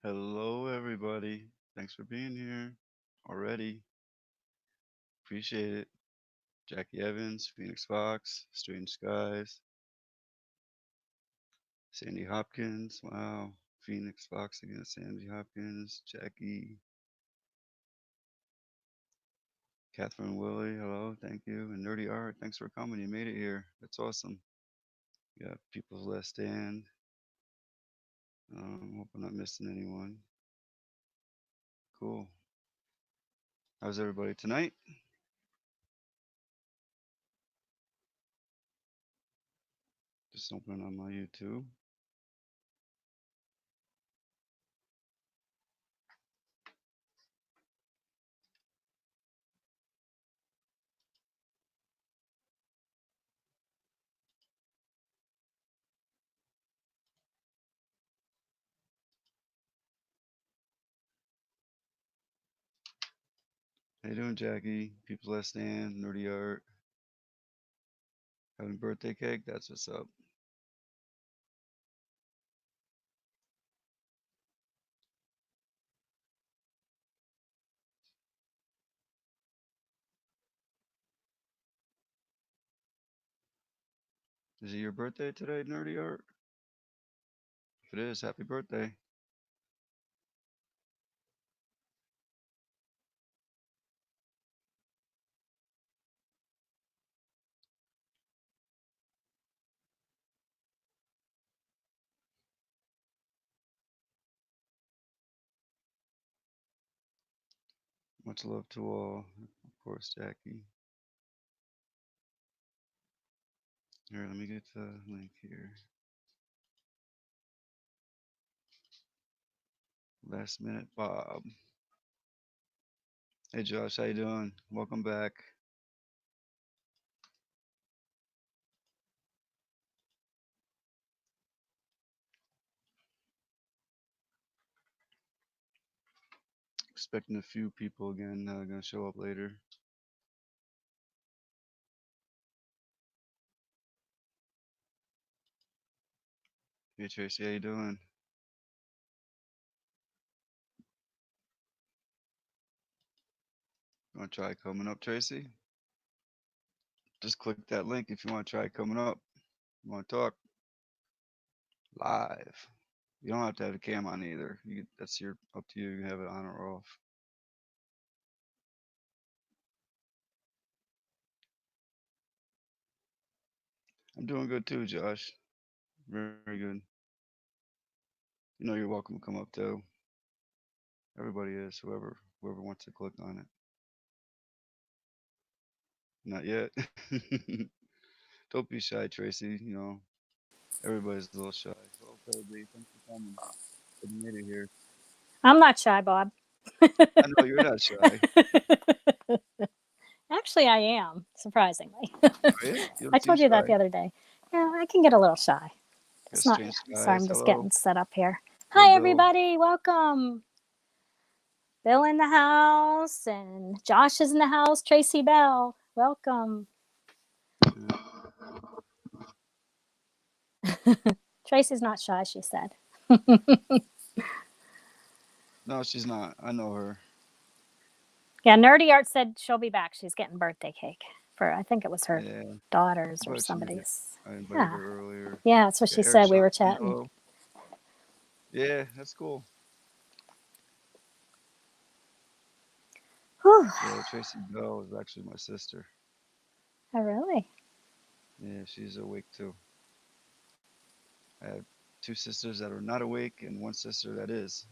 Hello, everybody. Thanks for being here already. Appreciate it. Jackie Evans, Phoenix Fox, Strange Skies, Sandy Hopkins. Wow. Phoenix Fox again, Sandy Hopkins, Jackie, Catherine Willie. Hello, thank you. And Nerdy Art, thanks for coming. You made it here. That's awesome. Yeah, People's Last Stand. Hope I'm not missing anyone. Cool. How's everybody tonight? Just opening on my YouTube. How you doing, Jackie? People's Last Stand, Nerdy Art. Having birthday cake? That's what's up. Is it your birthday today, Nerdy Art? If it is, happy birthday. Much love to all. Of course, Jackie. Here, let me get the link here. Last minute Bob. Hey Josh, how you doing? Welcome back. Expecting a few people again. Gonna show up later. Hey Tracy, how you doing? You want to try coming up, Tracy? Just click that link if you want to try coming up. You want to talk live? You don't have to have a cam on either. That's your up to you. You can have it on or off. I'm doing good too, Josh. Very good. You know you're welcome to come up too. Everybody is, whoever wants to click on it. Not yet. Don't be shy, Tracy. You know, everybody's a little shy. Hello, Cody. Thanks for coming. Glad you made it here. I'm not shy, Bob. I know you're not shy. Actually, I am, surprisingly. Are you? You I don't seem told you that shy. the other day. Yeah, I can get a little shy. Got It's not, strange sorry, skies. I'm just Hello. getting set up here. Hello, Hi, Bill. everybody. Welcome. Bill in the house, and Josh is in the house. Tracy Bell, welcome. Tracy's not shy, she said. No, she's not. I know her. Yeah, Nerdy Art said she'll be back. She's getting birthday cake for, I think it was her Yeah, daughter's or but she made it. somebody's. I invited Yeah. her earlier. Yeah, that's what Yeah, she Eric said. We were Shotton. chatting. Hello. Yeah, that's cool. Whew. Yeah, Tracy Bell is actually my sister. Oh, really? Yeah, she's awake too. I have two sisters that are not awake and one sister that is.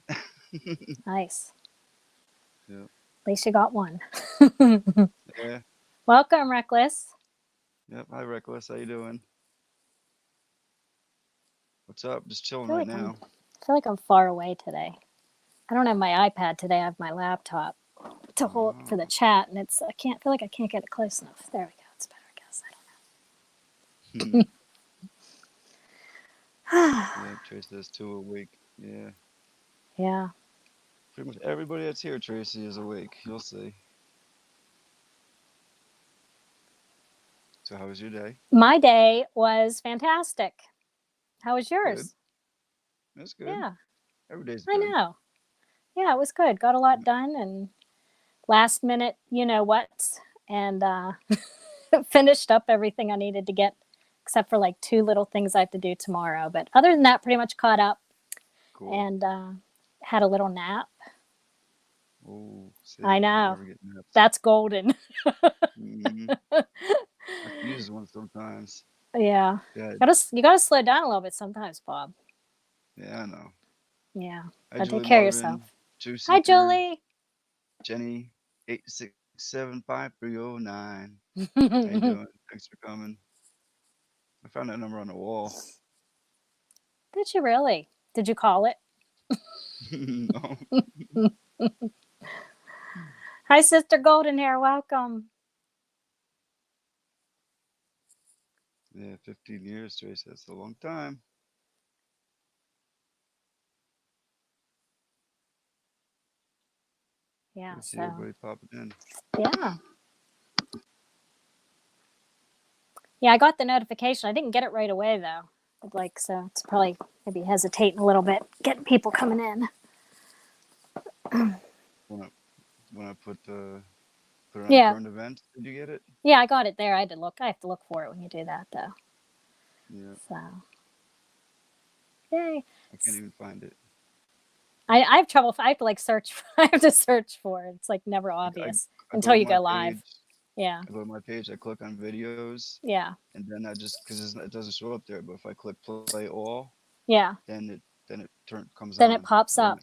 Nice. Yeah. At least you got one. Yeah. Welcome, Reckless. Yep. Hi, Reckless. How you doing? What's up? Just I chilling feel right like now. I'm far away today. I don't have my iPad today. I have my laptop to hold for the Oh. chat, and I can't feel like I can't get it close enough. There we go. It's better, I guess. I don't know. Yeah, Tracy is too awake. Yeah. Yeah. Pretty much everybody that's here, Tracy, is awake. You'll see. So how was your day? My day was fantastic. How was Good. yours? That's good. Yeah, Every day's I good. know. Yeah, it was good. Got a lot done and last minute, you know what, and finished up everything I needed to get, except for like 2 little things I have to do tomorrow. But other than that, pretty much caught up Cool. and had a little nap. Oh, I same. I know. never get naps. That's golden. Hmm. I could use one sometimes. Yeah. Yeah, You gotta slow down a little bit sometimes, Bob. yeah, I know. Yeah. Hi, Gotta take Julie care of yourself. Marvin, True Hi, Seeker, Julie. Jenny, 8675309. How you Did doing? Thanks for coming. I found that number on the wall. you really? Did you call it? No. Hi, Sister Golden Hair. Welcome. Yeah, 15 years, Trace. That's a long time. Yeah, Good to see so, everybody popping in. yeah. Yeah, I got the notification. I didn't get it right away, though. Like, so it's probably maybe hesitating a little bit, getting people coming in. When I when I put it on Yeah. current events, did you get it? Yeah, I got it there. I had to look. I have to look for it when you do that, though. Yeah, So, yay. I can't even find it. I have trouble. I have to like search. I have to search for it. It's like never I, I, obvious I go until to you my go live. page. Yeah. I go to my page. I click on videos, Yeah. and then I just because it doesn't show up there. But if I click play all, Yeah. then it comes Then it on. pops Then up.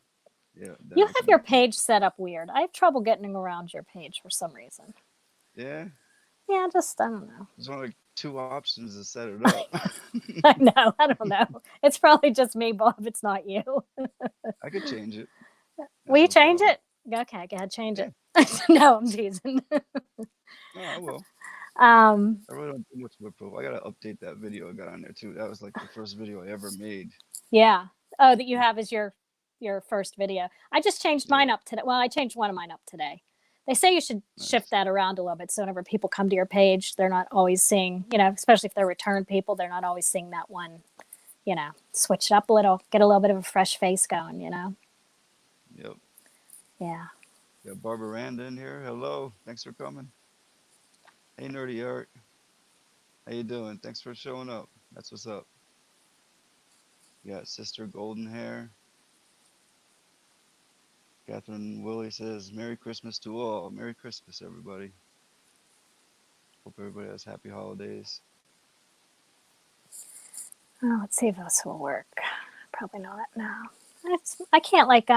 yeah, then You I have can. your page set up weird. I have trouble getting around your page for some reason. Yeah, Yeah, just I don't know. there's only like two options to set it up. I know. I don't know. It's probably just me, Bob. It's not you. I could change it. Will That's you no change problem. it? Okay, go ahead, change Yeah, it. No, I'm teasing. no, I will. um, I really don't do much of a profile. I gotta update that video I got on there too. That was like the first video I ever made. yeah. Oh, that you have is your first video. I just changed Yeah, mine up today. Well, I changed one of mine up today. They say you should shift nice. that around a little bit so whenever people come to your page, they're not always seeing, especially if they're return people, they're not always seeing that one, switch it up a little, get a little bit of a fresh face going. Yep. Yeah. Got Barbara Rand in here. Hello. Thanks for coming. Hey, Nerdy Art. How you doing? Thanks for showing up. That's what's up. You got Sister Golden Hair. Catherine Willie says, Merry Christmas to all. Merry Christmas, everybody. Hope everybody has happy holidays. Oh, let's see if this will work. Probably not. No. I can't like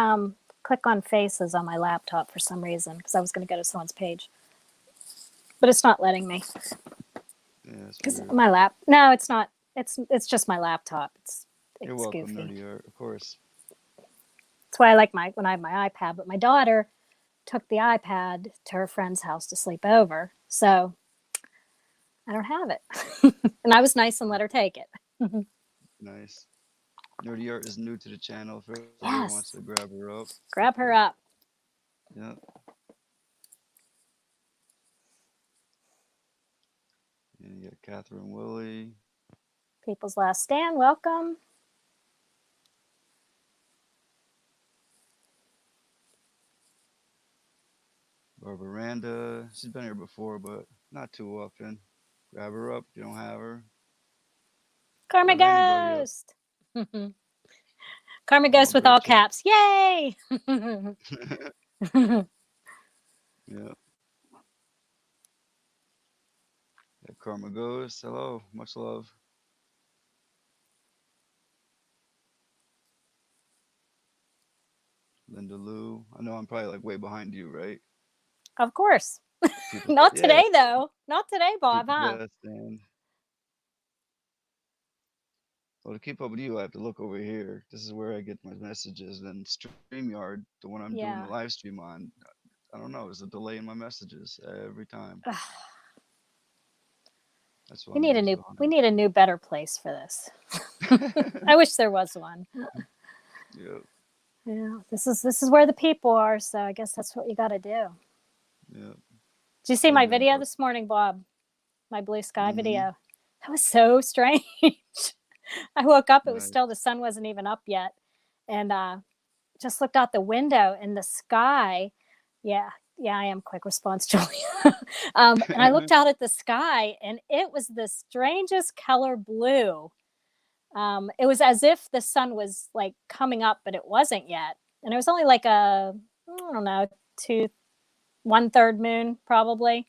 click on faces on my laptop for some reason because I was going to go to someone's page, but it's not letting me Yeah, it's because weird. my lap. No, it's not. It's just my laptop. You're It's welcome, goofy. Nerdy Art. Of course. That's why I like when I have my iPad. But my daughter took the iPad to her friend's house to sleep over, so I don't have it. And I was nice and let her take it. Nice. Nerdy Art is new to the channel. If everybody wants to Yes, grab her up. grab her up. Yeah. And you got Catherine Willie. People's Last Stand. Welcome. Barbara Randa. She's been here before, but not too often. Grab her up if you don't have her. Karma Grab anybody up. Ghost. Karma Oh, Ghost with all Gretchen. caps. Yay! Yeah. Yeah, Karma Ghost. Hello. Much love. Linda Lou. I know I'm probably like way behind you, right? Of course. People. Not Yeah. today, though. Not today, Bob, People's huh? Last Stand. Well, to keep up with you, I have to look over here. This is where I get my messages. Then StreamYard, the one I'm doing the Yeah. live stream on, I don't know. There's a delay in my messages every time. That's why I'm always We behind. need a new better place for this. I wish there was one. Yeah. Yeah. This is where the people are, so I guess that's what you gotta do. Yeah. Did you see How you my doing, video bro? this morning, Bob? My blue sky Mm-hmm. video. That was so strange. I woke up, it was Nice. still the sun wasn't even up yet. And just looked out the window and the sky. Yeah, yeah, I am quick response, Julia. And I looked out at the sky, and it was the strangest color blue. It was as if the sun was like coming up, but it wasn't yet. And it was only like a, I don't know, 1/3 moon probably.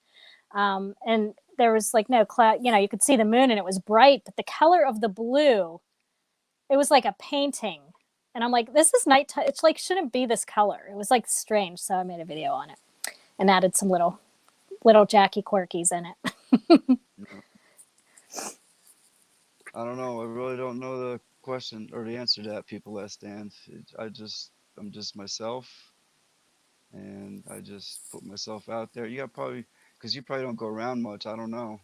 And there was like no cloud, you could see the moon and it was bright, but the color of the blue, it was like a painting. And I'm like, this is nighttime. It's like, shouldn't be this color. It was like strange. So I made a video on it and added some little Jackie quirkies in it. I don't know. I really don't know the question or the answer to that, people that stand. I'm just myself, and I just put myself out there. You got probably, because you probably don't go around much. I don't know.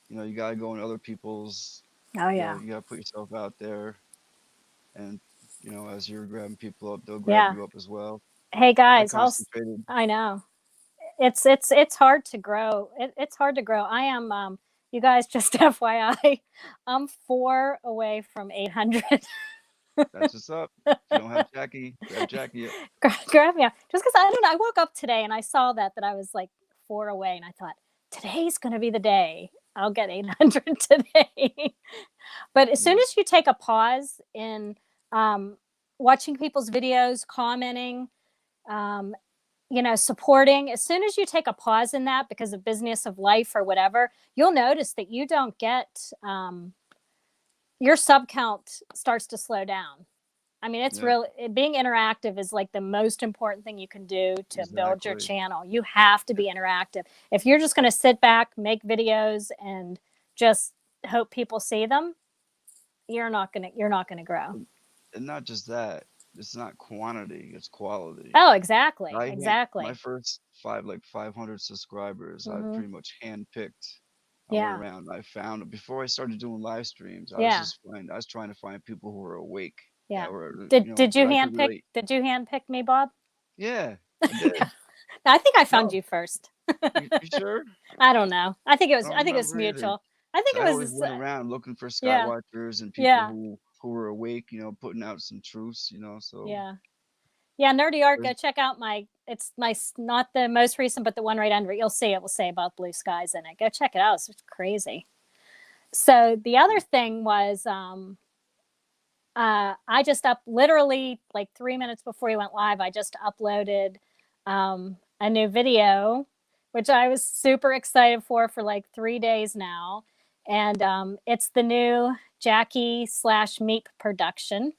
You gotta go in other people's. Oh yeah. You gotta put yourself out there, and as you're grabbing people up, they'll grab Yeah. you up as well. Hey I guys, concentrated. I know. It's hard to grow. It's hard to grow. I am you guys, just FYI, I'm 4 away from 800. That's what's up. If you don't have Jackie, grab Jackie up. Grab me up. Just because I don't know. I woke up today and I saw that I was like 4 away, and I thought today's going to be the day. I'll get 800 today. But as soon as you take a pause in watching people's videos, commenting, supporting, as soon as you take a pause in that because of business of life or whatever, you'll notice that you don't get your sub count starts to slow down. I mean, it's really, being interactive is like the most important thing you can do to build your channel. You have to be interactive. If you're just going to sit back, make videos, and just hope people see them, you're not gonna grow. And not just that, it's not quantity, it's quality. Oh, exactly. Exactly. My first 500 subscribers, I pretty much handpicked. I Yeah. went around. I found, before I started doing live streams, I was trying to find people who were awake. Yeah. Were, Did you handpick me, Bob? Yeah, I did. I think I found you first. You sure? I don't know. I think it was mutual. Either. I think I always went around looking for skywatchers and people who were awake, putting out some truths, so. Yeah, Nerdy Art, go check out it's not the most recent, but the one right under it. You'll see it will say about blue skies in it. Go check it out. It's crazy. So the other thing was I just literally like 3 minutes before we went live, I just uploaded a new video, which I was super excited for like 3 days now. And it's the new Jackie/Meep production.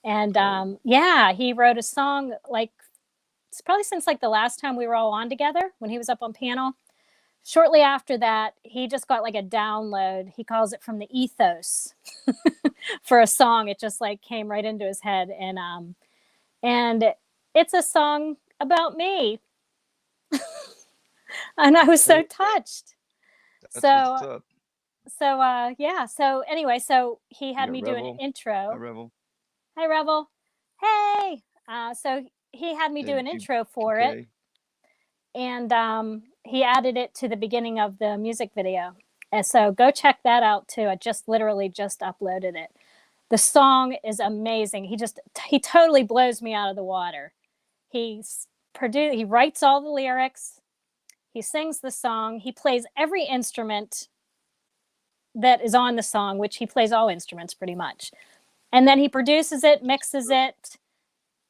And yeah, he wrote a song like, it's probably since like the last time we were all on together when he was up on panel. Shortly after that, he just got like a download. He calls it from the ethos for a song. It just like came right into his head. And it's a song about me. And I was so touched. So yeah. So anyway, so he had me do an intro. Hi, Revel. Hi, Revel. Hey. So he had me do an intro for it. And he added it to the beginning of the music video. And so go check that out too. I literally just uploaded it. The song is amazing. He totally blows me out of the water. He writes all the lyrics. He sings the song. He plays every instrument that is on the song, which he plays all instruments pretty much. And then he produces it, mixes it,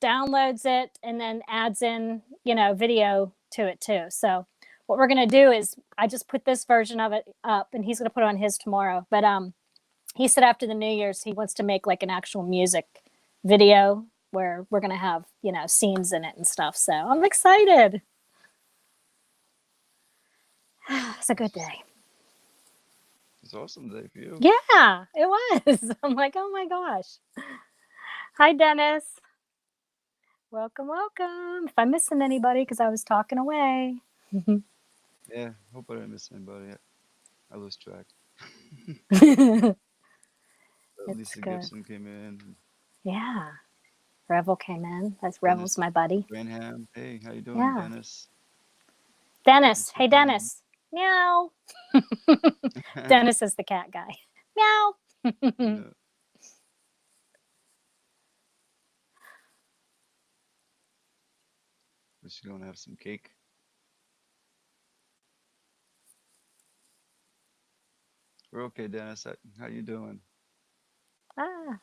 downloads it, and then adds in, video to it too. So what we're going to do is I just put this version of it up, and he's going to put it on his tomorrow. But he said after the New Year's, he wants to make like an actual music video where we're going to have, scenes in it and stuff. So I'm excited. It's a good day. It's an awesome day for you. Yeah, it was. I'm like, oh my gosh. Hi, Dennis. Welcome, welcome. If I'm missing anybody, because I was talking away. Yeah, hope I didn't miss anybody. I lose track. Lisa Gibson came in. Yeah. Revel came in. Revel's my buddy. Branham. Hey, how you doing, Dennis? Dennis. Hey, Dennis. Meow. Dennis is the cat guy. Meow. Is she gonna have some cake? We're okay, Dennis. How you doing? Ah,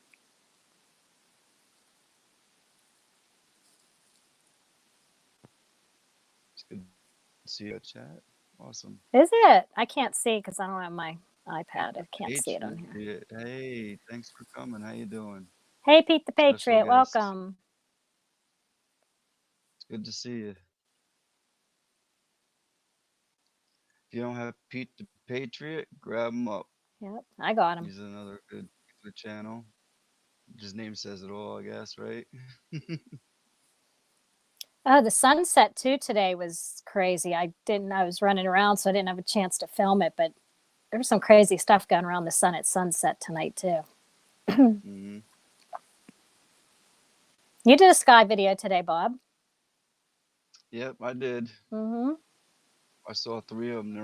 It's good to see you chat. Awesome. is it? I can't see because I don't have my iPad. I can't see it on here. Patriot. Hey, thanks for coming. How you doing? Hey, Pete the Special Patriot, guest. welcome. It's good to see you. If you don't have Pete the Patriot, grab him up. Yep, I got him. He's another good channel. His name says it all, I guess, right? Oh, the sunset too today was crazy. I was running around, so I didn't have a chance to film it, but there was some crazy stuff going around the sun at sunset tonight too. hmm You did a sky video today, Bob. Yep, I did. Mm-hmm. I saw three of them.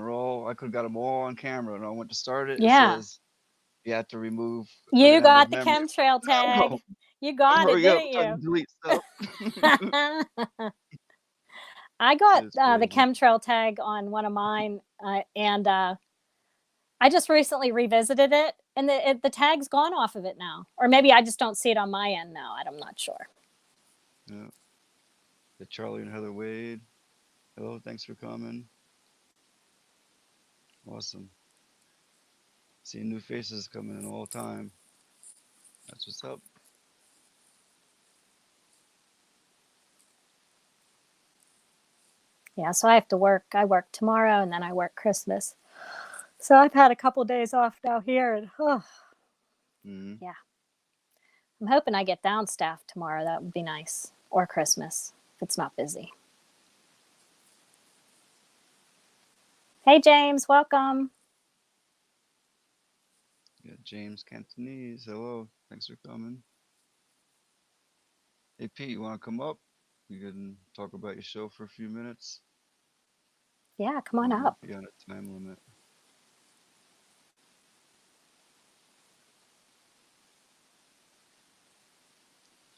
I could have got them all on camera. And I went to start it. It Yeah. says you have to remove a You certain number got of the memory. chemtrail tag. Oh, You got it, hurry up didn't so I you? can delete stuff. I got It's the crazy. chemtrail tag on one of mine, and I just recently revisited it, and the tag's gone off of it now. Or maybe I just don't see it on my end now. I'm not sure. Yeah. The Charlie and Heather Wade. Hello, thanks for coming. Awesome. Seeing new faces coming in all the time. That's what's up. Yeah, so I have to work. I work tomorrow, and then I work Christmas. So I've had a couple of days off now here, and hmm yeah, I'm hoping I get down staff tomorrow. That would be nice, or Christmas if it's not busy. Hey, James, welcome. Yeah, James Cantonese. Hello, thanks for coming. Hey, Pete, you want to come up? We can talk about your show for a few minutes. Yeah, come on We up. might be on a time limit.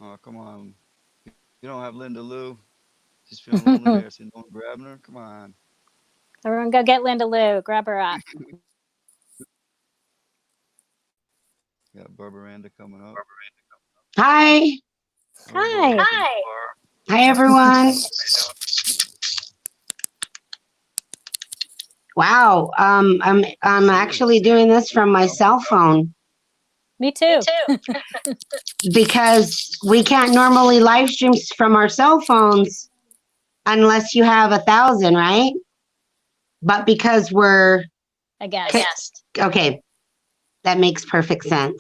Oh, come on. You don't have Linda Lou. She's feeling lonely there. So no one grabbing her. Come on. Everyone go get Linda Lou. Grab her up. Got Barbaranda coming up. Hi. Hello, Hi. Barb. Hi, everyone. Wow. I'm actually doing this from my cell phone Me too. because we can't normally live stream from our cell phones unless you have 1,000, right? But because we're I guess. okay, that makes perfect sense.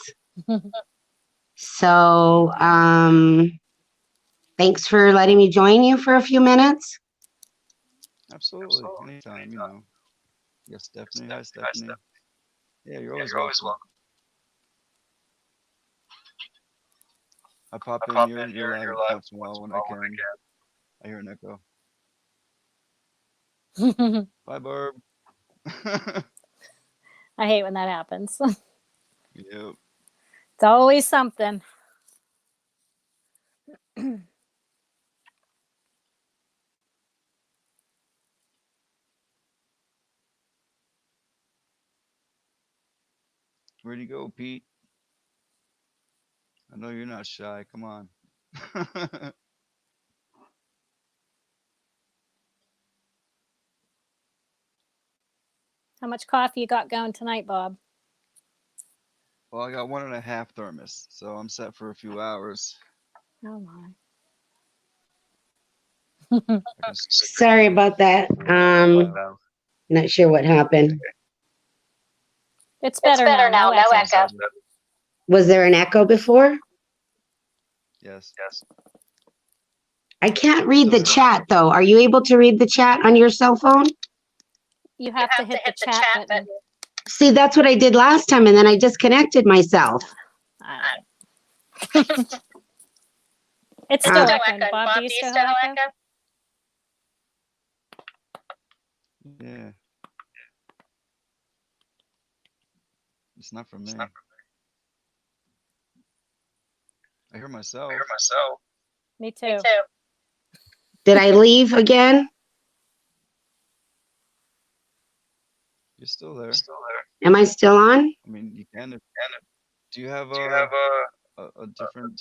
So, thanks for letting me join you for a few minutes. Absolutely. Anytime, you know. Yes, Stephanie. Hi, Stephanie. Yeah, you're always welcome. I pop in your live once in a while when I can. I hear an echo. Bye, Barb. I hate when that happens. Yep. It's always something. Where'd you go, Pete? I know you're not shy. Come on. How much coffee you got going tonight, Bob? Well, I got 1.5 thermos, so I'm set for a few hours. Oh my. I can Sorry about that. Not sure what happened. It's better now. No echo. Was there an echo before? Yes. I can't read the chat though. Are you able to read the chat on your cell phone? You have to hit the chat button. See, that's what I did last time, and then I disconnected myself. It's still echoing. Bob, do you still have echo? Yeah. It's not from me. I hear myself. Me too. Did I leave again? You're still there. Am I still on? I mean, you can. Do you have a different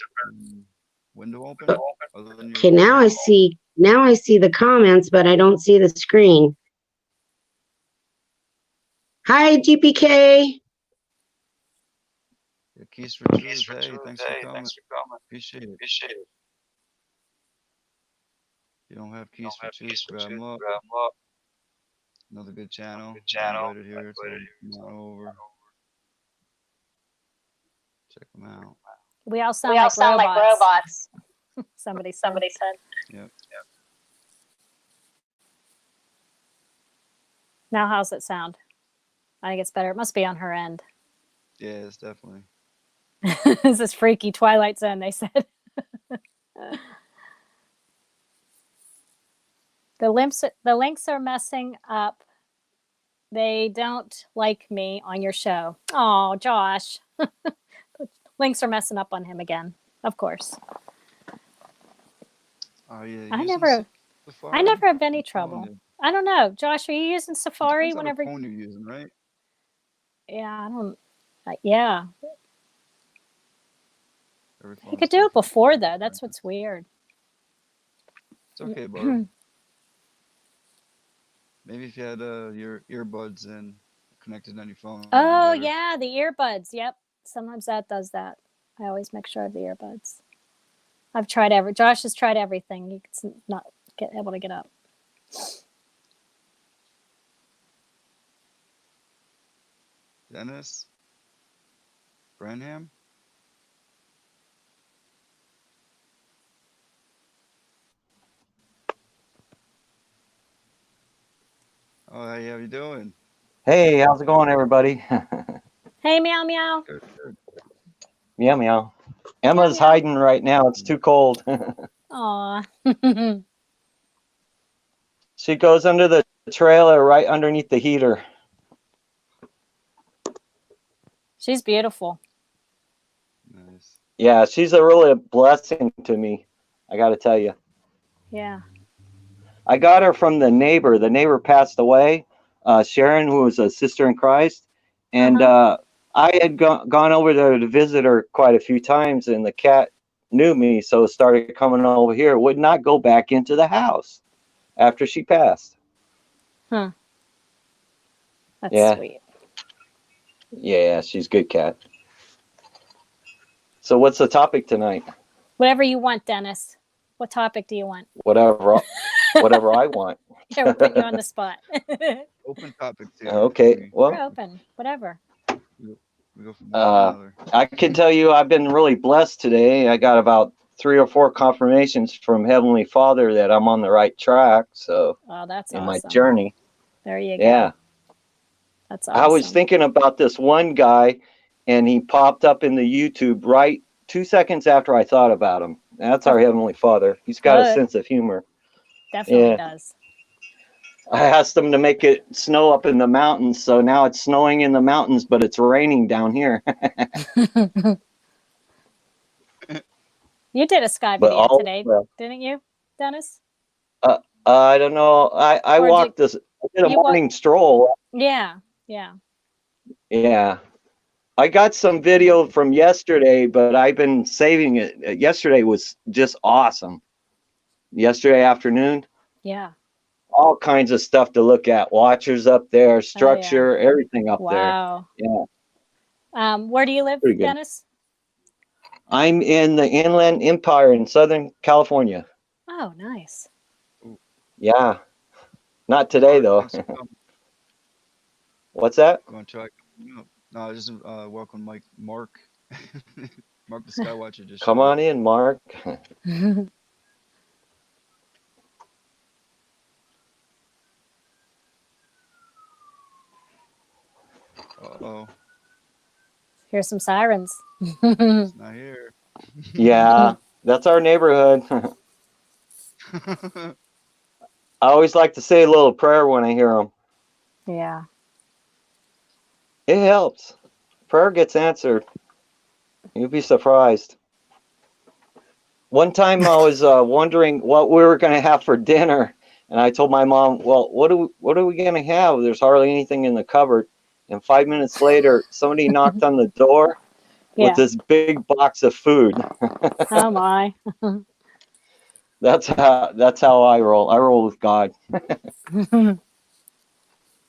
window open other than your Okay, now phone? I see. Now I see the comments, but I don't see the screen. Hi, GPK. Yeah, Keys for Truth. Hey, thanks for coming. Appreciate it. If you don't have Keys for Truth, grab them up. Another good channel. I invited here, so come on over. Check them out. We all sound like robots. Somebody said. Yep. Now, how's it sound? I think it's better. It must be on her end. Yeah, it's definitely. This is freaky Twilight Zone, they said. The links are messing up. They don't like me on your show. Oh, Josh. Links are messing up on him again. Of course. Oh yeah. I using never Safari? have any I'm telling trouble. you. I don't know. Josh, are you using It Safari depends on whenever? the phone you're using, right? Yeah, I don't. Yeah, Every you phone's could do it different. before though. That's what's weird. It's okay, Barb. Maybe if you had your earbuds in connected on your phone, it'd be Oh better. yeah, the earbuds. Yep. Sometimes that does that. I always make sure I have the earbuds. I've tried Josh has tried everything. He's not able to get up. Dennis? Branham? Oh, how you doing? Hey, how's it going, everybody? Hey, meow meow. Good, good. Meow meow. Emma's Meow, meow. hiding right now. It's too cold. Aw. She goes under the trailer right underneath the heater. She's beautiful. Nice. Yeah, she's a really blessing to me. I got to tell you. Yeah. I got her from the neighbor. The neighbor passed away, Sharon, who was a sister in Christ. And I had gone over there to visit her quite a few times, and the cat knew me, so started coming over here. Would not go back into the house after she passed. Huh. That's Yeah. sweet. Yeah, she's a good cat. So what's the topic tonight? Whatever you want, Dennis. What topic do you want? Whatever I want. Yeah, we're putting you on the spot. Open topics here. Okay. We're Well, open. Whatever. We go from one to another. I can tell you I've been really blessed today. I got about 3 or 4 confirmations from Heavenly Father that I'm on the right track. So Oh, that's in awesome. my journey. There you Yeah. go. That's awesome. I was thinking about this one guy, and he popped up in the YouTube right 2 seconds after I thought about him. That's our Heavenly Father. He's got a Good. sense of humor. Definitely does. I asked them to make it snow up in the mountains, so now it's snowing in the mountains, but it's raining down here. You did a sky But video today, didn't you, Dennis? I don't know. I walked I did a morning stroll. Yeah, yeah. Yeah. I got some video from yesterday, but I've been saving it. Yesterday was just awesome. Yesterday afternoon. Yeah. All kinds of stuff to look at. Watchers up there, structure, everything up there. Wow. Yeah. Where do you live, Dennis? I'm in the Inland Empire in Southern California. Oh, nice. Yeah. Not today, though. What's that? Going to try. No, I just welcome Mark. Mark the Skywatcher just come on in, Mark. Uh-oh. Here's some sirens. It's not here. Yeah, that's our neighborhood. I always like to say a little prayer when I hear them. Yeah. It helps. Prayer gets answered. You'll be surprised. One time I was wondering what we were going to have for dinner, and I told my mom, "Well, what are we going to have? There's hardly anything in the cupboard." And 5 minutes later, somebody knocked on the door with Yeah. this big box of food. Oh my. That's how I roll. I roll with God.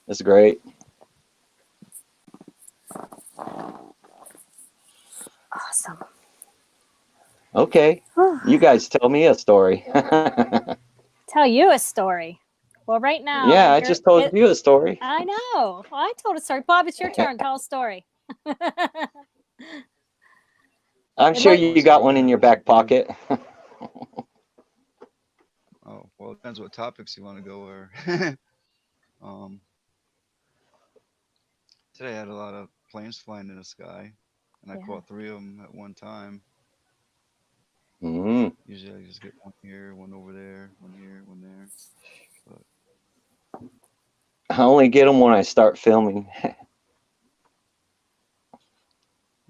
It's great. Awesome. Okay, you guys tell me a story. Tell you a story. Well, right now Yeah, I just told you a story. I know. Well, I told a story. Bob, it's your turn. Tell a story. I'm It sure might- you got one in your back pocket. Oh, well, it depends what topics you want to go over. um, Today I had a lot of planes flying in the sky, and I Yeah. caught 3 of them at one time. Mm. Usually I just get one here, one over there, one here, one there. But I only get them when I start filming. yeah,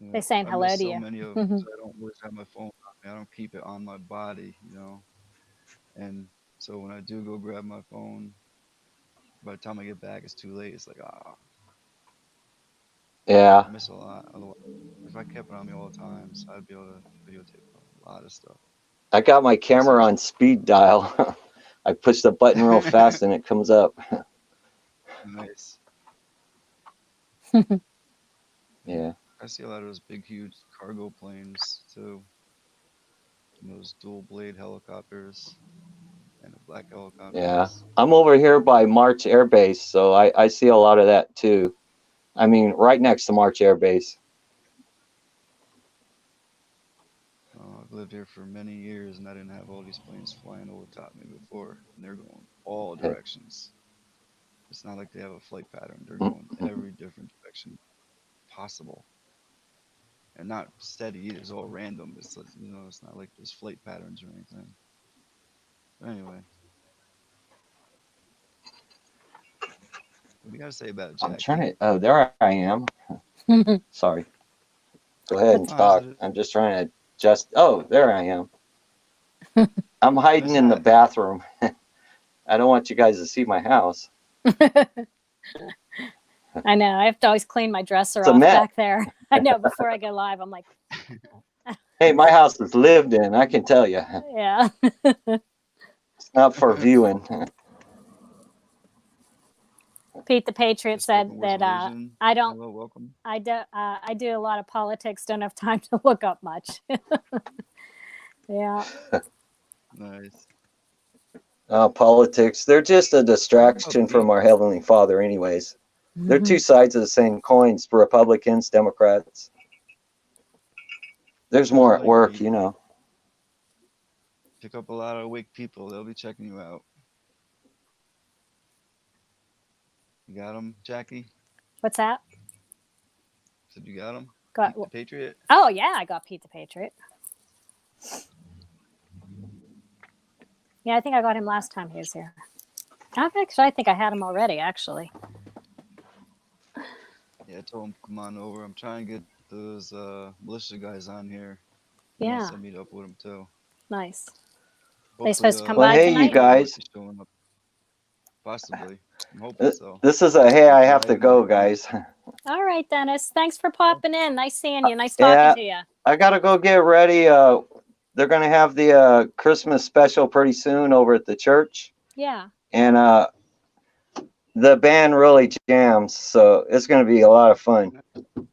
They saying I hello miss to so you. many of them because I don't always have my phone on me. I don't keep it on my body, you know. And so when I do go grab my phone, by the time I get back, it's too late. It's like, Yeah, I miss a lot. Otherwise, if I kept it on me all the time, so I'd be able to videotape a lot of stuff. I got my camera Seriously. on speed dial. I push the button real fast and it comes up. Nice. Yeah, I see a lot of those big, huge cargo planes too. And those dual blade helicopters and the black yeah. helicopters. I'm over here by March Air Base, so I see a lot of that too. I mean, right next to March Air Base. I've lived here for many years and I didn't have all these planes flying over top me before. And they're going all directions. It's not like they have a flight pattern. They're going every different direction possible. And not steady either. It's all random. It's like, it's not like there's flight patterns or anything. But anyway, what do you gotta say about it, I'm trying Jackie? to. Oh, there I am. Sorry. Go ahead and Oh, is talk. it? I'm just trying to just. Oh, there I am. I'm hiding Miss in the that. bathroom. I don't want you guys to see my house. I know. I have to always clean my dresser It's a off mess. back there. I know. Before I go live, I'm like, Hey, my house is lived in. I can tell you. yeah. It's not for viewing. Pete the Patriot said Spoken Words that Vision. I don't. Hello, welcome. I do a lot of politics. Don't have time to look up much. Yeah. Nice. Politics. They're just a Oh, distraction Pete. from our Heavenly Father, anyways. They're two sides of the same coins, Republicans, Democrats. There's That's more at right, work, Pete. you know. Pick up a lot of awake people. They'll be checking you out. You got him, Jackie? What's that? Said you got him? Got. Pete the Patriot? Oh yeah, I got Pete the Patriot. Yeah, I think I got him last time he was here. I think I had him already. Actually. Yeah, I told him come on over. I'm trying to get those militia guys on here. He Yeah. wants to meet up with him too. Nice. Hopefully, They supposed to come Well, by hey, you tonight. guys. be showing up. Possibly. I'm hoping so. This is a hey, I'm I have to driving go, right now. guys. All right, Dennis. Thanks for popping in. Nice seeing you. Nice Yeah. talking to you. I got to go get ready. They're going to have the Christmas special pretty soon over at the church. Yeah. And the band really jams, so it's going to be a lot of fun.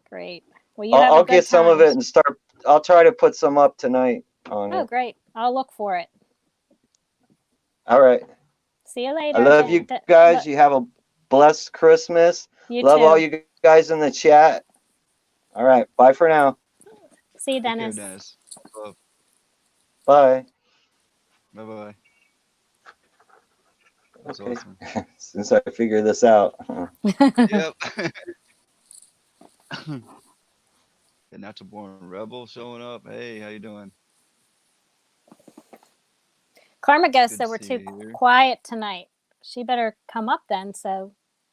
Great. Well, you have a I'll good get some of time. it and start. I'll try to put some up tonight on Oh, it. great. I'll look for it. All right. See you later. I love you guys. You have a blessed Christmas. You Love too. all you guys in the chat. All right. Bye for now. See you, Take care, Dennis. Dennis. Love. Bye. Bye-bye. That's Okay. awesome. Since I figured this out. Yep. The Natural Born Rebel showing up. Hey, how you doing? Karma Ghost Good said to we're see too you here. quiet tonight. She better come up then so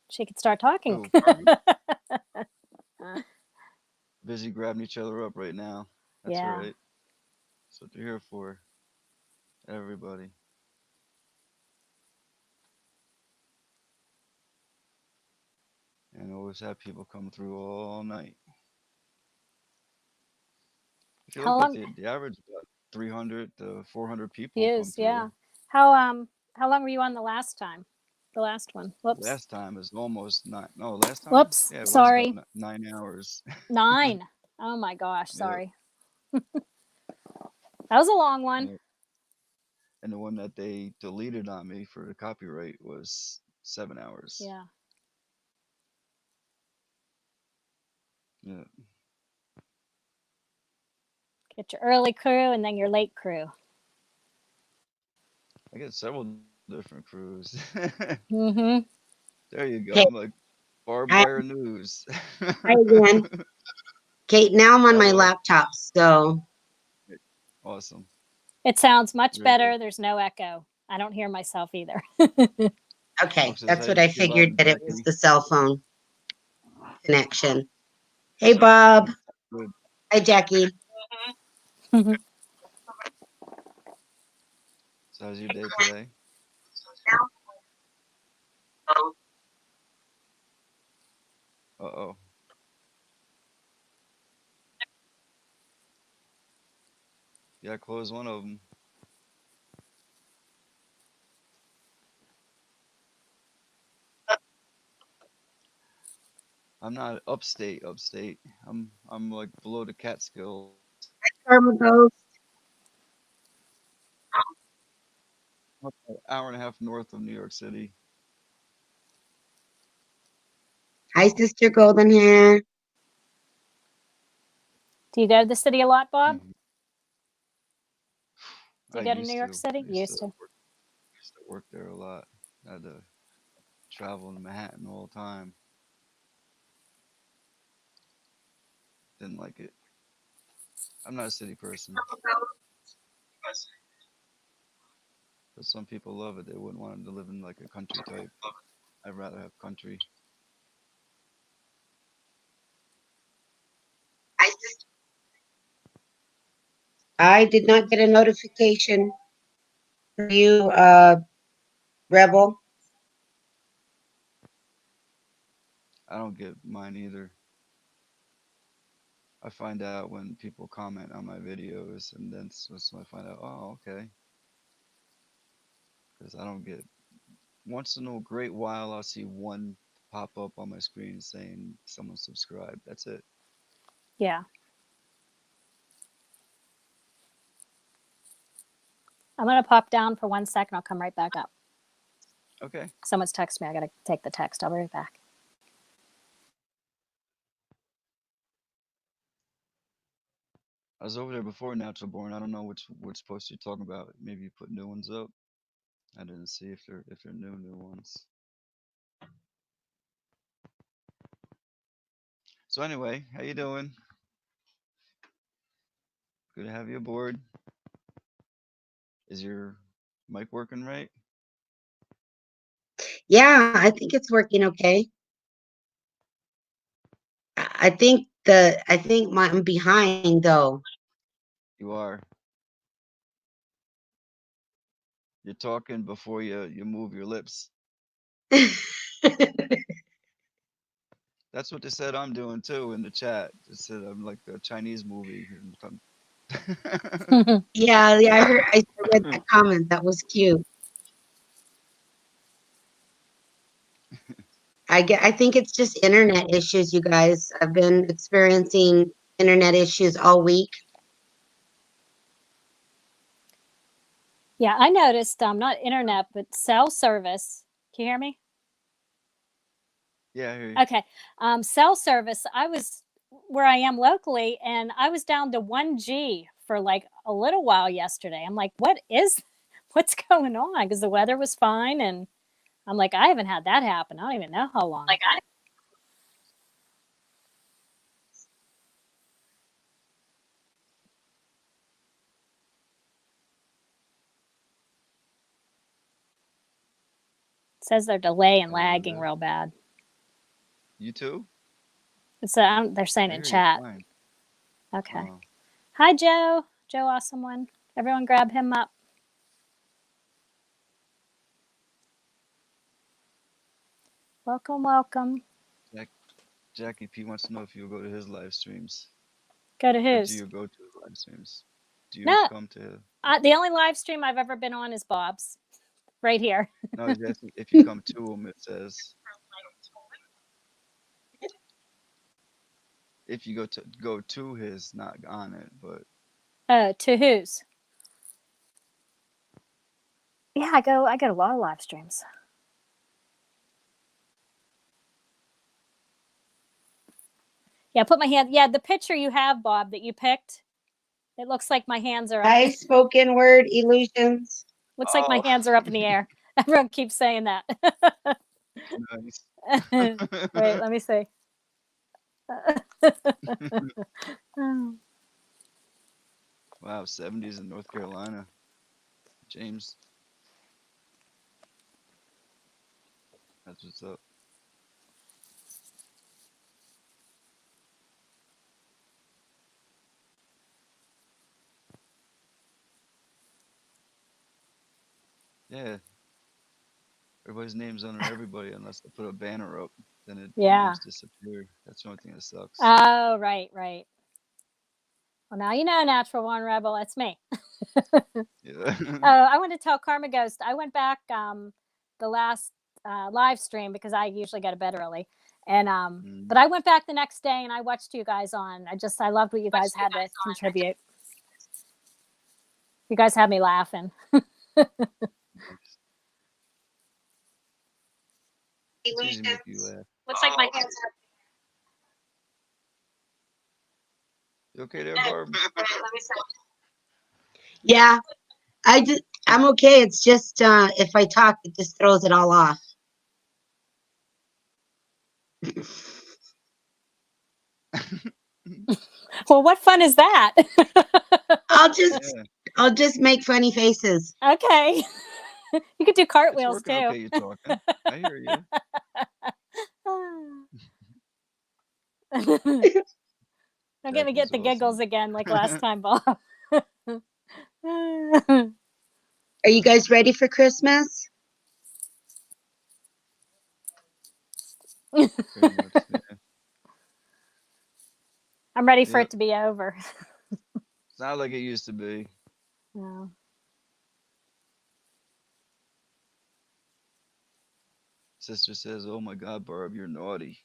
she could start talking. Oh, Carmen? Busy grabbing each other up right now. That's Yeah. right. That's what they're here for. Everybody. And always have people come through all night. If you How look at long? the average, about 300 to 400 people come Views, through. yeah. How long were you on the last time? The last one. Whoops. Last time is almost nine. No, last time? Whoops. Yeah, it was about Sorry. 9 hours. 9. Oh my gosh, Yep. sorry. That was a long one. Yep. And the one that they deleted on me for the copyright was 7 hours. Yeah. Yeah. Get your early crew and then your late crew. I get several different crews. Mm-hmm. There you go. Okay. I'm like barbed Hi, wire news. hi again. Okay, now I'm on my Hello. laptop, so Awesome. It sounds much Very good. better. There's no echo. I don't hear myself either. okay. Folks, I That's say what I too loud figured and that it was Jackie. the cell phone connection. Hey, Bob. Good. Hi, Jackie. So how's your day today? Uh-oh. Yeah, close one of them. I'm not upstate. I'm like below the Catskills. Karma Ghost. About an hour and a half north of New York City. Hi, Sister Golden Hair. Do you go to the city a lot, Bob? Mhm. Do I you go to New used York to. City? You used to. Used to work there a lot. I had to travel to Manhattan all the time. Didn't like it. I'm not a city person, but some people love it. They wouldn't want to live in like a country type. I'd rather have country. I did not get a notification for you, Rebel. I don't get mine either. I find out when people comment on my videos, and then that's when I find out, oh, okay. Because I don't get, once in a great while, I'll see one pop up on my screen saying someone subscribed. That's it. Yeah. I'm going to pop down for 1 second. I'll come right back up. Okay. Someone's texted me. I got to take the text. I'll be right back. I was over there before Natural Born. I don't know which post you're talking about. Maybe you put new ones up. I didn't see if they're new ones. So anyway, how you doing? Good to have you aboard. Is your mic working right? Yeah, I think it's working okay. I think I'm behind though. You are. You're talking before you move your lips. That's what they said I'm doing too in the chat. They said I'm like a Chinese movie. Yeah, yeah, I read that comment. That was cute. I think it's just internet issues, you guys. I've been experiencing internet issues all week. Yeah, I noticed not internet, but cell service. Can you hear me? Yeah, I hear you. Okay. Cell service. I was where I am locally, and I was down to 1G for like a little while yesterday. I'm like, what's going on? Because the weather was fine, and I'm like, I haven't had that happen. I don't even know how long. It says they're delaying and lagging real bad. You too? They're saying I in hear you chat. fine. Okay. Oh, Hi, Joe. Joe, awesome one. Everyone grab him up. Welcome, welcome. Jack, Jackie P wants to know if you'll go to his live streams. Go to Or do whose? you go to his live streams? Do you No, come to his? the only live stream I've ever been on is Bob's, right here. No, he's asking if you come to him. It says if you go to his, not on it, but Oh, to whose? Yeah, I go to a lot of live streams. Yeah, put my hand. Yeah, the picture you have, Bob, that you picked. It looks like my hands are up. Nice spoken word illusions. Looks like my hands are up in the air. Everyone keeps saying that. nice. Wait, let me see. Wow, 70s in North Carolina. James. That's what's up. Yeah. Everybody's name's under everybody unless they put a banner up. Then the Yeah. names disappear. That's the only thing that sucks. Oh, right, right. Well, now you know, Natural One Rebel. That's me. Yeah. I want to tell Karma Ghost. I went back the last live stream because I usually go to bed early, and but I went back the next day and I watched you guys on. I loved what you guys had to contribute. You guys had me laughing. It's easy to make you laugh. Looks like my hands are. You okay there, Barb? Yeah, I'm okay. It's just if I talk, it just throws it all off. Well, what fun is that? I'll just make funny faces. Okay. You could do It's cartwheels working too. okay, you talking. I hear you. Don't get me Jackie's get the awesome. giggles again like last time, Bob. Are you guys ready for Christmas? Pretty much, yeah. I'm ready for Yep. it to be over. It's not like it used to be. No. Sister says, "Oh my God, Barb, you're naughty."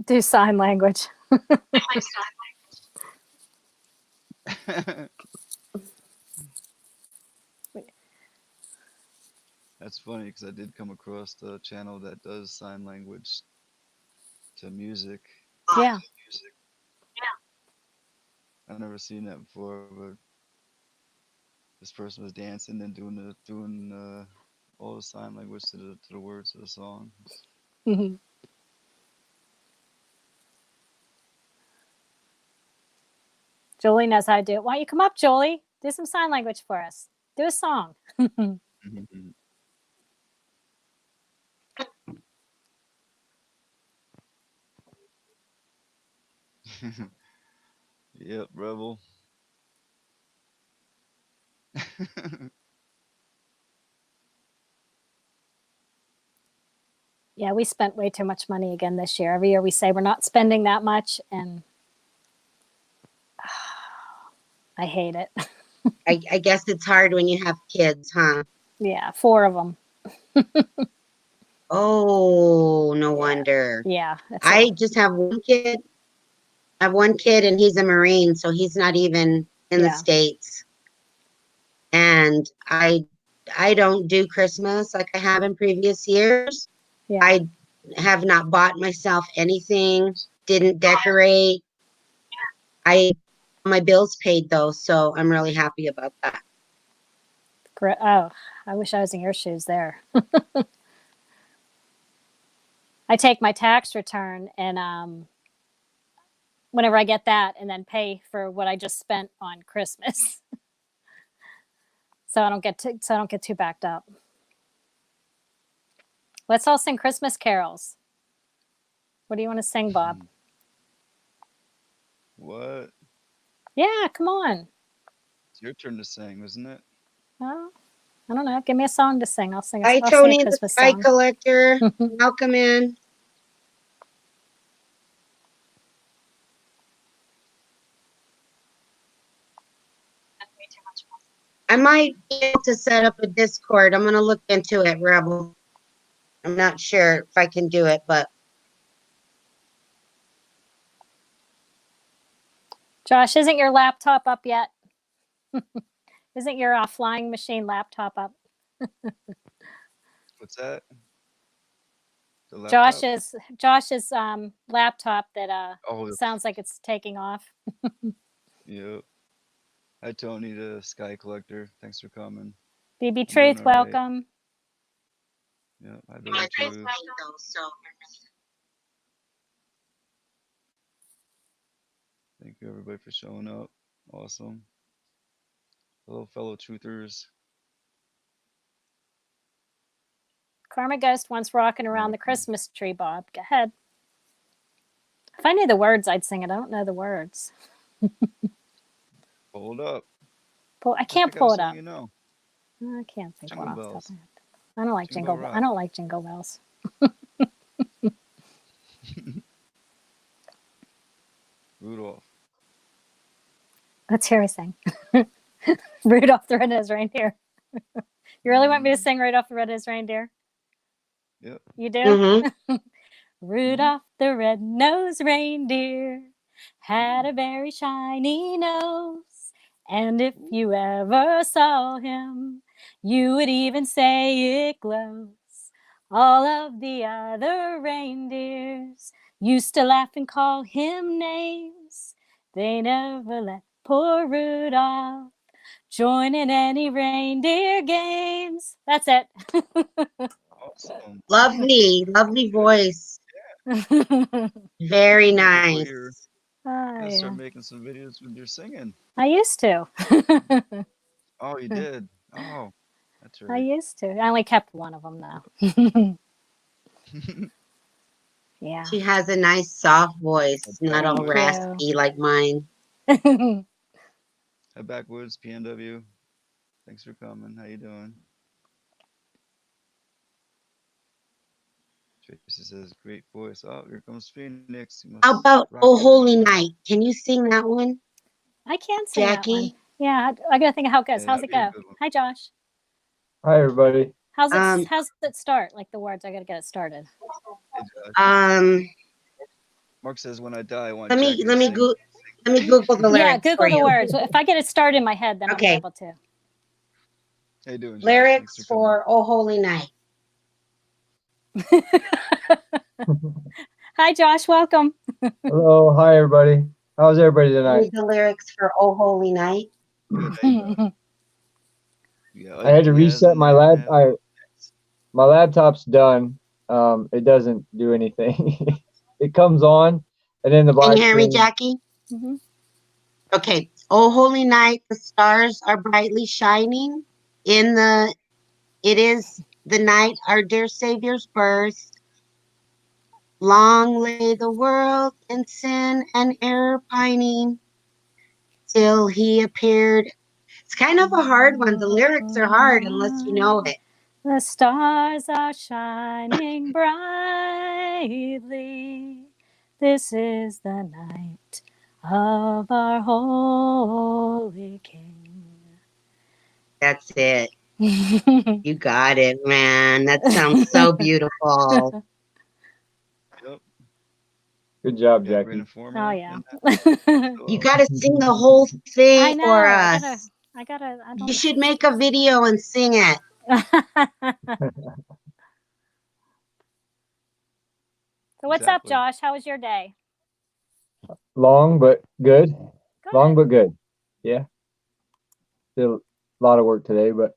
Do sign language. That's funny because I did come across the channel that does sign language to music. Yeah. I've never seen that before, but this person was dancing and doing all the sign language to the words of the song. Julie knows how to do it. Why don't you come up, Julie? Do some sign language for us. Do a song. Yep, Rebel. Yeah, we spent way too much money again this year. Every year we say we're not spending that much, and I hate it. I guess it's hard when you have kids, huh? Yeah, 4 of them. Oh, no wonder. Yeah. I just have one kid. I have one kid and he's a Marine, so he's not even in the States. And I don't do Christmas like I have in previous years. Yeah. I have not bought myself anything, didn't decorate. My bills paid though, so I'm really happy about that. Oh, I wish I was in your shoes there. I take my tax return and whenever I get that, and then pay for what I just spent on Christmas, so I don't get too backed up. Let's all sing Christmas carols. What do you want to sing, Bob? What? Yeah, come on. It's your turn to sing, isn't it? Well, I don't know. Give me a song to sing. I'll sing. Hi, I'll sing a Tony, the Christmas Sky song. Collector. Welcome in. I might be able to set up a Discord. I'm going to look into it, Rebel. I'm not sure if I can do it, but Josh, isn't your laptop up yet? Isn't your flying machine laptop up? What's that? The laptop? Josh's laptop that Oh, sounds like it's taking off. yep. Hi, Tony, the Sky Collector. Thanks for coming. BB I'm Truth, doing all right. welcome. Yep. Hi, Billy Truth. Thank you, everybody, for showing up. Awesome. Hello, fellow truthers. Karma Ghost wants rocking around the Christmas tree, Bob. Go ahead. If I knew the words, I'd sing it. I don't know the words. Pull it up. I can't pull it up. You know. I can't think Jingle one off the bells. top of my head. I don't like Jingle jingle. rock. I don't like jingle bells. Rudolph. Let's hear me sing. Rudolph the Red-Nosed Reindeer. You really want me to sing Rudolph the Red-Nosed Reindeer? Yep. You do? mm-hmm. Rudolph the red-nosed reindeer had a very shiny nose, and if you ever saw him, you would even say it glows. All of the other reindeers used to laugh and call him names. They never let poor Rudolph join in any reindeer games. That's it. Awesome. Lovely voice. Very nice. Gotta start making some videos with your singing. I used to. Oh, you did? Oh, that's right. I used to. I only kept one of them though. Yeah. She has a nice soft voice, not all raspy like mine. Hi, Backwoods, PNW. Thanks for coming. How you doing? Tracy says, great voice. Oh, here comes Phoenix. How about Oh Holy Night? Can you sing that one? I can sing Jackie? that one. Yeah, I gotta think of how it goes. Yeah, How's it go? Hi, Josh. Hi, everybody. How's it start? Like the words, I gotta get it started. Mark says, when I die, I want let me Google the lyrics. Yeah, Google the words. If I get it started in my head, then I'll be able to. How you doing, Josh? Lyrics for Oh Holy Night. Hi, Josh. Welcome. Hello. Hi, everybody. How's everybody tonight? Read the lyrics for Oh Holy Night. Good. I had to reset my my laptop's done. It doesn't do anything. It comes on, and then the black. Can you hear me, Jackie? Mm-hmm. Okay. Oh Holy Night, the stars are brightly shining. It is the night our dear Savior's birth. Long lay the world in sin and error pining, till he appeared. It's kind of a hard one. The lyrics are hard unless you know it. The stars are shining brightly. This is the night of our holy King. That's it. You got it, man. That sounds so beautiful. Yep. Good job, Jackie. Oh yeah. You got to sing the whole thing for us. I gotta. You should make a video and sing it. So what's up, Josh? How was your day? Long but good. Long but good. Yeah. Did a lot of work today, but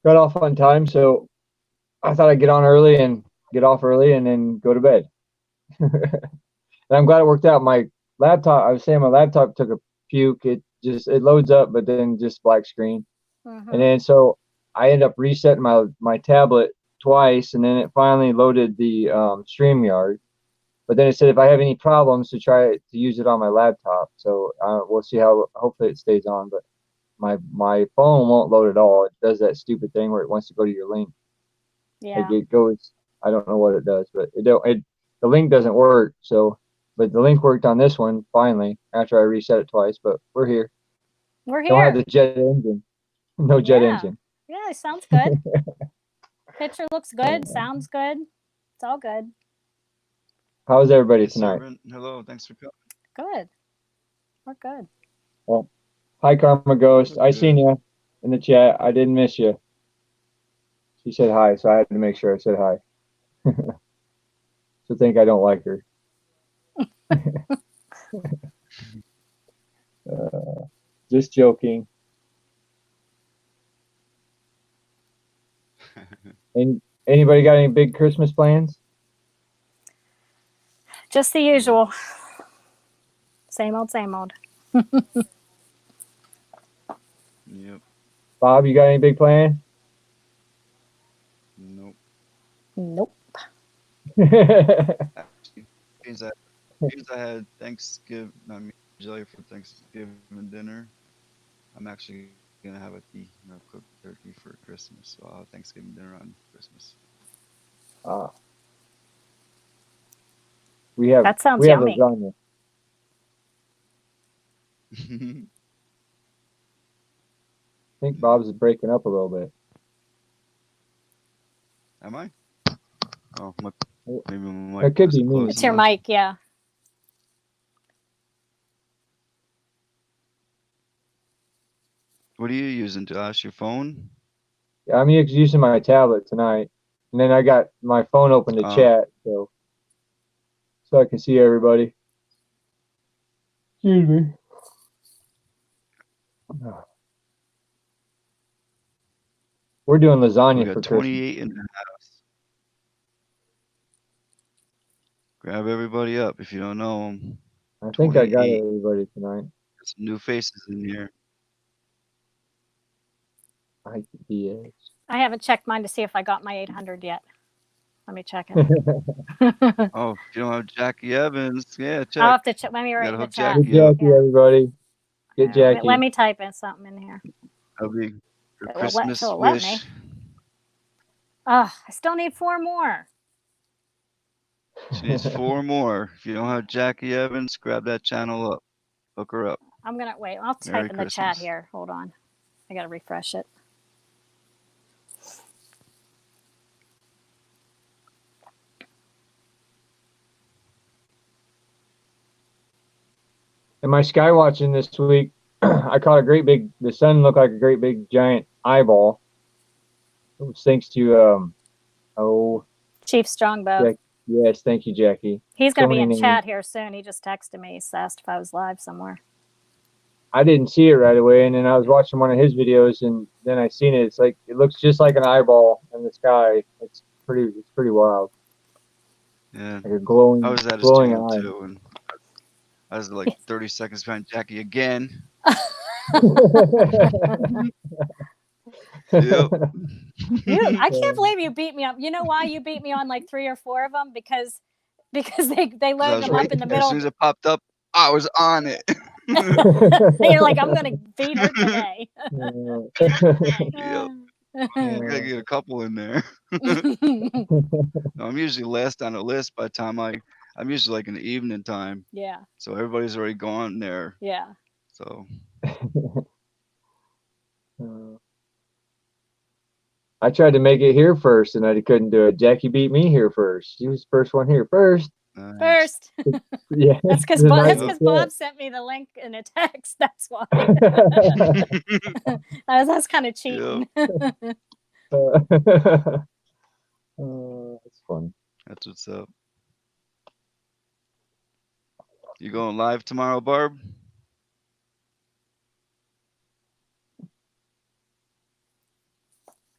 got off on time, so I thought I'd get off early and then go to bed. And I'm glad it worked out. My laptop, I was saying my laptop took a puke. It loads up, but then just black screen. And then so I ended up resetting my tablet twice, and then it finally loaded the StreamYard. But then it said if I have any problems to try to use it on my laptop. So we'll see how. Hopefully it stays on. But my phone won't load at all. It does that stupid thing where it wants to go to your link. Yeah. Like it goes. I don't know what it does, but the link doesn't work. So, but the link worked on this one finally after I reset it twice. But we're here. We're Don't have here. the jet engine. No jet engine. Yeah, it sounds good. Picture looks good. Sounds good. It's all good. How's everybody Hey, tonight? servant. Hello. Thanks for coming. Good. We're good. Well, hi, Karma Ghost. I Good. seen you in the chat. I didn't miss you. She said hi, so I had to make sure I said hi. So think I don't like her. Just joking. And anybody got any big Christmas plans? Just the usual. Same old, same old. Yep. Bob, you got any big plans? Nope. Nope. Actually, I had Thanksgiving. I mean, usually for Thanksgiving dinner, I'm actually gonna have cook turkey for Christmas. So I'll have Thanksgiving dinner on Christmas. We have That sounds we have yummy. lasagna. I think Bob's breaking up a little bit. Am I? Oh, maybe my It mic could be wasn't me. close It's your enough. mic, yeah. What are you using, Josh? Your phone? Yeah, I'm using my tablet tonight, and then I got my phone open to Oh. chat, so I can see everybody. Excuse me. We're doing We lasagna got for Christmas. 28 in the house. Grab everybody up if you don't know them. I think I got 28. everybody tonight. Some new faces in here. I haven't checked mine to see if I got my 800 yet. Let me check it. Oh, if you don't have Jackie Evans, yeah, check. I'll have to check. Let me write Gotta in the hook chat. Jackie Get up. Jackie, everybody. Get Jackie. Let me type in something in here. That'll be your It'll Christmas let wish. me. Oh, I still need 4 more. She needs 4 more. If you don't have Jackie Evans, grab that channel up. Hook her up. I'm gonna wait. I'll Merry type in the Christmas. chat here. Hold on. I gotta refresh it. In my sky watching this week, I caught the sun looked like a great big giant eyeball. It was thanks to Chief Strongbow. Yes, thank you, Jackie. He's gonna be in names. chat here soon. He just texted me. He asked if I was live somewhere. I didn't see it right away, and then I was watching one of his videos, and then I seen it. It's like it looks just like an eyeball in the sky. It's pretty wild. Yeah. Like a glowing I was at his glowing channel eye. too, and I was like 30 seconds behind Jackie again. Yep. I can't believe you beat me up. You know why you beat me on like 3 or 4 of them? Because they load them up in the middle. As soon as it popped up, I was on it. You're like, I'm gonna beat her today. Yep. I gotta get a couple in there. No, I'm usually last on the list by the time I'm usually like in the evening time. Yeah. So everybody's already gone there. Yeah. So I tried to make it here first, and I couldn't do it. Jackie beat me here first. She was the first one here first. nice. First. Yeah. That's because Bob sent me the link in a text. That's why. That's kind of cheating. Yep. That's fun. That's what's up. You going live tomorrow, Barb?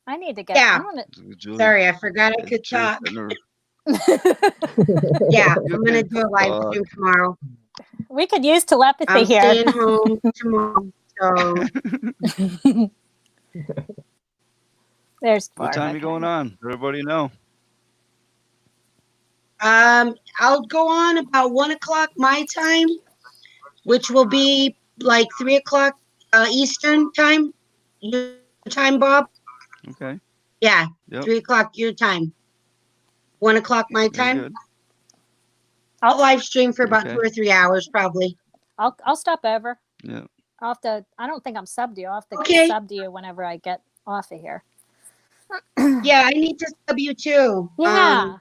I need to get. Yeah. Julie, Sorry, I forgot I could Julie talk. sent her- Yeah, You I'm gonna can do a live talk. stream tomorrow. We could use telepathy I'm here. staying home tomorrow, so There's What time you going on? Everybody know. I'll go on about 1 o'clock my time, which will be like 3 o'clock Eastern time. Your time, Bob? Okay. Yeah, Yep. 3 o'clock your time. 1 o'clock my Very time. good. I'll live stream for about Okay. 2 or 3 hours, probably. I'll stop over. Yeah. I'll have to. I don't think I'm subbed to you. I'll have to Okay. sub to you whenever I get off of here. Yeah, I need to sub you too. Yeah.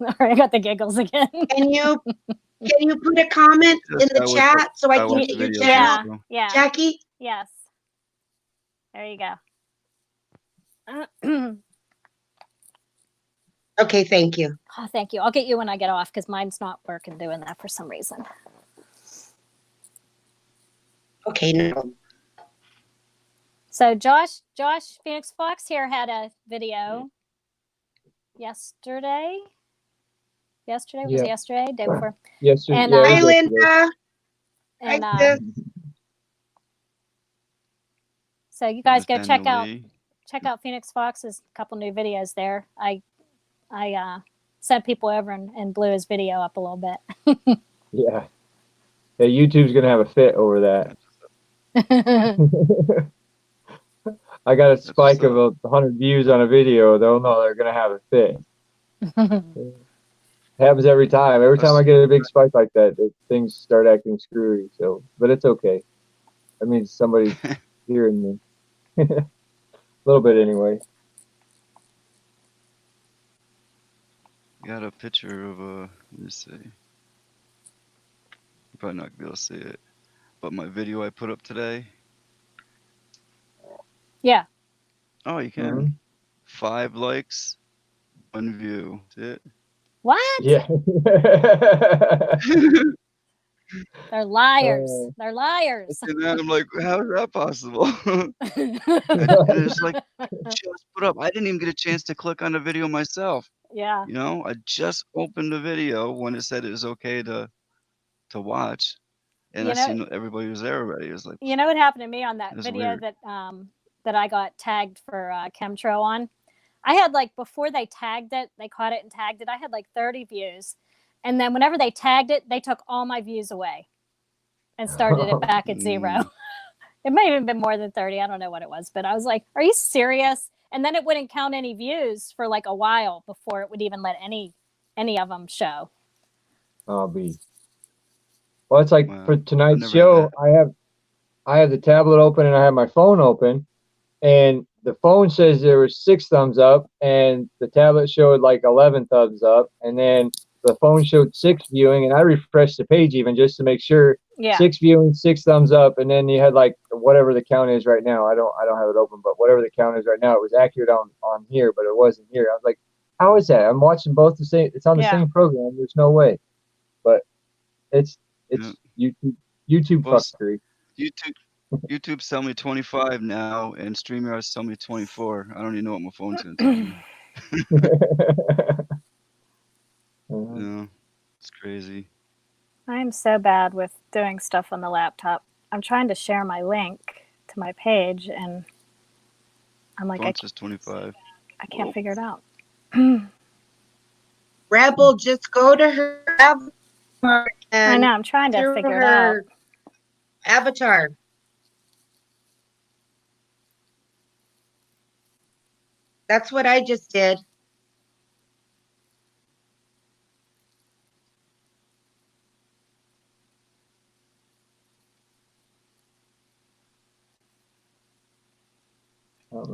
All right, I got the giggles again. Can you put a comment in the chat so I can get your channel, Yeah. Jackie? Yes. There you go. Okay, thank you. Oh, thank you. I'll get you when I get off because mine's not working doing that for some reason. Okay, no. So Josh Phoenix Fox here had a video yesterday. Yesterday was it yesterday? Day before. Yesterday. And, hi, Linda. And hi, so you guys go check Lee. out Phoenix Fox's couple new videos there. I sent people over and blew his video up a little bit. Yeah. Yeah, YouTube's gonna have a fit over that. I got a spike of 100 views on a video. They'll know they're gonna have a fit. Happens every time. Every time I get a big spike like that, things start acting screwy. So, but it's okay. That means somebody's hearing me. A little bit anyway. Got a picture of let me see. You're probably not gonna be able to see it. But my video I put up today. Yeah. Oh, you can. 5 likes, 1 view. That's it. What? Yeah. They're liars. They're liars. And then I'm like, how is that possible? And it's like, just put up. I didn't even get a chance to click on the video myself. Yeah. You know, I just opened the video when it said it was okay to watch, and I seen everybody was there already. It was like, you know what happened to me on that video weird. that I got tagged for chemtrail on? I had before they tagged it, they caught it and tagged it. I had 30 views, and then whenever they tagged it, they took all my views away and started it back at 0. It may have even been more than 30. I don't know what it was, but I was like, are you serious? And then it wouldn't count any views for a while before it would even let any of them show. Well, it's like for tonight's show, I have the tablet open and I have my phone open, and the phone says there was 6 thumbs up, and the tablet showed 11 thumbs up, and then the phone showed 6 viewing, and I refreshed the page even just to make sure. Yeah. 6 viewing, 6 thumbs up, and then you had whatever the count is right now. I don't have it open, but whatever the count is right now, it was accurate on here, but it wasn't here. I was like, how is that? I'm watching both the same. It's on the same program. There's no way. But it's YouTube fuckery. YouTube's telling me 25 now, and StreamYard's telling me 24. I don't even know what my phone's gonna tell me. Yeah, it's crazy. I'm so bad with doing stuff on the laptop. I'm trying to share my link to my page, and I'm like, Phone says 25. I can't figure it out. Rebel, just go to her avatar. I know. I'm trying to figure it out. Avatar. That's what I just did.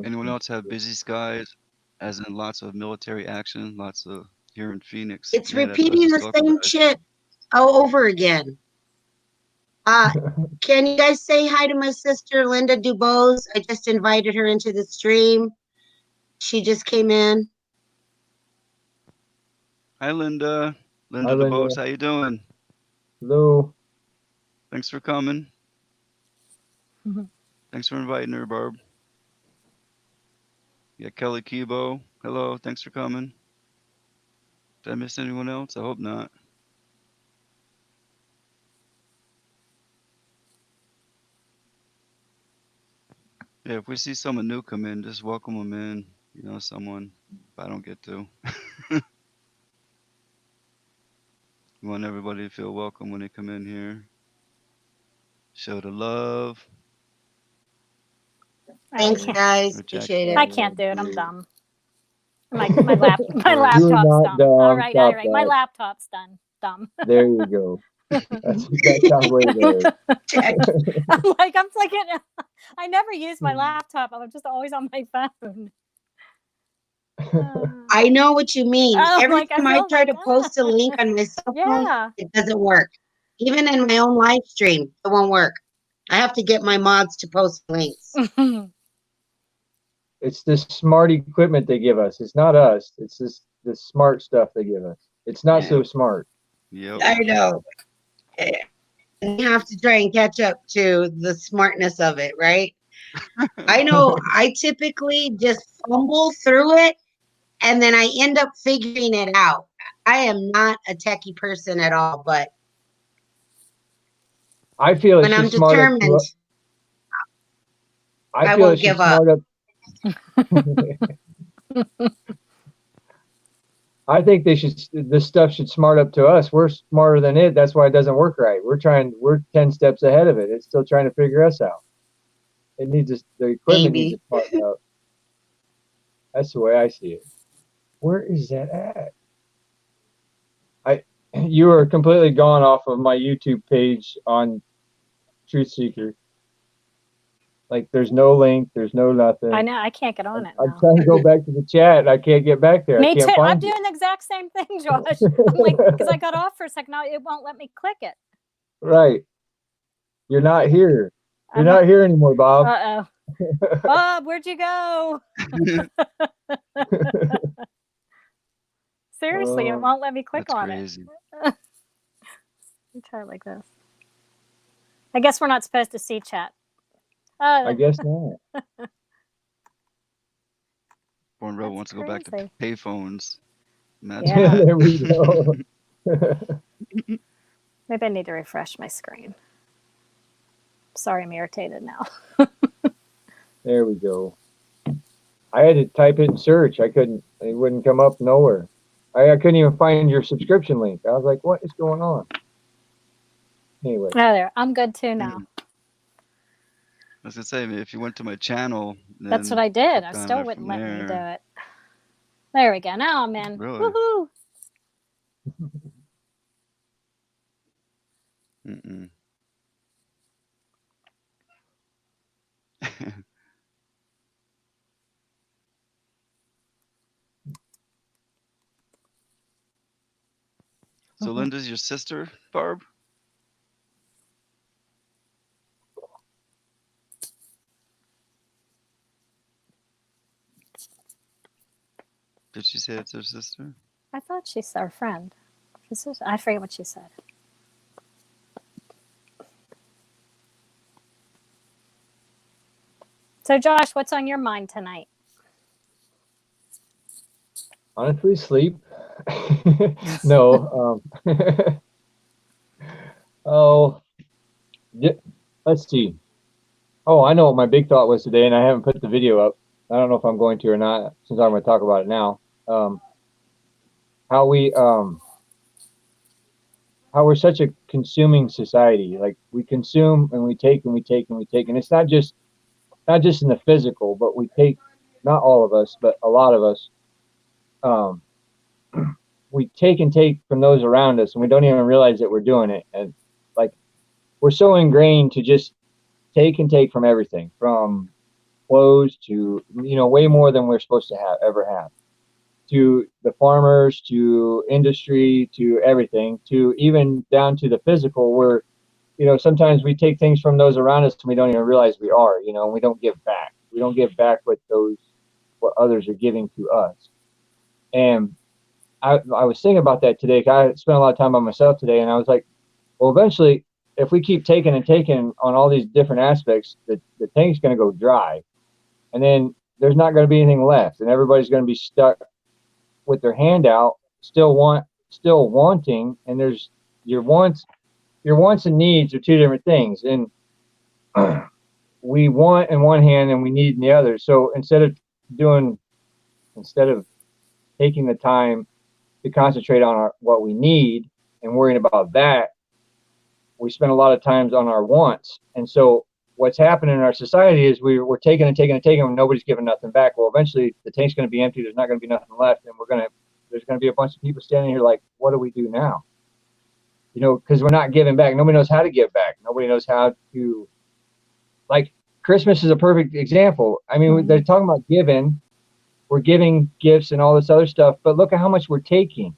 Anyone else have busy skies, as in lots of military action, lots of here in Phoenix? It's repeating the same shit all over again. Can you guys say hi to my sister, Linda Dubose? I just invited her into the stream. She just came in. Hi, Linda. Linda Dubose, how you doing? Hello. Thanks for coming. Thanks for inviting her, Barb. Yeah, Kelly Kibo. Hello, thanks for coming. Did I miss anyone else? I hope not. Yeah, if we see someone new come in, just welcome them in. You know, someone, if I don't get to. We want everybody to feel welcome when they come in here. Show the love. Thanks, guys. Or Appreciate it. I can't do it. I'm dumb. My You're laptop's not dumb. dumb. All right. Stop My that. laptop's done. Dumb. There you go. That sounds way better. I'm like, I never use my laptop. I'm just always on my phone. I know what you mean. Every like, time I try to post a link on my cell phone, yeah, it doesn't work. Even in my own live stream, it won't work. I have to get my mods to post links. It's this smart equipment they give us. It's not us. It's this smart stuff they give us. It's not so smart. Yep. I know. And you have to try and catch up to the smartness of it, right? I know I typically just fumble through it and then I end up figuring it out. I am not a techie person at all, but I feel when I'm determined, I won't give up. I think this stuff should smart up to us. We're smarter than it. That's why it doesn't work right. We're 10 steps ahead of it. It's still trying to figure us out. The equipment needs to smarten up. That's the way I see it. Where is that at? You are completely gone off of my YouTube page on Truth Seeker. Like there's no link, there's no nothing. I know, I can't get on it now. I'm trying to go back to the chat and I can't get back there. Me I can't too. find I'm doing the exact same thing, Josh. I'm like, because I got off for a second, now it won't let me click it. Right. You're not here. You're not here anymore, Bob. Uh-oh. Bob, where'd you go? Seriously, it won't let me click on crazy. It. Let me try it like this. I guess we're not supposed to see chat. I guess not. Born Rebel wants to go back to payphones. Yeah. There we go. Maybe I need to refresh my screen. Sorry, I'm irritated now. There we go. I had to type it in search. It wouldn't come up nowhere. I couldn't even find your subscription link. I was like, what is going on? Anyway. Oh, there. I'm good too now. I was gonna say, if you went to my channel, that's what I did. I still wouldn't let me do it. There we go. Now I'm in. Really? Woohoo! So Linda's your sister, Barb? Did she say it's her sister? I thought she's our friend. I forget what she said. So Josh, what's on your mind tonight? Honestly, sleep. No. Let's see. Oh, I know what my big thought was today, and I haven't put the video up. I don't know if I'm going to or not, since I'm going to talk about it now. How we're such a consuming society. Like we consume and we take and we take and we take, and it's not just in the physical, but we take. Not all of us, but a lot of us. We take and take from those around us, and we don't even realize that we're doing it. And like we're so ingrained to just take and take from everything, from clothes to way more than we're supposed to ever have, to the farmers, to industry, to everything, to even down to the physical, where sometimes we take things from those around us and we don't even realize we are, and we don't give back what others are giving to us. And I was thinking about that today, because I spent a lot of time by myself today, and I was like, well, eventually if we keep taking and taking on all these different aspects, the tank's going to go dry. And then there's not going to be anything left, and everybody's going to be stuck with their hand out, still wanting. And there's your wants and needs are two different things, and we want in one hand and we need in the other. So instead of taking the time to concentrate on what we need and worrying about that, we spend a lot of times on our wants. And so what's happening in our society is we're taking and taking and taking, and nobody's giving nothing back. Well, eventually the tank's going to be empty. There's not going to be nothing left, and there's going to be a bunch of people standing here like, what do we do now? You know, because we're not giving back. Nobody knows how to give back. Nobody knows how to, like, Christmas is a perfect example. I mean, they're talking about giving. We're giving gifts and all this other stuff, but look at how much we're taking.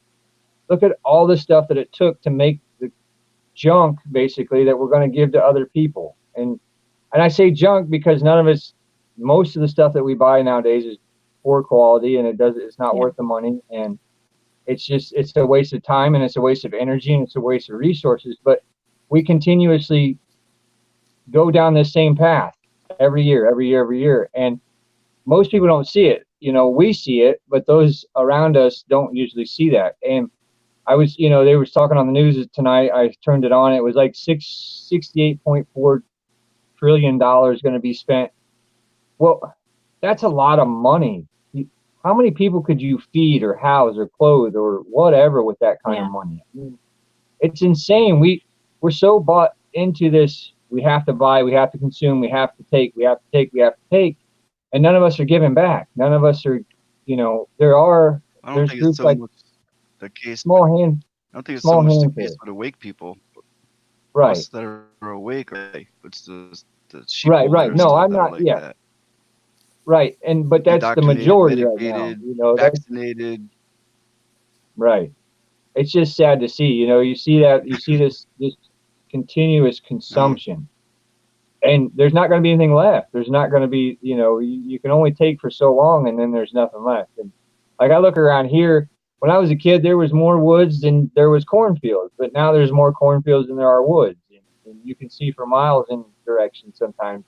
Look at all the stuff that it took to make the junk, basically, that we're going to give to other people. And I say junk because most of the stuff that we buy nowadays is poor quality, and it's not worth the money. And it's a waste of time, and it's a waste of energy, and it's a waste of resources. But we continuously go down this same path every year. And most people don't see it. You know, we see it, but those around us don't usually see that. And I was, you know, they were talking on the news tonight. I turned it on. It was like $68.4 trillion going to be spent. Well, that's a lot of money. How many people could you feed or house or clothe or whatever with that kind of money? I mean, it's insane. We're so bought into this. We have to buy, we have to consume, we have to take, and none of us are giving back. None of us are, you know, there's groups like the case. I don't think it's so much the case for the awake people. Right. Us that are awake, it's the right. No, I'm not. Like that. Right, but that's the majority right now. You know, vaccinated. Right. It's just sad to see. You know, you see this continuous consumption, and there's not going to be anything left. There's not going to be, you know, you can only take for so long, and then there's nothing left. And like I look around here, when I was a kid, there was more woods than there was cornfields, but now there's more cornfields than there are woods, and you can see for miles in direction sometimes.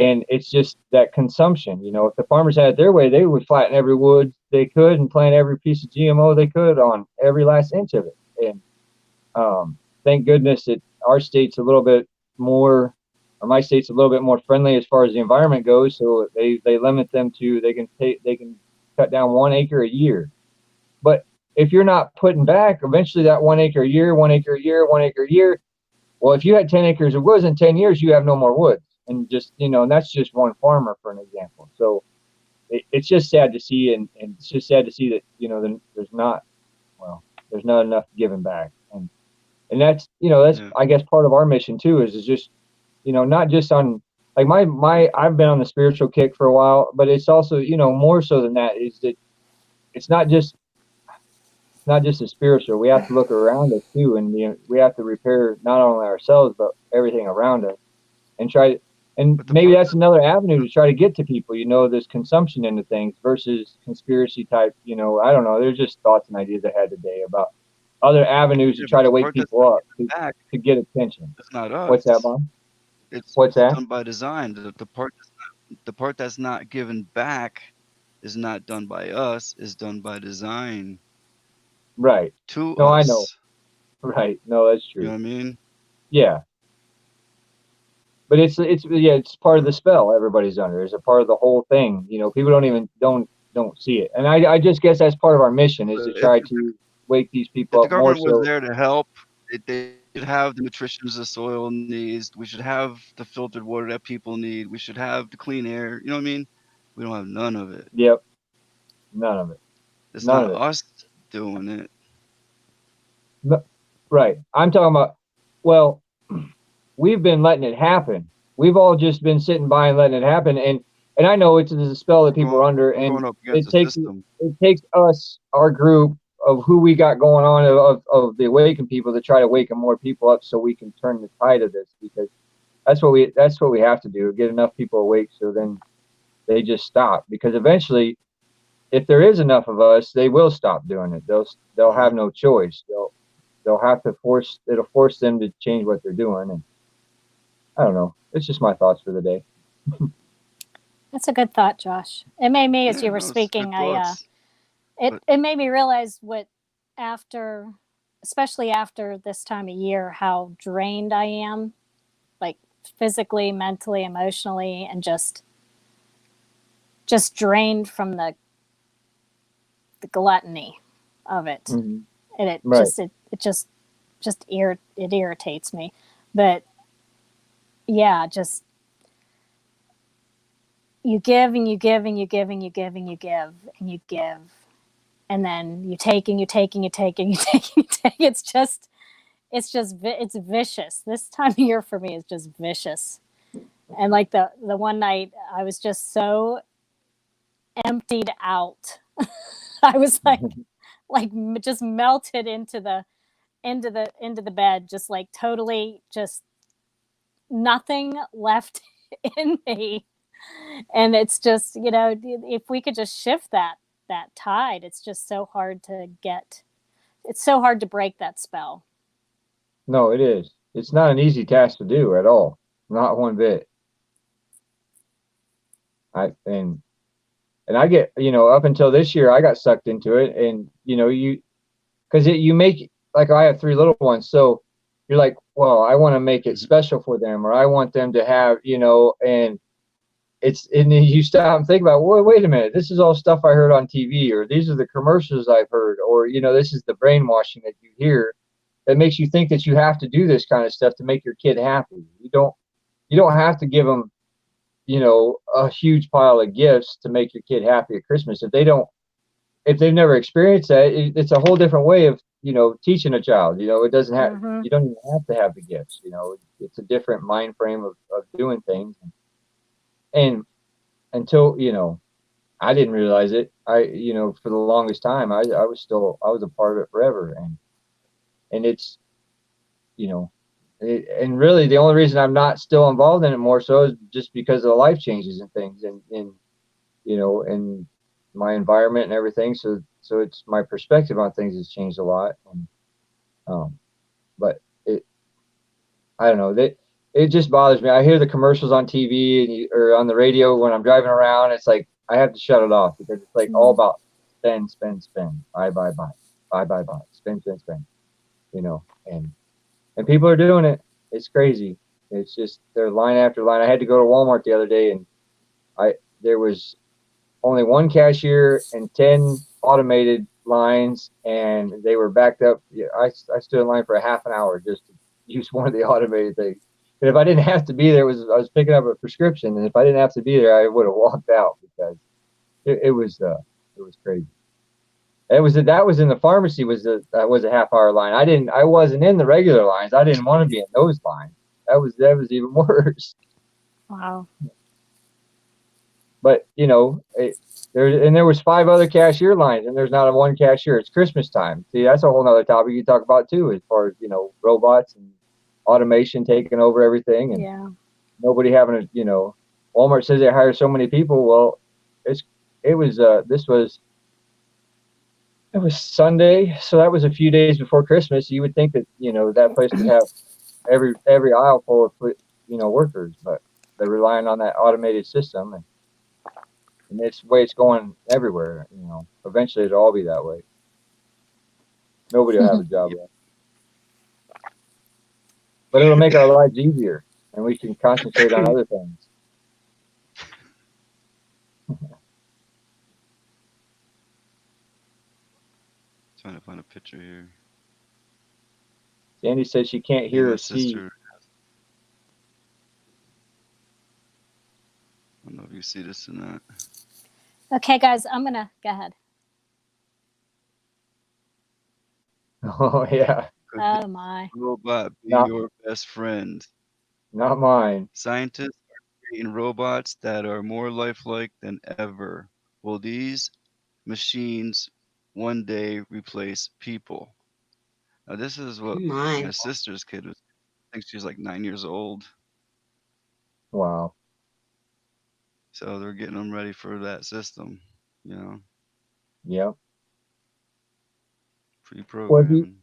And it's just that consumption. You know, if the farmers had it their way, they would flatten every wood they could and plant every piece of GMO they could on every last inch of it. And thank goodness that our state's a little bit more, or my state's a little bit more friendly as far as the environment goes. So they limit them to, they can cut down 1 acre a year. But if you're not putting back, eventually that 1 acre a year, 1 acre a year, 1 acre a year. Well, if you had 10 acres of woods in 10 years, you have no more woods. And just, you know, and that's just one farmer for an example. So it's just sad to see, and it's just sad to see that, you know, there's not enough giving back. And that's, you know, that's, I guess, part of our mission too, is just, you know, not just on, like I've been on the spiritual kick for a while, but it's also, you know, more so than that, is that it's not just the spiritual. We have to look around us too, and we have to repair not only ourselves, but everything around us, and maybe that's another avenue to try to get to people, you know, this consumption into things versus conspiracy type, you know, I don't know. There's just thoughts and ideas I had today about other avenues to try to wake people up to get attention. It's not us. What's that, Bob? It's What's that? done by design. The part that's not given back is not done by us, is done by design. Right. To us. I know. Right. No, that's true. You know what I mean? Yeah. But it's part of the spell everybody's under. It's a part of the whole thing. You know, people don't see it. And I just guess that's part of our mission, is to try to wake these people up more. If the government was there to help, they should have the nutrition the soil needs. We should have the filtered water that people need. We should have the clean air. You know what I mean? We don't have none of it. Yep. None of it. It's not us doing it. No, right. I'm talking about, well, we've been letting it happen. We've all just been sitting by and letting it happen. And I know it's a spell that people are under, and it takes us, our group of who we got going on, of the awakened people, to try to waken more people up so we can turn the tide of this, because that's what we have to do, get enough people awake so then they just stop. Because eventually, if there is enough of us, they will stop doing it. They'll have no choice. They'll have to it'll force them to change what they're doing. And I don't know. It's just my thoughts for the day. That's a good thought, Josh. It made me, as you were speaking, it made me realize especially after this time of year, how drained I am, like physically, mentally, emotionally, and just drained from the gluttony of it. Mm-hmm. And it just it irritates me. But yeah, just you give and you give and you give and you give and you give and you give, and then you take and you take and you take and you take and you take. It's vicious. This time of year for me is just vicious. And like the one night I was just so emptied out. I was like just melted into the bed, just like totally just nothing left in me. And it's just, if we could just shift that tide, it's just so hard to break that spell. No, it is. It's not an easy task to do at all. Not one bit. And I get, up until this year, I got sucked into it, and because you make, like, I have 3 little ones, so you're like, well, I want to make it special for them, or I want them to have, and then you stop and think about, well, wait a minute, this is all stuff I heard on TV, or these are the commercials I've heard, or this is the brainwashing that you hear that makes you think that you have to do this kind of stuff to make your kid happy. You don't have to give them, a huge pile of gifts to make your kid happy at Christmas. If they've never experienced that, it's a whole different way of, teaching a child. It doesn't have, you don't even have to have the gifts. It's a different mind frame of doing things. And until, I didn't realize it. For the longest time, I was a part of it forever. And it's, and really the only reason I'm not still involved in it more so is just because of the life changes and things, and my environment and everything. So it's, my perspective on things has changed a lot. And but I don't know, it just bothers me. I hear the commercials on TV or on the radio when I'm driving around. It's like I have to shut it off, because it's like all about spend, buy, spend, and people are doing it. It's crazy. It's just, they're line after line. I had to go to Walmart the other day, and there was only 1 cashier and 10 automated lines, and they were backed up. I stood in line for a half an hour just to use one of the automated things. And if I didn't have to be there, I was picking up a prescription, and if I didn't have to be there, I would have walked out, because it was crazy. That was in the pharmacy, was a half-hour line. I wasn't in the regular lines. I didn't want to be in those lines. That was even worse. Wow. But there was 5 other cashier lines, and there's not a 1 cashier. It's Christmas time. See, that's a whole nother topic you talk about too, as far as robots and automation taking over everything, and nobody having a Walmart says they hire so many people. Well, it was Sunday, so that was a few days before Christmas. You would think that that place would have every aisle full of workers, but they're relying on that automated system, and it's the way it's going everywhere. Eventually it'll all be that way. Nobody will have a job left, but it'll make our lives easier, and we can concentrate on other things. Trying to find a picture here. Sandy says she can't hear or see. I don't know if you see this or not. Okay, guys, I'm gonna go ahead. Oh yeah. Oh my. Robot be your best friend. Not mine. Scientists are creating robots that are more lifelike than ever. Will these machines one day replace people? Now this is what my sister's kid was. I think she's like 9 years old. Wow. So they're getting them ready for that system, Yep. Pre-programming.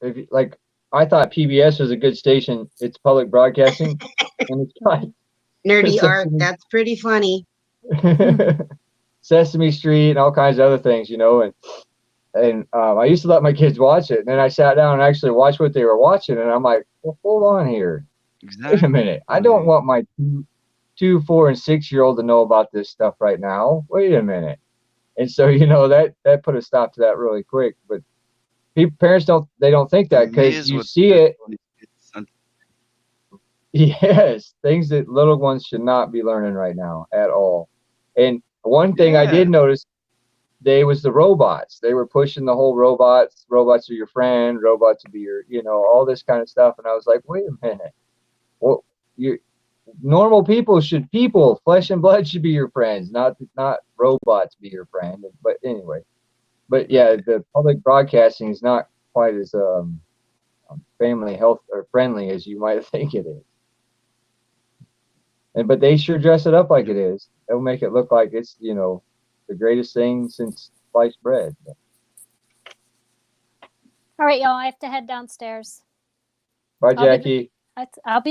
If you, like, I thought PBS was a good station. It's public broadcasting, and it's like Nerdy Art. That's pretty funny. Sesame Street and all kinds of other things, and I used to let my kids watch it, and then I sat down and actually watched what they were watching, and I'm like, well, hold on here. Exactly. Wait a minute. I don't want my 2, 4, and 6-year-old to know about this stuff right now. Wait a minute. And so, that put a stop to that really quick. But parents don't think that, To me because is you what see is it. funny. Yes, things that little ones should not be learning right now at all. And one thing I Yeah. did notice, they was the robots. They were pushing the whole robots. Robots are your friend. Robots will be your, all this kind of stuff. And I was like, wait a minute. Well, you normal people, flesh and blood should be your friends, not robots be your friend. But anyway, but yeah, the public broadcasting is not quite as family health or friendly as you might think it is. But they sure dress it up like it is. They'll make it look like it's, the greatest thing since sliced bread. All right, y'all. I have to head downstairs. Bye, Jackie. I'll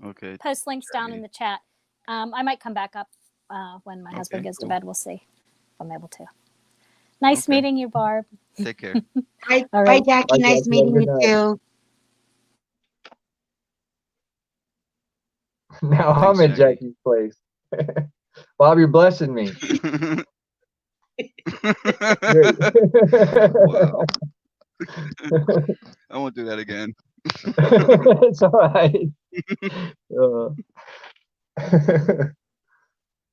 Okay. post links down in the chat. I might come back up when my husband goes to bed. We'll see if I'm able to. Nice meeting you, Barb. Take care. Bye, All bye, right. Jackie. Bye, Nice Jackie. meeting Have a you good too. Now Thanks, I'm in Jackie. Jackie's place. Bob, you're blessing me. Great. Wow. I won't do that again. It's all right.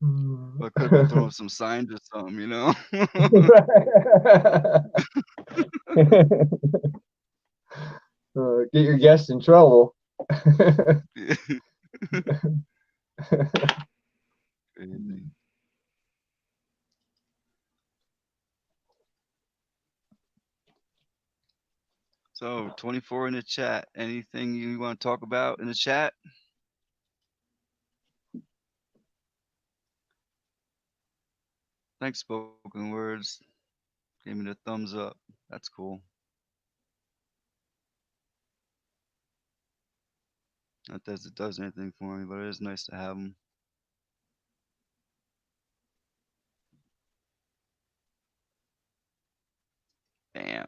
I could have been throwing some signs or something, you know? Get your guests in trouble. Crazy. So 24 in the chat. Anything you want to talk about in the chat? Thanks, spoken words. Gave me the thumbs up. That's cool. Not that it does anything for me, but it is nice to have them. Damn.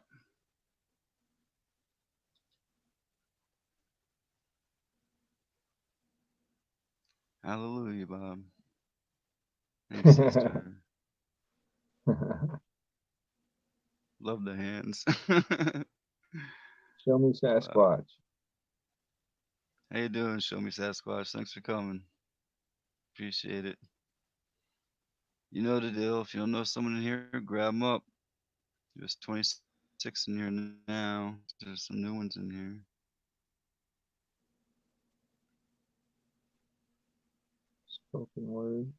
Hallelujah, Bob. Hey, sister. Love the hands. Show me Sasquatch. Wow. How you doing? Show me Sasquatch. Thanks for coming. Appreciate it. You know the deal. If you don't know someone in here, grab them up. There's 26 in here now. There's some new ones in here. Spoken word.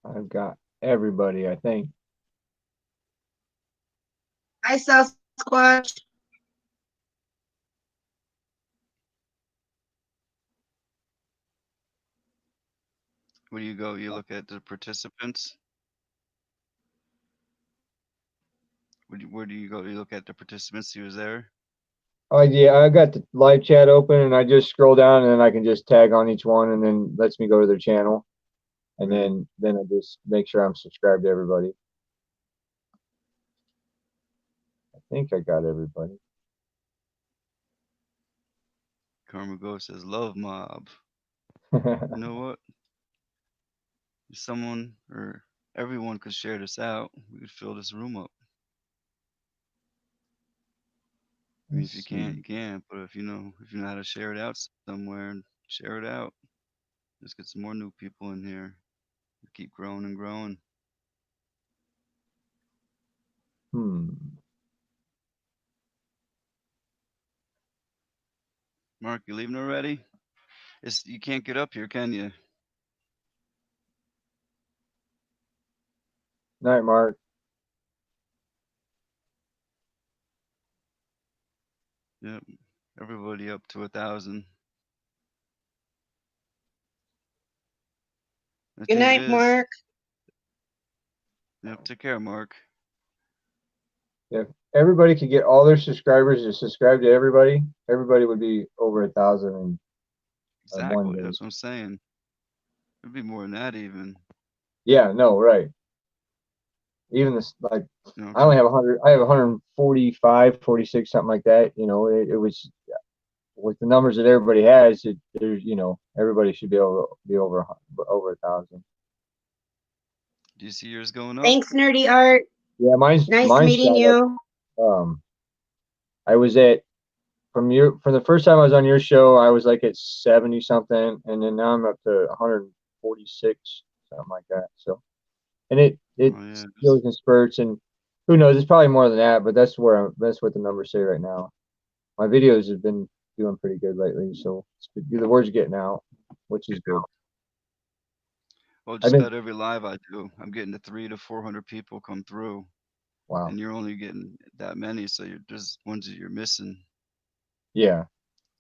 I've got everybody, I think. Hi, Sasquatch. Where do you go? You look at the participants. Where do you go? You look at the participants. He was there. Oh yeah, I got the live chat open, and I just scroll down, and then I can just tag on each one, and then lets me go to their channel, and Right. then I just make sure I'm subscribed to everybody. I think I got everybody. Karma Ghost says, "Love mob." You know what? If someone or everyone could share this out, we could fill this room up. I mean, if you can't, you can't. But if you know how to share it out somewhere, share it out. Let's get some more new people in here. Keep growing and growing. Mark, you leaving already? You can't get up here, can you? Night, Mark. Yep. Everybody up to 1,000. Good night, Mark. Yep. Take care, Mark. If everybody could get all their subscribers to subscribe to everybody, everybody would be over 1,000 in one Exactly. day. That's what I'm saying. It'd be more than that even. Yeah. No. Right. Even this, like, You know, I only have 100. I have 145, 46, something like that. It was with the numbers that everybody has. There's, everybody should be able to be over 1,000. Do you see yours going up? Thanks, Nerdy Art. Yeah, mine's Nice meeting shot up. you. I was at from the first time I was on your show, I was like at 70 something, and then now I'm up to 146, something like that. So, and it Oh, yeah. goes in spurts, and who knows? It's probably more than that, but that's what the numbers say right now. My videos have been doing pretty good lately, so the word's getting out, which is good. Well, just about every live I do, I'm getting to 300 to 400 people come through. Wow. And you're only getting that many, so there's ones that you're missing. Yeah.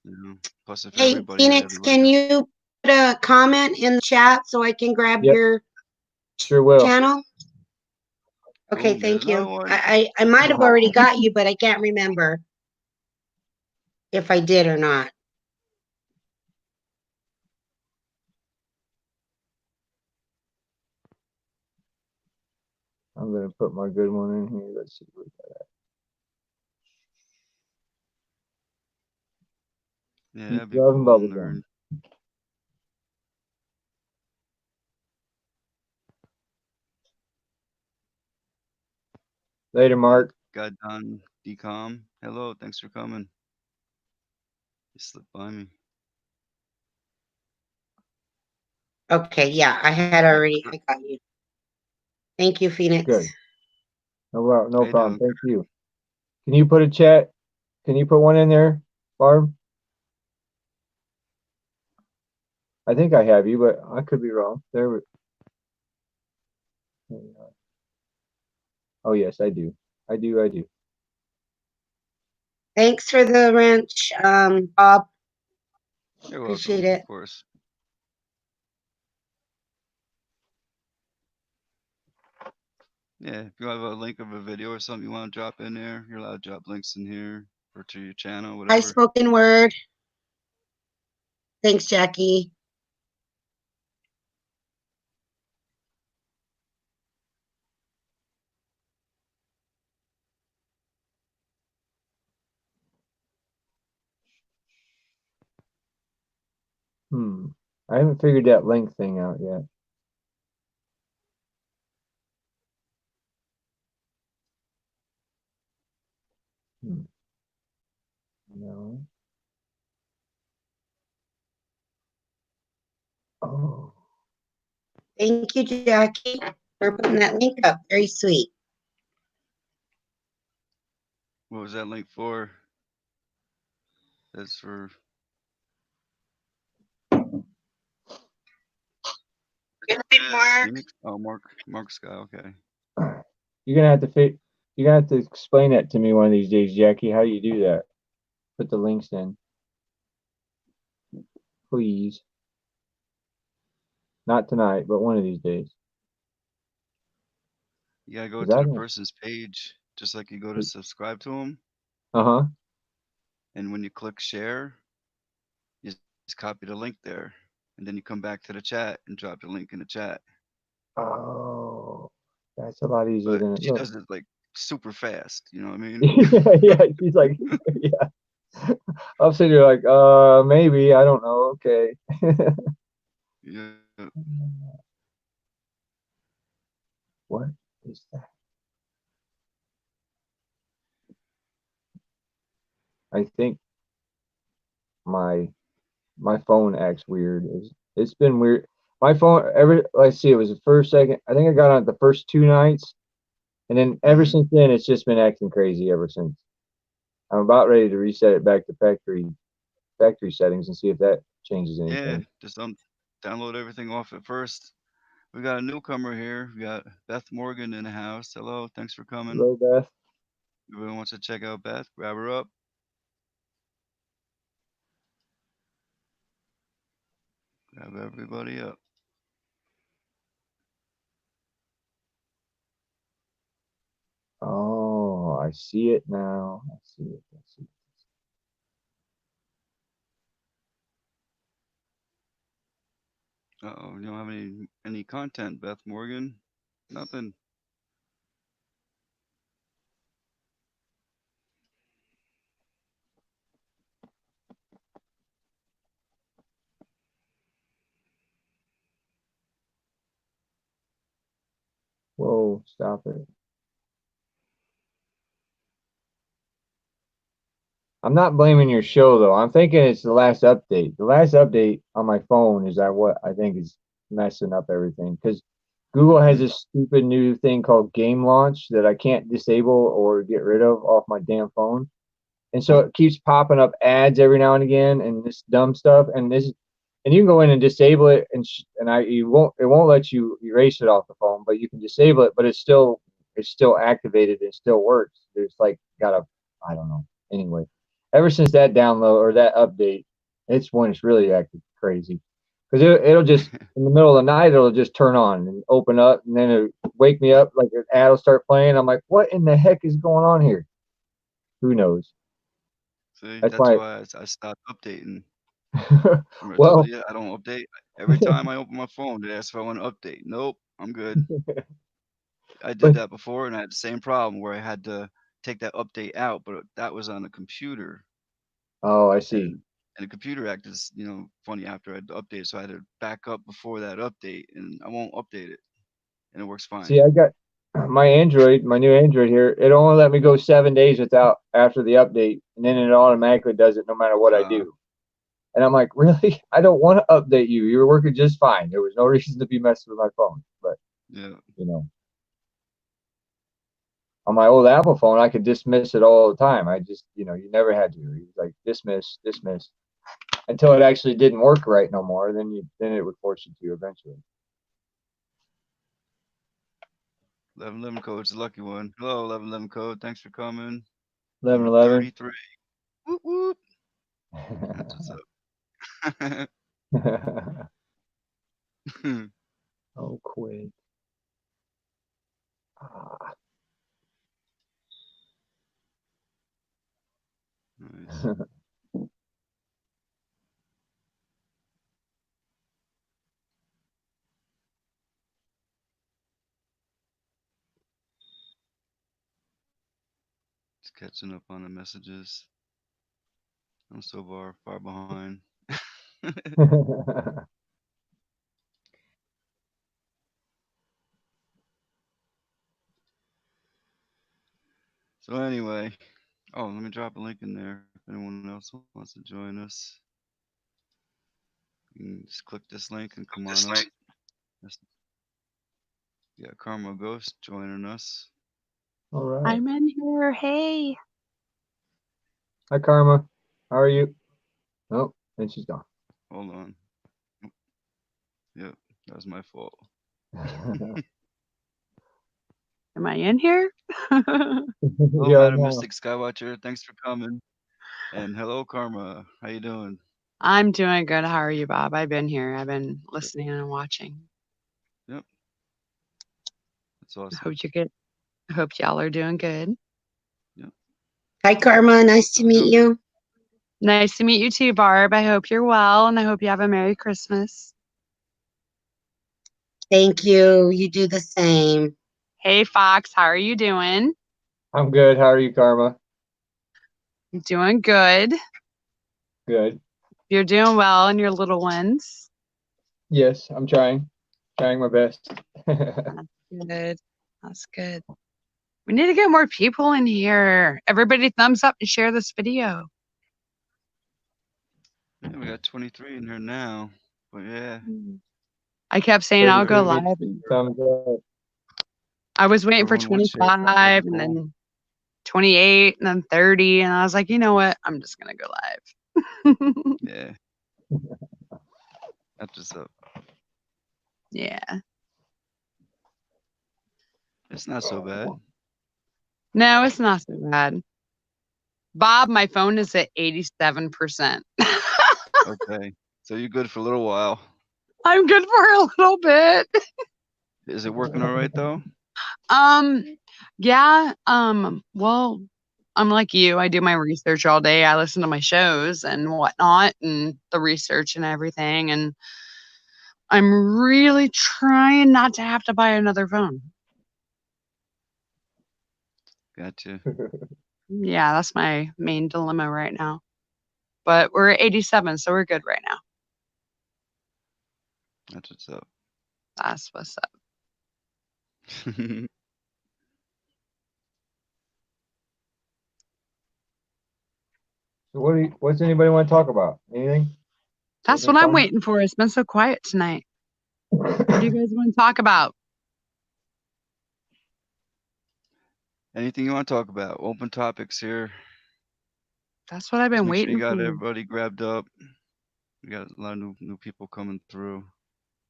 You know. Plus, if Hey, everybody Phoenix, can you put a comment in the chat so I can grab your sure will. channel? Okay, Boom, thank another you. one. I might have already got you, but I can't remember if I did or not. I'm gonna put my good one in here. Let's see what we got. Yeah, Keep that'd be loving cool. bubblegum. Later, Mark. Got done. Decom. Hello, thanks for coming. You slipped by me. Okay, yeah, I had already. I got you. Thank you, Phoenix. Good. No problem. Thank you. Can you put a chat? Can you put one in there, Barb? I think I have you, but I could be wrong. There we go. Oh yes, I do. I do. Thanks for the wrench, Bob. You're Appreciate welcome, it. of course. Yeah, if you have a link of a video or something you want to drop in there, you're allowed to drop links in here or to your channel, whatever. High spoken word. Thanks, Jackie. I haven't figured that link thing out yet. No. Oh. Thank you, Jackie, for putting that link up. Very sweet. What was that link for? That's for. Mark. Phoenix? Oh, Mark Sky. Okay. You're gonna have to explain that to me one of these days, Jackie. How you do that? Put the links in, please. Not tonight, but one of these days. You gotta go to the person's page, just like you go to subscribe to them. Uh-huh. And when you click share, you just copy the link there, and then you come back to the chat and drop the link in the chat. Oh, that's a lot easier than it She looks. does it like super fast. You know what I mean? Yeah. She's like, yeah. I'm sitting here like, maybe, I don't know. Okay. Yeah. What is that? I think my phone acts weird. It's been weird. My phone let's see, it was the first second. I think I got on it the first 2 nights, and then ever since then it's just been acting crazy ever since. I'm about ready to reset it back to factory settings and see if that changes anything. Yeah, just download everything off at first. We got a newcomer here. We got Beth Morgan in the house. Hello, thanks for coming. Hello, Beth. Everyone wants to check out Beth. Grab her up. Grab everybody up. Oh, I see it now. I see it. Uh-oh, you don't have any content, Beth Morgan? Nothing. Whoa, stop it. I'm not blaming your show though. I'm thinking it's the last update. The last update on my phone is that what I think is messing up everything because Google has this stupid new thing called game launch that I can't disable or get rid of off my damn phone. And so it keeps popping up ads every now and again and this dumb stuff and you can go in and disable it and it won't let you erase it off the phone, but you can disable it, but it's still activated. It still works. There's like I don't know. Anyway, ever since that download or that update, it's when it's really acted crazy because it'll just in the middle of the night it'll just turn on and open up and then it'll wake me up like an ad will start playing. I'm like, what in the heck is going on here? Who knows? See, That's that's why. why I stopped updating. Remember I Well, told you I don't update. Every time I open my phone, they ask if I want to update. Nope, I'm good. I did but that before, and I had the same problem where I had to take that update out, but that was on a computer, oh, I see. and the computer acted, funny after I updated, so I had to back up before that update, and I won't update it, and it works fine. See, I got my new Android here. It only let me go 7 days after the update, and then it automatically does it no matter what I do. And I'm like, really? I don't want to update you. You were working just fine. There was no reason to be messing with my phone. But yeah, on my old Apple phone, I could dismiss it all the time. I just, you never had to. It was like dismiss, until it actually didn't work right no more. Then it would force you to eventually. 1111 code's the lucky one. Hello, 1111 code. Thanks for coming. 1111. 33. Whoop whoop. That's what's up. Oh, quit. Ah. Nice. Just catching up on the messages. I'm so far behind. So anyway, let me drop a link in there if anyone else wants to join us. You can just click this link and come on up. Yeah, Karma Ghost joining us. All right. I'm in here. Hey. Hi, Karma. How are you? Oh, and she's gone. Hold on. Yep, that was my fault. Am I in here? Hello, Madam Mystic Skywatcher. Thanks for coming. And hello, Karma. How you doing? I'm doing good. How are you, Bob? I've been here. I've been listening and watching. Yep. That's awesome. I hope y'all are doing good. Yep. Hi, Karma. Nice to meet you. Nice to meet you too, Barb. I hope you're well, and I hope you have a Merry Christmas. Thank you. You do the same. Hey, Fox. How are you doing? I'm good. How are you, Karma? I'm doing good. Good. You're doing well and your little ones. Yes, I'm trying my best. That's good. That's good. We need to get more people in here. Everybody thumbs up and share this video. Yeah, we got 23 in here now. But yeah. I kept saying I'll go live. I was waiting for 25 and then 28 and then 30. And I was like, you know what? I'm just going to go live. Yeah. That's what's up. Yeah. It's not so bad. No, it's not so bad. Bob, my phone is at 87%. Okay. So you're good for a little while. I'm good for a little bit. Is it working all right though? Yeah. Well, I'm like you. I do my research all day. I listen to my shows and whatnot and the research and everything. And I'm really trying not to have to buy another phone. Gotcha. Yeah, that's my main dilemma right now. But we're at 87, so we're good right now. That's what's up. That's what's up. So what's anybody want to talk about? Anything? That's what I'm waiting for. It's been so quiet tonight. What do you guys want to talk about? Anything you want to talk about? Open topics here. That's what I've been Make sure waiting you got for. everybody grabbed up. We got a lot of new people coming through.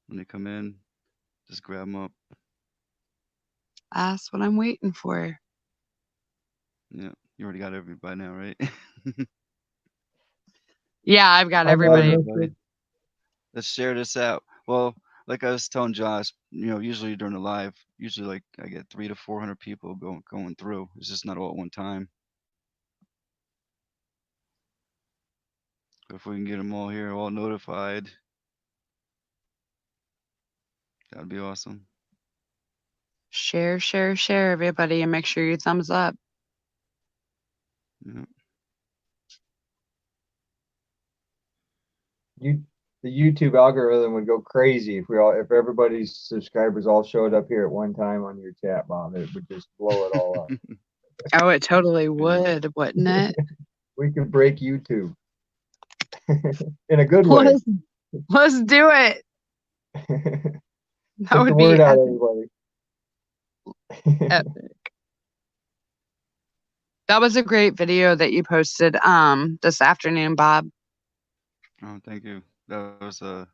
When they come in, just grab them up. That's what I'm waiting for. Yeah, you already got everybody now, right? Yeah, I've got everybody. Let's share this out. Well, like I was telling Josh, usually during the live, like I get 300 to 400 people going through. It's just not all at one time. But if we can get them all here, all notified, that'd be awesome. Share, everybody, and make sure you thumbs up. Yeah. The YouTube algorithm would go crazy if everybody's subscribers all showed up here at one time on your chat, Mom. It would just blow it all up. Oh, it totally would, wouldn't it? We could break YouTube in a good way. Let's do it. That Get the word out, everybody. Epic. That was a great video that you posted this afternoon, Bob. Oh, thank you. That was a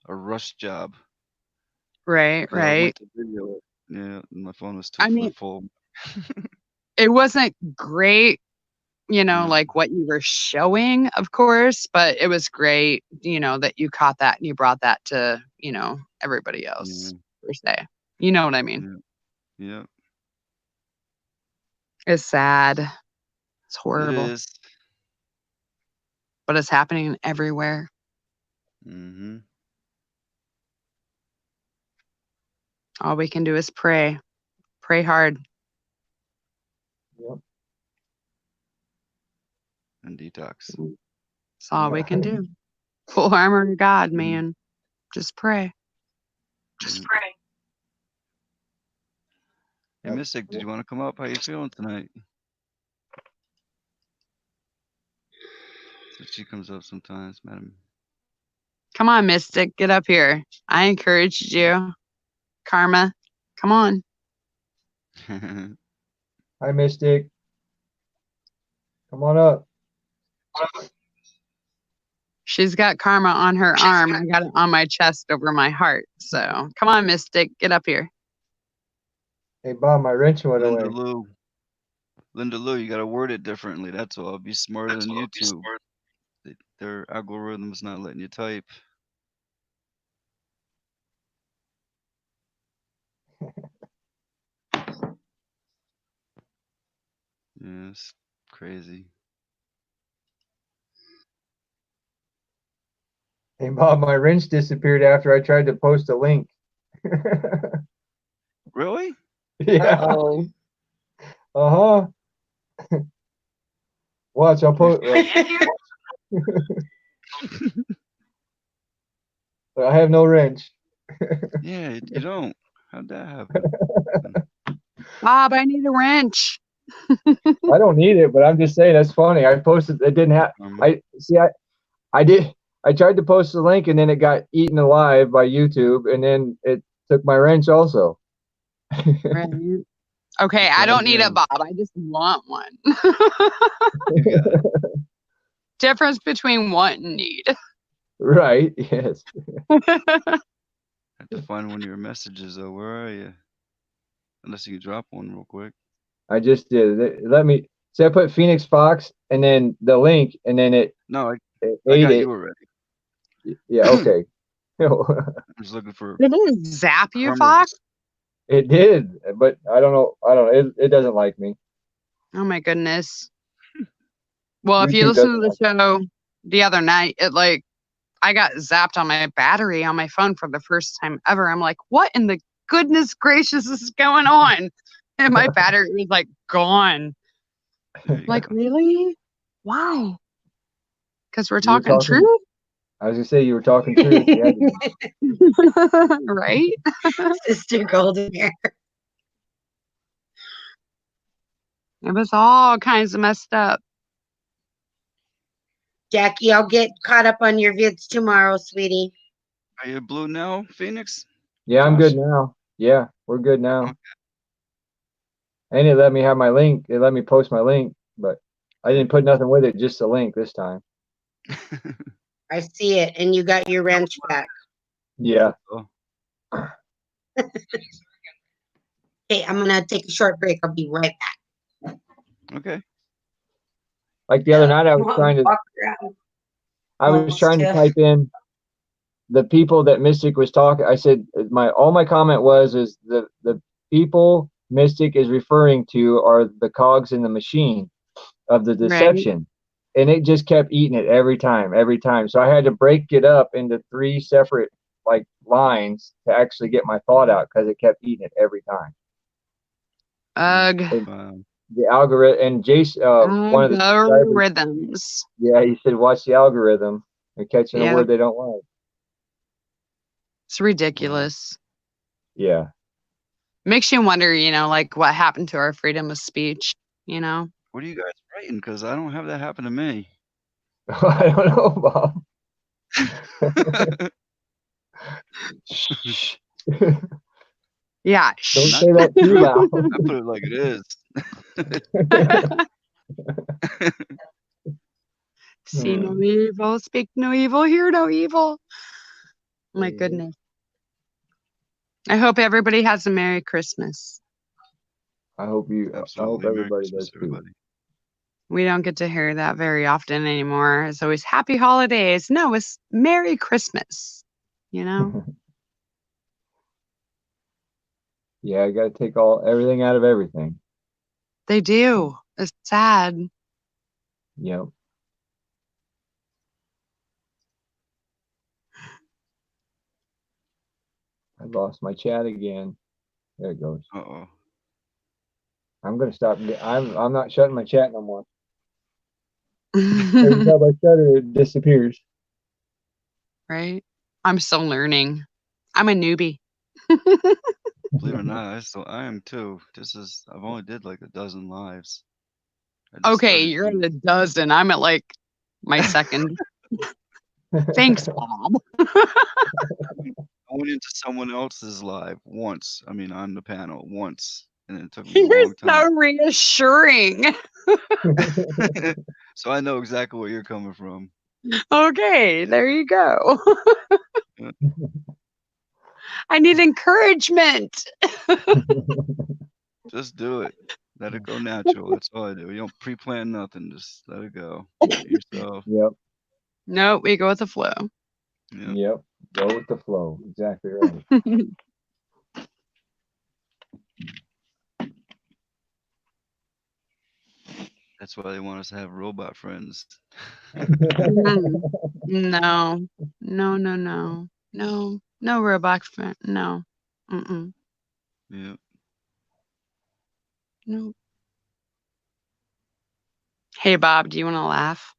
rush job. Right. Yeah, my phone was too full. It wasn't great, like what you were showing, of course, but it was great, that you caught that and you brought that to, everybody else, per se. You know what I mean? Yeah. It's sad. It's horrible. It is. But it's happening everywhere. Mm-hmm. All we can do is pray. Pray hard. Yep. And detox. That's all we can do. Full armor of God, man. Just pray. Just pray. Hey, Mystic, did you want to come up? How you feeling tonight? So she comes up sometimes, madam. Come on, Mystic. Get up here. I encouraged you. Karma, come on. Hi, Mystic. Come on up. She's got Karma on her arm. I got it on my chest over my heart. So come on, Mystic. Get up here. Hey, Bob, my wrench went away. Linda Lou, you got to word it differently. That's all. Be smarter than YouTube. Their algorithm's not letting you type. Yeah, it's crazy. Hey, Bob, my wrench disappeared after I tried to post a link. Really? Yeah. Uh-huh. Watch, I'll post. I have no wrench. Yeah, you don't. How'd that happen? Bob, I need a wrench. I don't need it, but I'm just saying that's funny. I posted, it didn't happen. I tried to post the link and then it got eaten alive by YouTube and then it took my wrench also. Right. Okay, I don't need a Bob. I just want one. Difference between want and need. Right, yes. Have to find one of your messages though. Where are you? Unless you can drop one real quick. I just did. Let me see. I put Phoenix Fox and then the link, and then it. No, I got you already. Yeah. Okay. I'm just looking for. Did it zap you, Fox? It did, but I don't know. It doesn't like me. Oh my goodness. Well, if you listen to the show the other night, I got zapped on my battery on my phone for the first time ever. I'm like, what in the goodness gracious is going on? And my battery was gone. Really? Why? Because we're talking truth? I was gonna say you were talking truth. Yeah. Right? Sister Golden Hair. It was all kinds of messed up. Jackie, I'll get caught up on your vids tomorrow, sweetie. Are you blue now, Phoenix? Yeah, I'm Josh? good now. Yeah, we're good now. Okay. And it let me have my link. It let me post my link, but I didn't put nothing with it, just a link this time. I see it, and you got your wrench back. Yeah. Oh, Hey, I'm gonna take a short break. I'll be right back. okay. Like the other night, I was trying to type in the people that Mystic was talking. I said all my comment was the people Mystic is referring to are the cogs in the machine of the deception. Right. And it just kept eating it every time. So I had to break it up into 3 separate like lines to actually get my thought out because it kept eating it every time. The algorithm, and Jace, one of the algorithms. Yeah, he said, watch the algorithm. They're catching a word they don't like. It's ridiculous. Yeah. Makes you wonder, like what happened to our freedom of speech, What are you guys writing? Because I don't have that happen to me. I don't know, Bob. Yeah. Don't say that too loud. I put it like it is. See no evil, speak no evil, hear no evil. My goodness. I hope everybody has a Merry Christmas. I hope everybody does too. We don't get to hear that very often anymore. It's always Happy Holidays. No, it's Merry Christmas. Yeah, I got to take everything out of everything. They do. It's sad. Yep. I lost my chat again. There it goes. Uh-oh. I'm gonna stop. I'm not shutting my chat no more. Every time I shut it, it disappears. Right? I'm still learning. I'm a newbie. Believe it or not, I am too. I've only did like a dozen lives. Okay, you're at a dozen. I'm at like my second. Thanks, Bob. I went into someone else's live once. I mean, on the panel once, and it took me a long time. You're so reassuring. So I know exactly where you're coming from. Okay, there you go. I need encouragement. Just do it. Let it go natural. That's all I do. You don't pre-plan nothing. Just let it go. Yourself. Yep. No, we go with the flow. Yep. Go with the flow. Exactly right. That's why they want us to have robot friends. No. No robot friend. No. Yeah. No. Hey, Bob, do you want to laugh?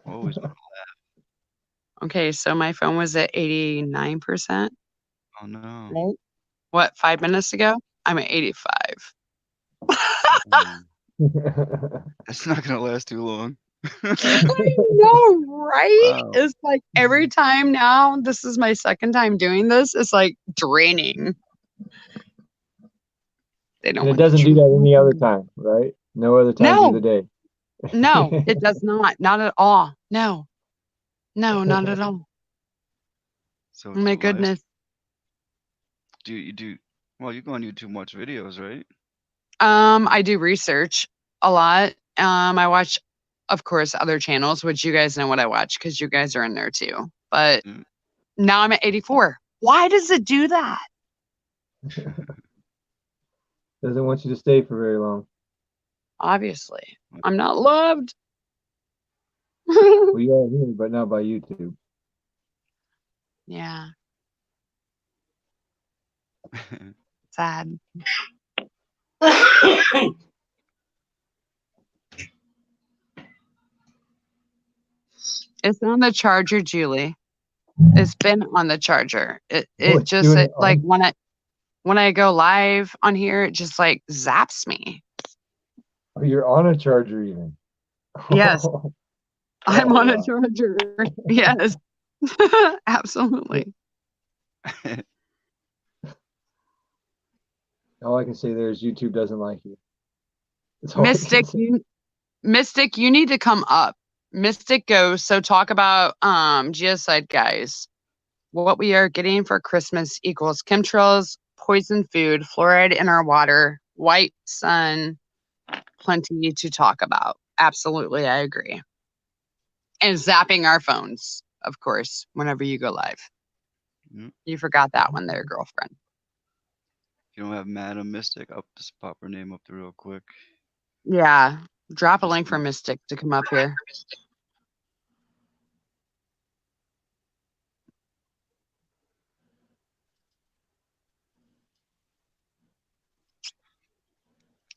Always want to laugh. Okay, so my phone was at 89%. Oh no. Right? What, 5 minutes ago? I'm at 85. It's not gonna last too long. I know, right? Wow. It's like every time now, this is my second time doing this, it's like draining. They don't. And it doesn't do that any other time, right? No other times of the day. No, it does not. Not at all. No, not at all. So my goodness. Do you do? Well, you go on YouTube and watch videos, right? I do research a lot. I watch, of course, other channels, which you guys know what I watch because you guys are in there too. But now I'm at 84. Why does it do that? Doesn't want you to stay for very long. Obviously, I'm not loved. We are here, but not by YouTube. Yeah. Sad. It's on the charger, Julie. It's been on the charger. It just like when I go live on here, it just like zaps me. Oh, you're on a charger even. Yes, I'm on a wow. charger. Yes, absolutely. All I can say there is YouTube doesn't like you. That's all I can Mystic, say. Mystic, you need to come up. Mystic goes, so talk about geocide, guys. What we are getting for Christmas equals chemtrails, poison food, fluoride in our water, white sun, plenty to talk about. Absolutely, I agree. And zapping our phones, of course, whenever you go live. Mm. You forgot that one there, girlfriend. If you don't have Madam Mystic, I'll just pop her name up there real quick. Yeah, drop a Just link for Mystic to come up here.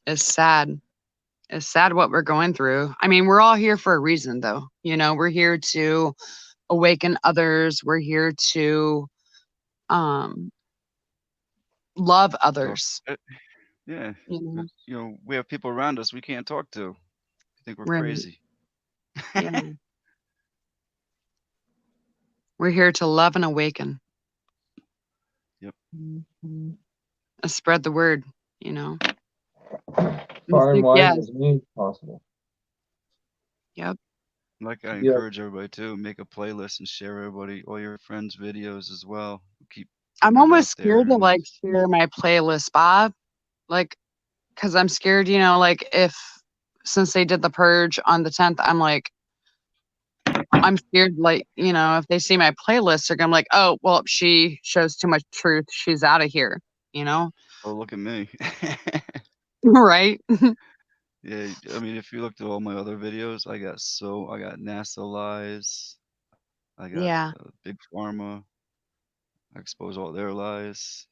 It's sad. It's sad what we're going through. I mean, we're all here for a reason, though. You know, we're here to awaken others. We're here to love others. Yeah. You know, But, you know, we have people around us we can't talk to. I think we're right. crazy. Yeah. We're here to love and awaken. Yep. Spread the word, you know. Far and wide Yes. as many as possible. Yep. Like I Yeah. encourage everybody to make a playlist and share everybody, all your friends' videos as well. Keep. I'm putting it out almost there scared to and- like share my playlist, Bob. Like, because I'm scared, you know, like if since they did the purge on the 10th, I'm scared, like, you know, if they see my playlist, they're gonna be like, oh, well, she shows too much truth. She's out of here, you know? Oh, look at me. Right? Yeah, I mean, if you looked at all my other videos, I got NASA lies. I got Yeah. Big Pharma. I expose all their lies.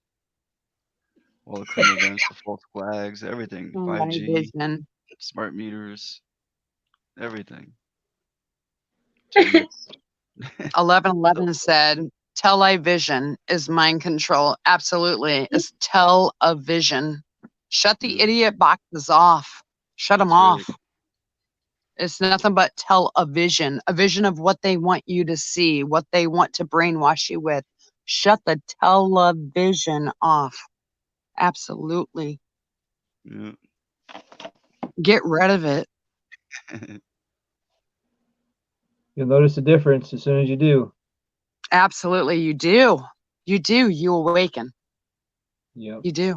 All the current events, the false flags, everything. My 5G, vision. smart meters, everything. Gimmicks. 1111 said, television is mind control. Absolutely. It's television. Shut the Yeah, idiot boxes off. Shut them that's right. off. It's nothing but television, a vision of what they want you to see, what they want to brainwash you with. Shut the television off. Absolutely. Yeah. Get rid of it. You'll notice the difference as soon as you do. Absolutely. You do. You do. You awaken. Yep. You do.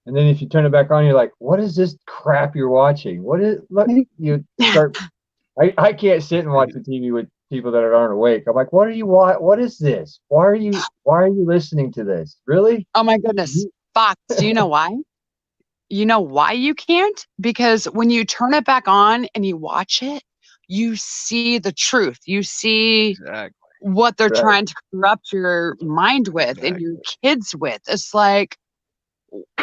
And then if you turn it back on, you're like, what is this crap you're watching? What is, look, you start, I can't sit and watch the TV with people that aren't awake. I'm like, what is this? Why are you listening to this? Really? Oh my goodness. Fox, do you know why? You know why you can't? Because when you turn it back on and you watch it, you see the truth. You see Exactly. what they're Right. trying to corrupt your mind with and your kids with. It's like,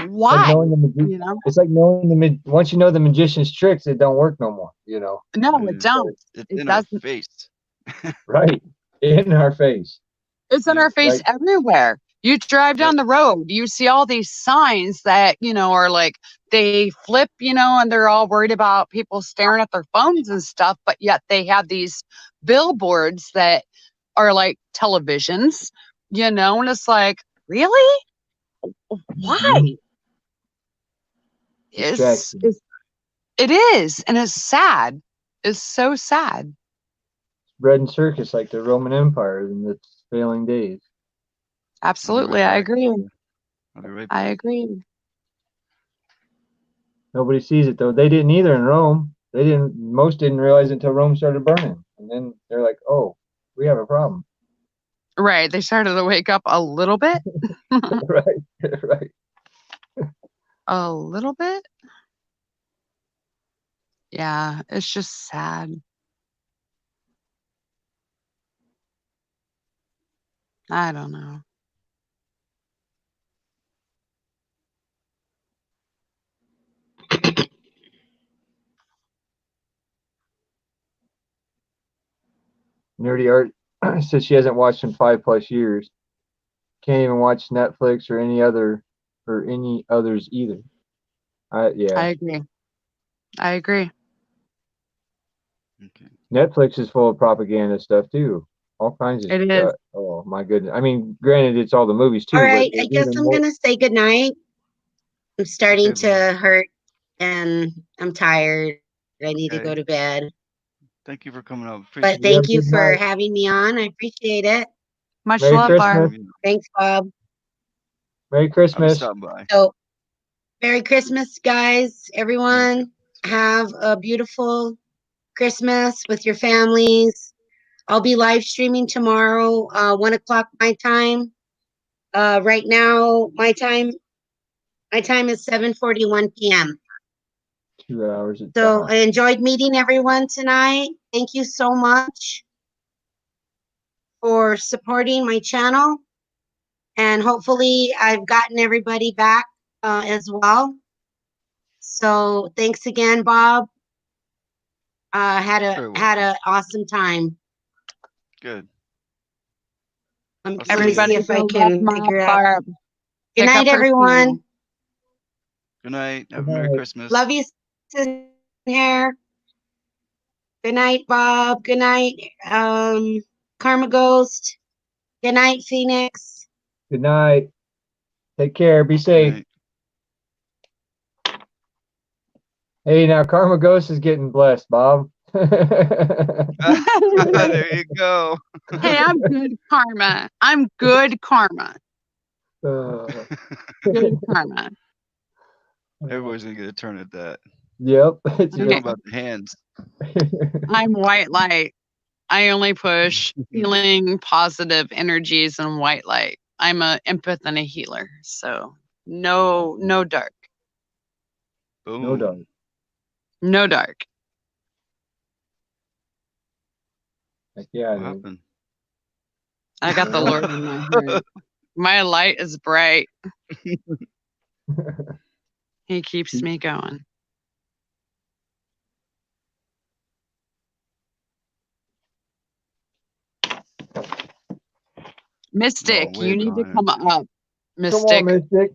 why? Like knowing you know? It's like knowing once you know the magician's tricks, it don't work no more, you know? No, it don't. It's It in doesn't. our face. Right. In our face. It's in our face everywhere. You drive down the road, you see all these signs that, you know, are like, they flip, you know, and they're all worried about people staring at their phones and stuff, but yet they have these billboards that are like televisions, you know, and it's like, really? Why? Distraction. It is, and it's sad. It's so sad. Bread and circus like the Roman Empire in its failing days. Absolutely, I agree. I'll be right I back. agree. Nobody sees it though. They didn't either in Rome. Most didn't realize it until Rome started burning. And then they're like, oh, we have a problem. Right. They started to wake up a little bit. Right. A little bit. Yeah, it's just sad. I don't know. Nerdy Art says she hasn't watched in 5+ years. Can't even watch Netflix or any others either. I agree. I agree. Okay. Netflix is full of propaganda stuff too. All kinds of It is. stuff. Oh my goodness. I mean, granted, it's all the movies too, All but right, I there's guess even I'm more. gonna say goodnight. I'm starting Okay, to Bob. hurt and I'm tired. I need to go Okay. to bed. Thank you for coming up. But Appreciate You have thank a you good for night. having me on. I appreciate it. Much Merry love, Barb. Christmas. Thanks, Bob. Merry I'll be Christmas. stopping by. So, Merry Christmas, guys. Merry Everyone, have a beautiful Christmas with your families. I'll be live streaming tomorrow, 1 o'clock my time. Right now, my time is 7:41 p.m. 2 hours at So time. I enjoyed meeting everyone tonight. Thank you so much for supporting my channel. And hopefully I've gotten everybody back as well. So thanks again, Bob. Had Very a welcome. awesome time. Good. Let I'll see me you. see Everybody if I go love can Mom figure out. Barb. Good Pick night, up her everyone. channel. Good night. Have Good a Merry night. Christmas. Love you, here. Good night, Bob. Good night, Karma Ghost. Good night, Phoenix. Good night. Take care. Be Good safe. night. Hey, now Karma Ghost is getting blessed, Bob. There you go. Hey, I'm good karma. I'm good karma. Uh, Good karma. Everybody's gonna get a turn at that. yep. It's You know Okay. about the hands. I'm white light. I only push healing positive energies and white light. I'm a empath and a healer. So no dark. No doubt. Boom. No dark. Heck yeah, What dude. happened? I got the Lord in my heart. My light is bright. He keeps me going. Mystic, way you need to behind. come up. Come Mystic. on, Mystic.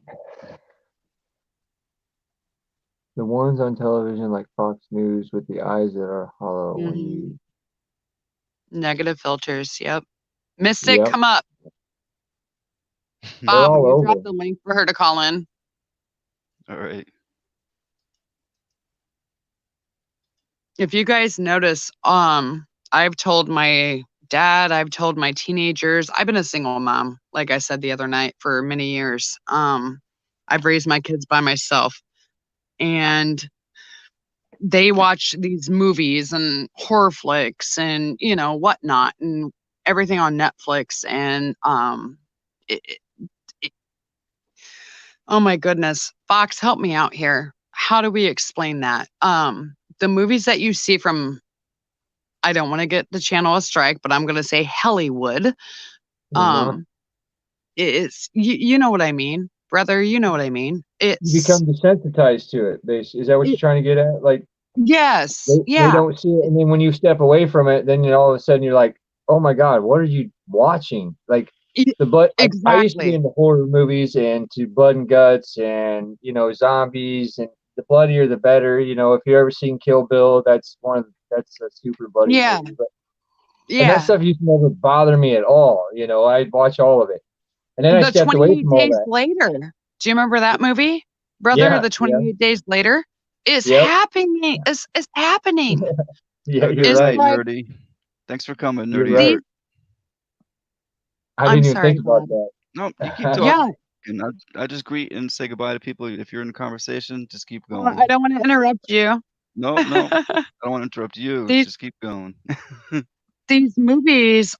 The ones on television like Fox News with the eyes that are hollow when Mhm. you. Negative filters. Yep. Mystic, Yep. come up. They're Bob, all will you over. drop the link for her to call in? All right. If you guys notice, I've told my dad, I've told my teenagers, I've been a single mom, like I said the other night, for many years. I've raised my kids by myself, and they watch these movies and horror flicks and whatnot and everything on Netflix, and it, it, oh my goodness, Fox, help me out here. How do we explain that? The movies that you see from, I don't want to get the channel a strike, but I'm going to say Hollywood. It's you know what I mean, brother. You know what I mean. You It's become desensitized to it. Is that what you're trying to get at? Like yes, they yeah, don't see it, and then when you step away from it, then all of a sudden you're like, oh my god, what are you watching? Like the blood. I used to be exactly. into horror movies and to blood and guts and zombies, and the bloodier the better. If you ever seen Kill Bill, that's a super bloody Yeah, movie. And that yeah. stuff used to never bother me at all. I'd watch all of it. And then I The stepped away 28 from all days that. later. Do you remember that movie, brother? Yeah, The 28 days later is yep. happening. Is happening. Yeah, you're Good It's right. night, like Nerdy. Thanks for coming, You're Nerdy right. these. Art. I I'm didn't even sorry, think about Bob. that. No, you keep Yeah, talking. And I just greet and say goodbye to people. If you're in a conversation, just keep well, going. I don't want to interrupt you. No, no, I don't want to interrupt you. these Just keep going. these movies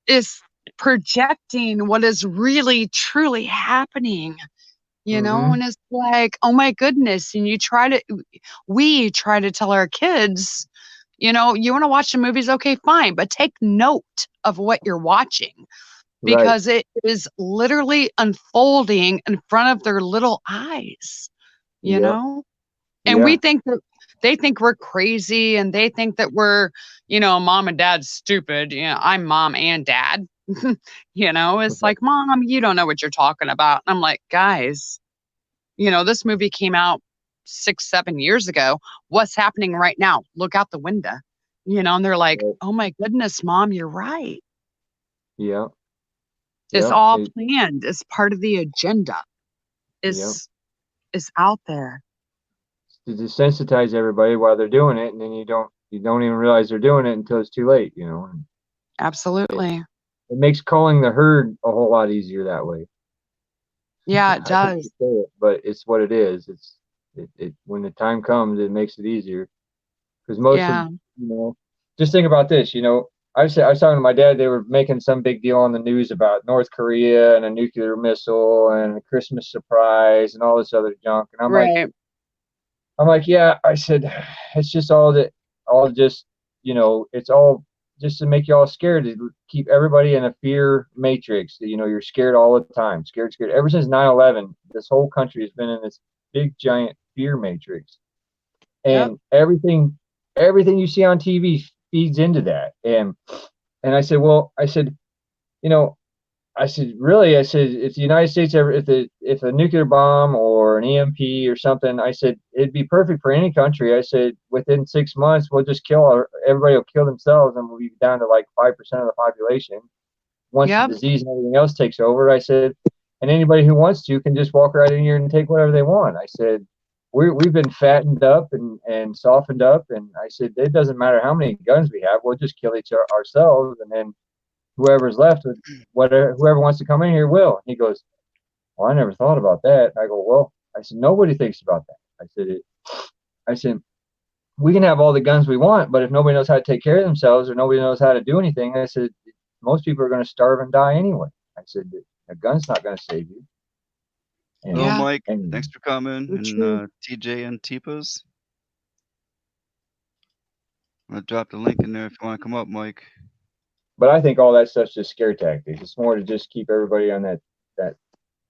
is projecting what is really truly happening, Mm-hmm. and it's like, oh my goodness. And we try to tell our kids, you want to watch the movies, okay, fine, but take note of what you're watching, Right. because it is literally unfolding in front of their little eyes, Yep. and Yeah. they think we're crazy, and they think that we're, mom and dad's stupid. I'm mom and dad. It's like, Mom, you don't know what you're talking about. And I'm like, guys, this movie came out 6, 7 years ago. What's happening right now? Look out the window, and they're like, oh my goodness, Mom, you're right. Yeah. It's all planned. It's part of the agenda. It's out there. To desensitize everybody while they're doing it, and then you don't even realize they're doing it until it's too late, Absolutely. It makes calling the herd a whole lot easier that way. Yeah, it I hate does. to say it, but it's what it is. It when the time comes, it makes it easier. Because most of just think about this, I was talking to my dad, they were making some big deal on the news about North Korea and a nuclear missile and a Christmas surprise and all this other junk. And I'm like, yeah, I said, it's just it's all just to make you all scared, to keep everybody in a fear matrix. You're scared all the time, scared. Ever since 9/11, this whole country has been in this big, giant fear matrix. And everything you see on TV feeds into that. And I said, really, if the United States ever, if a nuclear bomb or an EMP or something, I said, it'd be perfect for any country. I said, within 6 months, we'll just everybody will kill themselves and we'll be down to like 5% of the population. Once the disease and everything else takes over, I said, and anybody who wants to can just walk right in here and take whatever they want. I said, we've been fattened up and softened up. And I said, it doesn't matter how many guns we have, we'll just kill ourselves. And then whoever's left with whoever wants to come in here will. He goes, well, I never thought about that. I go, well, I said, nobody thinks about that. I said, we can have all the guns we want, but if nobody knows how to take care of themselves or nobody knows how to do anything, I said, most people are going to starve and die anyway. I said, a gun's not going to save you. Hello, Mike. Thanks for coming. And TJ and Tipa's. I'm going to drop the link in there if you want to come up, Mike. But I think all that stuff's just scare tactics. It's more to just keep everybody on that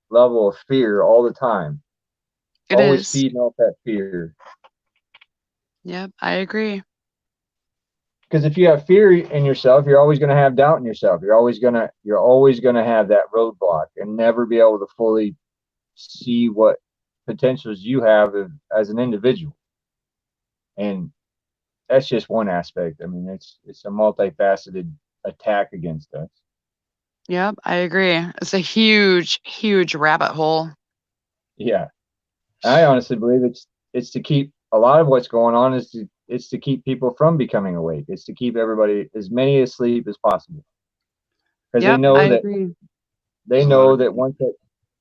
level of fear all the time. Always feeding off that fear. Yep, I agree. Because if you have fear in yourself, you're always going to have doubt in yourself. You're always going to have that roadblock and never be able to fully see what potentials you have as an individual. And that's just one aspect. I mean, it's a multifaceted attack against us. Yep, I agree. It's a huge, huge rabbit hole. Yeah. I honestly believe it's to keep a lot of what's going on it's to keep people from becoming awake. It's to keep everybody as many asleep as possible. Because they know that once that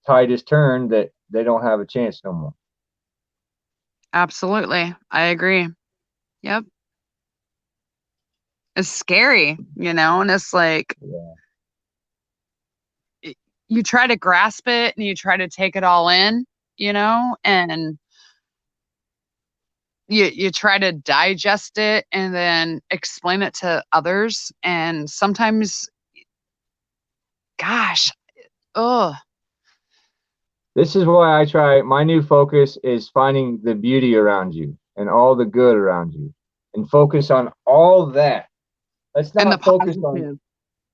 tide is turned, that they don't have a chance no more. Absolutely. I agree. Yep. It's scary, and it's like you try to grasp it and you try to take it all in, and you try to digest it and then explain it to others. And sometimes, gosh, this is why I try. My new focus is finding the beauty around you and all the good around you, and focus on all that. Let's not focus on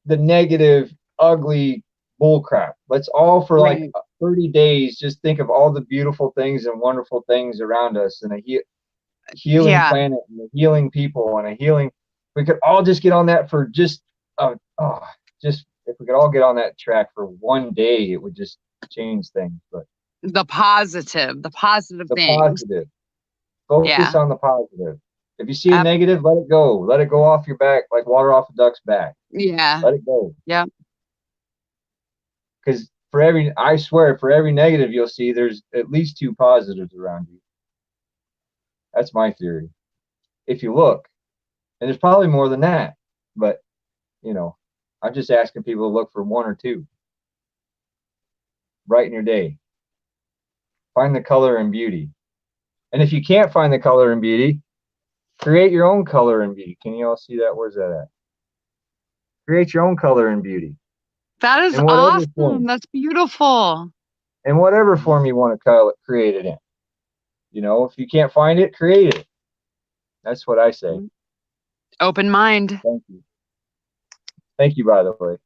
the negative, ugly bullcrap. Let's all for like 30 days just think of all the beautiful things and wonderful things around us, and a healing planet and a healing people and a healing. We could all just get on that for just if we could all get on that track for one day, it would just change things. But the positive things. Focus on the positive. If you see a negative, let it go. Let it go off your back like water off a duck's back. Yeah. Let it go. Yeah. Because I swear, for every negative you'll see, there's at least 2 positives around you. That's my theory. If you look, and there's probably more than that, but I'm just asking people to look for 1 or 2. Brighten your day. Find the color and beauty. And if you can't find the color and beauty, create your own color and beauty. Can you all see that? Where's that at? Create your own color and beauty. That is awesome. That's beautiful. In whatever form you want to create it in. If you can't find it, create it. That's what I say. Open mind. Thank you. Thank you, by the way.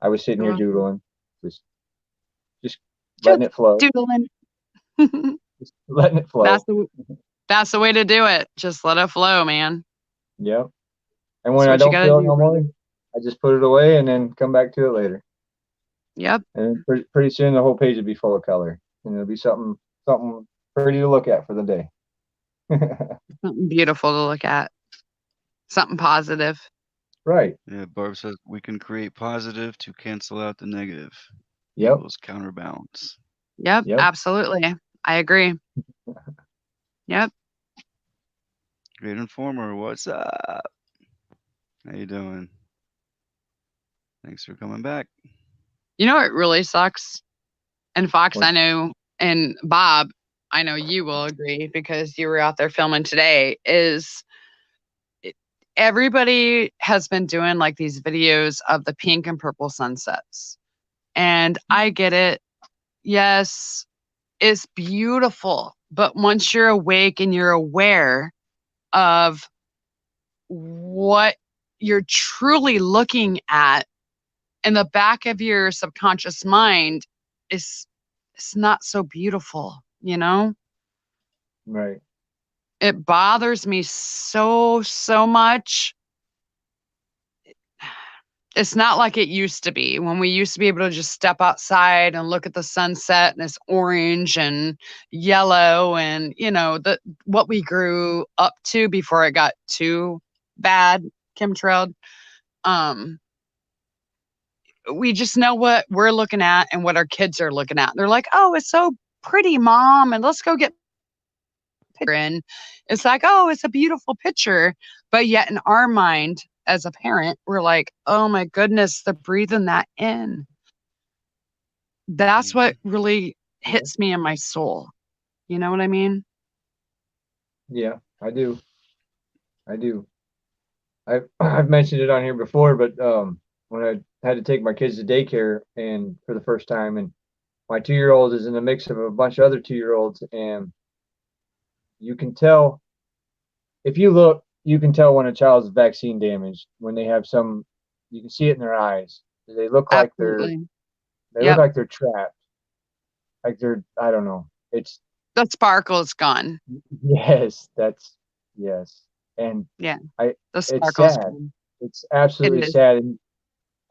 I was sitting here doodling, just letting it flow. Doodling. Just letting it flow. That's the way to do it. Just let it flow, man. Yep. And when I don't feel it no more, I just put it away and then come back to it later. Yep. And pretty soon the whole page will be full of color, and it'll be something pretty to look at for the day. Something beautiful to look at. Something positive. Right. Yeah, Barb says we can create positive to cancel out the negative. Yep. Equals counterbalance. Yep, absolutely. I agree. Yep. Great Informer, what's up? How you doing? Thanks for coming back. You know what really sucks? And Fox, I know, and Bob, I know you will agree because you were out there filming today, is everybody has been doing like these videos of the pink and purple sunsets. And I get it. Yes, it's beautiful. But once you're awake and you're aware of what you're truly looking at in the back of your subconscious mind, it's not so beautiful, you know? Right. It bothers me so much. It's not like it used to be when we used to be able to just step outside and look at the sunset and it's orange and yellow and, you know, what we grew up to before it got too bad, chemtrailed. We just know what we're looking at and what our kids are looking at. They're like, oh, it's so pretty, Mom, and let's go get a picture. And it's like, oh, it's a beautiful picture. But yet in our mind, as a parent, we're like, oh my goodness, they're breathing that in. That's what really hits me in my soul. You know what I mean? Yeah, I do. I've mentioned it on here before, but when I had to take my kids to daycare and for the first time, and my 2-year-old is in the mix of a bunch of other 2-year-olds, and you can tell if you look, you can tell when a child's vaccine damaged when they have you can see it in their eyes. They look like Absolutely. look like they're trapped. Like I don't know. It's the sparkle is gone. Yes, yes. And the it's sad. Gone. It's absolutely sad.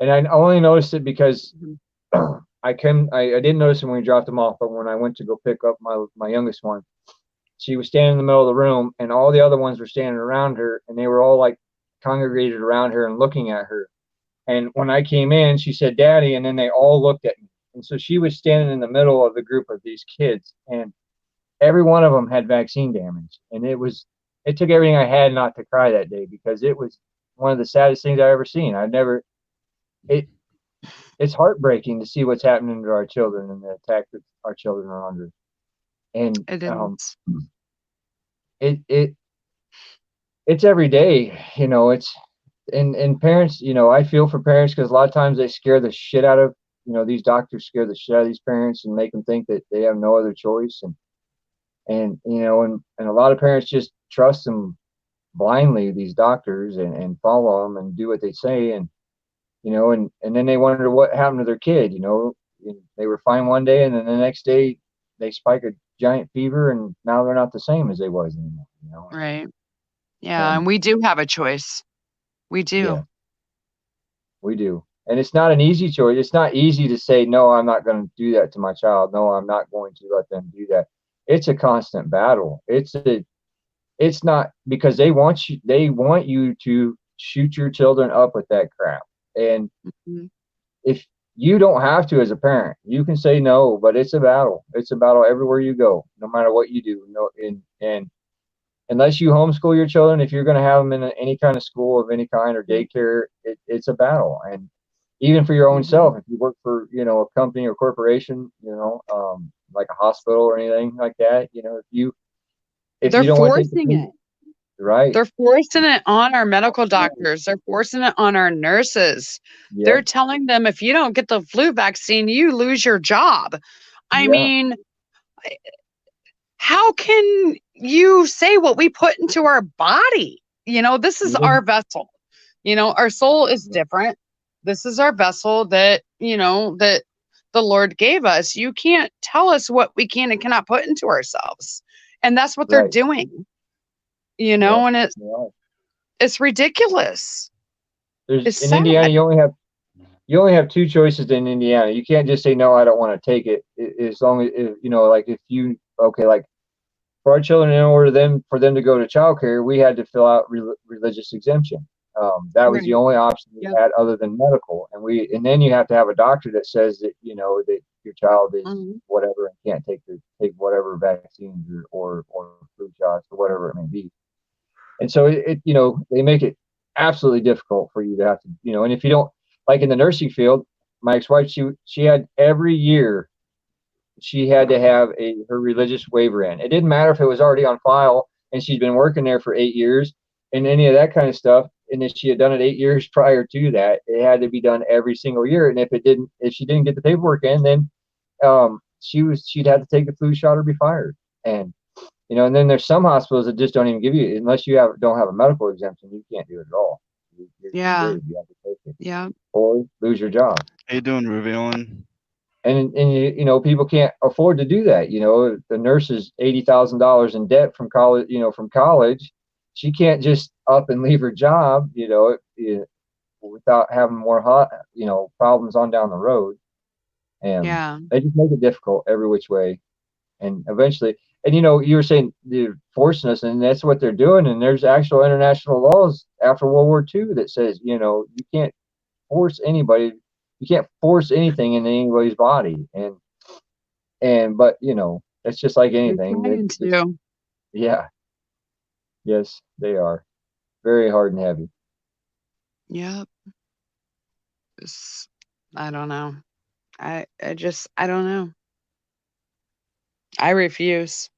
And I only noticed it because I didn't notice it when we dropped them off, but when I went to go pick up my youngest one, she was standing in the middle of the room and all the other ones were standing around her and they were all like congregated around her and looking at her. And when I came in, she said, Daddy, and then they all looked at me. And so she was standing in the middle of the group of these kids and every one of them had vaccine damage. And it took everything I had not to cry that day because it was one of the saddest things I've ever seen. It's heartbreaking to see what's happening to our children and the attack that our children are under. And it's every day, you know, and parents, you know, I feel for parents because a lot of times they scare the shit out of, you know, these doctors scare the shit out of these parents and make them think that they have no other choice. And you know, and a lot of parents just trust them blindly, these doctors, and follow them and do what they say. And, you know, and then they wonder what happened to their kid, you know, they were fine one day and then the next day they spike a giant fever and now they're not the same as they was anymore, you know? Right. Yeah. And we do have a choice. We do. Yeah, we do. And it's not an easy choice. It's not easy to say, no, I'm not going to do that to my child. No, I'm not going to let them do that. It's a constant battle. It's not because they want you to shoot your children up with that crap. And if you don't have to as a parent, you can say no, but it's a battle. It's a battle everywhere you go, no matter what you do. No, and unless you homeschool your children, if you're going to have them in any kind of school of any kind or daycare, it's a battle. And even for your own self, if you work for, you know, a company or corporation, you know, like a hospital or anything like that, you know, if they're you don't forcing it. Right. They're forcing it on our medical doctors. They're forcing it on our nurses. Yep. They're telling them if you don't get the flu vaccine, you lose your job. I mean, how can you say what we put into our body? You know, this is our vessel. You know, our soul is different. This is our vessel that, you know, that the Lord gave us. You can't tell us what we can and cannot put into ourselves. And that's what they're doing, and it's ridiculous. In Indiana, you only have two choices in Indiana. You can't just say, no, I don't want to take it. As long as, like if you, like for our children, in order for them to go to childcare, we had to fill out religious exemption. That was the only option we had other than medical. And then you have to have a doctor that says that, that your child is whatever and can't take whatever vaccines or flu shots or whatever it may be. And so they make it absolutely difficult for you to have to, and if you don't, like in the nursing field, my ex-wife, she had every year she had to have her religious waiver in. It didn't matter if it was already on file and she'd been working there for 8 years and any of that kind of stuff. And if she had done it 8 years prior to that, it had to be done every single year. And if she didn't get the paperwork in, then she'd have to take the flu shot or be fired. And and then there's some hospitals that just don't even give you, unless you don't have a medical exemption, you can't do it at all. You have to take it. Yeah. Or lose your job. How you doing, Ruvion? And people can't afford to do that. The nurse is $80,000 in debt from college. From college, she can't just up and leave her job. Without having more problems on down the road. And they just make it difficult every which way. And eventually, and you were saying they're forcing us, and that's what they're doing. And there's actual international laws after World War II that says, you can't force anybody. You can't force anything in anybody's body. But it's just like anything. Yeah. Yes, they are very hard and heavy. Yep. I don't know. I don't know. I refuse.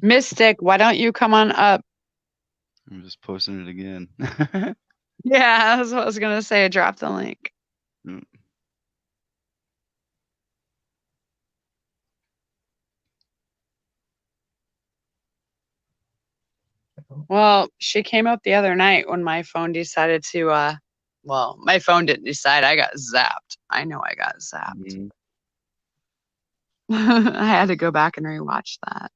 Mystic, why don't you come on up? I'm just posting it again. Yeah, that's what I was going to say. I dropped the link. Well, she came up the other night when my phone decided to, my phone didn't decide. I got zapped. I know I got zapped. I had to go back and rewatch that.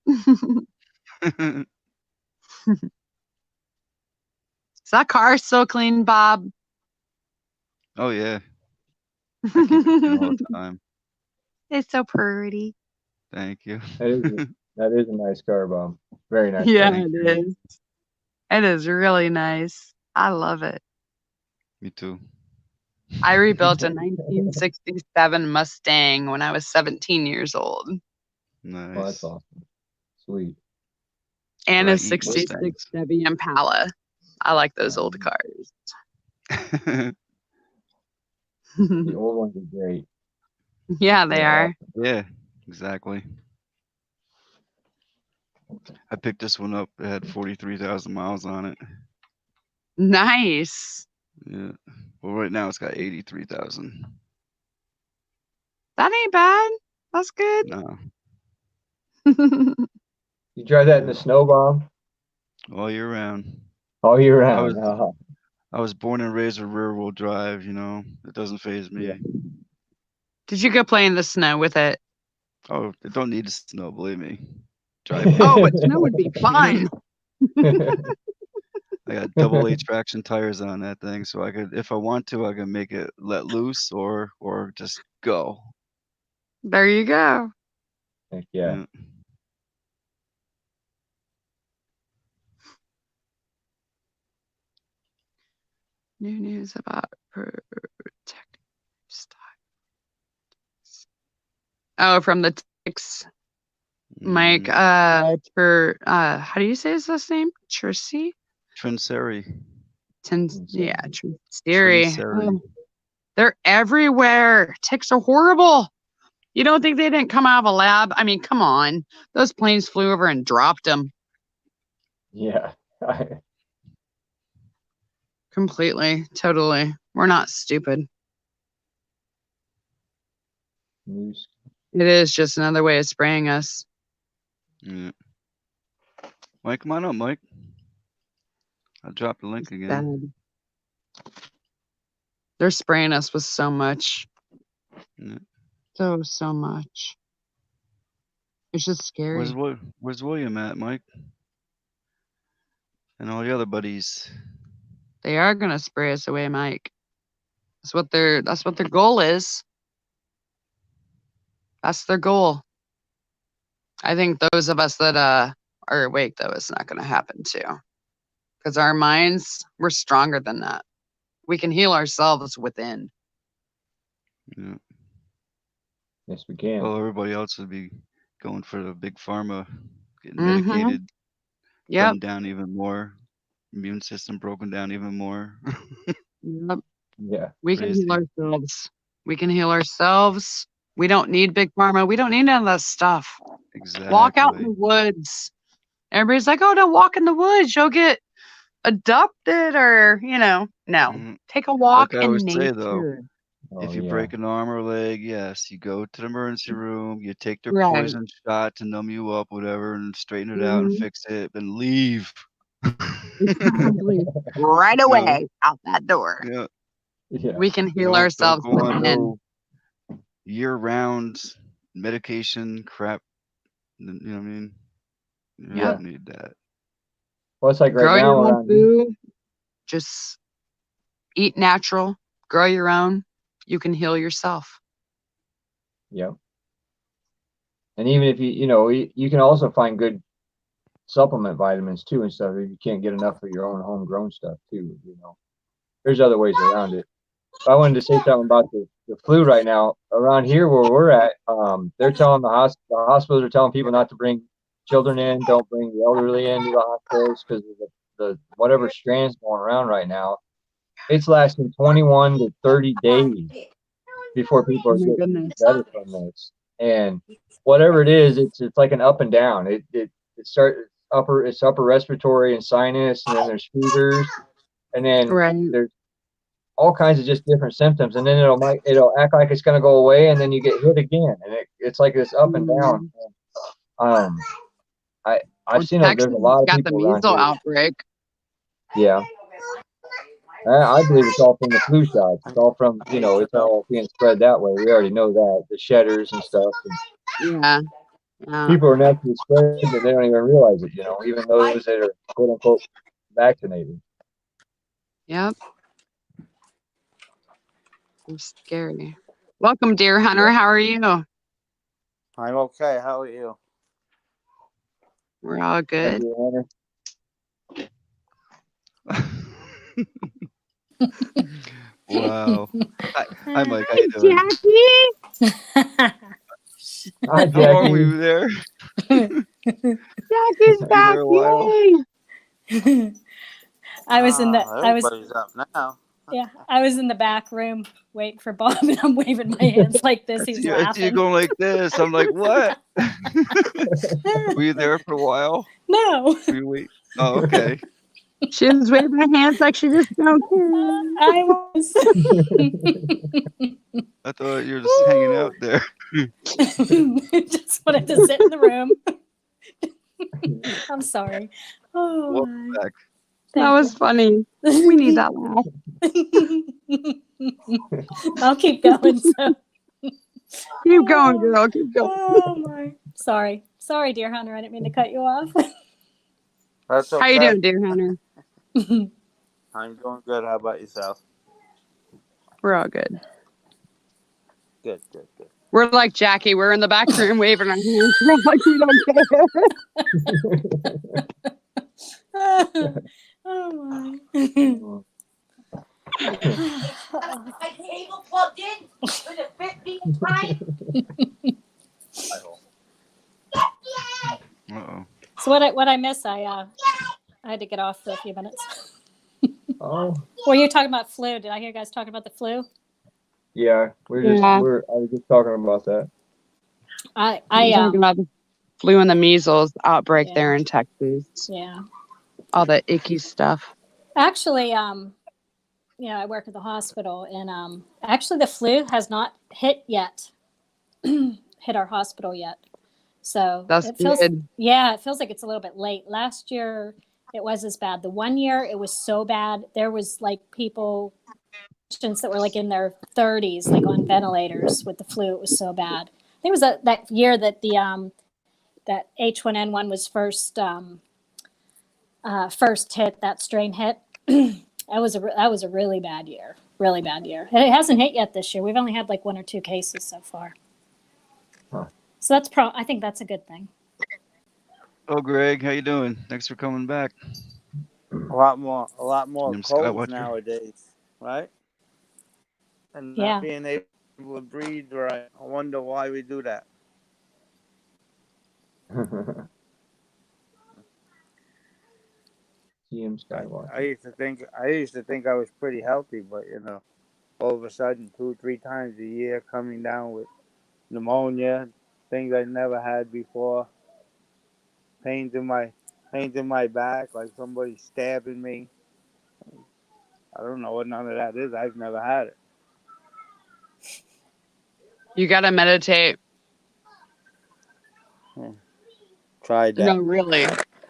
Is that car still clean, Bob? Oh, yeah. I keep it clean all the time. It's so pretty. Thank you. That is a nice car, Bob. Very nice. Yeah, it is. It is really nice. I love it. Me too. I rebuilt a 1967 Mustang when I was 17 years old. Nice. Well, that's awesome. Sweet. And a 66 Chevy Impala. I like those old cars. The old ones are great. Yeah, they are. Awesome. Yeah, exactly. I picked this one up. It had 43,000 miles on it. Nice. Yeah. Well, right now it's got 83,000. That ain't bad. That's good. No. You drive that in the snow, Bob? All year round. All year round. I was born and raised with rear-wheel drive. It doesn't faze me. Yeah. Did you go play in the snow with it? Oh, it don't need snow, believe me. Oh, but snow would be fun. I got double A traction tires on that thing, so I could, if I want to, I can make it let loose or just go. There you go. Heck yeah. New news about protecting stock. Oh, from the Tix. Mike, how do you say his last name? Trinseri? Trinseri. Yeah, Trinseri. They're everywhere. Ticks are horrible. You don't think they didn't come out of a lab? I mean, come on. Those planes flew over and dropped them. Yeah. Completely. Totally. We're not stupid. News. It is just another way of spraying us. Yeah. Mike, come on up, Mike. I'll drop the link It's again. bad. They're spraying us with so much. Yeah. So much. It's just scary. Where's William at, Mike? And all the other buddies. They are gonna spray us away, Mike. That's what their goal is. That's their goal. I think those of us that are awake, though, it's not gonna happen too. Because our minds, we're stronger than that. We can heal ourselves within. Yeah. Yes, we can. Well, everybody else would be going for the big pharma, getting Mhm. medicated, Yep. dumbed down even more, immune system broken down even more. Yep. Yeah. We can heal Crazy. ourselves. We can heal ourselves. We don't need big pharma. We don't need none of that stuff. Walk out in the Exactly. woods. Everybody's like, oh, don't walk in the woods. You'll get adopted or, no. Mhm. Take a walk Like I in always say, though, nature. Oh, if you yeah. break an arm or leg, yes, you go to the emergency room, you take their Right. poison shot to numb you up, whatever, and straighten it out and Mhm. fix it, then leave. Exactly. Right No. away out that door. Yeah. Yeah. We can heal Don't ourselves go on within. no year-round medication crap. You know what I mean? You Yep. don't need that. Well, it's like right Grow now your own around here. food. Just eat natural. Grow your own. You can heal yourself. Yep. And even if you can also find good supplement vitamins too and stuff if you can't get enough of your own homegrown stuff too. There's other ways around it. But I wanted to say something about the flu right now. Around here where we're at, they're telling the hospitals are telling people not to bring children in, don't bring the elderly into the hospitals because of the whatever strand's going around right now. It's lasting 21 to 30 days before people Oh are my getting goodness. better from this. And whatever it is, it's like an up and down. It's upper respiratory and sinus, and then there's fevers, and then Right. there's all kinds of just different symptoms, and then it'll act like it's going to go away, and then you get hit again, and it's like this up and down. I've seen Texas there's a lot of got the people around measles here. outbreak. Yeah, I believe it's all from the flu shots. It's all from it's all being spread that way. We already know that, the shedders and stuff. And Yeah. people are naturally spread that they don't even realize it. Even those that are quote unquote vaccinated. Yep. It's scary. Welcome, Deer Hunter. How are you? I'm okay. How are you? We're all good. Wow. Hi, Mike. How you doing? Jackie. Hi, How long were Jackie. you there? Jackie's Were you back. there a while? Yay. Everybody's up now. Yeah, I was in the back room waiting for Bob, and I'm waving my hands like this. He's I see you laughing. going like this. I'm like, what? Were you there for a while? No. Were you wait? Oh, okay. She was waving her hands like she just don't care. I was. I thought you were just hanging out there. Just wanted to sit in the room. I'm sorry. Oh, Welcome back. That was funny. We need that laugh. I'll keep going. So. Keep going, girl. Keep going. Oh my. Sorry, Deer Hunter. I didn't mean to cut you off. That's okay. How you doing, Deer Hunter? I'm doing good. How about yourself? We're all good. Good. We're like Jackie. We're in the back room waving our hands. We're like we don't care. Oh my. My cable plugged in with a 15 time. Uh-oh. So what I missed, I had to get off for a few minutes. Oh. Were you talking about flu? Did I hear you guys talking about the flu? Yeah, I was just talking about that. I talking about the flu and the measles outbreak Yeah. there in Texas. Yeah. All the icky stuff. Actually, I work at the hospital, and actually the flu has not hit our hospital yet. So That's it feels, good. yeah, it feels like it's a little bit late. Last year it was as bad. The one year it was so bad. There was like people patients that were like in their 30s, like on ventilators with the flu. It was so bad. I think it was that year that the that H1N1 was first hit. That strain hit. That was a really bad year. Really bad year. And it hasn't hit yet this year. We've only had like 1 or 2 cases so far. Huh. So that's I think that's a good thing. Oh, Greg, how you doing? Thanks for coming back. A lot more I'm colds Skywatcher. nowadays, right? And Yeah. not being able to breathe right. I wonder why we do that. GM Skywatcher. I used to think I was pretty healthy, but all of a sudden 2-3 times a year coming down with pneumonia, things I never had before, pains in my back, like somebody stabbing me. I don't know what none of that is. I've never had it. You got to meditate. Tried that. No, really.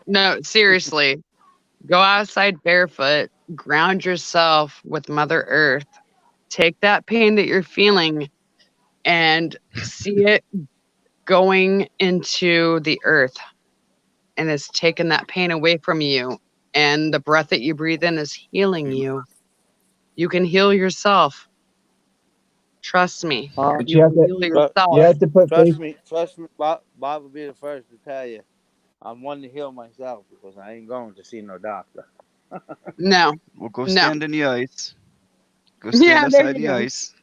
No, seriously. Go outside barefoot, ground yourself with Mother Earth. Take that pain that you're feeling and see it going into the earth. And it's taking that pain away from you. And the breath that you breathe in is healing you. You can heal yourself. Trust me. But you have to, heal yourself. you have to put Trust faith. me. Bob will be the first to tell you. I'm one to heal myself because I ain't going to see no doctor. No. We'll go No. stand in the ice. Go stand Yeah, there outside you the go. ice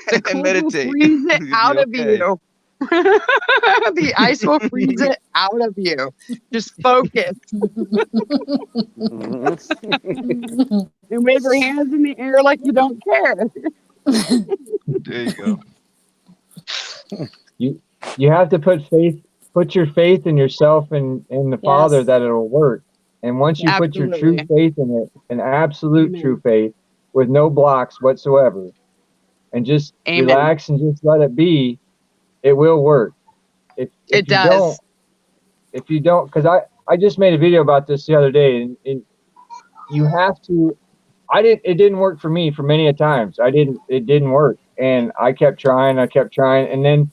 The and cold will meditate. freeze it You'll be out of okay. you. The ice will freeze it out of you. Just focus. And wave your hands in the air like you don't care. There you go. You have to put your faith in yourself and in the Father that it'll work. And once you put your true faith in it, an absolute true faith with no blocks whatsoever, and just relax and just let it be, it will work. If it you does. if you don't, because I just made a video about this the other day, and you have to. It didn't work for me for many a times. It didn't work, and I kept trying, and then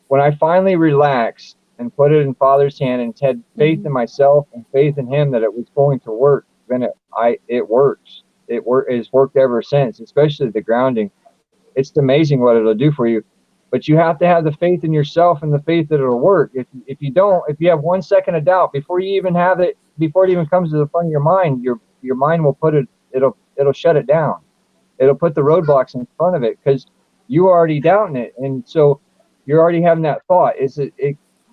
when I finally relaxed and put it in Father's hand and had faith in myself and faith in Him that it was going to work, then it works. It's worked ever since, especially the grounding. It's amazing what it'll do for you. But you have to have the faith in yourself and the faith that it'll work. If you have 1 second of doubt before you even have it, before it even comes to the front of your mind, your mind will it'll shut it down. It'll put the roadblocks in front of it because you're already doubting it, and so you're already having that thought.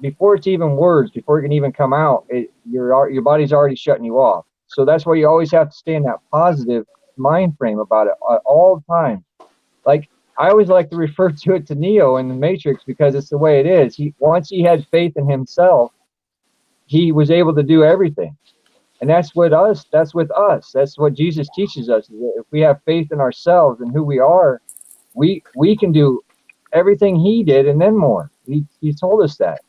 Before it's even words, before it can even come out, your body's already shutting you off. So that's why you always have to stay in that positive mind frame about it all the time. Like I always like to refer to it to Neo in the Matrix because it's the way it is. Once he had faith in himself, he was able to do everything. And that's with us. That's what Jesus teaches us. If we have faith in ourselves and who we are, we can do everything he did and then more. He told us that.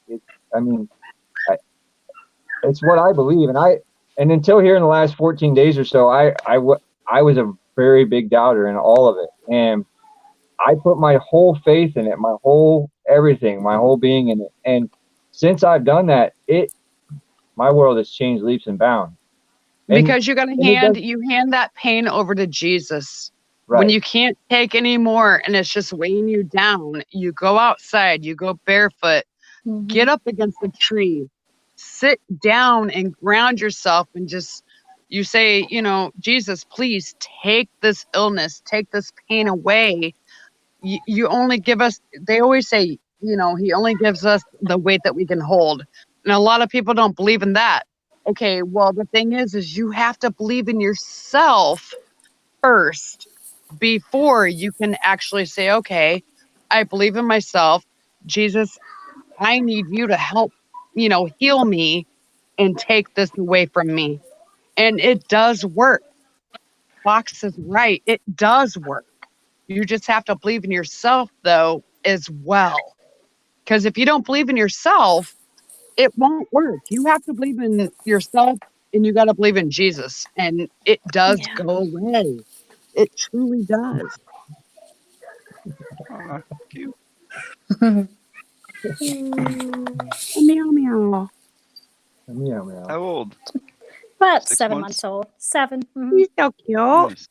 It's what I believe. And until here in the last 14 days or so, I was a very big doubter in all of it. And I put my whole faith in it, my whole everything, my whole being in it. And since I've done that, my world has changed leaps and bounds. Because you hand that pain over to Jesus. Right. When you can't take any more and it's just weighing you down, you go outside, you go barefoot, get up against the tree, sit down and ground yourself and you say, Jesus, please take this illness, take this pain away. You only give us, they always say, he only gives us the weight that we can hold. And a lot of people don't believe in that. Okay, well, the thing is you have to believe in yourself first before you can actually say, okay, I believe in myself. Jesus, I need you to help, heal me and take this away from me. And it does work. Fox is right. It does work. You just have to believe in yourself, though, as well. Because if you don't believe in yourself, it won't work. You have to believe in yourself and you got to believe in Jesus, and it does Yeah. go away. It truly does. Oh, cute. Meow meow. Meow meow. How old? About 6 7 months? months old. 7. Mhm. He's so cute. Nice.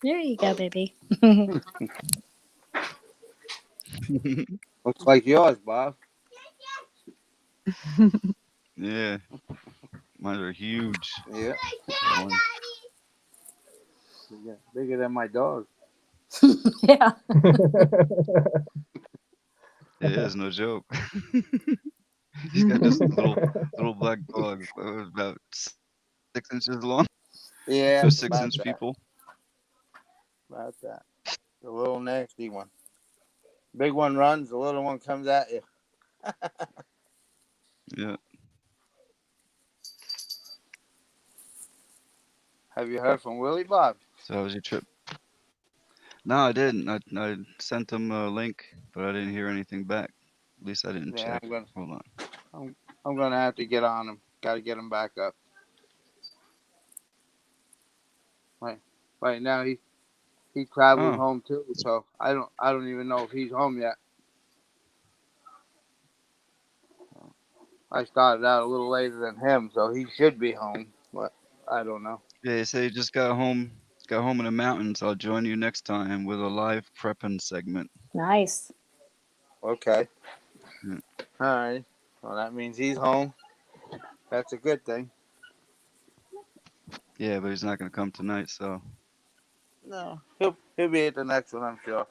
There you go, baby. Looks like yours, Bob. Yeah. Mine are huge. Yeah. One. Bigger than my dog. Yeah. It is no joke. He's got this little black dog about 6 inches long. Yeah. Those 6 About inch that. people. About that. The little nasty one. Big one runs, the little one comes at you. Yeah. Have you heard from Willie, Bob? So how was your trip? No, I didn't. I sent him a link, but I didn't hear anything back. At least I didn't Yeah, check. Hold on. I'm gonna have to get on him. Gotta get him back up. Right now he traveled Oh, home too, so I don't even know if he's home yet. I started out a little later than him, so he should be home, but I don't know. yeah. So you just got home. Got home in the mountains. I'll join you next time with a live prepping segment. Nice. Okay. Yeah. All right. Well, that means he's home. That's a good thing. Yeah, but he's not gonna come tonight. So No, he'll be at the next one, I'm sure.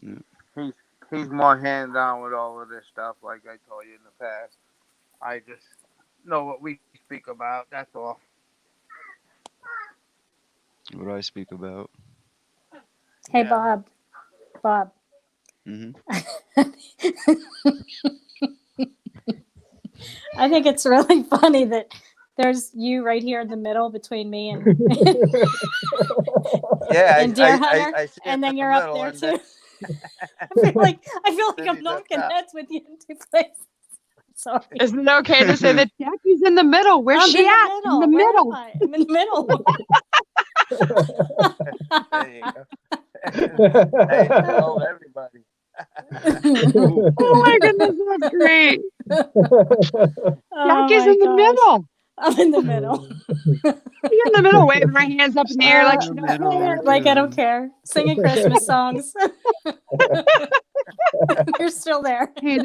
yeah. He's more hands on with all of this stuff, like I told you in the past. I just know what we speak about. That's all. What do I speak about? Hey, Yeah. Bob. Hmm. I think it's really funny that there's you right here in the middle between me and Yeah, and Deer I Hunter, see him and then in you're the up middle, there and too. then, I feel like then I'm he's up knocking top. heads with you in two places. Sorry. Isn't it okay to say that Jackie's in the middle? Where's I'm she in the at? middle. In the Where middle. am I? I'm in the middle. There you go. Hey, hello, everybody. Oh my goodness, that's great. Oh Jackie's my in the gosh. middle. I'm in the middle. You're in the middle, waving her hands up in the air like she don't care. Like I don't care. Singing Christmas songs. You're still there. Hey,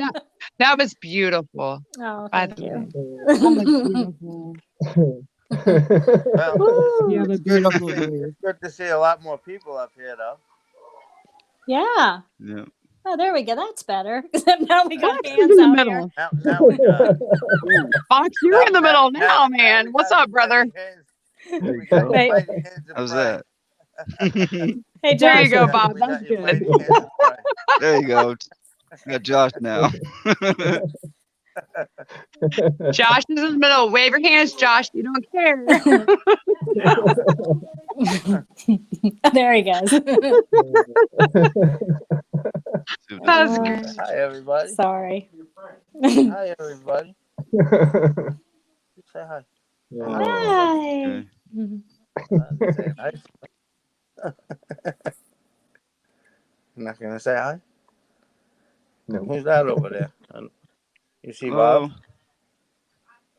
that was beautiful. Oh, By thank the you. way, that was beautiful. Well, You have a beautiful day. it's good to see a lot more people up here, though. Yeah. Yeah. Oh, there we go. That's better. Except now we got Fox is hands in the out here. middle. Now we got. Fox, you're in the middle now, man. we What's got up, brother? There We you got go. your Hey. fighting hands in How's pride. that? Hey, There you Josh. go, Bob. We That's got your good. fighting hands in pride. There you go. We got Josh now. Josh is in the middle. Wave your hands, Josh. You don't care. There he goes. That's good. Hi, everybody. Sorry. Hi, everybody. Say hi. Hi. Okay. Say hi. I'm not gonna say hi. No. Who's that over there? You see Hello. Bob?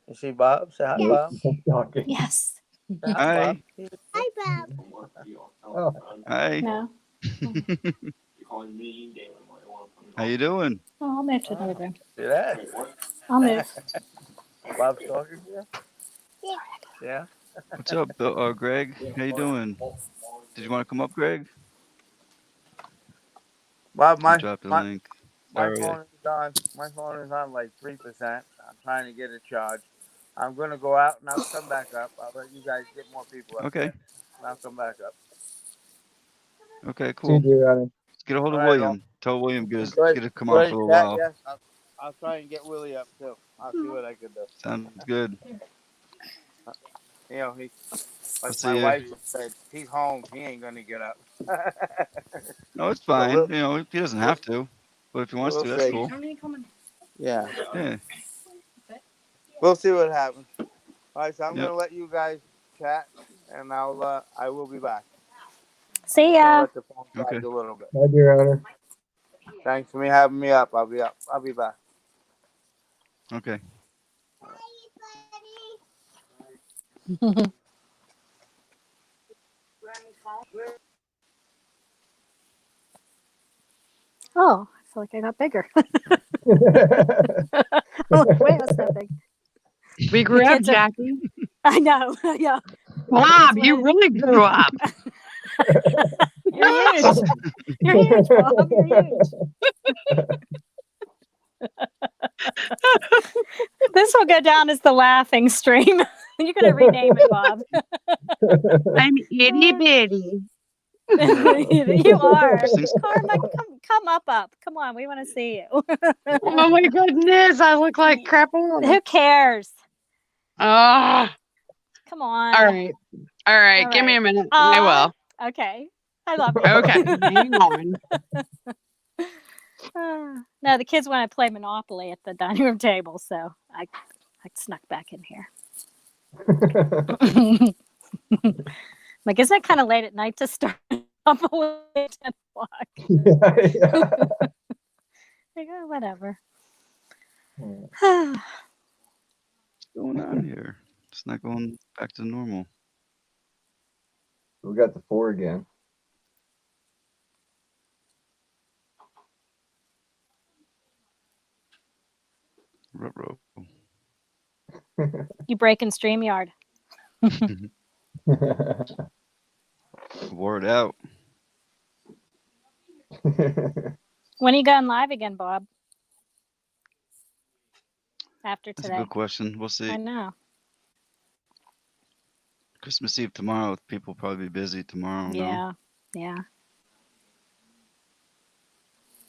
You see Bob? Say hi, Bob. Say Yes. hi, Bob. Hi. Oh, Hi. No. How you doing? Oh, I'll move to another room. See that? I'll move. Bob's talking to you? Yeah. What's up, Greg? How you doing? Did you want to come up, Greg? Bob, I dropped the link. my Sorry. phone is on. My phone is on like 3%. I'm trying to get it charged. I'm gonna go out and I'll come back up. I'll let you guys get more people up Okay. there. And I'll come back up. Okay, see cool. you, Ronnie. Let's get a hold of All right, William. Tell William get to come Go on ahead, for a little chat. while. Yes, I'll try and get Willie up too. I'll see what I can do. Sounds good. You know, he I'll like see my you. wife said, he's home. He ain't gonna get up. No, it's So fine. You know, he doesn't have to, but if he wants we'll to, that's see. cool. Yeah. Yeah. We'll see what happens. All right, so I'm Yep. gonna let you guys chat, and I will be back. See Gonna ya. let the phone Okay. charge a little bit. My dear Honor. Thanks for having me up. I'll be up. I'll be back. Okay. Oh, I feel like I got bigger. Oh, wait, what's that big? We grew up, kids are- Jackie. I know. Yeah. Bob, you wanted- really grew up. You're huge. You're huge, Bob. You're huge. This will go down as the laughing stream. You're gonna rename it, Bob. I'm itty bitty. You are. Things- Karma, come up. Come on, we want to see you. Oh my goodness, I look like crap. Who cares? Ah, Come on. all right. Give me a minute. I will. Okay. I love you. Okay, hang on. No, the kids want to play Monopoly at the dining room table, so I snuck back in here. Like, isn't it kind of late at night to start Monopoly at 10 o'clock? Yeah. Like, oh, whatever. What's going on here? It's not going back to normal. We got the 4 again. Ruh-roh. You breaking StreamYard. Wore it out. When are you going live again, Bob? After That's a today. good question. We'll see. I know. Christmas Eve tomorrow. People will probably be busy tomorrow. Yeah. No? Yeah.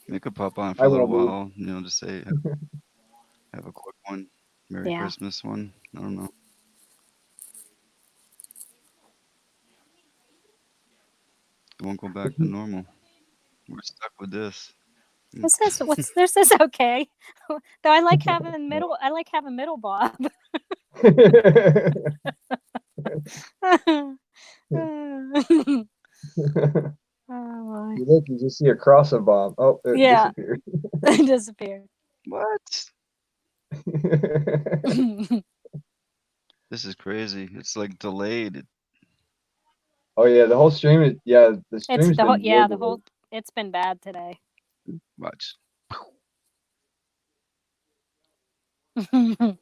They could pop on for I a little will be. while, just say, have a quick one. Merry Yeah. Christmas one. I don't know. It won't go back to normal. We're stuck with this. This is okay. Though I like having middle Bob. Oh, You look, you just see a cross of Bob. Oh, it Yeah. disappeared. it disappeared. What? This is crazy. It's like delayed. Oh yeah, the whole stream is the stream's It's the whole, been way the whole. It's been bad today. Watch. delayed.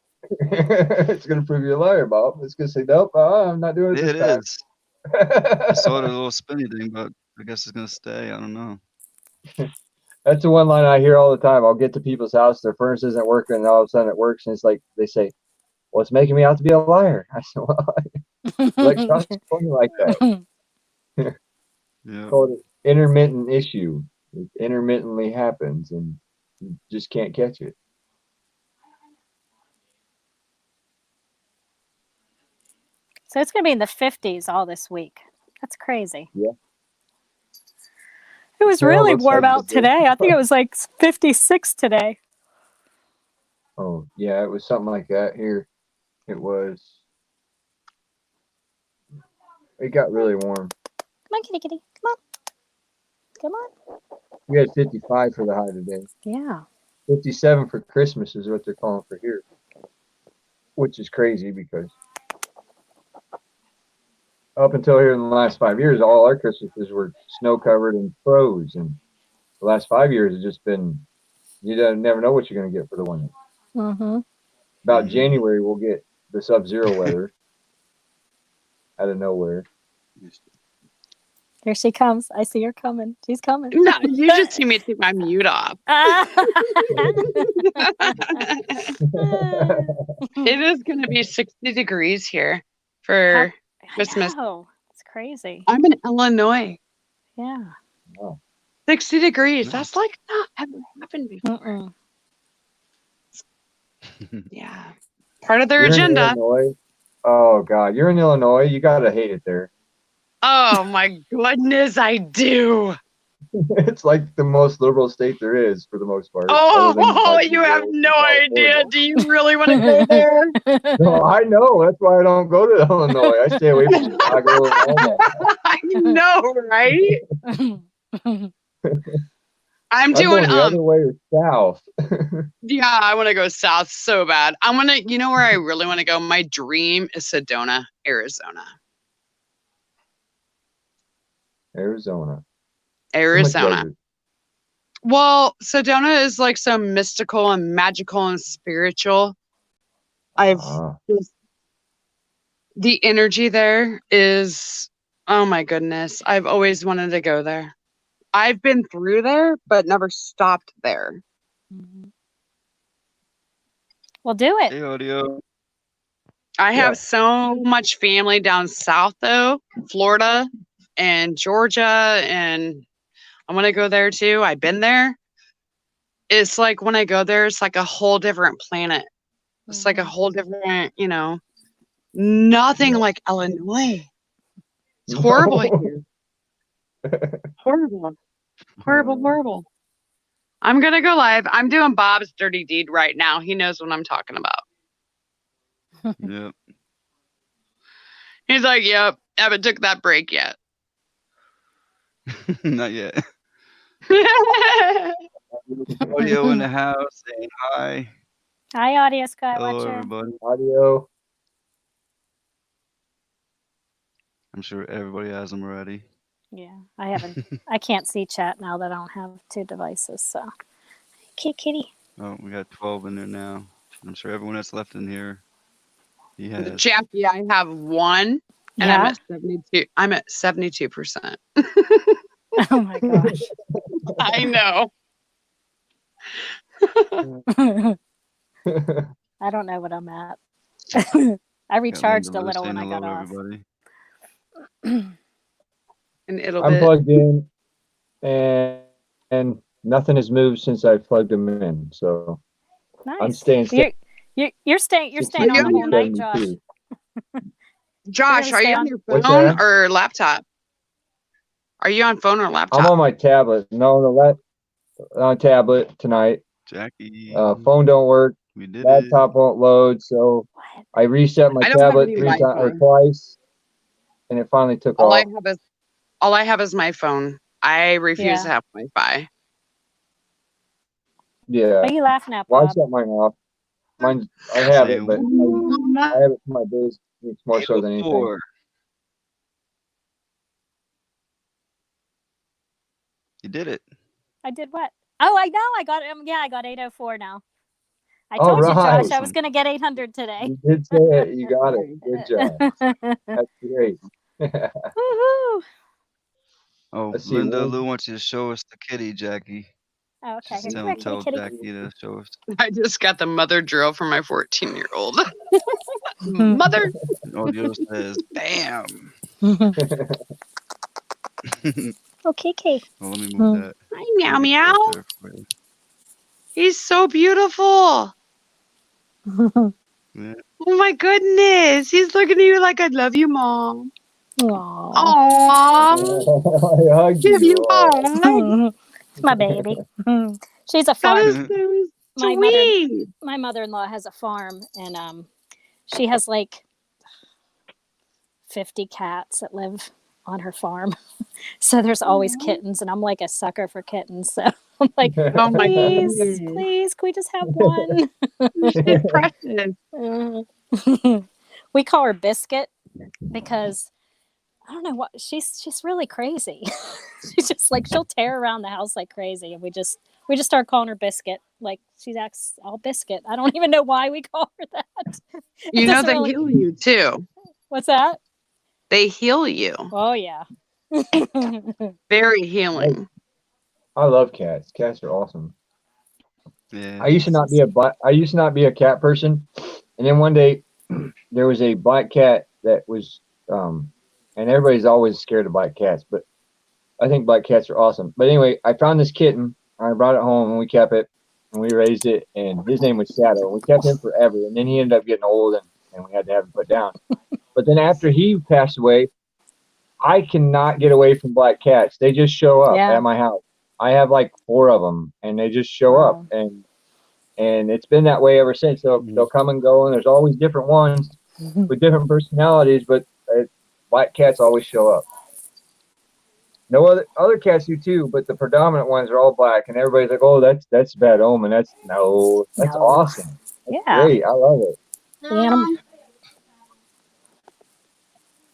It's gonna prove you a liar, Bob. It's gonna say nope. I'm not doing it Yeah, this it time. is. I saw the little spinny thing, but I guess it's gonna stay. I don't know. That's the one line I hear all the time. I'll get to people's house, their furnace isn't working, and all of a sudden it works, and it's like they say, "Well, it's making me out to be a liar." I said, "Well, electronics funny like that." Yeah. Called it intermittent issue. It intermittently happens, and you just can't catch it. So it's going to be in the 50s all this week. That's crazy. Yeah. It was Sure really looks warm like out it did. today. I think it was like 56 today. Oh yeah, it was something like that here. It was. It got really warm. Come on, kitty, kitty. Come on. Come on. We had 55 for the high today. Yeah. 57 for Christmas is what they're calling for here, which is crazy because up until here in the last 5 years, all our Christmases were snow covered and froze, and the last 5 years has just been you don't never know what you're going to get for the winter. Mm-hmm. About January, we'll get the sub-zero weather out of nowhere. Here she comes. I see her coming. She's coming. No, you just see me take my mute off. It is going to be 60 degrees here for Christmas. Oh, it's crazy. I'm in Illinois. Yeah. Wow. 60 degrees. Nice. That's like not ever happened before. Mm-mm. Yeah. Part of their You're in agenda. Illinois. Oh God, you're in Illinois. You gotta hate it there. Oh my goodness, I do. It's like the most liberal state there is for the most part. Oh, other than, like, you have New no York and idea. California. Do you really want to go there? No, I know. That's why I don't go to Illinois. I stay away from Chicago and all that. I know, right? I'm I'm doing going the other way or south. yeah, I want to go south so bad. I want to, you know where I really want to go? My dream is Sedona, Arizona. Arizona. Arizona. Well, Sedona is like so mystical and magical and spiritual. The energy there is, oh my goodness. I've always wanted to go there. I've been through there, but never stopped there. Well, do it. Hey, audio. I have so much family down south, though, Florida and Georgia, and I want to go there too. I've been there. It's like when I go there, it's like a whole different planet. It's like a whole different, you know, nothing like Illinois. It's horrible here. Horrible. Horrible, horrible. I'm going to go live. I'm doing Bob's dirty deed right now. He knows what I'm talking about. Yep. He's like, yep, haven't took that break yet. Not yet. Audio in the house saying hi. Hi, Audio Sky Hello, Watcher. everybody. Audio. I'm sure everybody has them already. Yeah, I haven't. I can't see chat now that I don't have two devices. So, okay, kitty. Oh, we got 12 in there now. I'm sure everyone that's left in here, he has. Jackie, I have one, and Yeah? I'm at 72. I'm at 72%. Oh my gosh. I know. I don't know what I'm at. I recharged a little when I got off. Everybody. And it'll I'm be plugged in, and nothing has moved since I plugged them in. So Nice. I'm staying. You're staying on the whole night, Josh. Josh, are you on your What's phone that? or laptop? Are you on phone or laptop? I'm on my tablet. No, on tablet tonight. Jackie. Phone don't work. We did Laptop it. won't load. So I reset my I don't have tablet any 3 times or Wi-Fi. twice, and it finally took All off. I have is my phone. I refuse to have Wi-Fi. Yeah. What are you laughing at, Well, I Bob? shut mine off. Mine, I have it, but I have it for my days. It's more so than anything. 804. You did it. I did what? Oh, I know. I got it. Yeah, I got 804 now. I All told you, Josh, I right. was going to get 800 today. You did say it. You got it. Good job. That's great. Woohoo! Oh, Let's see, Linda one- Lou wants you to show us the kitty, Jackie. Oh, okay. Just Here, tell kitty. Jackie to show us. I just got the mother drill for my 14-year-old. Mother. Audio says, "Bam." Okay, Kate. Well, let me move that. Hi, meow Maybe meow. right there for you. He's so beautiful. Yeah. Oh my goodness. He's looking at you like I love you, Mom. Aww. Aww. I hugged Give you you. a hug. It's my baby. She's a That farm. is so My sweet. My mother-in-law has a farm, and she has like 50 cats that live on her farm. So there's always kittens, and I'm like a sucker for kittens. So I'm like, Oh my please, goodness. can we just have one? She's precious. We call her Biscuit because I don't know what she's really crazy. She's just like she'll tear around the house like crazy, and we just start calling her Biscuit. Like she acts all biscuit. I don't even know why we call her that. You know they heal you too. What's that? They heal you. Oh yeah. Very healing. I love cats. Cats are awesome. Yeah. I used to not be a cat person, and then one day there was a black cat that was and everybody's always scared of black cats, but I think black cats are awesome. But anyway, I found this kitten. I brought it home and we kept it and we raised it, and his name was Shadow. We kept him forever, and then he ended up getting old and we had to have him put down. But then after he passed away, I cannot get away from black cats. They just show up Yeah. at my house. I have like 4 of them, and they just show up, Wow. and it's been that way ever since. They'll come and go, and there's always different ones with different personalities, but black cats always show up. No other cats do too, but the predominant ones are all black, and everybody's like, "Oh, that's bad omen." That's No. awesome. That's Yeah. great. I love it.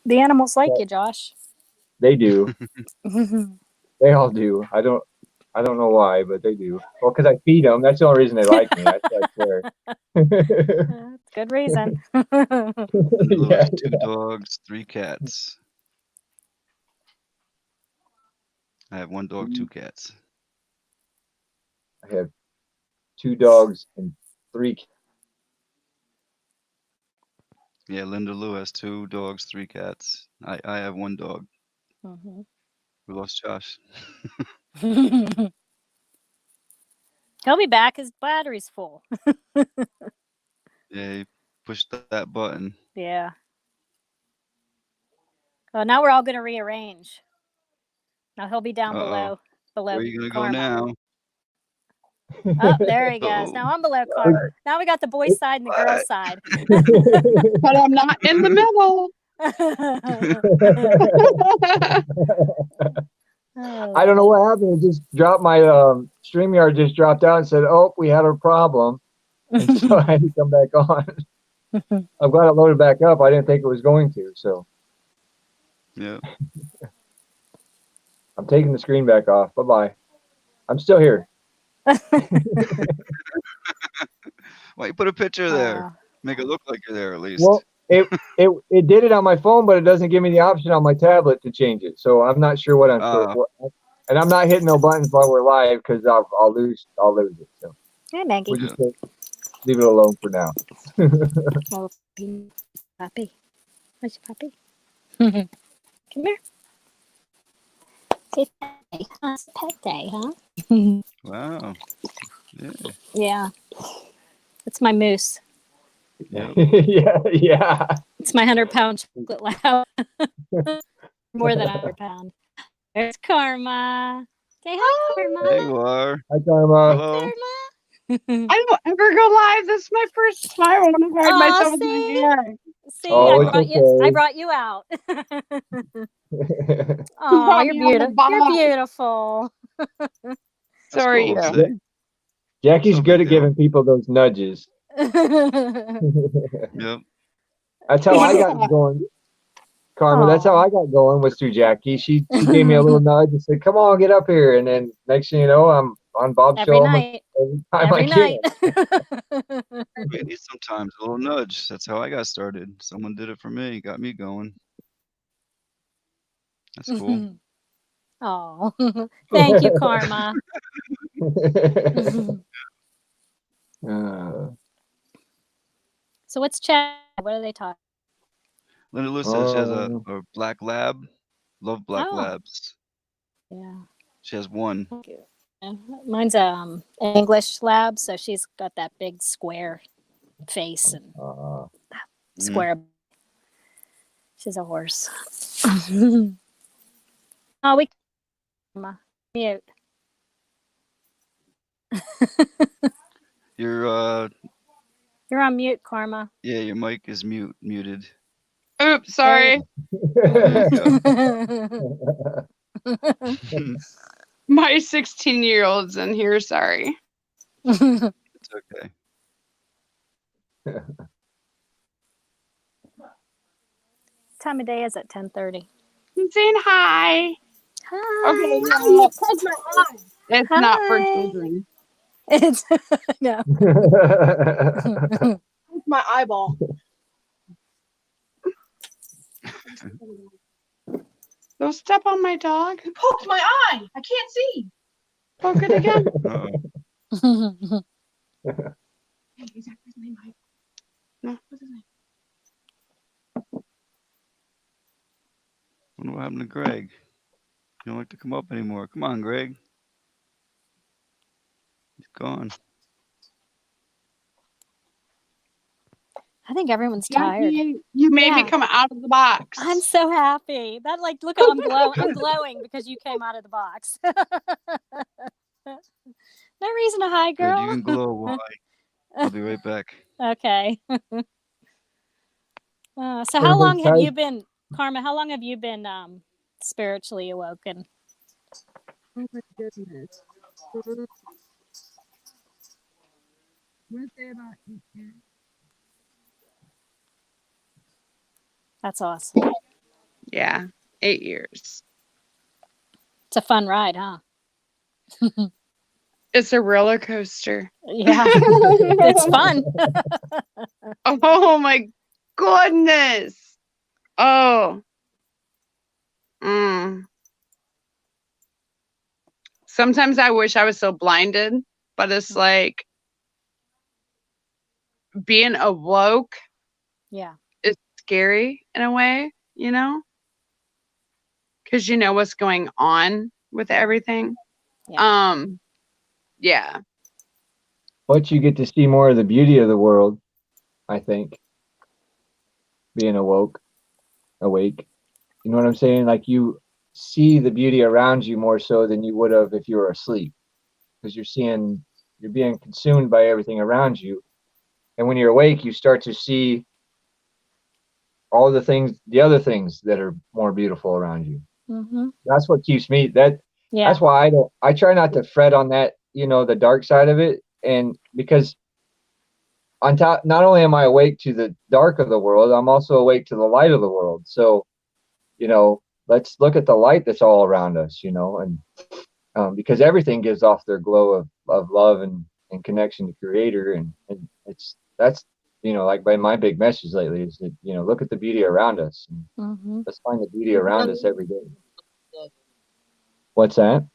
The animals like you, Josh. They do. They all do. I don't know why, but they do. Well, because I feed them. That's the only reason they like me. That's why I Good reason. Yeah. 2 dogs, 3 cats. I have 1 dog, 2 cats. I have 2 dogs and 3 cats. Yeah, Linda Lou has 2 dogs, 3 cats. I have 1 dog. Mhm. We lost Josh. He'll be back. His battery's full. Yeah, he pushed that button. Yeah. Well, now we're all going to rearrange. Now he'll be down below Where are you gonna Karma. go now? Oh, there he goes. Now I'm below Karma. Now we got the boys' side and the girls' side. But I'm not in the middle. I don't know what happened. It just dropped. My StreamYard just dropped out and said, "Oh, we had a problem," and so I had to come back on. I'm glad it loaded back up. I didn't think it was going to, so Yeah. I'm taking the screen back off. Bye bye. I'm still here. Why you put a picture there? Make it look like you're there at least. Well, it did it on my phone, but it doesn't give me the option on my tablet to change it. So I'm not sure what I'm and I'm not hitting no buttons while we're live because I'll lose it. So Hey, Maggie. we'll just leave it alone for now. Oh, puppy. Where's your puppy? Come here. It's pet day, huh? Wow. Yeah. Yeah. It's my moose. Yep. Yeah. It's my 100-pound chocolate lab. More than 100 pound. There's Karma. Say hi, Karma. There you are. Hi, Karma. Hello. Karma. I don't ever go live. This is my first time. I want to hide myself in my hair. See, Oh, I brought you out. Oh, you're beautiful. You're beautiful. Sorry, cool, yeah. see? Jackie's No good big at giving people those nudges. Yep. That's how I got going. Karma, that's how I got going, was through Jackie. She gave me a little nudge and said, "Come on, get up here." And then next thing you know, I'm on Bob's show night. every time I We need sometimes a little nudge. That's how I got started. Someone did it for me, got me going. That's cool. Oh, thank you, Karma. So what's chat? What are they talking? Linda Lou says she has a black lab. Love black labs. Yeah. She has 1. Yeah. Mine's an English lab, so she's got that big square face and square. She's a horse. Oh, we mute. You're on mute, Karma. Yeah, your mic is muted. Oops, sorry. My 16-year-old's in here, sorry. It's okay. Time of day is at 10:30. I'm saying hi. Hi. Okay, Touch my eye. it's not for children. It's no. Touch my eyeball. Don't step on my dog. You poked my eye. I can't see. Poke it again. Is that his name? No. What's his name? I wonder what happened to Greg. You don't like to come up anymore. Come on, Greg. He's gone. I think everyone's tired. Jackie, you made me Yeah. come out of the box. I'm so happy. That like, look how I'm glowing. I'm glowing because you came out of the box. No reason to hide, Good, girl. you can glow. Why? I'll be right back. Okay. So how Everybody's long have you tired. been, Karma? How long have you been spiritually awoken? Oh my goodness. Would say about 8 years. That's awesome. Yeah, 8 years. It's a fun ride, huh? It's a roller coaster. Yeah, it's fun. Oh my goodness. Oh. Sometimes I wish I was so blinded, but it's like being awoke. Yeah. Is scary in a way, you know? Because you know what's going on with everything. Yeah. Yeah. But you get to see more of the beauty of the world, I think. Being awake. You know what I'm saying? Like you see the beauty around you more so than you would have if you were asleep. Because you're being consumed by everything around you. And when you're awake, you start to see all the other things that are more beautiful around you. Mm-hmm. That's what keeps me Yeah. That's why I try not to fret on that, the dark side of it. And because on top, not only am I awake to the dark of the world, I'm also awake to the light of the world. So, let's look at the light that's all around us, and because everything gives off their glow of love and connection to Creator. And that's like my big message lately is that, look at the beauty around us. And let's find the beauty around us every day. What's that?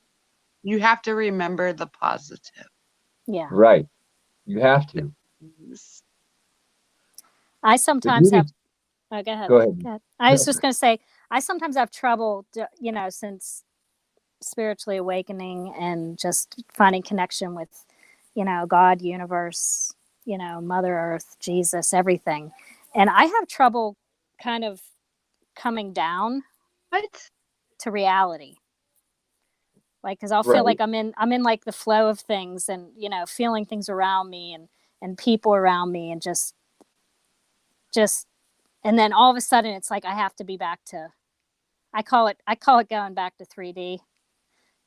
You have to remember the positive. Yeah. Right. You have to. I sometimes have. Oh, go ahead. Go ahead. I was just going to say, I sometimes have trouble, since spiritually awakening and just finding connection with, God, universe, Mother Earth, Jesus, everything. And I have trouble kind of coming down to reality. Like, cause I'll feel like I'm in like the flow of things and, feeling things around me and people around me and just, and then all of a sudden it's like, I have to be back to, I call it going back to 3D,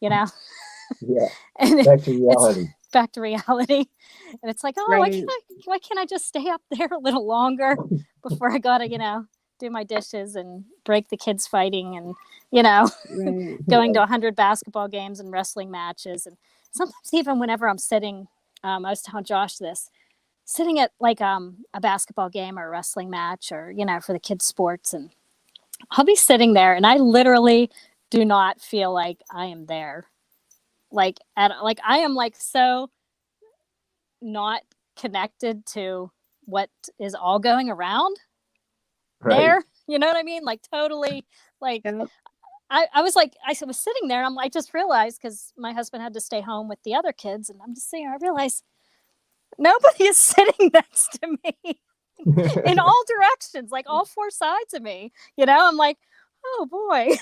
Yeah. And Back to reality. Back to reality. And it's like, oh, why can't I just stay up there a little longer before I gotta, do my dishes and break the kids fighting and, going to 100 basketball games and wrestling matches. And sometimes even whenever I'm sitting, I was telling Josh this, sitting at like a basketball game or a wrestling match or, for the kids' sports. And I'll be sitting there and I literally do not feel like I am there. Like I am like so not connected to what is all going around there. You know what I mean? Like totally like I was like, I was sitting there and I just realized because my husband had to stay home with the other kids and I'm just sitting there, I realized nobody is sitting next to me in all directions, like all four sides of me. I'm like, oh boy,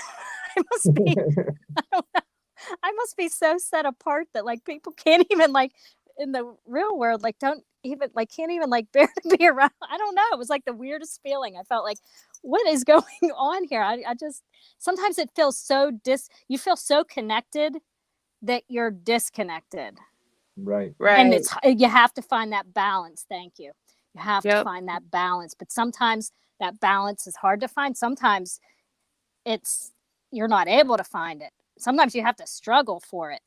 I must be so set apart that like people can't even like in the real world, like don't even like can't even like bear to be around. I don't know. It was like the weirdest feeling. I felt like, what is going on here? I just sometimes it feels so you feel so connected that you're disconnected. Right. And you have to find that balance. Thank you. You have to find that balance. But sometimes that balance is hard to find. Sometimes you're not able to find it. Sometimes you have to struggle for it.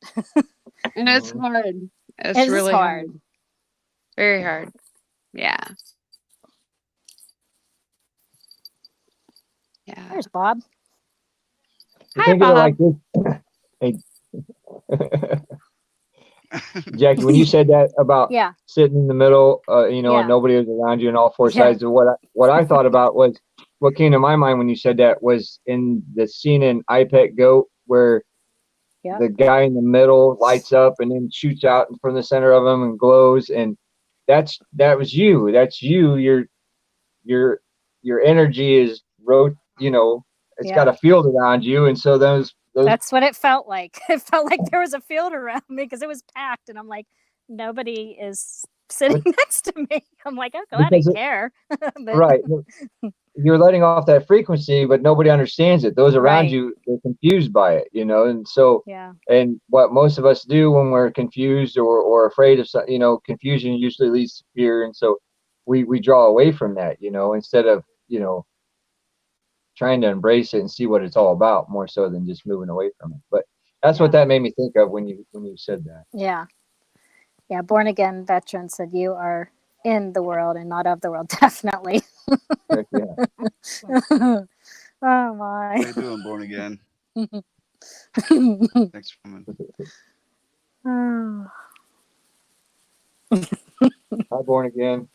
And it's hard. It's really hard. Very hard. Yeah. Yeah. There's Bob. Hi, Bob. Like this. Hey. Jackie, when you said that about sitting in the middle, and nobody was around you on all four sides of what I thought about was what came to my mind when you said that was in the scene in iPet Goat where the guy in the middle lights up and then shoots out from the center of him and glows, and that was you. That's you. your energy is it's got Yeah. a field around you, and so those That's what it felt like. It felt like there was a field around me because it was packed, and I'm like, nobody is sitting next to me. I'm like, oh, I didn't care. But, right. You're letting off that frequency, but nobody understands it. Those around Right. you, they're confused by it, and so, yeah. and what most of us do when we're confused or afraid of something, confusion usually leads to fear. And so we draw away from that, instead of, trying to embrace it and see what it's all about, more so than just moving away from it. But that's what that made me think of when you said that. Yeah. Yeah. Born again veteran said you are in the world and not of the world. Definitely. Heck yeah. Oh my. How you doing, Born Again? Thanks for coming. Oh. Hi, Born Again.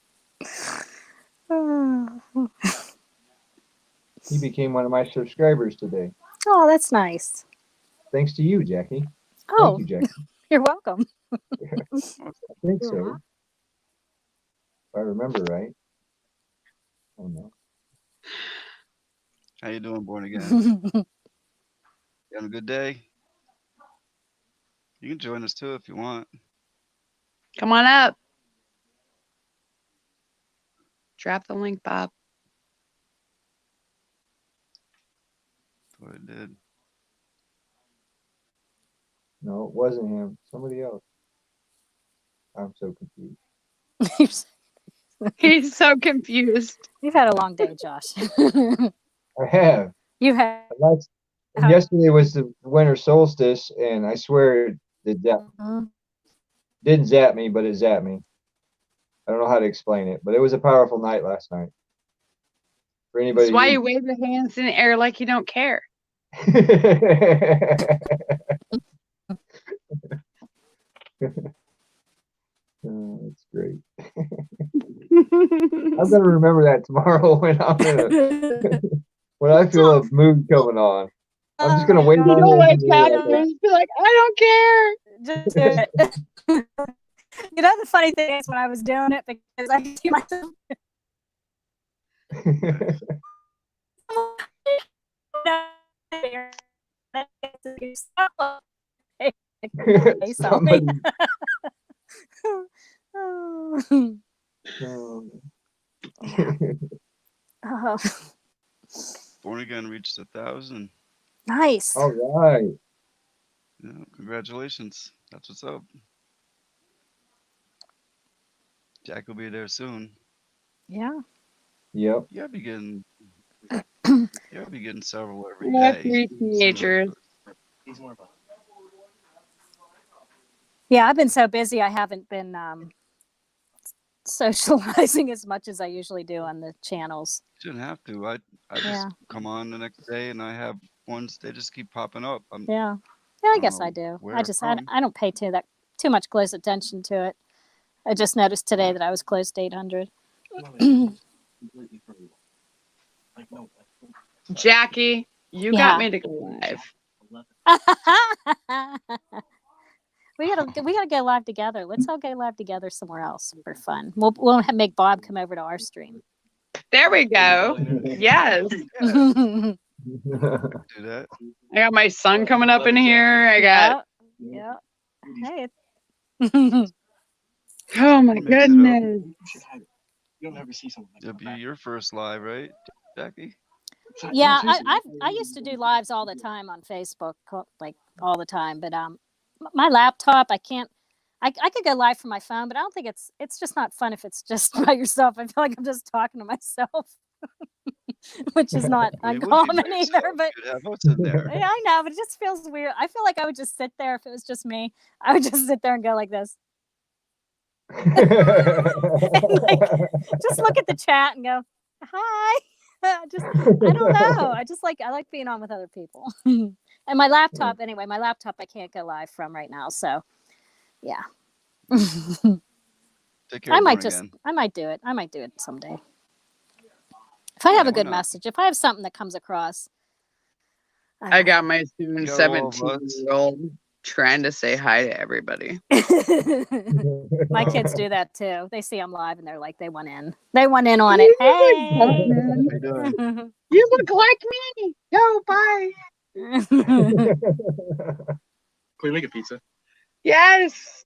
He became one of my subscribers today. Oh, that's nice. Thanks to you, Jackie. Oh, Thank you, Jackie. You're welcome. I think so. If I remember right. Oh no. How you doing, Born Again? You having a good day? You can join us too if you want. Come on up. Drop the link, Bob. That's what I did. No, it wasn't him. Somebody else. I'm so confused. He's so confused. You've had a long day, Josh. I have. You have. Yesterday was the winter solstice, and I swear it didn't zap me, but it zapped me. I don't know how to explain it, but it was a powerful night last night. For anybody, That's why you wave your hands in the air like you don't care. Oh, that's great. I'm gonna remember that tomorrow when when I feel a mood coming on. I'm just gonna wait. You don't like that. Be like, I don't care. Just do it. The funny thing is when I was doing it, because I see myself. Somebody. Born Again reached 1,000. Nice. All right. Yeah, congratulations. That's what's up. Jack will be there soon. Yeah. Yep. You gotta be getting several every day. 3 teenagers. Yeah, I've been so busy I haven't been socializing as much as I usually do on the channels. You shouldn't have to. I just come on the next day and I have ones, they just keep popping up. Yeah, I guess I do. I don't pay too much close attention to it. I just noticed today that I was close to 800. Jackie, you got me to go live. We gotta go live together. Let's all go live together somewhere else for fun. We'll make Bob come over to our stream. There we go. Yes. Do that. I got my son coming up in here. I got. Yeah. Hey. Oh my goodness. It'll be your first live, right, Jackie? Yeah, I used to do lives all the time on Facebook, like all the time. But my laptop, I can't. I could go live from my phone, but I don't think it's just not fun if it's just by yourself. I feel like I'm just talking to myself, which is not uncommon either. But have us in there. yeah, I know, but it just feels weird. I feel like I would just sit there if it was just me. I would just sit there and go like this. Just look at the chat and go, hi. I don't know. I like being on with other people. And my laptop, anyway, I can't go live from right now. So yeah. I might do it. I might do it someday. If I have a good message, if I have something that comes across. I got my soon 17-year-old. trying to say hi to everybody. My kids do that too. They see I'm live and they're like, they want in. They want in on it. Hey. How you doing? You look like me. Go, bye. Can we make a pizza? Yes.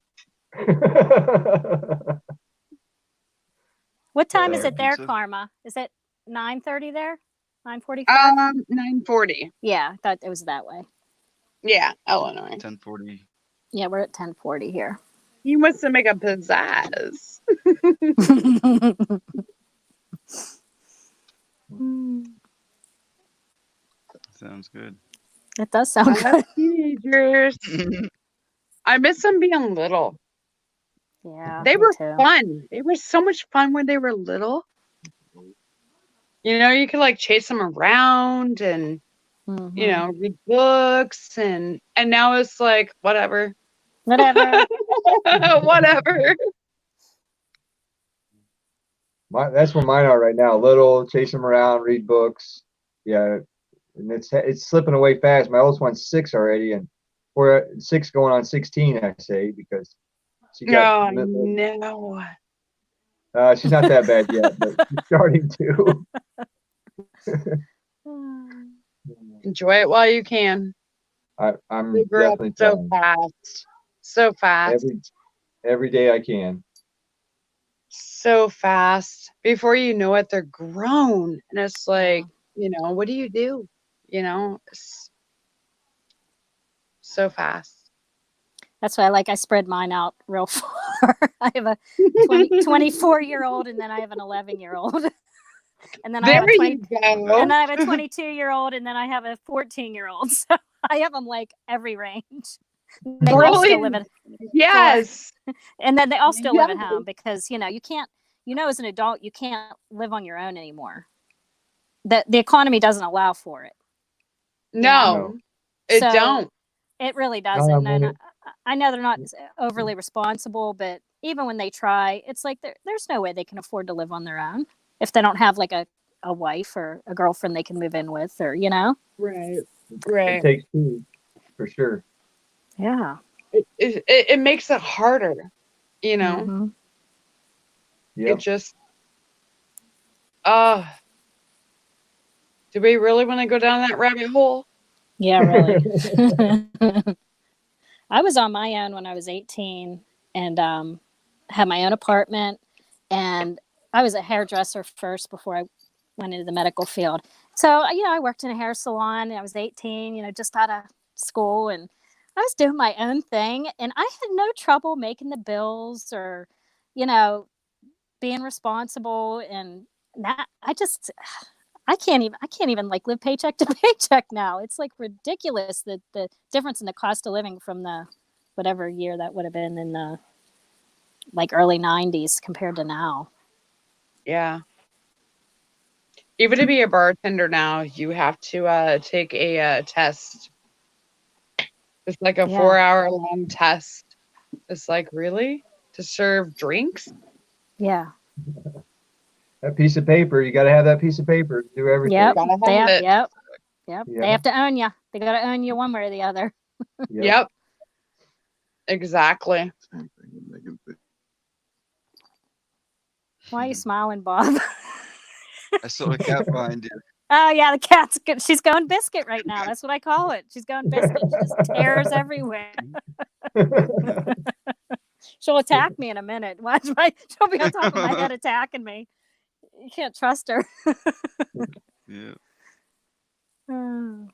What time is Our it there, pizza? Karma? Is it 9:30 there? 9:45? 9:40. Yeah, I thought it was that way. Yeah, Illinois. 10:40. Yeah, we're at 10:40 here. You must make a pizzazz. Sounds good. It does sound good. Teenagers. I miss them being little. Yeah, They me were too. fun. They were so much fun when they were little. You know, you could like chase them around and Mhm. you know, read books and now it's like whatever. Whatever. Whatever. That's where mine are right now. Little, chase them around, read books. Yeah, and it's slipping away fast. My oldest one's 6 already, and we're at 6 going on 16. I say because she got. Oh no. She's not that bad yet, but she's starting to. Enjoy it while you can. I'm They grow up definitely so trying. fast. So fast. Every day I can. So fast. Before you know it, they're grown. And it's like, you know, what do? You know, it's so fast. That's why I spread mine out real far. I have a 24-year-old and then I have an 11-year-old. And then I have a 22-year-old and then I have a 14-year-old. So I have them like every range. They all still live at yes. And then they all still live at home because you know you can't, you know, as an adult you can't live on your own anymore. The economy doesn't allow for it. No, it don't. It really doesn't. And I know they're not overly responsible, but even when they try, it's like there's no way they can afford to live on their own if they don't have like a wife or a girlfriend they can move in with, or you know. Right. It takes two, for sure. Yeah. It makes it harder, you know. Mm-hmm. Yep. It just do we really want to go down that rabbit hole? Yeah, really. I was on my own when I was 18 and had my own apartment, and I was a hairdresser first before I went into the medical field. So, you know, I worked in a hair salon. I was 18, you know, just out of school, and I was doing my own thing, and I had no trouble making the bills or, you know, being responsible. And that I can't even like live paycheck to paycheck now. It's like ridiculous the difference in the cost of living from the whatever year that would have been in the like early 90s compared to now. Yeah. Even to be a bartender now, you have to take a test. It's like a 4-hour long test. It's like, really? To serve drinks? Yeah. That piece of paper, you got to have that piece of paper to do everything. Yep. Yep. They have to own you. They got to own you one way or the other. Yep. Exactly. Why are you smiling, Bob? I saw a cat behind you. Oh yeah, the cat's good. She's going biscuit right now. That's what I call it. She's going biscuit. She just tears everywhere. She'll attack me in a minute. Watch she'll be on top of my head attacking me. You can't trust her. Yeah. Oh.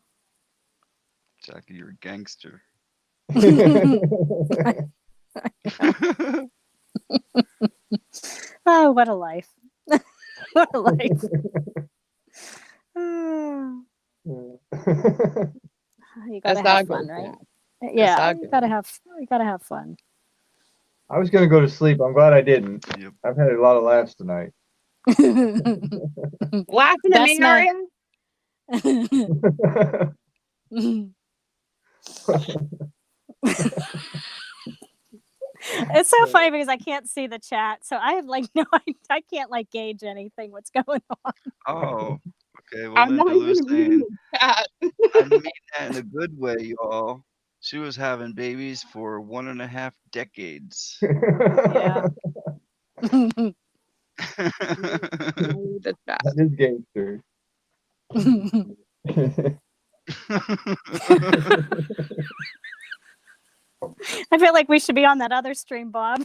Jackie, you're a gangster. Oh, what a life. What a life. You gotta have fun, right? Yeah, you gotta have fun. I was gonna go to sleep. I'm glad I didn't. Yep. I've had a lot of laughs tonight. Laughing at me, are you? It's so funny because I can't see the chat, so I have like I can't like gauge anything what's going on. Oh, okay. Well, I'm Linda not was even reading saying, the chat. I mean that in a good way, y'all. She was having babies for 1.5 decades. Yeah. The chat. That is gangster. I feel like we should be on that other stream, Bob.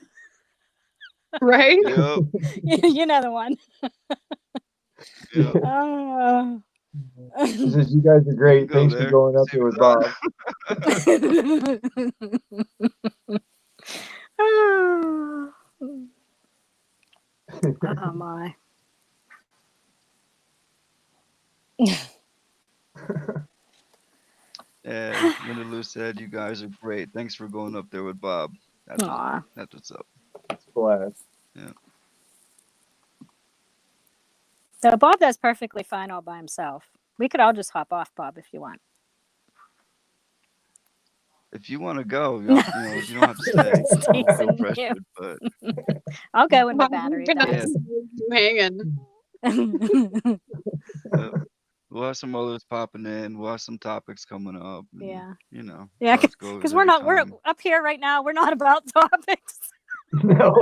Right? Yep. You know the one. Yep. Oh. She says, you guys are great. Go Thanks for there. going up See there with what's Oh my. And Linda Lou said, "You guys are great. Thanks for going up there with Bob." That's Aw. what's up. It's glad. Yeah. So Bob does perfectly fine all by himself. We could all just hop off, Bob, if you want. If you want to go, you don't have to stay. Just Don't feel teasing you. pressured, but I'll go when my I'm battery gonna Yeah. dies. leave you hanging. we'll have some others popping in. We'll have some topics coming up. And, Yeah. You know. Yeah, how it goes because we're every not. We're time. up here right now. We're not about topics. No.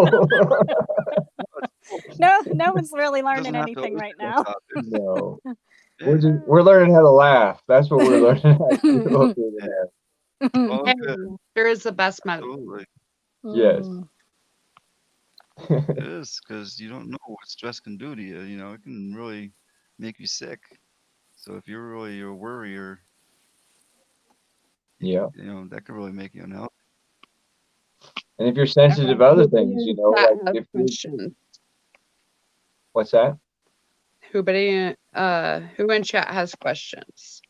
No one's really Doesn't learning have to anything always right be on now. topics. No. Yeah. We're learning how to laugh. That's what we're learning how to do up here today. All Hey, good. sure is the best medicine. Absolutely. Yes. It is, because you don't know what stress can do to you. You know, it can really make you sick. So if you're really a worrier, Yeah. you know, that could really make you unhealthy. And if you're sensitive to other things, you know, Chat like has if you, questions. what's that? Who in chat has questions?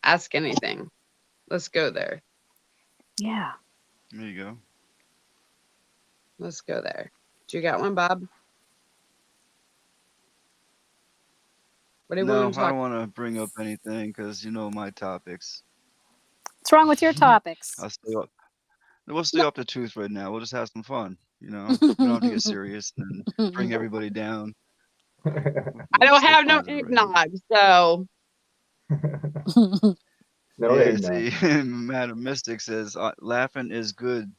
Ask anything. Let's go there. Yeah. There you go. Let's go there. Do you got one, Bob? What do you No, want to I talk? don't want to bring up anything because you know my topics. What's wrong with your topics? I'll stay up. We'll stay up to truth right now. We'll just have some fun. You know, we don't have to get serious and bring everybody down. I don't have no eggnog, so. No Yeah, eggnog. see, Madam Mystic says laughing is good.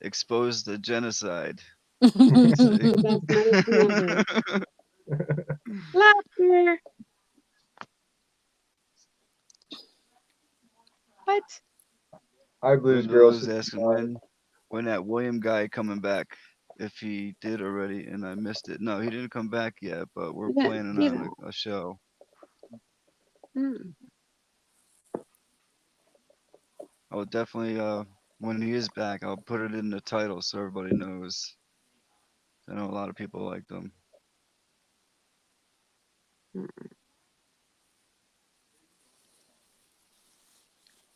Expose the genocide. See? Best medicine ever. Laughter. What? Hi, Blues Linda Girls. Lou's asking when that William guy coming back. If he did already and I missed it. No, he didn't come back yet, but we're Yeah, planning you on know. a show. I'll definitely when he is back, I'll put it in the title so everybody knows. I know a lot of people like them.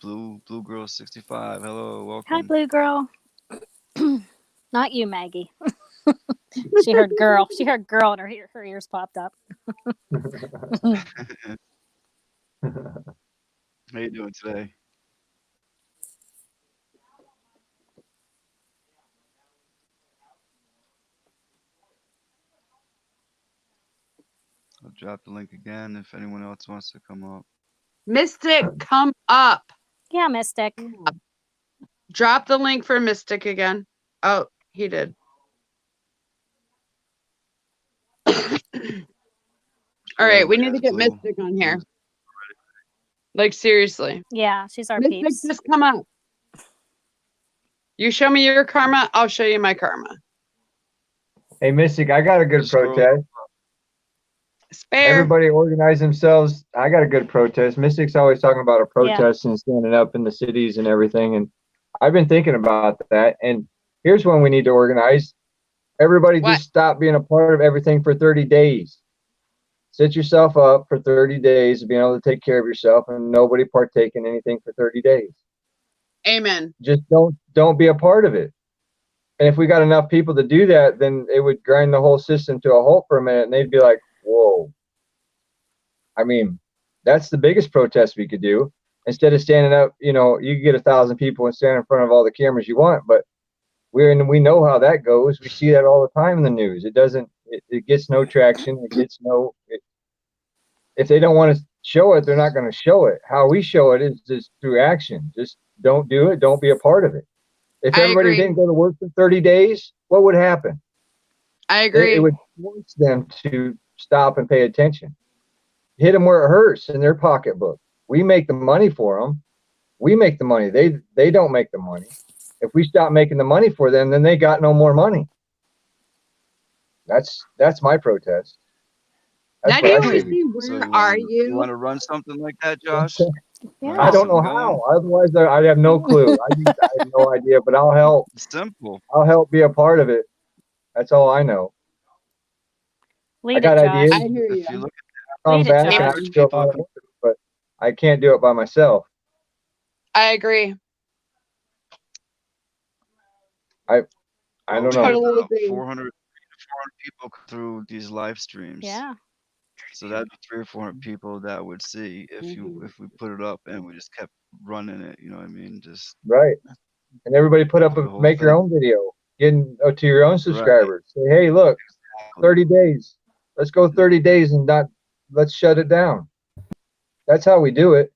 Blue Girl 65. Hello, welcome. Hi, Blue Girl. Not you, Maggie. She heard girl. She heard girl, and her ears popped up. How you doing today? I'll drop the link again if anyone else wants to come up. Mystic, come up. Yeah, Mystic. Drop the link for Mystic again. Oh, he did. All right, we need to get Mystic on here. Like, seriously. Yeah, she's our Mystic, peeps. just come up. You show me your karma, I'll show you my karma. Hey, Mystic, I got a good protest. Spare. Everybody organize themselves. I got a good protest. Mystic's always talking about a protest and standing up in the cities and everything. And I've been thinking about that. And here's when we need to organize. Everybody just stop being a part of everything for 30 days. Set yourself up for 30 days of being able to take care of yourself and nobody partake in anything for 30 days. Amen. Just don't be a part of it. And if we got enough people to do that, then it would grind the whole system to a halt for a minute and they'd be like, whoa. I mean, that's the biggest protest we could do. Instead of standing up, you know, you could get 1,000 people and stand in front of all the cameras you want, but we know how that goes. We see that all the time in the news. It gets no traction. It gets no, if they don't want to show it, they're not going to show it. How we show it is just through action. Just don't do it. Don't be a part of it. If I everybody agree. didn't go to work for 30 days, what would happen? I agree. It would force them to stop and pay attention. Hit them where it hurts in their pocketbook. We make the money for them. We make the money. They don't make the money. If we stop making the money for them, then they got no more money. That's my protest. Now, do you want to see So where are you you? want to run something like that, Josh? Yeah. I don't know how. Otherwise, I have no clue. I have no idea. But I'll help. It's simple. I'll help be a part of it. That's all I know. Lead I got it, Josh. ideas. I hear If you. you look Come Lead it, back Josh. and I can do a lot of work, but I can't do it by myself. I agree. I don't know. Totally agree. 400 people through these live streams. Yeah. So that'd be 300 or 400 people that would see if if we put it up and we just kept running it. You know what I mean? Just Right. And everybody put up the whole make your thing. own video, getting to your own subscribers. Say, hey, look, 30 days. Let's go 30 days and let's shut it down. That's how we do it.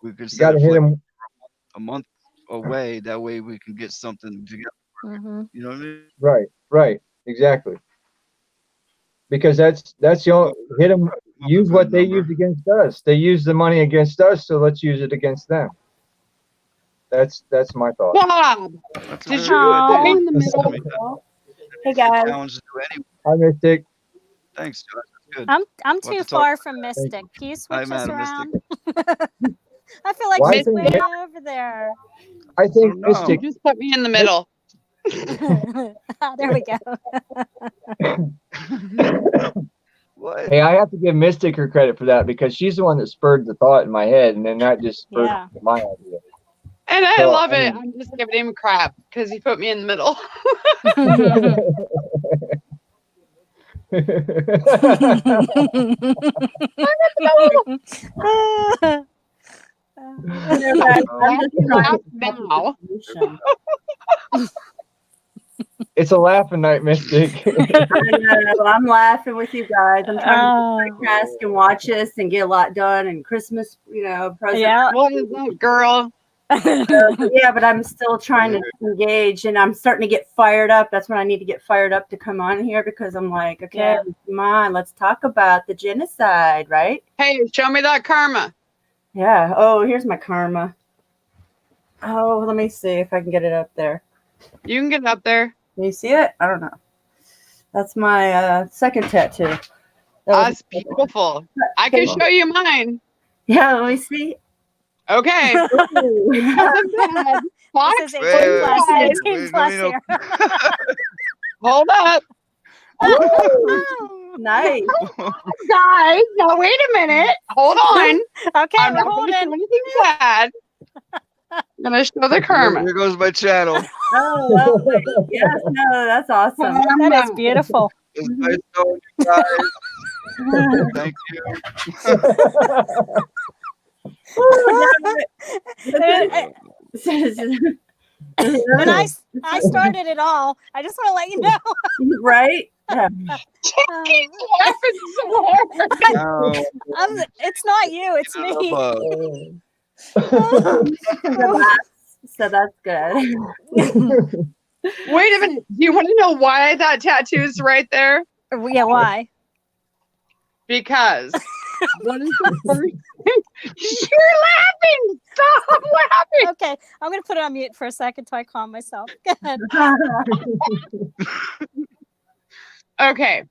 We could You got set to it hit for like them. a month away. That way we can get something together. Mm-hmm. You know what I mean? Right. Exactly. Because that's the only, hit them. Use what they use against us. They use the money against us, so let's use it against them. That's my thought. Bob, That's a did very you good put me idea. in the middle? I mean, Hey guys. challenge to do anyway. Hi, Mystic. Thanks, Josh. That's good. I'm We'll too have to talk. far from Mystic. Can you Hi, switch us Madam around? Mystic. I feel like Well, I she's think way over there. I think No. Mystic. Just put me in the middle. There we go. What? Hey, I have to give Mystic her credit for that because she's the one that spurred the thought in my head, and then that just spurred my idea. And I So, love I it. mean- I'm just giving him crap because he put me in the middle. I'm just trying now. It's a laughing night, Mystic. I know. I'm laughing with you guys. I'm trying to podcast and watch us and get a lot done and Christmas, presents. Yeah. What is that, girl? Yeah, but I'm still trying to engage and I'm starting to get fired up. That's when I need to get fired up to come on here because I'm like, okay, come on, let's talk about the genocide, right? Hey, show me that karma. Yeah. Oh, here's my karma. Oh, let me see if I can get it up there. You can get it up there. Can you see it? I don't know. That's my second tattoo. That's beautiful. I can show you mine. Yeah, let me see. Okay. This is 18 plus here. Hold up. Nice. Guys, now wait a minute. Hold on. Okay, I'm we're not holding. gonna show anything bad. I'm gonna show the karma. Here goes my channel. Oh, lovely. Yes, no, that's awesome. That is beautiful. It's nice knowing you guys. Thank you. And I started it all. I just want to let you know. Right? Yeah. It's not you, it's me. So that's good. Wait a minute. Do you want to know why that tattoo is right there? Yeah, why? Because what is the first thing? You're laughing. Stop laughing. Okay, I'm gonna put it on mute for a second till I calm myself. Go ahead. Okay.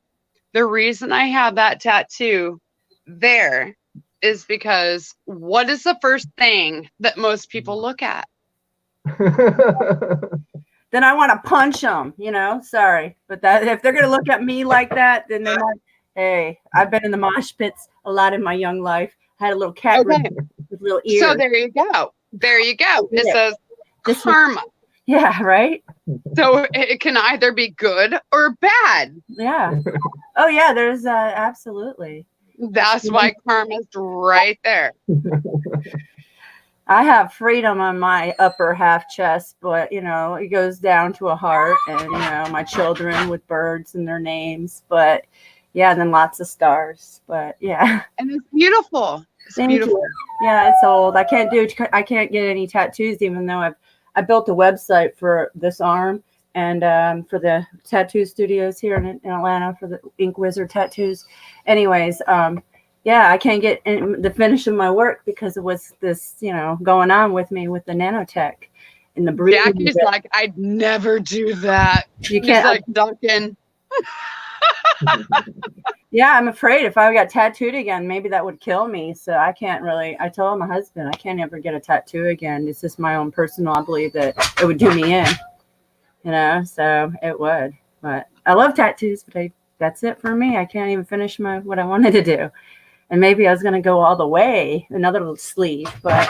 The reason I have that tattoo there is because what is the first thing that most people look at? Then I want to punch them, sorry. But that if they're going to look at me like that, then they're not. Hey, I've been in the mosh pits a lot in my young life. I had a little cat with little ears. So there you go. There you go. It says karma. Yeah, right? So it can either be good or bad. Yeah. Oh, yeah, there's absolutely. That's why karma's right there. I have freedom on my upper half chest, but, it goes down to a heart and, my children with birds and their names. But, yeah, and then lots of stars. But, yeah. And it's beautiful. It's Thank beautiful. you. Yeah, it's old. I can't get any tattoos, even though I built a website for this arm and for the tattoo studios here in Atlanta for the Ink Wizard tattoos. Anyways, yeah, I can't get the finish of my work because of what's this, going on with me with the nanotech and the breathing. Jackie's like, I'd never do that. You can't. He's like, Duncan. Yeah, I'm afraid if I got tattooed again, maybe that would kill me. So I can't really. I told my husband I can't ever get a tattoo again. It's just my own personal. I believe that it would do me in, so it would. But I love tattoos, but that's it for me. I can't even finish what I wanted to do. And maybe I was going to go all the way, another little sleeve, but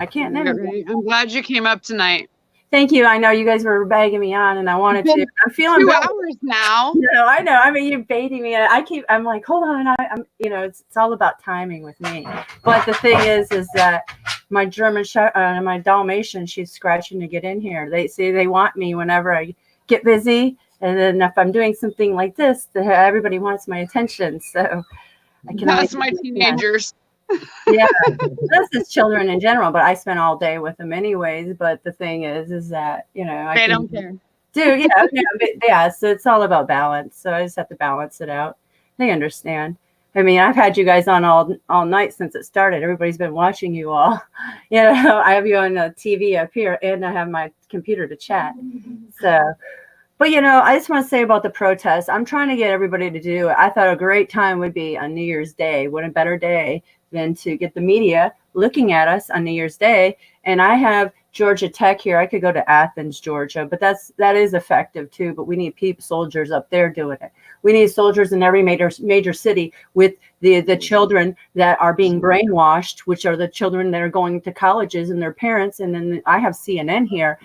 I can't. I'm glad you came up tonight. Thank you. I know you guys were begging me on, and I wanted to. I'm feeling 2 better. hours now. No, I know. I mean, you're baiting me. I'm like, hold on. I'm, it's all about timing with me. But the thing is that my German my Dalmatian, she's scratching to get in here. They say they want me whenever I get busy, and then if I'm doing something like this, everybody wants my attention. So I can. That's my teenagers. Yeah, that's just children in general, but I spend all day with them anyways. But the thing is that, they don't care. Yeah, so it's all about balance. So I just have to balance it out. They understand. I mean, I've had you guys on all night since it started. Everybody's been watching you all. I have you on the TV up here, and I have my computer to chat. So, but I just want to say about the protest. I'm trying to get everybody to do it. I thought a great time would be on New Year's Day. What a better day than to get the media looking at us on New Year's Day. And I have Georgia Tech here. I could go to Athens, Georgia, but that is effective too. But we need soldiers up there doing it. We need soldiers in every major city with the children that are being brainwashed, which are the children that are going to colleges and their parents. And then I have CNN here.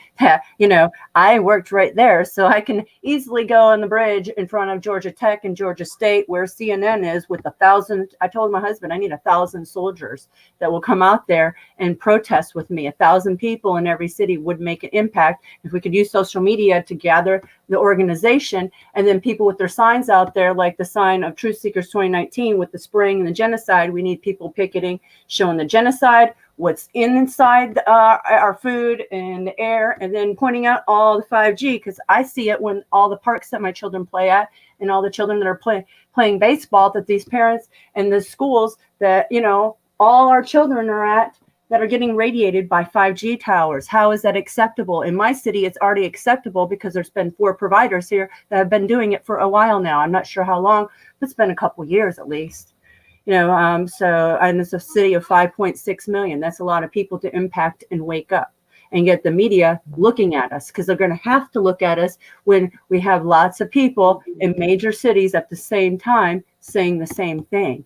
I worked right there, so I can easily go on the bridge in front of Georgia Tech and Georgia State, where CNN is, with 1,000. I told my husband I need 1,000 soldiers that will come out there and protest with me. 1,000 people in every city would make an impact if we could use social media to gather the organization, and then people with their signs out there, like the sign of Truth Seekers 2019 with the spraying and the genocide. We need people picketing, showing the genocide, what's inside our food and the air, and then pointing out all the 5G, because I see it when all the parks that my children play at and all the children that are playing baseball, that these parents and the schools that all our children are at, that are getting radiated by 5G towers. How is that acceptable? In my city, it's already acceptable because there's been 4 providers here that have been doing it for a while now. I'm not sure how long, but it's been a couple years at least. And it's a city of 5.6 million. That's a lot of people to impact and wake up and get the media looking at us, because they're going to have to look at us when we have lots of people in major cities at the same time saying the same thing.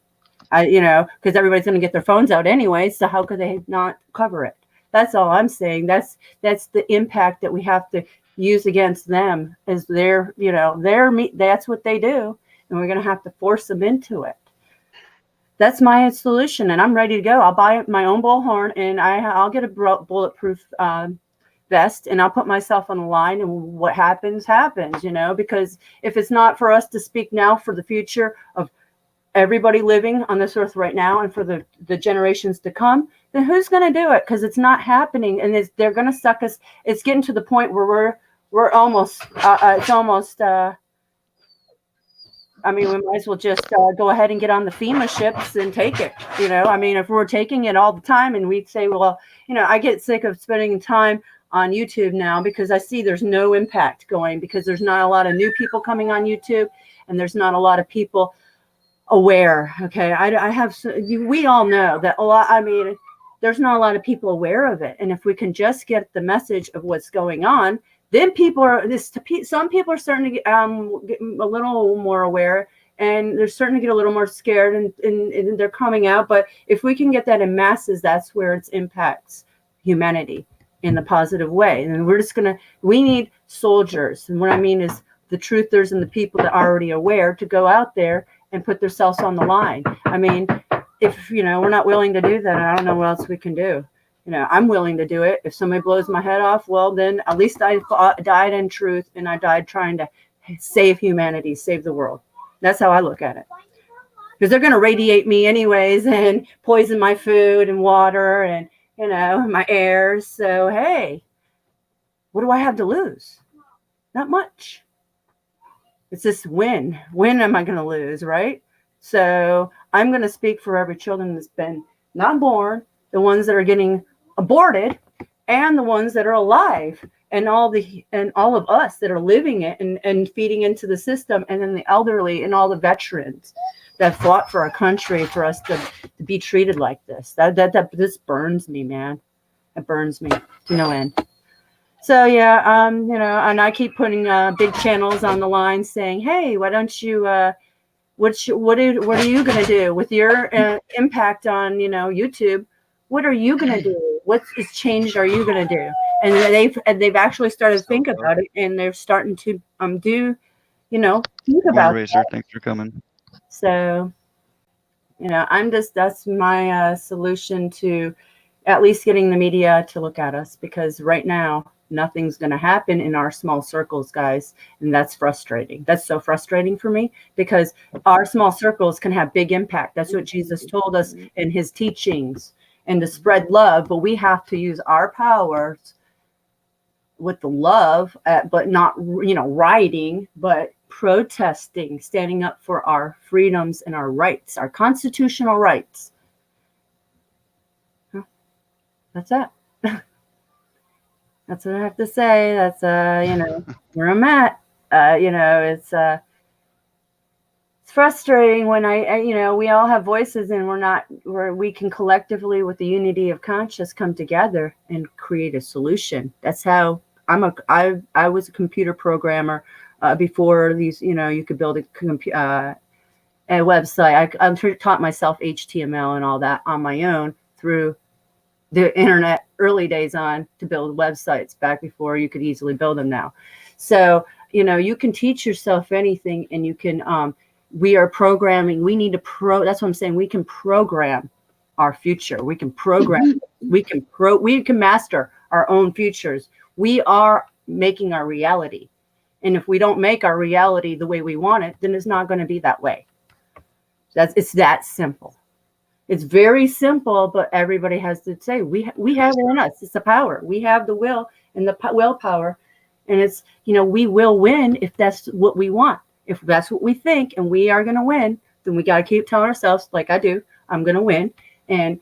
Because everybody's going to get their phones out anyway, so how could they not cover it? That's all I'm saying. That's the impact that we have to use against them, is that's what they do, and we're going to have to force them into it. That's my solution, and I'm ready to go. I'll buy my own bullhorn, and I'll get a bulletproof vest, and I'll put myself on the line, and what happens, because if it's not for us to speak now for the future of everybody living on this earth right now and for the generations to come, then who's going to do it? Because it's not happening, and they're going to suck us. It's getting to the point where we're almost we might as well just go ahead and get on the FEMA ships and take it. If we're taking it all the time, and we'd say, well, I get sick of spending time on YouTube now, because I see there's no impact going, because there's not a lot of new people coming on YouTube, and there's not a lot of people aware. Okay. We all know that a lot. There's not a lot of people aware of it. And if we can just get the message of what's going on, then some people are starting to get a little more aware, and they're starting to get a little more scared, and they're coming out. But if we can get that in masses, that's where it impacts humanity in the positive way. And we need soldiers. And what I mean is the truthers and the people that are already aware to go out there and put themselves on the line. If we're not willing to do that, I don't know what else we can do. I'm willing to do it. If somebody blows my head off, well, then at least I died in truth, and I died trying to save humanity, save the world. That's how I look at it. because they're going to radiate me anyways and poison my food and water and, you know, my air. So, hey, what do I have to lose? Not much. It's just when am I going to lose, right? So I'm going to speak for every children that's been not born, the ones that are getting aborted, and the ones that are alive, and all of us that are living it and feeding into the system, and then the elderly and all the veterans that fought for our country, for us to be treated like this. This burns me, man. It burns me to no end. So yeah, you know, and I keep putting big channels on the line saying, hey, why don't you what are you going to do with your impact on, you know, YouTube? What are you going to do? What is changed are you going to do? And they've actually started to think about it, and they're starting to do, you know, think about Racer, thanks for coming. So, you know, that's my solution to at least getting the media to look at us, because right now nothing's going to happen in our small circles, guys. And that's frustrating. That's so frustrating for me, because our small circles can have big impact. That's what Jesus told us in his teachings, and to spread love. But we have to use our powers with the love, but not, you know, rioting, but protesting, standing up for our freedoms and our rights, our constitutional rights. That's it. That's what I have to say. That's you know, where I'm at. You know, it's frustrating when you know, we all have voices, and we can collectively, with the unity of conscience, come together and create a solution. That's how I was a computer programmer before these, you know, you could build a website. I taught myself HTML and all that on my own through the internet early days on, to build websites back before you could easily build them now. So, you know, you can teach yourself anything, and you can, we are programming. We need to that's what I'm saying. We can program our future. We can program, we can master our own futures. We are making our reality. And if we don't make our reality the way we want it, then it's not going to be that way. It's that simple. It's very simple, but everybody has to say, we have it in us. It's the power. We have the will and the willpower. And it's, you know, we will win if that's what we want. If that's what we think and we are going to win, then we got to keep telling ourselves, like I do, I'm going to win, and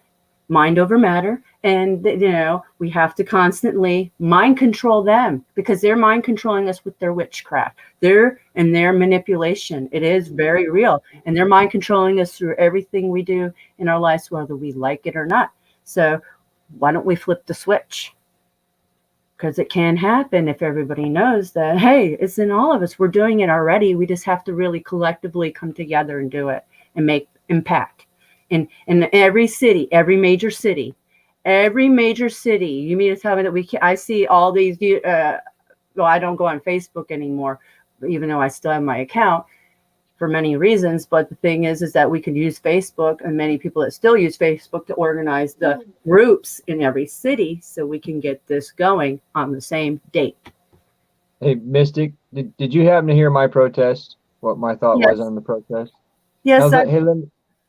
mind over matter. And, you know, we have to constantly mind control them, because they're mind controlling us with their witchcraft, their manipulation. It is very real. And they're mind controlling us through everything we do in our lives, whether we like it or not. So why don't we flip the switch? Because it can happen if everybody knows that, hey, it's in all of us. We're doing it already. We just have to really collectively come together and do it and make impact. In every city, every major city, you mean to tell me that I see all these, well, I don't go on Facebook anymore, even though I still have my account for many reasons. But the thing is that we can use Facebook, and many people that still use Facebook, to organize the groups in every city, so we can get this going on the same date. Hey, Mystic, did you happen to hear my protest? What my thought was on the protest? Yes.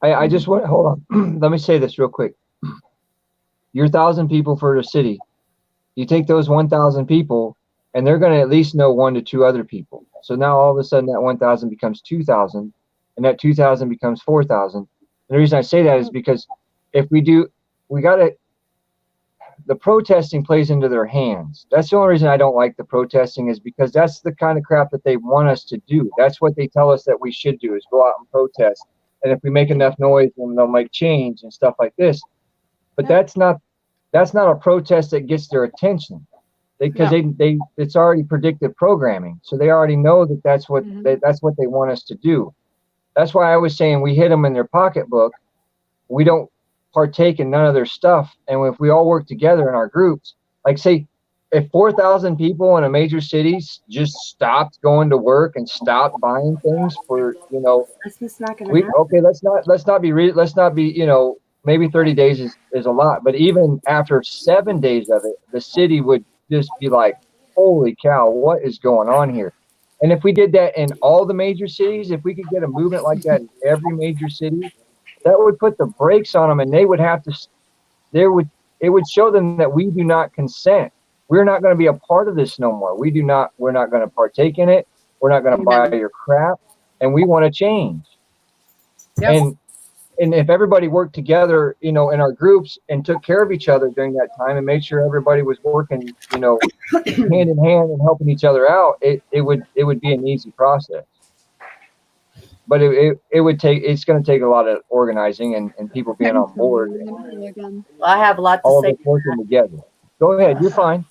I just want, hold on. Let me say this real quick. You're 1,000 people for the city. You take those 1,000 people, and they're going to at least know 1 to 2 other people. So now all of a sudden that 1,000 becomes 2,000, and that 2,000 becomes 4,000. And the reason I say that is because if the protesting plays into their hands. That's the only reason I don't like the protesting, is because that's the kind of crap that they want us to do. That's what they tell us that we should do, is go out and protest. And if we make enough noise, then they'll make change and stuff like this. But that's not a protest that gets their attention, because it's already predictive programming. So they already know that that's what they want us to do. That's why I was saying we hit them in their pocketbook. We don't partake in none of their stuff. And if we all work together in our groups, like say, if 4,000 people in a major city just stopped going to work and stopped buying things for, you know, that's just not going to happen. Okay, let's not be, you know, maybe 30 days is a lot, but even after 7 days of it, the city would just be like, holy cow, what is going on here? And if we did that in all the major cities, if we could get a movement like that in every major city, that would put the brakes on them, and they would have to, it would show them that we do not consent. We're not going to be a part of this no more. We're not going to partake in it. We're not going to buy your crap, and we want to change. Yep. And if everybody worked together, in our groups and took care of each other during that time and made sure everybody was working, hand in hand and helping each other out, it would be an easy process. But it's going to take a lot of organizing and people being on board. I have a lot to all say. of us working together. Go ahead, you're fine.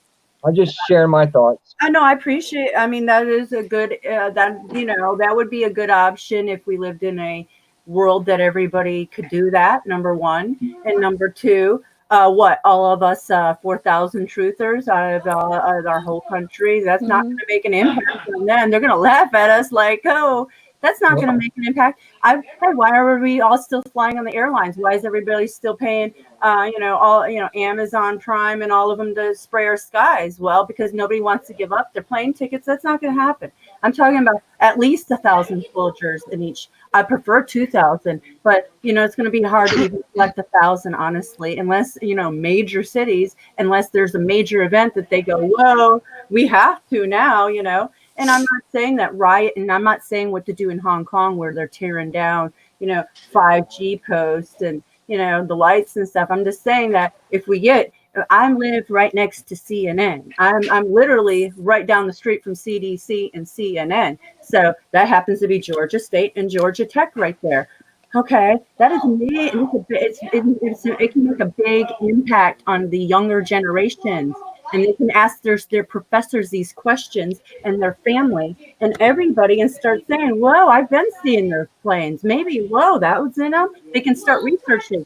I'm just sharing my thoughts. I know, I appreciate. I mean, that is a good. That would be a good option if we lived in a world that everybody could do that. Number one, and number two, all of us 4,000 truthers out of our whole country. That's not going to make an impact on them. They're going to laugh at us like, oh, that's not going to make an impact. Why are we all still flying on the airlines? Why is everybody still paying, Amazon Prime and all of them to spray our skies? Well, because nobody wants to give up their plane tickets. That's not going to happen. I'm talking about at least 1,000 soldiers in each. I prefer 2,000, but it's going to be hard to even select 1,000, honestly, unless major cities, unless there's a major event that they go, whoa, we have to now, And I'm not saying that riot, and I'm not saying what to do in Hong Kong where they're tearing down, 5G posts and, the lights and stuff. I'm just saying that if we I live right next to CNN. I'm literally right down the street from CDC and CNN. So that happens to be Georgia State and Georgia Tech right there. Okay, that is me. It can make a big impact on the younger generations. And they can ask their professors these questions and their family and everybody and start saying, whoa, I've been seeing those planes. Maybe, whoa, that was in them. They can start researching,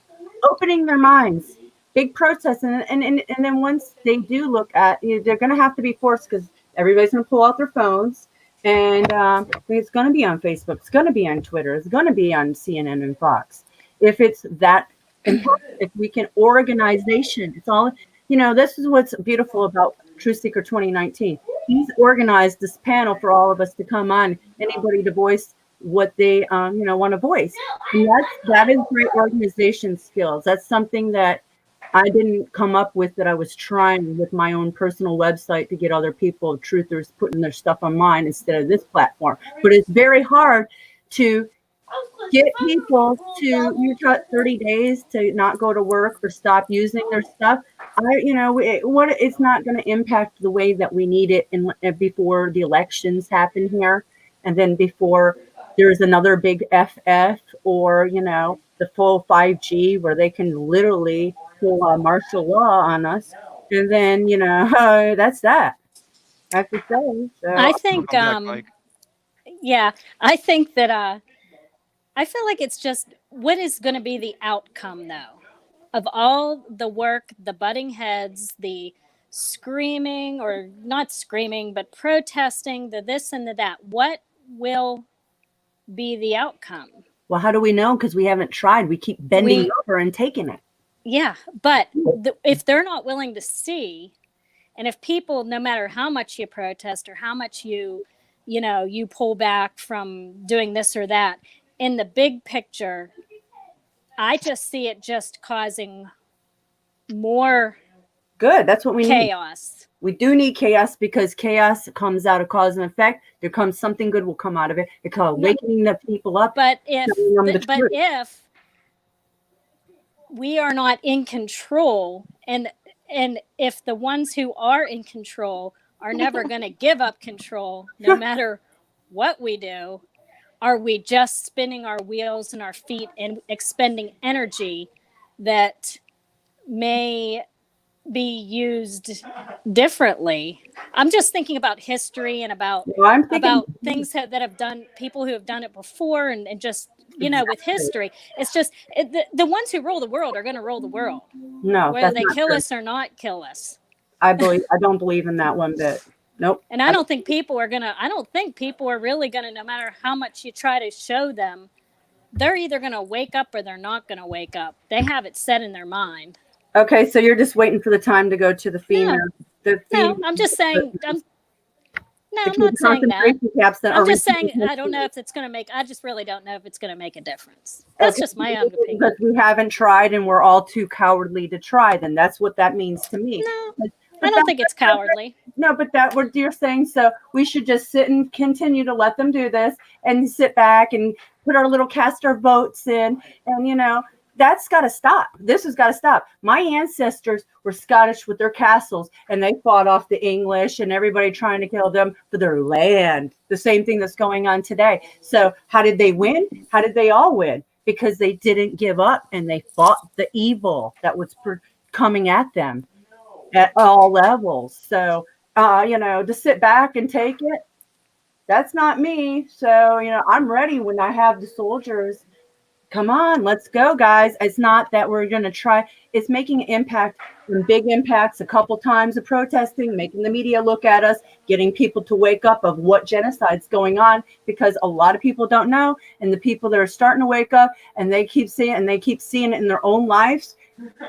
opening their minds. Big protest. And then once they do look at, they're going to have to be forced because everybody's going to pull out their phones. And it's going to be on Facebook. It's going to be on Twitter. It's going to be on CNN and Fox. If it's that important, if we can organization, it's all... this is what's beautiful about Truth Seeker 2019. He's organized this panel for all of us to come on, anybody to voice what they, want to voice. And that is great organization skills. That's something that I didn't come up with, that I was trying with my own personal website to get other people, truthers, putting their stuff on mine instead of this platform. But it's very hard to get people to, you got 30 days to not go to work or stop using their stuff. It's not going to impact the way that we need it before the elections happen here. And then before there's another big FF or, the full 5G where they can literally pull martial law on us. And then, that's that. I have to say. So. I think, I think that, I feel like it's just, what is going to be the outcome, though, of all the work, the butting heads, the screaming, or not screaming, but protesting, the this and the that? What will be the outcome? Well, how do we know? Because we haven't tried. We keep bending over and taking it. Yeah, but if they're not willing to see, and if people, no matter how much you protest or how much you pull back from doing this or that, in the big picture, I just see it just causing more good. That's what we need. Chaos. We do need chaos because chaos comes out of cause and effect. There comes something good will come out of it. It's called waking the people up. But if we are not in control, and if the ones who are in control are never going to give up control, no matter what we do, are we just spinning our wheels and our feet and expending energy that may be used differently? I'm just thinking about history and about things that have done, people who have done it before, and just with history, it's just the ones who rule the world are going to rule the world. No, whether they kill us or not kill us. I don't believe in that one bit. Nope. And I don't think people are really gonna, no matter how much you try to show them, they're either gonna wake up or they're not gonna wake up. They have it set in their mind. Okay, so you're just waiting for the time to go to the female. No, I'm just saying. No, to I'm keep not saying that. concentration camps that I'm are just saying repeating I don't know history. if it's going to make. I just really don't know if it's going to make a difference. That's just my own opinion. Because we haven't tried and we're all too cowardly to try. Then that's what that means to me. No, I don't think it's cowardly. No, but that what you're saying. So we should just sit and continue to let them do this and sit back and put our little cast our votes in. And, you know, that's got to stop. This has got to stop. My ancestors were Scottish with their castles and they fought off the English and everybody trying to kill them for their land. The same thing that's going on today. So how did they win? How did they all win? Because they didn't give up and they fought the evil that was coming at them at all levels. So, you know, to sit back and take it, that's not me. So, you know, I'm ready when I have the soldiers. Come on, let's go, guys. It's not that we're going to try. It's making an impact and big impacts a couple times of protesting, making the media look at us, getting people to wake up of what genocide's going on, because a lot of people don't know. And the people that are starting to wake up and they keep seeing it in their own lives,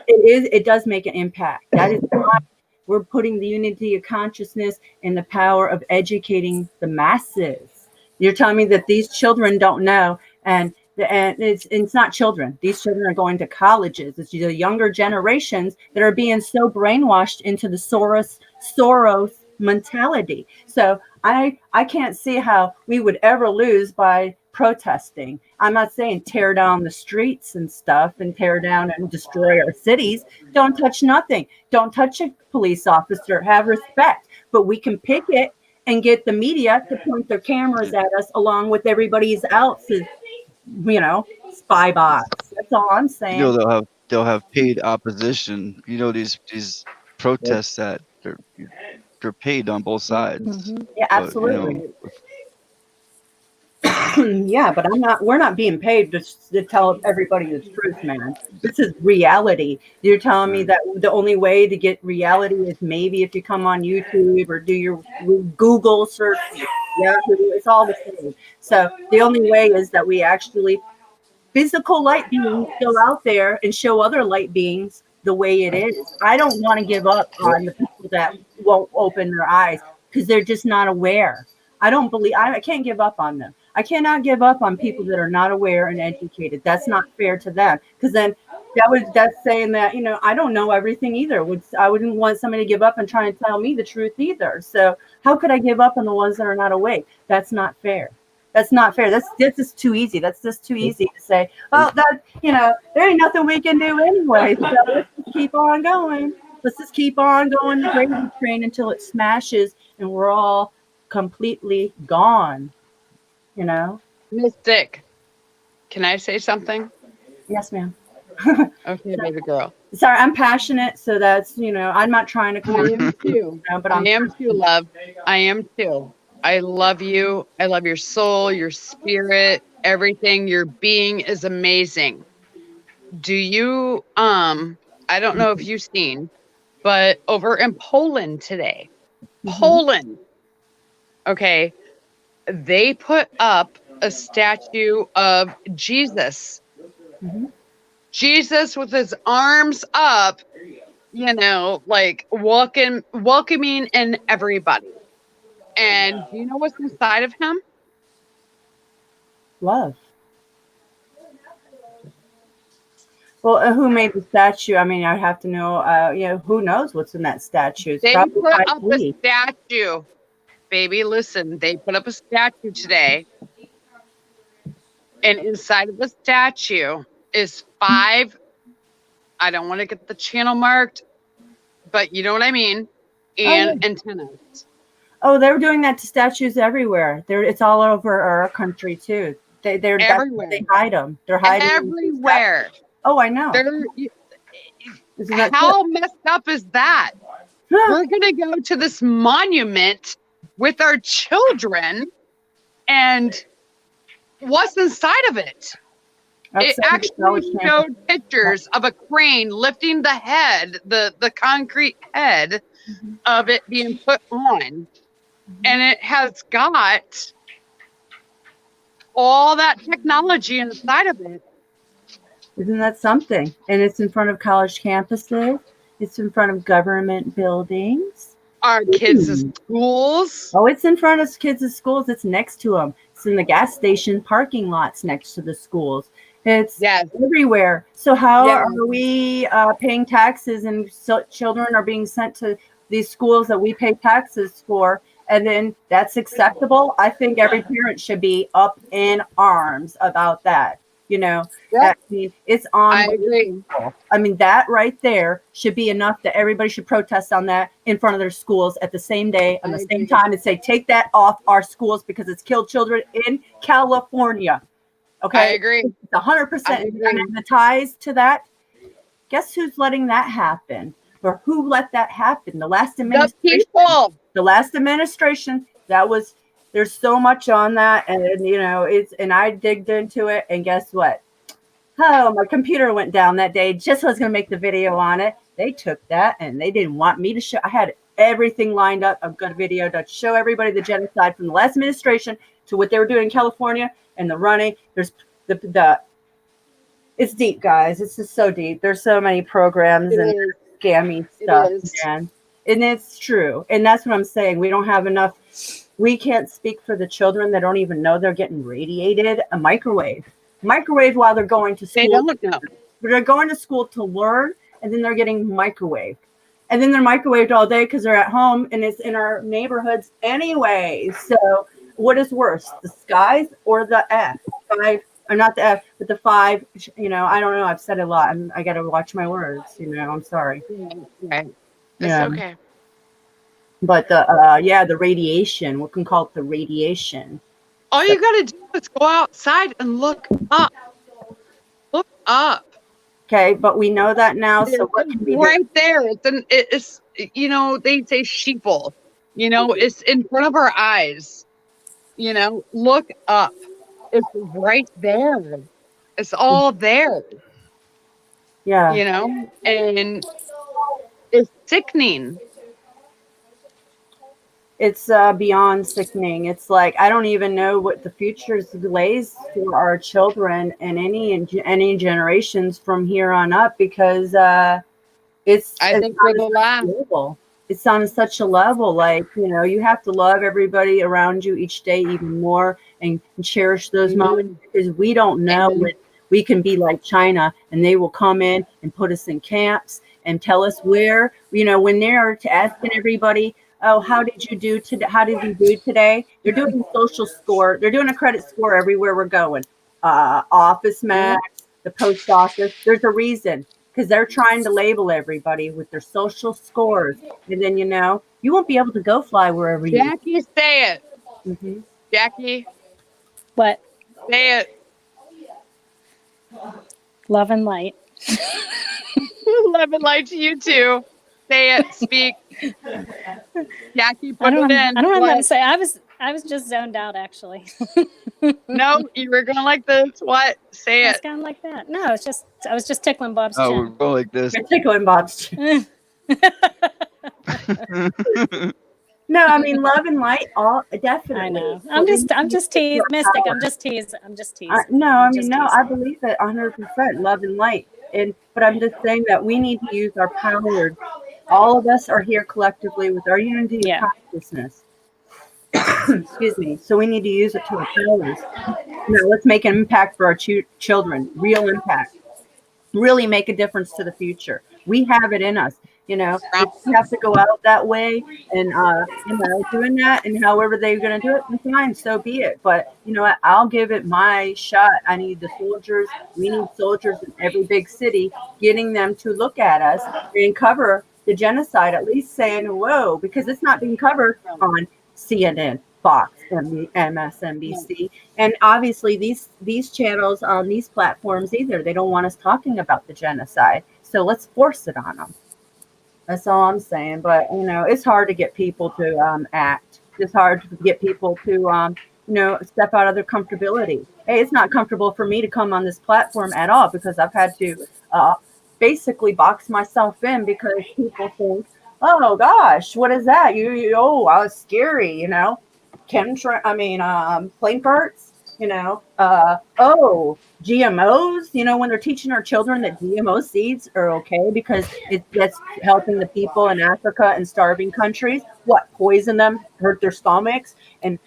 it does make an impact. That is not, we're putting the unity of consciousness and the power of educating the masses. You're telling me that these children don't know, and it's not children. These children are going to colleges. It's the younger generations that are being so brainwashed into the Soros mentality. So I can't see how we would ever lose by protesting. I'm not saying tear down the streets and stuff and tear down and destroy our cities. Don't touch nothing. Don't touch a police officer. Have respect. But we can picket and get the media to point their cameras at us along with everybody else's, you know, spy bots. That's all I'm saying. You know, they'll have paid opposition. You know, these protests that they're paid on both sides. Yeah, absolutely. But, you know, yeah, but we're not being paid to tell everybody the truth, man. This is reality. You're telling me that the only way to get reality is maybe if you come on YouTube or do your Google search. Yeah, it's all the same. So the only way is that we actually physical light beings go out there and show other light beings the way it is. I don't want to give up on the people that won't open their eyes because they're just not aware. I can't give up on them. I cannot give up on people that are not aware and educated. That's not fair to them, because then that's saying that, you know, I don't know everything either. I wouldn't want somebody to give up and try and tell me the truth either. So how could I give up on the ones that are not awake? That's not fair. That's not fair. That's just too easy. That's just too easy to say, well, that, you know, there ain't nothing we can do anyway. So let's just keep on going. Let's just keep on going the gravy train until it smashes and we're all completely gone. You know? Mystic, can I say something? Yes, ma'am. Okay, baby girl. Sorry, I'm passionate, so that's, you know, I'm not trying to. I am too. You know, but I am too, love. I am too. I love you. I love your soul, your spirit, everything. Your being is amazing. Do you, I don't know if you've seen, but over in Poland today, Poland, okay, they put up a statue of Jesus. Jesus with his arms up, you know, like welcoming in everybody. And do you know what's inside of him? Love. Well, who made the statue? I mean, I have to know, you know, who knows what's in that statue? It's They probably put up 5D. a statue. Baby, listen, they put up a statue today. And inside of the statue is 5, I don't want to get the channel marked, but you know what I mean, and antennas. Oh, they're doing that to statues everywhere. It's all over our country too. They're everywhere. They hide them. They're hiding everywhere. Oh, I know. How messed up is that? We're gonna go to this monument with our children, and what's inside of it? It actually showed pictures of a crane lifting the head, the concrete head of it being put on. And it has got all that technology inside of it. Isn't that something? And it's in front of college campuses. It's in front of government buildings. our kids' schools. Oh, it's in front of kids' schools. It's next to them. It's in the gas station parking lots next to the schools. It's everywhere. So how are we paying taxes, and so children are being sent to these schools that we pay taxes for, and then that's acceptable? I think every parent should be up in arms about that. You know, I mean, it's on. I agree. I mean, that right there should be enough that everybody should protest on that in front of their schools at the same day, on the same time, and say, take that off our schools because it's killed children in California. Okay. I agree. It's 100%. And the ties to that, guess who's letting that happen? Or who let that happen? The last administration. The last administration, that was, there's so much on that. And, you know, and I digged into it. And guess what? Oh, my computer went down that day. Just was going to make the video on it. They took that and they didn't want me to show. I had everything lined up. I've got a video to show everybody the genocide from the last administration to what they were doing in California and the running. There's it's deep, guys. It's just so deep. There's so many programs and scammy stuff, man. And it's true. And that's what I'm saying. We don't have enough. We can't speak for the children that don't even know they're getting radiated. A microwave while they're going to school. They don't know. They're going to school to learn, and then they're getting microwaved. And then they're microwaved all day because they're at home, and it's in our neighborhoods anyway. So what is worse, the skies or the F? Or not the F, but the 5. You know, I don't know. I've said a lot. I got to watch my words. You know, I'm sorry. Okay. It's okay. But the radiation. We can call it the radiation. All you got to do is go outside and look up. Look up. Okay, but we know that now. So what can we right do? there? It's you know, they say sheeple. You know, it's in front of our eyes. You know, look up. It's right there. It's all there. Yeah. You know, and it's sickening. It's beyond sickening. It's like I don't even know what the future lays for our children and any generations from here on up, because it's on such a level. Like, you know, you have to love everybody around you each day even more and cherish those moments, because we don't know when we can be like China and they will come in and put us in camps and tell us where, you know, when they're asking everybody, oh, how did you do today? How did you do today? They're doing a social score. They're doing a credit score everywhere we're going. Office Max, the post office. There's a reason, because they're trying to label everybody with their social scores. And then, you know, you won't be able to go fly wherever you Jackie, say it. Mm-hmm. Jackie. What? Say it. Love and light. Love and light to you too. Say it. Speak. Jackie, put it in. I don't know what to say. I was just zoned out, actually. No, you were going like this. What? Say it. It's kind of like that. No, it's just I was just tickling Bob's chin. Oh, we're going like this. You're tickling Bob's chin. No, I mean, love and light, all definitely. I know. I'm just teasing, Mystic. I'm just teasing. I believe it 100%. Love and light, but I'm just saying that we need to use our power. All of us are here collectively with our unity of consciousness. Excuse me. So we need to use it to our powers. Now let's make an impact for our children. Real impact. Really make a difference to the future. We have it in us. You know, if we have to go out that way and, you know, doing that, and however they're going to do it, then fine, so be it. But, you know what, I'll give it my shot. I need the soldiers. We need soldiers in every big city, getting them to look at us and cover the genocide, at least saying, whoa, because it's not being covered on CNN, Fox, MSNBC. And obviously these channels on these platforms either, they don't want us talking about the genocide. So let's force it on them. That's all I'm saying. But, you know, it's hard to get people to act. It's hard to get people to, you know, step out of their comfortability. Hey, it's not comfortable for me to come on this platform at all, because I've had to basically box myself in, because people think, oh, gosh, what is that? Oh, I was scary, you know. Plane parts. GMOs, when they're teaching our children that GMO seeds are okay because that's helping the people in Africa and starving countries, poison them, hurt their stomachs, and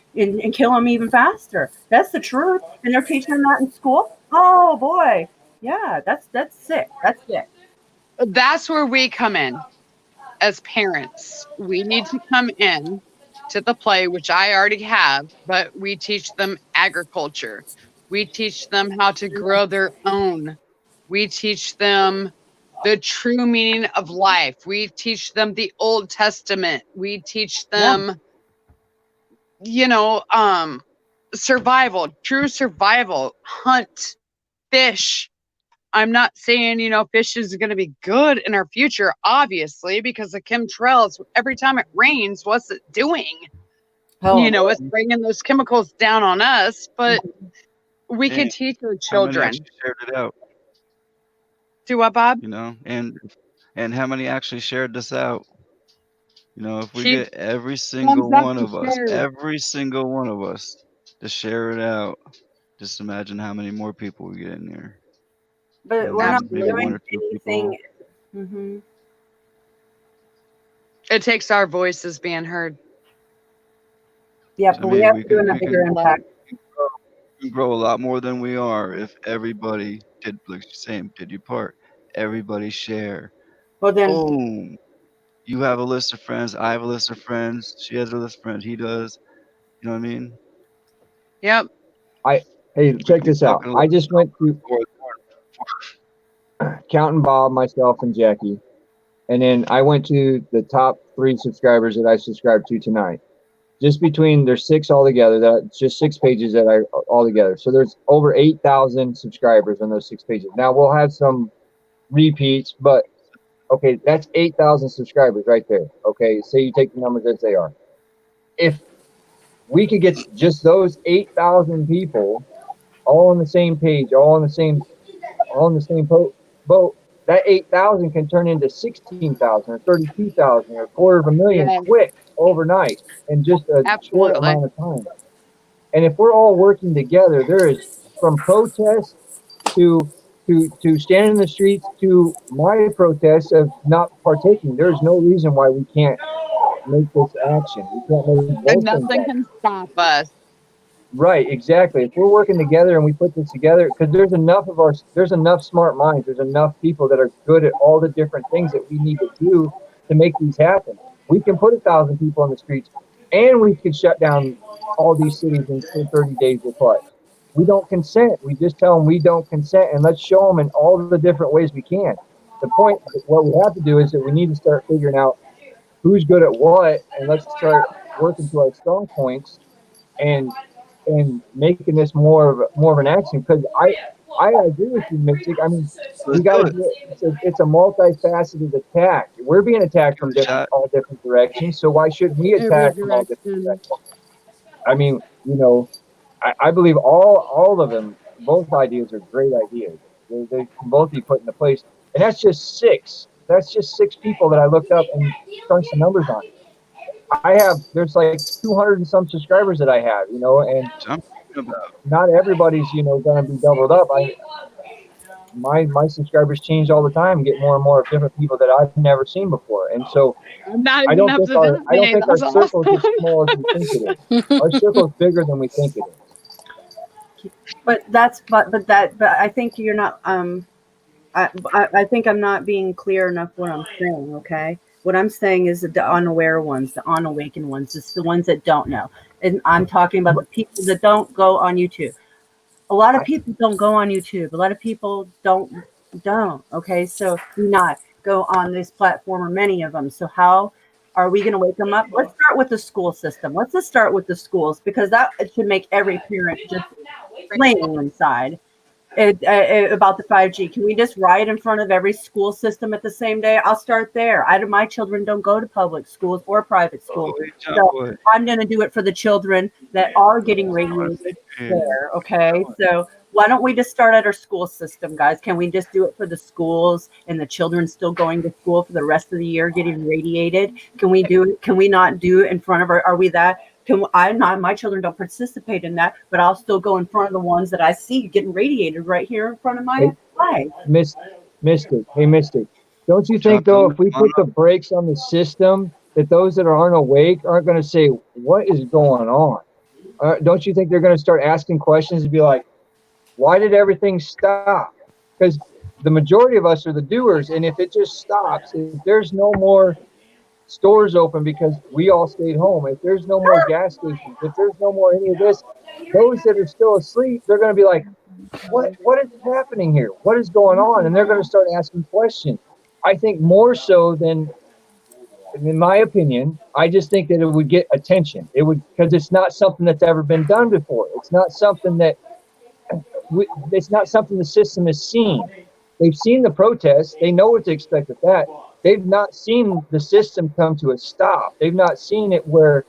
kill them even faster. That's the truth. And they're teaching them that in school. Oh boy. Yeah, that's sick. That's sick. That's where we come in as parents. We need to come in to the play, which I already have, but we teach them agriculture. We teach them how to grow their own. We teach them the true meaning of life. We teach them the Old Testament. We teach them, survival, true survival, hunt, fish. I'm not saying, fish is going to be good in our future, obviously, because the chemtrails, every time it rains, what's it doing? It's bringing those chemicals down on us, but we can teach our children. How many actually shared it out? Do what, Bob? And how many actually shared this out? If we get every single one of us to share it out, just imagine how many more people we get in there. But we're not maybe doing one or two anything. people. It takes our voices being heard. Yeah, but we have to do a bigger impact. We can grow a lot more than we are if everybody did, like you're saying, did your part. Everybody share. Well, then, boom. You have a list of friends. I have a list of friends. She has a list of friends. He does. You know what I mean? Yep. Hey, check this out. I just went through counting Bob, myself, and Jackie, and then I went to the top 3 subscribers that I subscribed to tonight. Just between, there's 6 altogether. That's just 6 pages that I altogether. So there's over 8,000 subscribers on those 6 pages. Now we'll have some repeats, but okay, that's 8,000 subscribers right there. Okay, say you take the numbers as they are. If we could get just those 8,000 people all on the same page, all on the same boat, that 8,000 can turn into 16,000 or 32,000 or 250,000 quick overnight in just a short amount of time. And if we're all working together, there is from protests to stand in the streets to my protests of not partaking. There's no reason why we can't make this action. We can't make both. And nothing can stop us. Right, exactly. If we're working together and we put this together, because there's enough smart minds, there's enough people that are good at all the different things that we need to do to make these happen. We can put 1,000 people on the streets, and we can shut down all these cities in 30 days apart. We don't consent. We just tell them we don't consent, and let's show them in all the different ways we can. The point, what we have to do is that we need to start figuring out who's good at what, and let's start working to our strong points and making this more of an action. Because I agree with you, Mitchie. I mean, we got to. It's a multifaceted attack. We're being attacked from all different directions. So why shouldn't we attack from all different directions? I mean, I believe all of them. Both ideas are great ideas. They can both be put into place, and that's just 6. That's just 6 people that I looked up and crunched the numbers on. There's like 200 and some subscribers that I have, and not everybody's, going to be doubled up. My subscribers change all the time, get more and more of different people that I've never seen before. And so I don't think our circle is as small as we think it is. Our circle is bigger than we think it is. But I think you're not, I think I'm not being clear enough what I'm saying, okay? What I'm saying is the unaware ones, the unawakened ones, it's the ones that don't know. And I'm talking about the people that don't go on YouTube. A lot of people don't go on YouTube. A lot of people don't, okay? So do not go on this platform, or many of them. So how are we going to wake them up? Let's start with the school system. Let's just start with the schools, because that should make every parent just flaming inside. About the 5G. Can we just ride in front of every school system at the same day? I'll start there. My children don't go to public schools or private schools. So I'm going to do it for the children that are getting radiated there, okay? So why don't we just start at our school system, guys? Can we just do it for the schools and the children still going to school for the rest of the year getting radiated? Can we do it? Can we not do it in front of are we that My children don't participate in that, but I'll still go in front of the ones that I see getting radiated right here in front of my eyes. Mystic. Hey, Mystic. Don't you think, Jump though, in. if we Come on put the up. brakes on the system, that those that aren't awake aren't going to say, what is going on? Don't you think they're going to start asking questions and be like, why did everything stop? Because the majority of us are the doers. And if it just stops, if there's no more stores open because we all stayed home, if there's no more gas stations, if there's no more any of this, those that are still asleep, they're going to be like, what is happening here? What is going on? And they're going to start asking questions. I think more so than, in my opinion, I just think that it would get attention. It would, because it's not something that's ever been done before. It's not something that it's not something the system has seen. They've seen the protests. They know what to expect with that. They've not seen the system come to a stop. They've not seen it where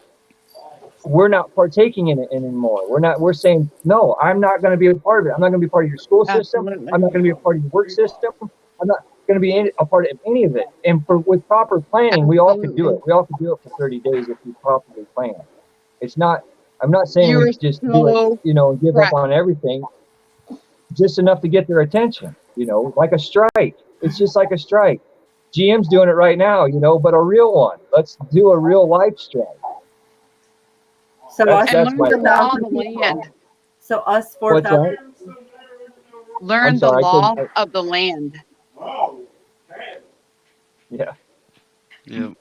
we're not partaking in it anymore. We're saying, no, I'm not going to be a part of it. I'm not going to be part of your school system. Absolutely. I'm not going to be a part of your work system. I'm not going to be a part of any of it. And with proper planning, we all could do it. We all could do it for 30 days if we properly plan. I'm not saying we just do it, and give up on everything. Just enough to get their attention, like a strike. It's just like a strike. GM's doing it right now, but a real one. Let's do a real life strike. So that's learn the law of the land. So us 4,000. Learn the law of the land. Yeah. Yeah.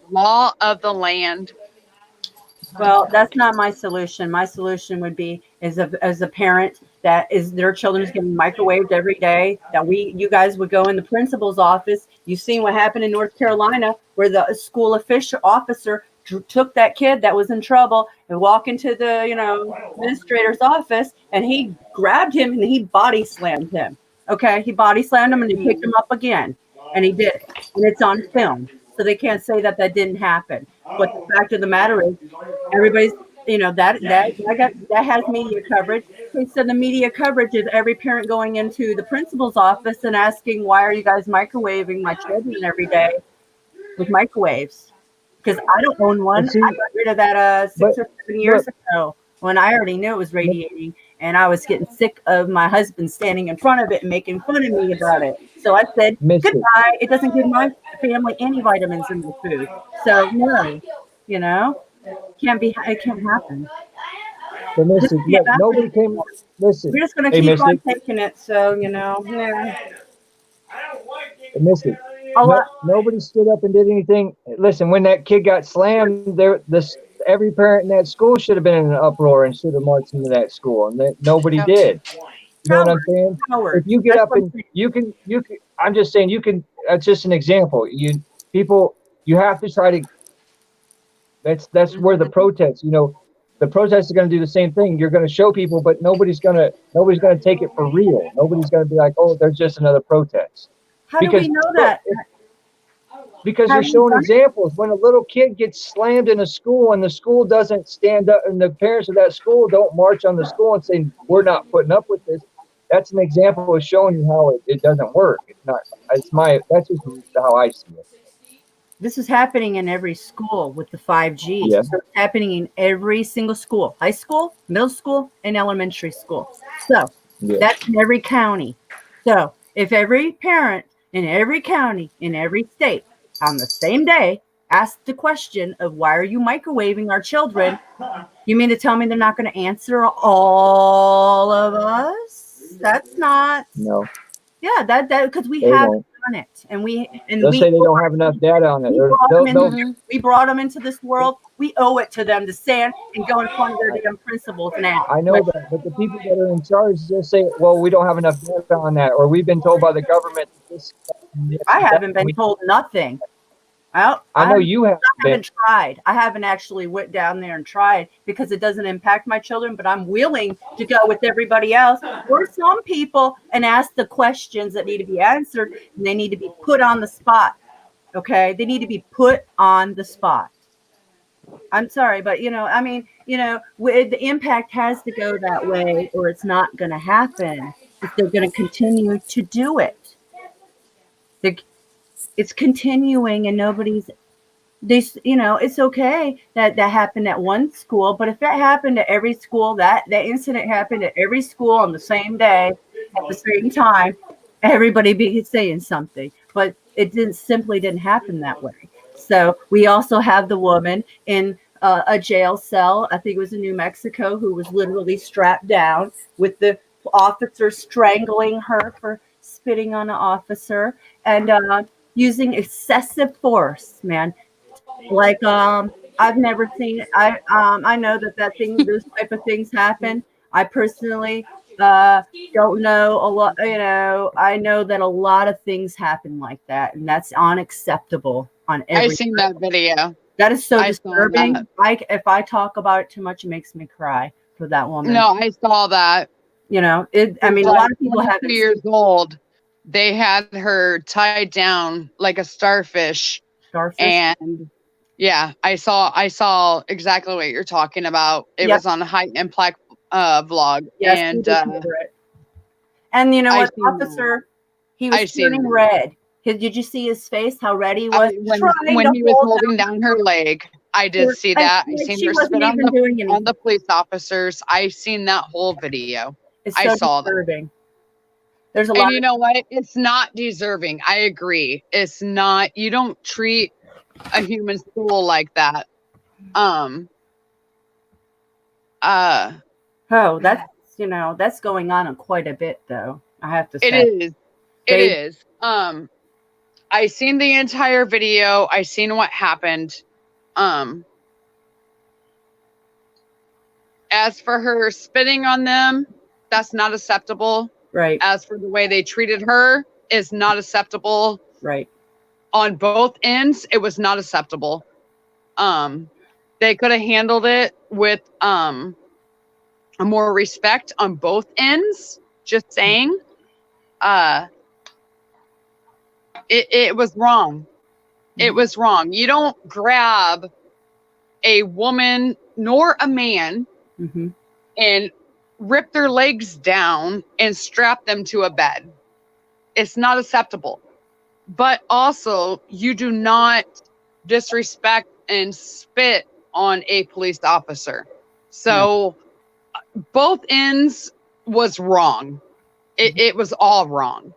Law of the land. Well, that's not my solution. My solution would be as a parent that is their children is getting microwaved every day, that you guys would go in the principal's office. You've seen what happened in North Carolina where the school officer took that kid that was in trouble and walked into the administrator's office, and he grabbed him and he body slammed him. Okay, he body slammed him and he picked him up again, and he did it, and it's on film, so they can't say that didn't happen. But the fact of the matter is, everybody's that has media coverage. Okay, so the media coverage is every parent going into the principal's office and asking, why are you guys microwaving my children every day with microwaves? Because I don't own one. I got rid of that 6 or 7 years ago when I already knew it was radiating, and I was getting sick of my husband standing in front of it and making fun of me about it. So I said, goodbye. It doesn't give my family any vitamins in the food. So no, it can't happen. So Mystic, nobody came. Listen, we're just going to keep on taking it. So Mystic, nobody stood up and did anything. Listen, when that kid got slammed, every parent in that school should have been in an uproar and should have marched into that school, and nobody did. You know what I'm saying? If you get up and you can. I'm just saying you can. That's just an example. You have to try to. That's where the protests. The protests are going to do the same thing. You're going to show people, but nobody's going to take it for real. Nobody's going to be like, oh, there's just another protest. How do we know that? Because you're showing examples. When a little kid gets slammed in a school and the school doesn't stand up, and the parents of that school don't march on the school and say, we're not putting up with this. That's an example of showing you how it doesn't work. It's not. That's just how I see it. This is happening in every school with the 5G. Yeah. So it's happening in every single school, high school, middle school, and elementary school. So that's in every county. So if every parent in every county, in every state, on the same day, asked the question of why are you microwaving our children, you mean to tell me they're not going to answer all of us? That's not. No. Yeah, that because we haven't done it, and they'll say they don't have enough data on it. We brought them into this world. We owe it to them to stand and go in front of their damn principals now. I know that, but the people that are in charge, they'll say, "Well, we don't have enough data on that," or "We've been told by the government." I haven't been told nothing. I know you have. I haven't tried. I haven't actually went down there and tried because it doesn't impact my children, but I'm willing to go with everybody else or some people and ask the questions that need to be answered, and they need to be put on the spot. Okay? They need to be put on the spot. I'm sorry, but the impact has to go that way or it's not going to happen if they're going to continue to do it. It's continuing and nobody's it's okay that that happened at one school, but if it happened at every school, that incident happened at every school on the same day at the same time, everybody be saying something. But it didn't happen that way. So we also have the woman in a jail cell, I think it was in New Mexico, who was literally strapped down with the officer strangling her for spitting on an officer and using excessive force, man. Like I've never seen I know that those type of things happen. I personally don't know a lot, I know that a lot of things happen like that, and that's unacceptable on I every seen that video. that is so I saw disturbing. that. If I talk about it too much, it makes me cry for that woman. No, I saw that. I mean, a lot of people have 22 years old. They had her tied down like a starfish. And yeah, I saw exactly what you're talking about. It was on High Impact vlog. Yes, And and you know what, seen officer, he was turning that. red. Did you see his face? How red he was when he was holding down her leg. I did see that. I seen her spit on the police officers. I seen that whole video. It's so disturbing. There's a lot. And you know what? It's not deserving. I agree. It's not. You don't treat a human soul like that. That's going on quite a bit, though, I have to say. It is. I seen the entire video. I seen what happened. As for her spitting on them, that's not acceptable. Right. As for the way they treated her, is not acceptable. Right. On both ends, it was not acceptable. They could have handled it with more respect on both ends. Just saying. It was wrong. It was wrong. You don't grab a woman nor a man and rip their legs down and strap them to a bed. It's not acceptable. But also, you do not disrespect and spit on a police officer. So both ends was wrong. It was all wrong.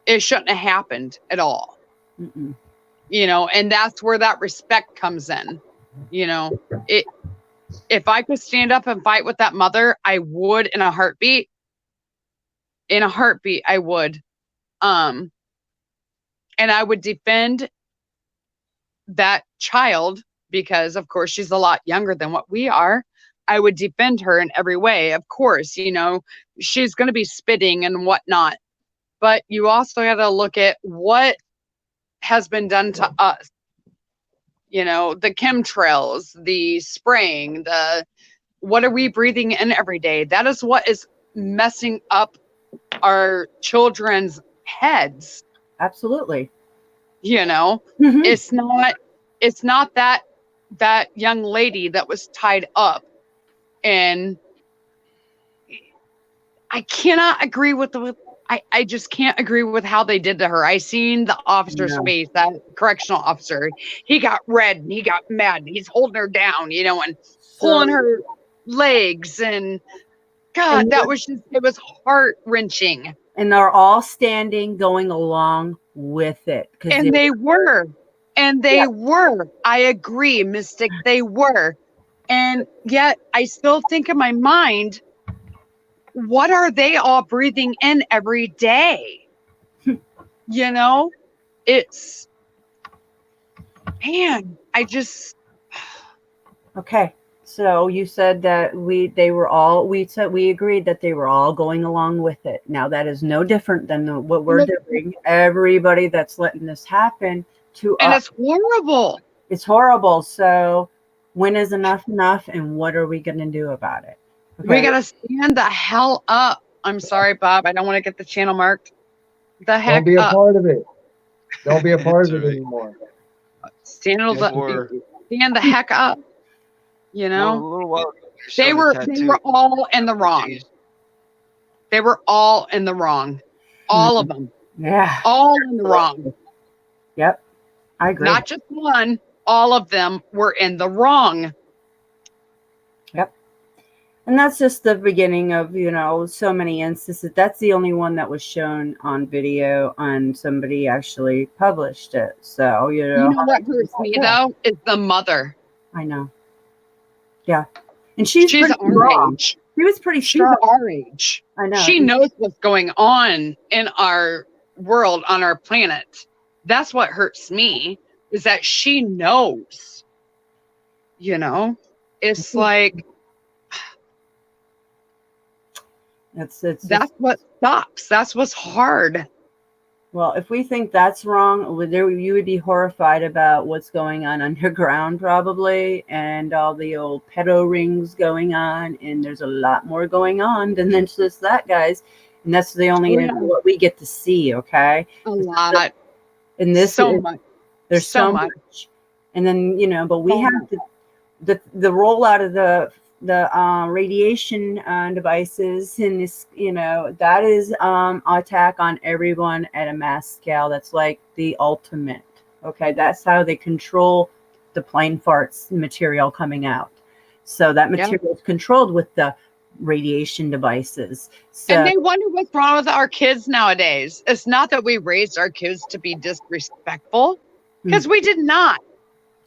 It shouldn't have happened at all. And that's where that respect comes in. If I could stand up and fight with that mother, I would in a heartbeat. In a heartbeat, I would. And I would defend that child because, of course, she's a lot younger than what we are. I would defend her in every way. Of course, she's going to be spitting and whatnot. But you also got to look at what has been done to us. The chemtrails, the spraying, what are we breathing in every day? That is what is messing up our children's heads. Absolutely. It's not that young lady that was tied up. And I cannot agree with I just can't agree with how they did to her. I seen the officer's face, that correctional officer. He got red and he got mad and he's holding her down, and pulling her legs. And God, it was heart-wrenching. And they're all standing, going along with it. And they were. I agree, Mystic. They were. And yet I still think in my mind, what are they all breathing in every day? It's, man, Okay. So you said that we agreed that they were all going along with it. Now that is no different than what we're doing. Everybody that's letting this happen to us. And it's horrible. It's horrible. So when is enough, and what are we going to do about it? Okay. We got to stand the hell up. I'm sorry, Bob. I don't want to get the channel marked. The heck up. Don't be a part of it. Don't be a part of it anymore. Stand the heck up. A little while ago, they were all in the wrong. They were all in the wrong. All of them. Yeah. All in the wrong. Yep. I agree. Not just one. all of them were in the wrong. Yep. And that's just the beginning of, so many instances. That's the only one that was shown on video and somebody actually published it. So, You know what hurts me though is the mother. I know. Yeah. And she's pretty our strong. age. She was pretty She's strong. our age. I know. She knows what's going on in our world, on our planet. That's what hurts me, is that she knows. It's like that's what sucks. That's what's hard. Well, if we think that's wrong, you would be horrified about what's going on underground, probably, and all the old pedo rings going on. And there's a lot more going on than just that, guys. And that's the only what we get to see. Okay, a lot. And this so much. There's so much. And then but we have the rollout of the radiation devices in this, that is attack on everyone at a mass scale. That's like the ultimate. Okay, that's how they control the plane farts material coming out. So that material is controlled with the radiation devices. So, and they wonder what's wrong with our kids nowadays. It's not that we raised our kids to be disrespectful, because we did not.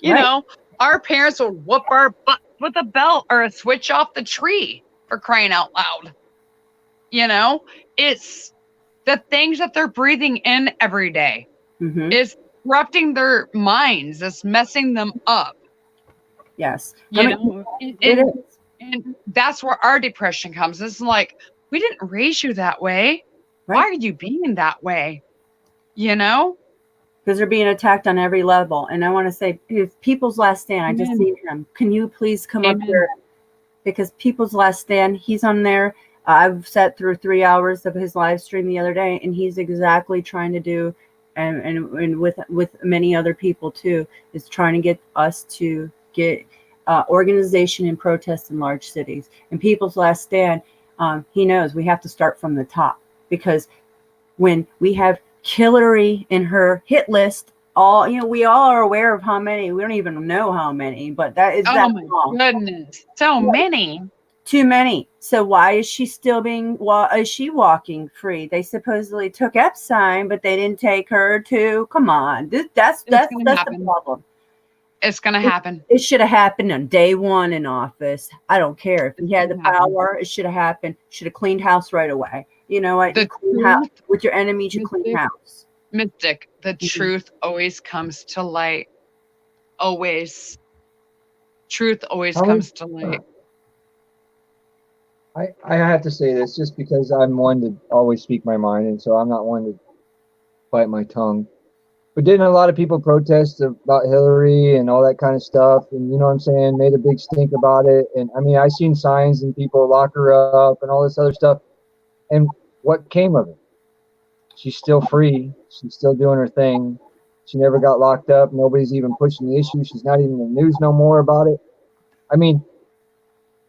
You know, our parents would whoop our butt with a belt or a switch off the tree, for crying out loud. It's the things that they're breathing in every day. It's corrupting their minds. It's messing them up. Yes. And that's where our depression comes. It's like, we didn't raise you that way. Why are you being that way? Because they're being attacked on every level. And I want to say, if People's Last Stand, I just seen him. Can you please come up here? Because People's Last Stand, he's on there. I've sat through 3 hours of his live stream the other day, and he's exactly trying to do, and with many other people too, is trying to get us to get organization and protest in large cities. And People's Last Stand, he knows we have to start from the top, because when we have Hillary in her hit list, we all are aware of how many. We don't even know how many, but that is goodness, so many, too many. So why is she still is she walking free? They supposedly took Epstein, but they didn't take her to. Come on, that's the problem. It's gonna happen. It should have happened on day one in office. I don't care if he had the power. It should have happened. Should have cleaned house right away. You know what? With your enemies, you clean house. Mystic, the truth always comes to light. Always. Truth always comes to light. I have to say this just because I'm one to always speak my mind, and so I'm not one to bite my tongue. But didn't a lot of people protest about Hillary and all that kind of stuff? And you know what I'm saying? Made a big stink about it. And I mean, I seen signs and people lock her up and all this other stuff. And what came of it? She's still free. She's still doing her thing. She never got locked up. Nobody's even pushing the issue. She's not even in the news no more about it. I mean,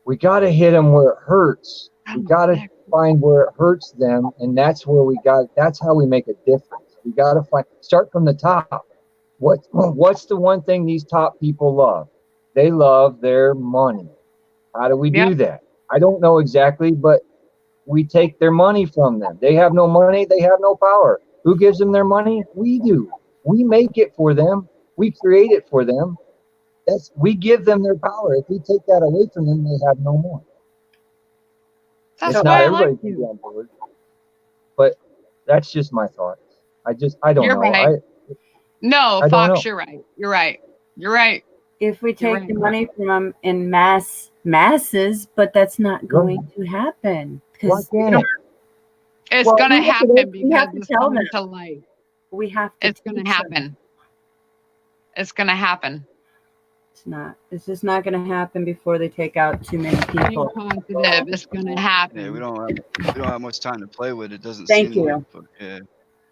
we got to hit them where it hurts. We got to find where it hurts them. And that's how we make a difference. We got to start from the top. What's the one thing these top people love? They love their money. How do we do that? I don't know exactly, but we take their money from them. They have no money. They have no power. Who gives them their money? We do. We make it for them. We create it for them. We give them their power. If we take that away from them, they have no more. That's it's not everybody can be on board, but that's just my thoughts. I don't know. Right. Fox, you're right. You're right. You're right. If we take the money from them in masses, but that's not going to happen. It's going to happen because it's coming to light. We have to. It's going to happen. It's going to happen. It's not. It's just not going to happen before they take out too many people. It's going to happen. Yeah, we don't have much time to play with. It doesn't. Thank seem you. like, but, yeah.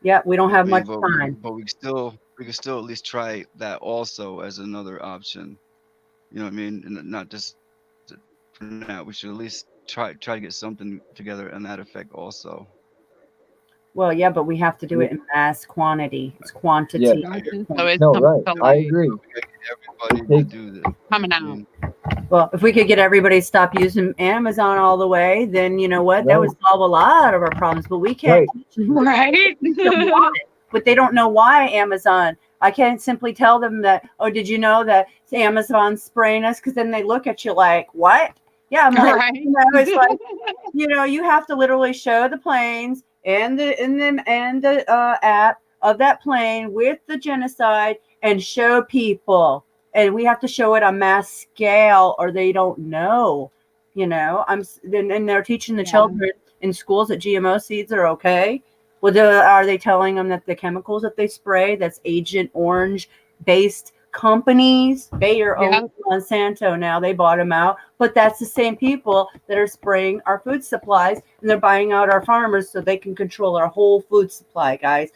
Yeah, we don't have much time. But we can still at least try that also as another option. You know what I mean? And not just for now. We should at least try to get something together in that effect also. Well, yeah, but we have to do it in mass quantity. It's quantity. Yeah. So it's No, coming right. to I light, agree. Everybody to do this. coming out. Well, if we could get everybody to stop using Amazon all the way, then you know what? That would solve a lot of our problems. But we can't. Right. But they don't know why Amazon. I can't simply tell them that, oh, did you know that Amazon's spraying us? Because then they look at you like, what? Yeah, I'm like, Right. you know, it's like, you know, you have to literally show the planes and the app of that plane with the genocide and show people. And we have to show it on mass scale, or they don't know. You know, and they're teaching the children in schools that GMO seeds are okay. Well, are they telling them that the chemicals that they spray, that's Agent Orange based companies? Bayer owns Monsanto now. They bought them out. But that's the same people that are spraying our food supplies, and they're buying out our farmers so they can control our whole food supply, guys.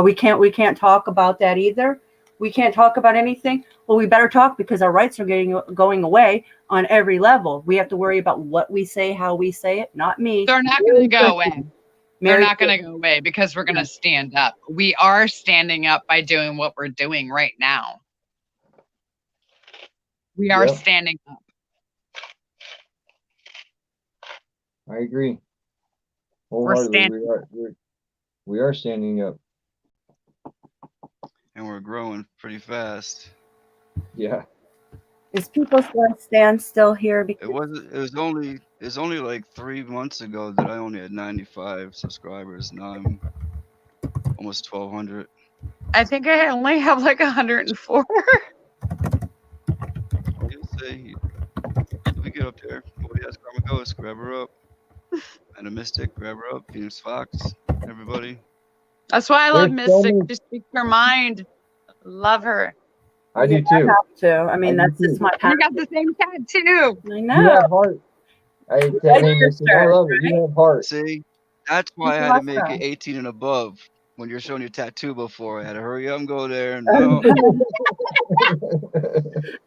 We can't talk about that either. We can't talk about anything. Well, we better talk, because our rights are going away on every level. We have to worry about what we say, how we say it, not me. They're not going to go away. They're not going to go away because we're going to stand up. We are standing up by doing what we're doing right now. We are standing up. I agree. We're standing. We are standing up. And we're growing pretty fast. Yeah. Is people going to stand still here? Because It was only like 3 months ago that I only had 95 subscribers. Now I'm almost 1,200. I think I only have like 104. You'll see. We get up there. Nobody has Karma Ghost. Grab her up. And a Mystic. Grab her up. Phoenix Fox. Everybody. That's why I love Mystic. She speaks her mind. Love her. I do too. I have to. I mean, that's just my passion. You got the same tattoo. I know. You have heart. I love it. You have heart. See, that's why I had to make it 18 and above. When you're showing your tattoo before, I had to hurry up and go there. No.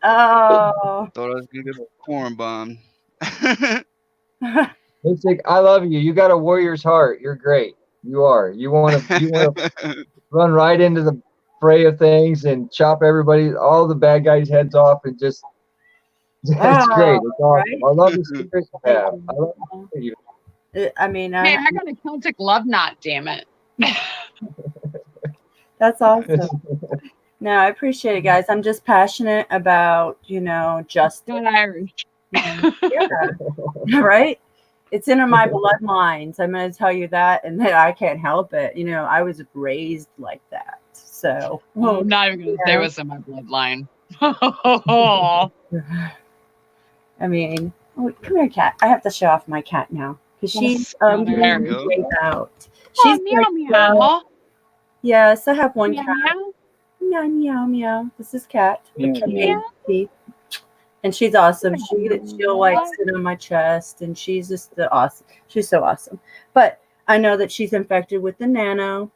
Oh. Thought I was gonna get a corn bomb. Mystic, I love you. You got a warrior's heart. You're great. You are. You want to run right into the fray of things and chop all the bad guys' heads off, and just it's great. It's awesome. Right? I love the spirit you have. I love you. I mean, man, I got a Celtic love knot. Damn it. That's awesome. No, I appreciate it, guys. I'm just passionate about, justice. Not Irish. Yeah. Right? It's in my bloodlines. I'm going to tell you that, and that I can't help it. I was raised like that. So I'm not even going to say what's in my bloodline. I mean, come here, cat. I have to show off my cat now because she's out. She's meow meow. Yes, I have one cat. Meow meow meow. This is Cat. Meow. And she's awesome. She'll like sit on my chest, and she's just awesome. She's so awesome. But I know that she's infected with the nano,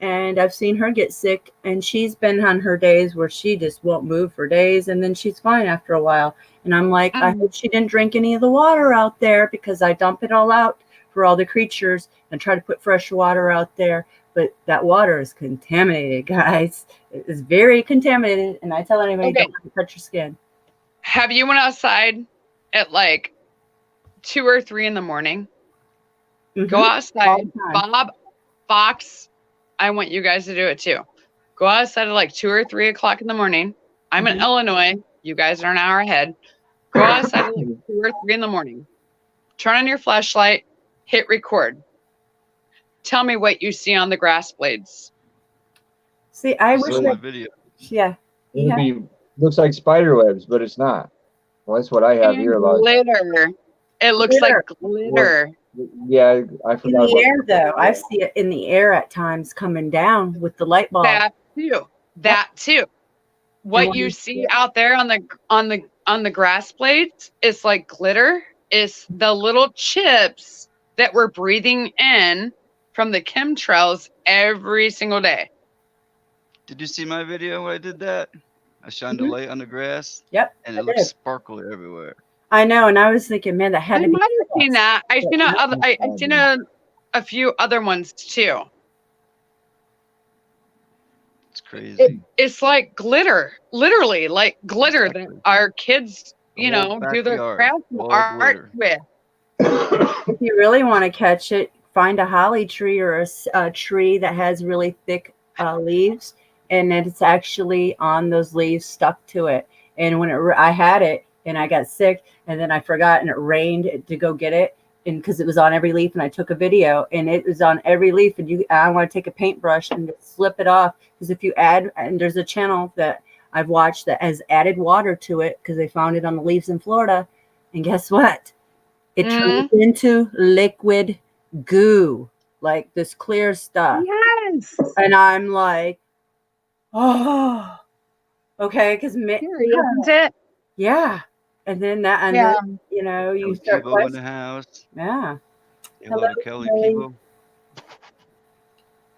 and I've seen her get sick, and she's been on her days where she just won't move for days, and then she's fine after a while. And I'm like, I hope she didn't drink any of the water out there, because I dump it all out for all the creatures and try to put fresh water out there. But that water is contaminated, guys. It is very contaminated, and I tell anybody, don't touch your skin. Have you went outside at like 2 or 3 in the morning? Mm-hmm. Go outside. Bob, Fox, I want you guys to do it too. Go outside at like 2 or 3 o'clock in the morning. I'm in Illinois. You guys are an hour ahead. Go outside at like 2 or 3 in the morning. Turn on your flashlight. Hit record. Tell me what you see on the grass blades. See, I wish that video. Yeah. Looks like spider webs, but it's not. Well, that's what I have here. A lot. Glitter. It looks like glitter. Yeah, I forgot. In the air, though, I see it in the air at times coming down with the light bulb. That too. What you see out there on the grass blades is like glitter. Is the little chips that we're breathing in from the chemtrails every single day. Did you see my video when I did that? I shined a light on the grass. Yep. And it looks sparkly everywhere. I know, and I was thinking, man, that had to be. I might have seen that. I seen a few other ones too. It's crazy. It's like glitter, literally like glitter that Exactly. our kids, The you whole know, do their backyard, craft all art glitter. with. If you really want to catch it, find a holly tree or a tree that has really thick leaves, and then it's actually on those leaves stuck to it. And when I had it and I got sick, and then I forgot, and it rained to go get it, and because it was on every leaf, and I took a video, and it was on every leaf. And I want to take a paintbrush and slip it off, because if you add, and there's a channel that I've watched that has added water to it because they found it on the leaves in Florida, and guess what? It turns into liquid goo, like this clear stuff. Yes. And I'm like, oh, okay, because isn't it? Yeah. And then that, and then, you know, you start Kibo in the house. Yeah. Hello to Kelly Kibo.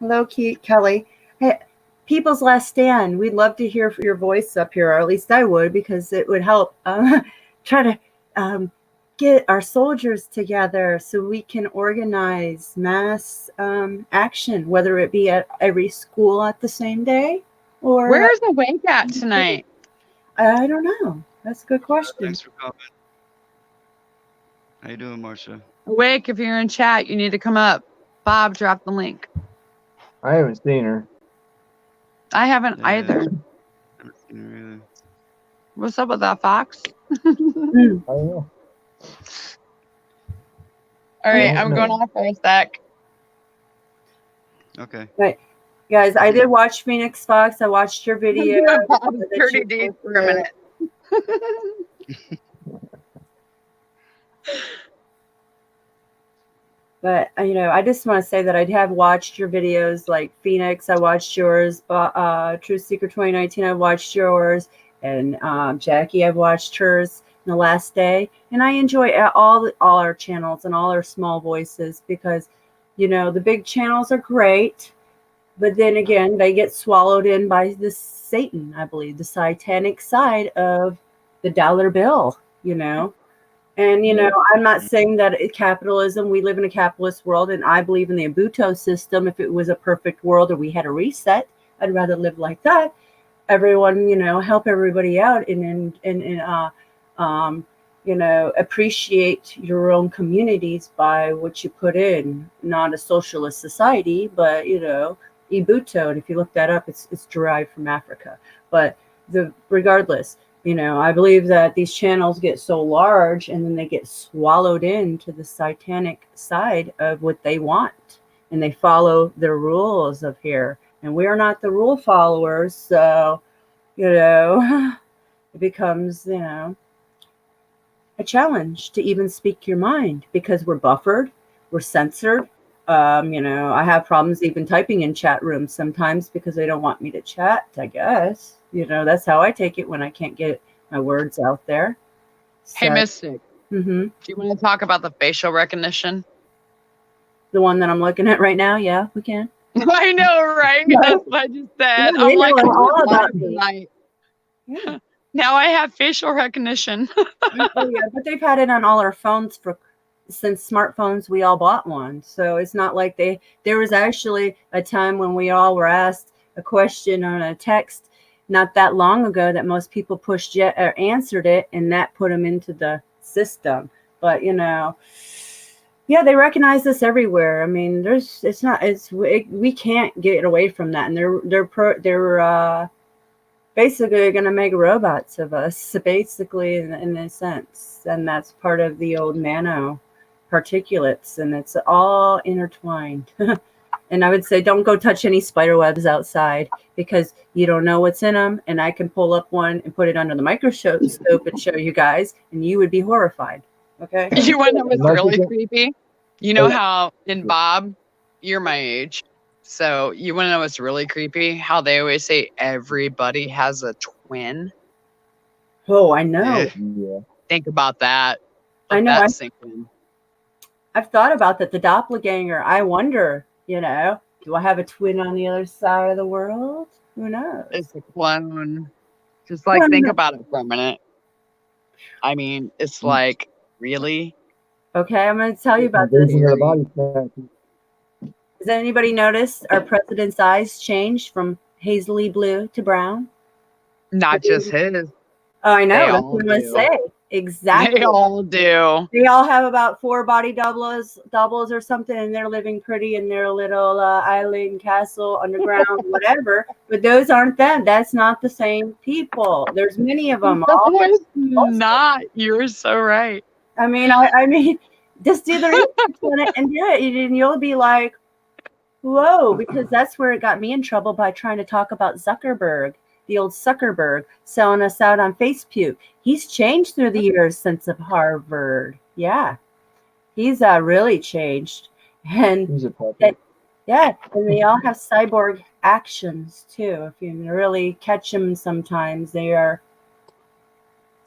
Hello, Kelly. Hey, People's Last Stand. We'd love to hear your voice up here, or at least I would, because it would help try to get our soldiers together so we can organize mass action, whether it be at every school at the same day or. Where's the wake at tonight? I don't know. That's a good question. Thanks for coming. How you doing, Marcia? Wake, if you're in chat, you need to come up. Bob dropped the link. I haven't seen her. I haven't either. I haven't seen her either. What's up with that, Fox? I don't know. All right, I'm going off for a sec. Okay. Right. Guys, I did watch Phoenix Fox. I watched your video. I'm 30 days for a minute. But, you know, I just want to say that I have watched your videos, like Phoenix, I watched yours, Truth Seeker 2019, I watched yours, and Jackie, I've watched hers in the last day. And I enjoy all our channels and all our small voices because, you know, the big channels are great, but then again, they get swallowed in by the Satan, I believe, the satanic side of the dollar bill, you know. And, you know, I'm not saying that capitalism, we live in a capitalist world, and I believe in the Ubuntu system. If it was a perfect world or we had a reset, I'd rather live like that. Everyone, you know, help everybody out and you know, appreciate your own communities by what you put in. Not a socialist society, but, you know, Ubuntu. And if you look that up, it's derived from Africa. But regardless, you know, I believe that these channels get so large and then they get swallowed into the satanic side of what they want. And they follow the rules of here. And we are not the rule followers. So, you know, it becomes, you know, a challenge to even speak your mind because we're buffered, we're censored. You know, I have problems even typing in chat rooms sometimes because they don't want me to chat, I guess. You know, that's how I take it when I can't get my words out there. So, hey, Mystic. Mm-hmm. Do you want to talk about the facial recognition? The one that I'm looking at right now? Yeah, we can. I know, right? That's what I just said. Yeah, I'm like, all about me. Yeah. Now I have facial recognition. Oh, yeah, but they've had it on all our phones since smartphones. We all bought one, so it's not like there was actually a time when we all were asked a question on a text not that long ago that most people pushed or answered it, and that put them into the system. But you know, yeah, they recognize us everywhere. I mean, we can't get away from that, and they're basically going to make robots of us, basically in a sense, and that's part of the old nano particulates, and it's all intertwined. And I would say don't go touch any spider webs outside because you don't know what's in them, and I can pull up one and put it under the microscope and show you guys, and you would be horrified. Okay? You want to know what's really creepy? You know how in Bob, you're my age, so you want to know what's really creepy? How they always say everybody has a twin. Oh, I know. Yeah. Think about that. I know. I've thought about that. The doppelganger. I wonder, you know, do I have a twin on the other side of the world? Who knows? It's a clone. Just like think about it for a minute. I mean, it's like, really? Okay, I'm going to tell you about this. Does anybody notice our president's eyes changed from hazily blue to brown? Not just his. Oh, I They know. That's all what I'm going to do. say. Exactly. They all do. They all have about 4 body doubles or something, and they're living pretty in their little island, castle, underground, whatever. But those aren't them. That's not the same people. There's many of them. No, it's not. You're so right. I mean, just do the research on it and do it, and you'll be like, whoa, because that's where it got me in trouble by trying to talk about Zuckerberg. The old Zuckerberg selling us out on Facebook. He's changed through the years since of Harvard. Yeah, he's really changed. And He's a puppet. yeah, and they all have cyborg actions too. If you really catch them, sometimes they are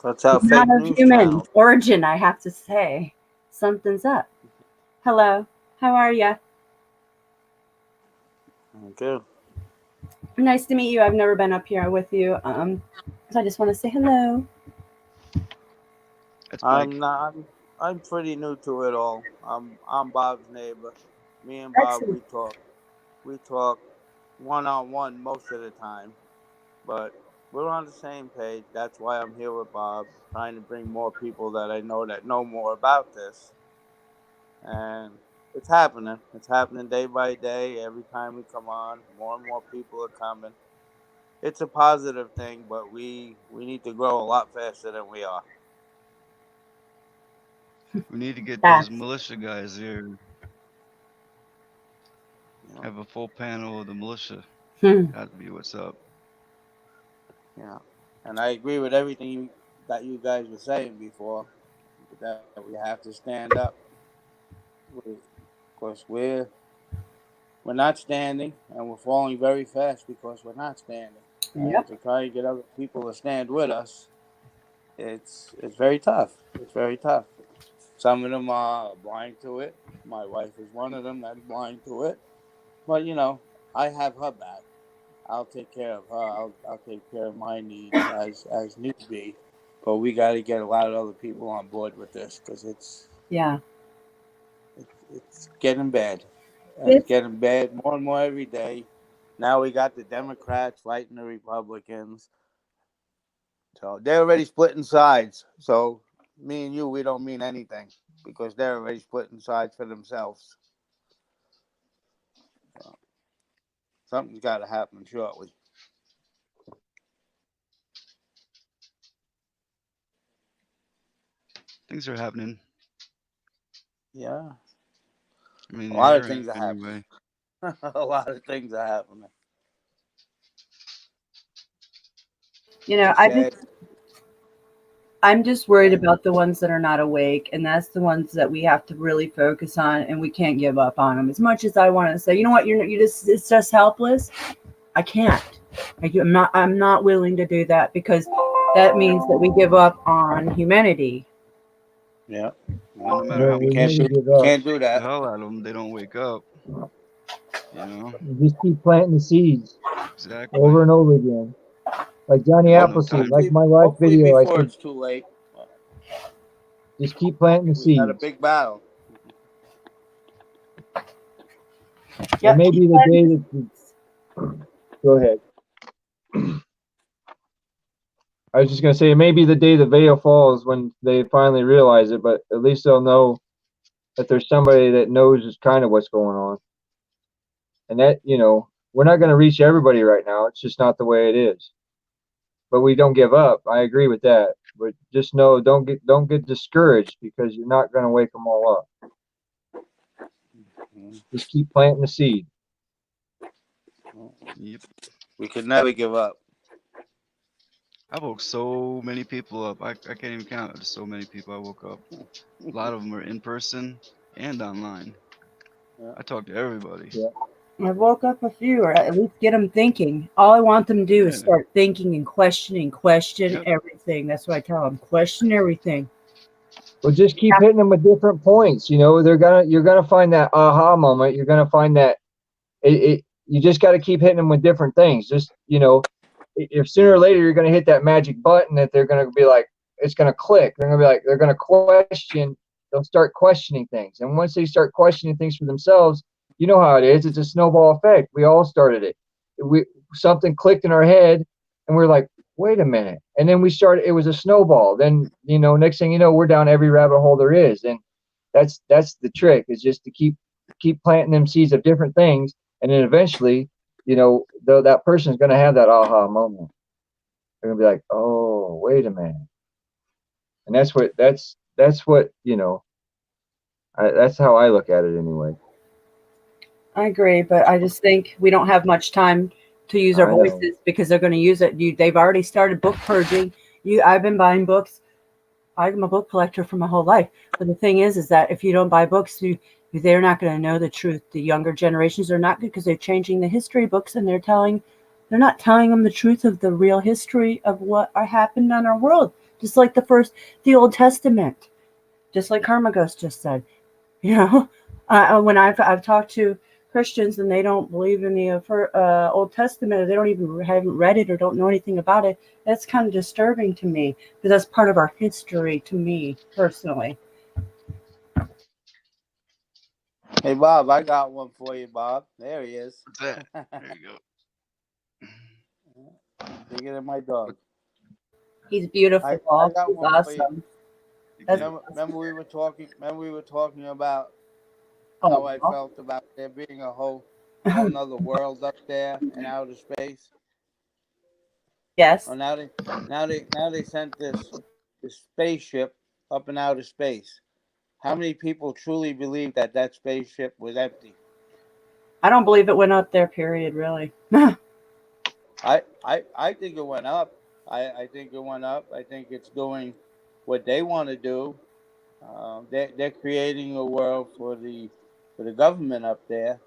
That's how fake not of news human channels. origin. I have to say, something's up. Hello, how are you? Good. Nice to meet you. I've never been up here with you. So I just want to say hello. That's Mike. I'm pretty new to it all. I'm Bob's neighbor. Me and Bob, we talk one-on-one most of the time, but we're on the same page. That's why I'm here with Bob, trying to bring more people that I know that know more about this. And it's happening. It's happening day by day. Every time we come on, more and more people are coming. It's a positive thing, but we need to grow a lot faster than we are. We need to get those militia guys here. Have a full panel of the militia. That'd be what's up. Yeah, and I agree with everything that you guys were saying before. That we have to stand up. Of course, we're not standing, and we're falling very fast because we're not standing. Yep. To try and get other people to stand with us, it's very tough. It's very tough. Some of them are blind to it. My wife is one of them that's blind to it. But I have her back. I'll take care of her. I'll take care of my needs as need be. But we got to get a lot of other people on board with this because it's getting bad. And it's getting bad more and more every day. Now we got the Democrats fighting the Republicans. So they're already splitting sides. So me and you, we don't mean anything because they're already splitting sides for themselves. So something's got to happen shortly. Things are happening. Yeah. I mean, a lot of things are happening. A lot of things are happening. I'm just worried about the ones that are not awake, and that's the ones that we have to really focus on, and we can't give up on them. As much as I want to say, you know what, it's just helpless. I can't. I'm not willing to do that because that means that we give up on humanity. Yeah. No matter how we can't do that. The hell out of them, they don't wake up. You just keep planting the seeds. Exactly. Over and over again. Like Johnny Appleseed, like my last video. Before it's too late. Just keep planting the seeds. Had a big battle. It may be the day that. Go ahead. I was just gonna say it may be the day the veil falls when they finally realize it, but at least they'll know that there's somebody that knows just kind of what's going on. And that, we're not gonna reach everybody right now. It's just not the way it is. But we don't give up. I agree with that. But just know, don't get discouraged because you're not gonna wake them all up. Just keep planting the seed. Yep. We could never give up. I woke so many people up. I can't even count. There's so many people I woke up. A lot of them are in person and online. I talk to everybody. Yeah. I woke up a few, or at least get them thinking. All I want them to do is start thinking and question everything. That's what I tell them. Question everything. Well, just keep hitting them with different points. You're gonna find that aha moment. You're gonna find that you just got to keep hitting them with different things. Just if sooner or later you're gonna hit that magic button that they're gonna be like, it's gonna click. They're gonna be like, they're gonna question. They'll start questioning things, and once they start questioning things for themselves, you know how it is. It's a snowball effect. We all started it. Something clicked in our head, and we're like, wait a minute. And then we started. It was a snowball. Then next thing you know, we're down every rabbit hole there is. And that's the trick, is just to keep planting them seeds of different things, and then eventually, though that person's going to have that aha moment. They're going to be like, oh, wait a minute. And that's what that's how I look at it anyway. I agree, but I just think we don't have much time to use our voices because they're going to use it. They've already started book purging. I've been buying books. I'm a book collector for my whole life. But the thing is that if you don't buy books, they're not going to know the truth. The younger generations are not good because they're changing the history books, and they're not telling them the truth of the real history of what happened on our world. Just like the Old Testament, just like Karma Ghost just said. When I've talked to Christians and they don't believe in the Old Testament, or they haven't read it or don't know anything about it, that's kind of disturbing to me, because that's part of our history to me personally. Hey, Bob, I got one for you, Bob. There he is. What's that? There you go. Bigger than my dog. He's beautiful. I got He's one awesome. Remember we were talking about how I felt about there being a whole another world up there in outer space. Yes. Well, now they sent this spaceship up in outer space. How many people truly believe that spaceship was empty? I don't believe it went up there. Period. Really. I think it went up. I think it went up. I think it's doing what they want to do. They're creating a world for the government up there,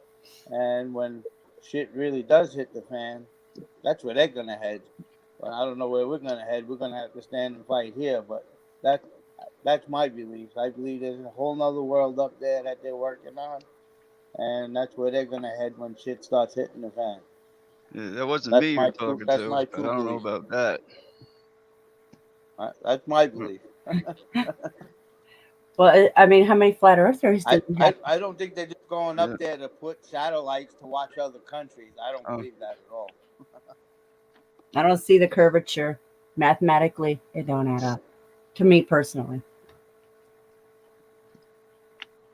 and when shit really does hit the fan, that's where they're gonna head. Well, I don't know where we're gonna head. We're gonna have to stand and fight here, but that's my belief. I believe there's a whole nother world up there that they're working on, and that's where they're gonna head when shit starts hitting the fan. Yeah, that wasn't me you're talking to, my but I don't know about that. That's my belief. Well, I mean, how many flat earthers did we have? I don't think they're just going up there to put satellites to watch other countries. I don't believe that at all. I don't see the curvature. Mathematically, it don't add up. To me personally.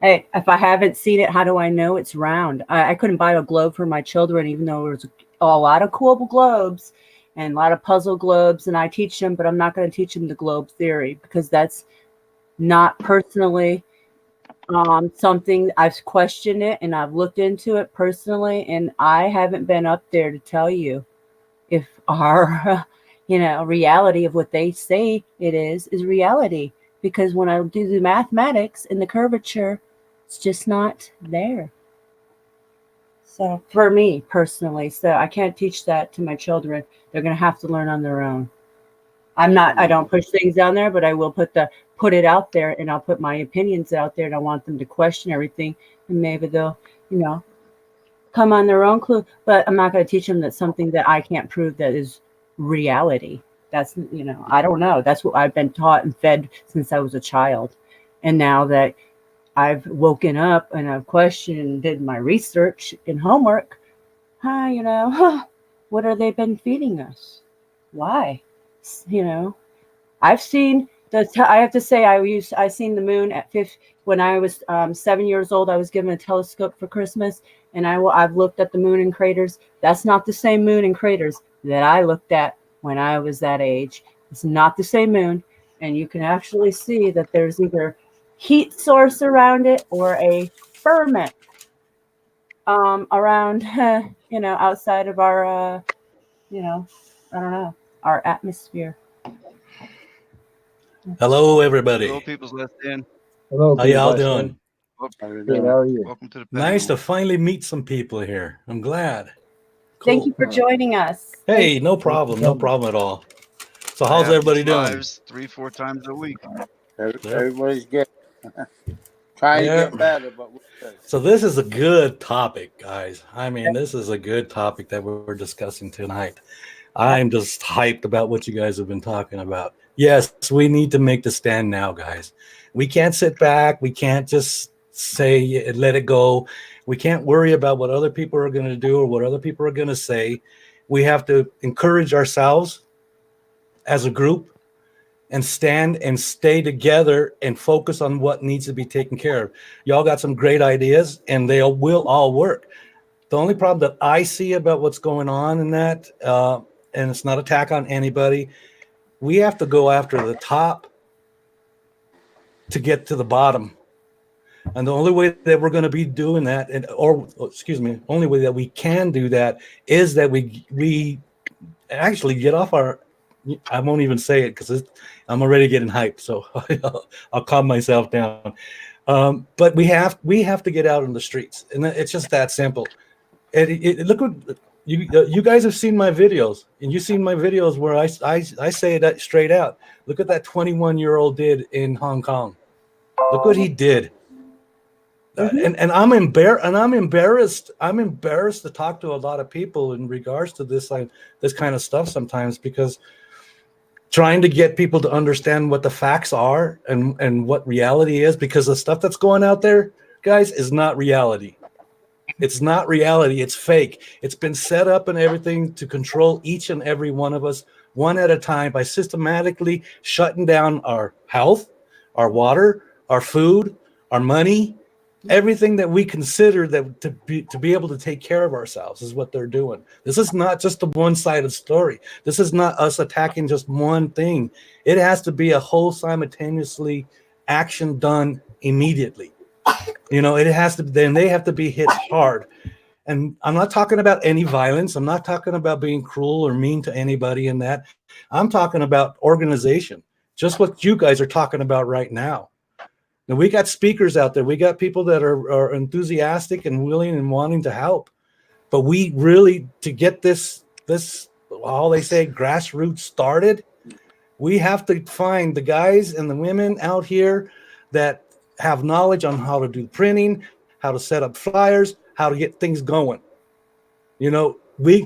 Hey, if I haven't seen it, how do I know it's round? I couldn't buy a globe for my children, even though there was a lot of cool globes and a lot of puzzle globes, and I teach them, but I'm not going to teach them the globe theory, because that's not personally something. I've questioned it and I've looked into it personally, and I haven't been up there to tell you if our reality of what they say it is reality, because when I do the mathematics and the curvature, it's just not there. So for me personally, so I can't teach that to my children. They're going to have to learn on their own. I don't push things down there, but I will put it out there, and I'll put my opinions out there, and I want them to question everything, and maybe they'll, come on their own clue. But I'm not going to teach them that something that I can't prove that is reality. That's, I don't know. That's what I've been taught and fed since I was a child. And now that I've woken up and I've questioned and did my research and homework, what have they been feeding us? Why? I've seen I have to say, I seen the moon at 5 when I was 7 years old. I was given a telescope for Christmas, and I've looked at the moon and craters. That's not the same moon and craters that I looked at when I was that age. It's not the same moon, and you can actually see that there's either heat source around it or a ferment around outside of our I don't know, our atmosphere. Hello, everybody. Hello, people's left in. Hello. How y'all doing? Good, how are you? Welcome to the panel. Nice to finally meet some people here. I'm glad. Cool. Thank you for joining us. Hey, no problem. No problem at all. So how's everybody doing? Lives 3-4 times a week. Everybody's good. Trying to get better, but we're good. So this is a good topic, guys. I mean, this is a good topic that we're discussing tonight. I'm just hyped about what you guys have been talking about. Yes, we need to make the stand now, guys. We can't sit back. We can't just say and let it go. We can't worry about what other people are going to do or what other people are going to say. We have to encourage ourselves as a group and stand and stay together and focus on what needs to be taken care of. Y'all got some great ideas, and they will all work. The only problem that I see about what's going on in that, and it's not attack on anybody, we have to go after the top to get to the bottom. And the only way that we're going to be doing that, only way that we can do that is that we actually get off our, I won't even say it because I'm already getting hyped, so I'll calm myself down. But we have to get out in the streets, and it's just that simple. Look what you guys have seen my videos, and you've seen my videos where I say that straight out. Look at that 21-year-old did in Hong Kong. Look what he did. And I'm embarrassed. I'm embarrassed to talk to a lot of people in regards to this kind of stuff sometimes, because trying to get people to understand what the facts are and what reality is, because the stuff that's going out there, guys, is not reality. It's not reality. It's fake. It's been set up and everything to control each and every one of us one at a time by systematically shutting down our health, our water, our food, our money. Everything that we consider that to be able to take care of ourselves is what they're doing. This is not just a one-sided story. This is not us attacking just one thing. It has to be a whole simultaneously action done immediately. It has to. Then they have to be hit hard. And I'm not talking about any violence. I'm not talking about being cruel or mean to anybody in that. I'm talking about organization. Just what you guys are talking about right now. Now, we got speakers out there. We got people that are enthusiastic and willing and wanting to help. But we really, to get this, all they say, grassroots started, we have to find the guys and the women out here that have knowledge on how to do printing, how to set up flyers, how to get things going.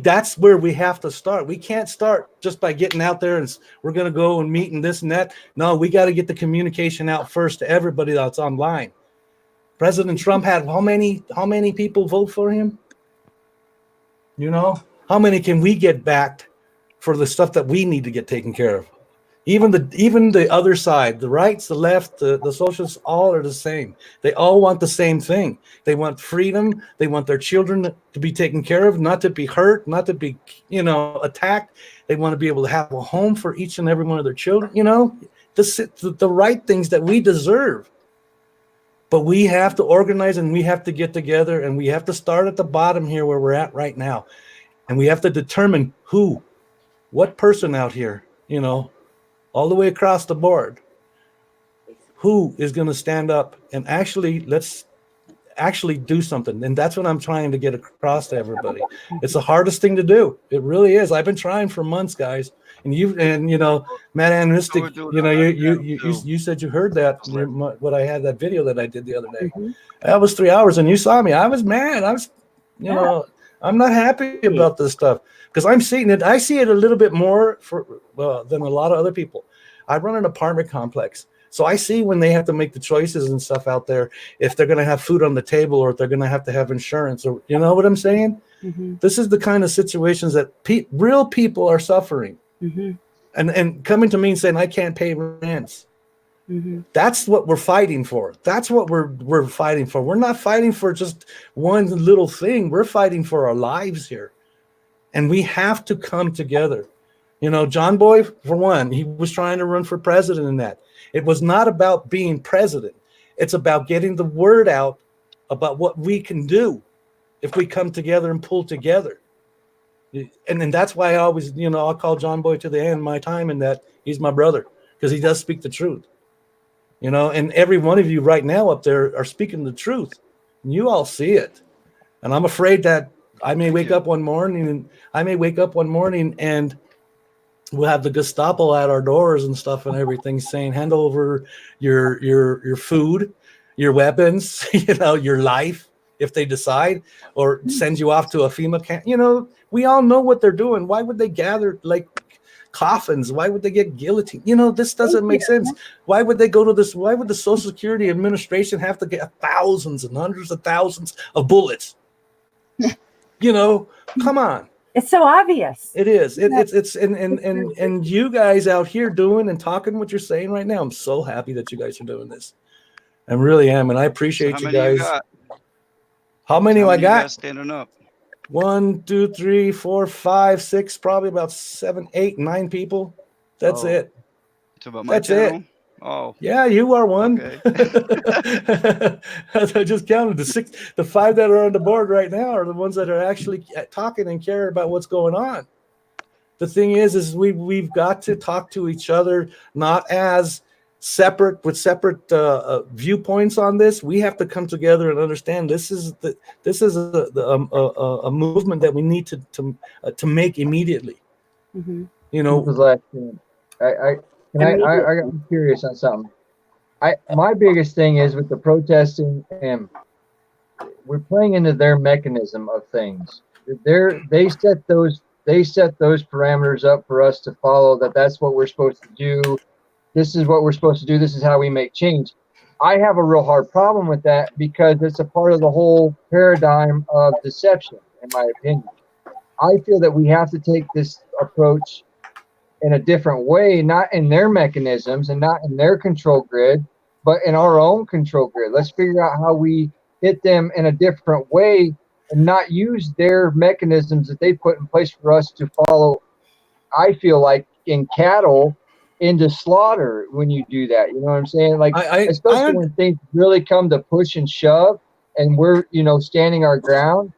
That's where we have to start. We can't start just by getting out there and we're going to go and meet and this and that. No, we got to get the communication out first to everybody that's online. President Trump had how many people vote for him? How many can we get back for the stuff that we need to get taken care of? Even the other side, the rights, the left, the socialists, all are the same. They all want the same thing. They want freedom. They want their children to be taken care of, not to be hurt, not to be, attacked. They want to be able to have a home for each and every one of their children. The right things that we deserve. But we have to organize and we have to get together and we have to start at the bottom here where we're at right now. And we have to determine what person out here, all the way across the board, who is going to stand up and let's actually do something. And that's what I'm trying to get across to everybody. It's the hardest thing to do. It really is. I've been trying for months, guys. And Matt Anistic, you said you heard that, what I had, that video that I did the other day. That was 3 hours and you saw me. I was mad. I'm not happy about this stuff. Because I'm seeing it, I see it a little bit more than a lot of other people. I run an apartment complex, so I see when they have to make the choices and stuff out there, if they're going to have food on the table or if they're going to have insurance, or you know what I'm saying? Mm-hmm. This is the kind of situations that real people are suffering, and coming to me and saying I can't pay rents. Mm-hmm. That's what we're fighting for. That's what we're fighting for. We're not fighting for just one little thing. We're fighting for our lives here. And we have to come together. John Boy, for one, he was trying to run for president in that. It was not about being president. It's about getting the word out about what we can do if we come together and pull together. And that's why I always, I'll call John Boy to the end of my time, and that he's my brother because he does speak the truth. And every one of you right now up there are speaking the truth. And you all see it. And I'm afraid that I may wake up one morning and we'll have the Gestapo at our doors and stuff and everything saying, hand over your food, your weapons, your life, if they decide, or send you off to a FEMA camp. We all know what they're doing. Why would they gather, like coffins? Why would they get guillotined? You know, this doesn't make sense. Why would they go to this? Why would the Social Security Administration have to get thousands and hundreds of thousands of bullets? You know, come on. It's so obvious. It is. It's and you guys out here doing and talking what you're saying right now. I'm so happy that you guys are doing this. I really am, and I appreciate you guys. How many I got? Standing up. 1, 2, 3, 4, 5, 6, probably about 7, 8, 9 people. That's it. It's about my That's channel? it. Oh. Yeah, you are one. Okay. I just counted the 5 that are on the board right now are the ones that are actually talking and care about what's going on. The thing is we've got to talk to each other, not as separate viewpoints on this. We have to come together and understand this is a movement that we need to make immediately. Mm-hmm. You know, I'm curious on something. My biggest thing is with the protesting, and we're playing into their mechanism of things. They set those parameters up for us to follow. That's what we're supposed to do. This is what we're supposed to do. This is how we make change. I have a real hard problem with that because it's a part of the whole paradigm of deception, in my opinion. I feel that we have to take this approach in a different way, not in their mechanisms and not in their control grid, but in our own control grid. Let's figure out how we hit them in a different way and not use their mechanisms that they put in place for us to follow. I feel like in cattle into slaughter when you do that. You know what I'm saying? Like, especially when things really come to push and shove and we're, standing our ground.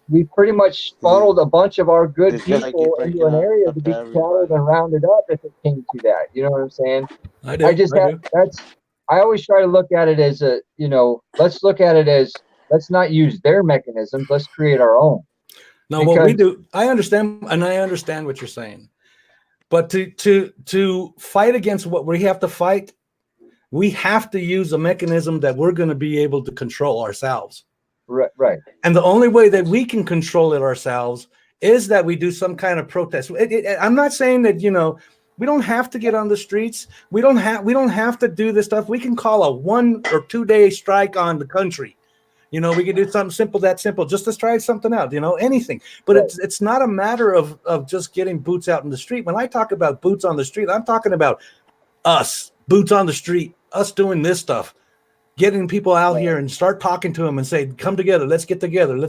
We pretty much funneled a bunch of our good people into an area to be shadowed and rounded up if it came to that. You know what I'm saying? I always try to look at it as let's look at it as, let's not use their mechanisms. Let's create our own. No, what we do, I understand what you're saying. But to fight against what we have to fight, we have to use a mechanism that we're going to be able to control ourselves. Right. And the only way that we can control it ourselves is that we do some kind of protest. I'm not saying that, we don't have to get on the streets. We don't have to do this stuff. We can call a 1 or 2 day strike on the country. We can do something simple, just to try something out, anything. But it's not a matter of just getting boots out in the street. When I talk about boots on the street, I'm talking about us, boots on the street, us doing this stuff, getting people out here and start talking to them and say, come together, let's get together.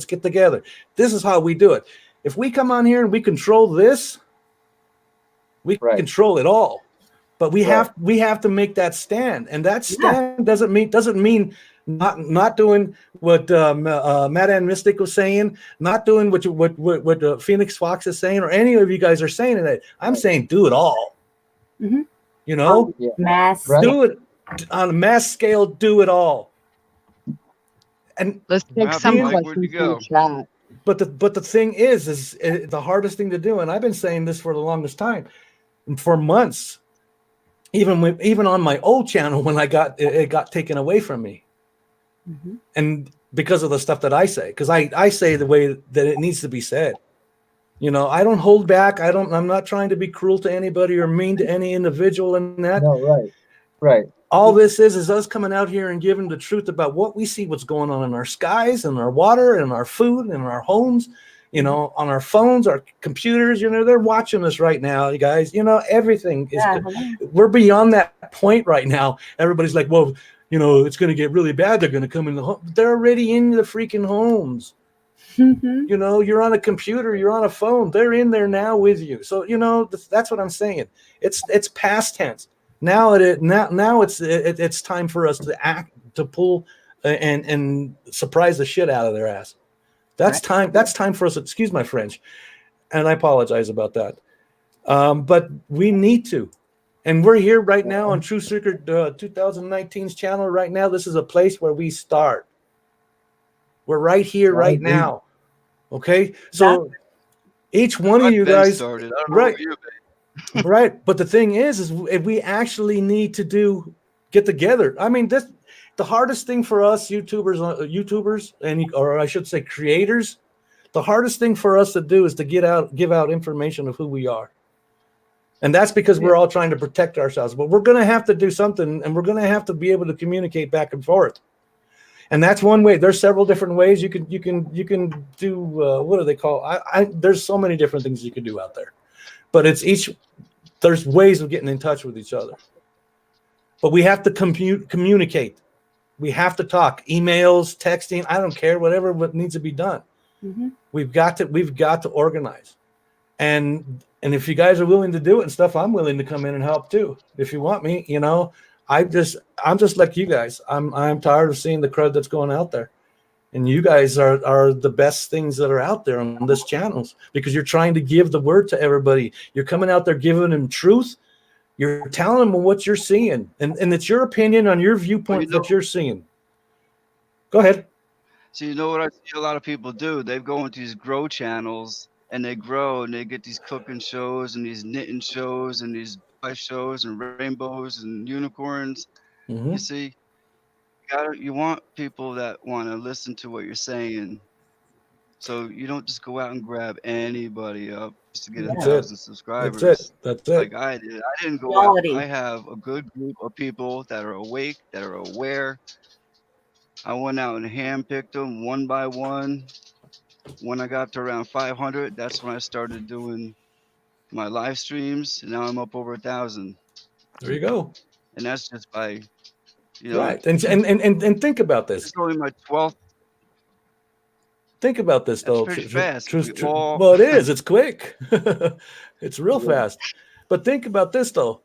This is how we do it. If we come on here and we control this, we control it all. But we have to make that stand. And that stand doesn't mean not doing what Matt and Mystic was saying, not doing what Phoenix Fox is saying, or any of you guys are saying it. I'm saying do it all. Mm-hmm. Mass. Do it on a mass scale. Do it all. And let's take some questions from the chat. But the thing is the hardest thing to do, and I've been saying this for the longest time, for months, even on my old channel when it got taken away from me. Mm-hmm. And because of the stuff that I say, because I say the way that it needs to be said, I don't hold back. I'm not trying to be cruel to anybody or mean to any individual in that. No, right. All this is us coming out here and giving the truth about what we see, what's going on in our skies and our water and our food and our homes, on our phones, our computers, they're watching us right now, you guys, everything is, we're beyond that point right now. Everybody's like, well, it's going to get really bad. They're going to come in the home. They're already in the freaking homes. Mm-hmm. You're on a computer, you're on a phone. They're in there now with you. So, that's what I'm saying. It's past tense. Now it's time for us to act, to pull and surprise the shit out of their ass. That's time. That's time for us. Excuse my French. And I apologize about that. But we need to. And we're here right now on True Seeker 2019's channel right now. This is a place where we start. We're right here right now. Okay? So each one of you guys started. Right. But the thing is if we actually need to get together. I mean, the hardest thing for us YouTubers or I should say creators, the hardest thing for us to do is to give out information of who we are. And that's because we're all trying to protect ourselves. But we're going to have to do something, and we're going to have to be able to communicate back and forth. And that's one way. There's several different ways you can do. What do they call? There's so many different things you can do out there, but there's ways of getting in touch with each other. But we have to communicate. We have to talk. Emails, texting. I don't care. Whatever needs to be done. Mm-hmm. We've got to organize. And if you guys are willing to do it and stuff, I'm willing to come in and help too. If you want me, I'm just like you guys. I'm tired of seeing the crud that's going out there. And you guys are the best things that are out there on this channels, because you're trying to give the word to everybody. You're coming out there giving them truth. You're telling them what you're seeing. And it's your opinion on your viewpoint that you're seeing. Go ahead. So you know what I see a lot of people do? They go into these grow channels and they grow and they get these cooking shows and these knitting shows and these pie shows and rainbows and unicorns. Mm-hmm. You see, you want people that want to listen to what you're saying. So you don't just go out and grab anybody up just to get 1,000 subscribers. That's it. Like I did. I didn't go out. I have a good group of people that are awake, that are aware. I went out and handpicked them one by one. When I got to around 500, that's when I started doing my live streams. And now I'm up over 1,000. There you go. And that's just by, right. And think about this. It's only my 12th. Think about this, though. Pretty fast. Well, it is. It's quick. It's real fast. But think about this, though.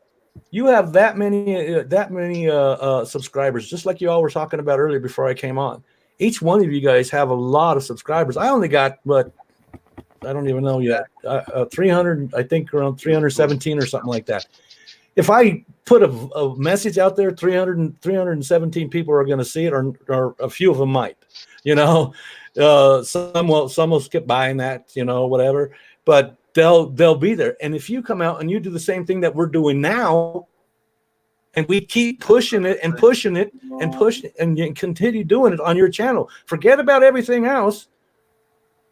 You have that many subscribers, just like you all were talking about earlier before I came on. Each one of you guys have a lot of subscribers. I only got, I don't even know yet, 300, I think around 317 or something like that. If I put a message out there, 317 people are going to see it, or a few of them might, some will skip buying that, whatever, but they'll be there. And if you come out and you do the same thing that we're doing now, and we keep pushing it and pushing it and push it, and you continue doing it on your channel, forget about everything else.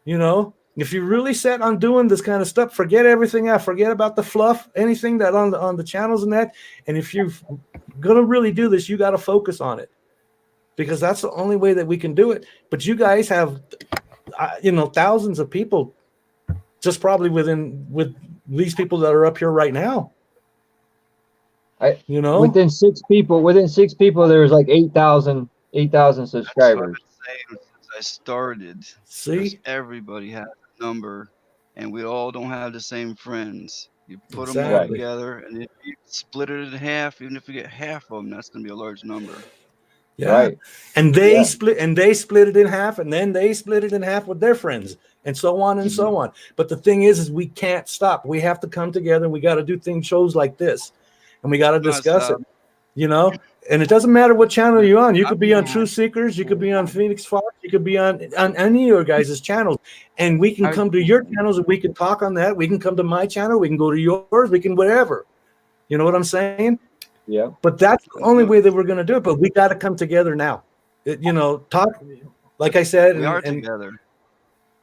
If you're really set on doing this kind of stuff, forget everything else. Forget about the fluff, anything that on the channels and that. And if you're gonna really do this, you got to focus on it, because that's the only way that we can do it. But you guys have, thousands of people, just probably with these people that are up here right now. Within six people, there's like 8,000 subscribers. That's what I've been saying since I started. See, everybody has a number, and we all don't have the same friends. You put them all together, and if you split it in half, even if you get half of them, that's going to be a large number. Yeah. Right. And they split it in half, and then they split it in half with their friends, and so on and so on. But the thing is we can't stop. We have to come together, and we got to do shows like this. And we got to discuss it, and it doesn't matter what channel you're on. You could be on Truth Seekers, you could be on Phoenix Fox, you could be on any of your guys' channels, and we can come to your channels and we can talk on that. We can come to my channel, we can go to yours, we can whatever. You know what I'm saying? Yeah. But that's the only way that we're going to do it. But we got to come together now. Talk, like I said. We are together.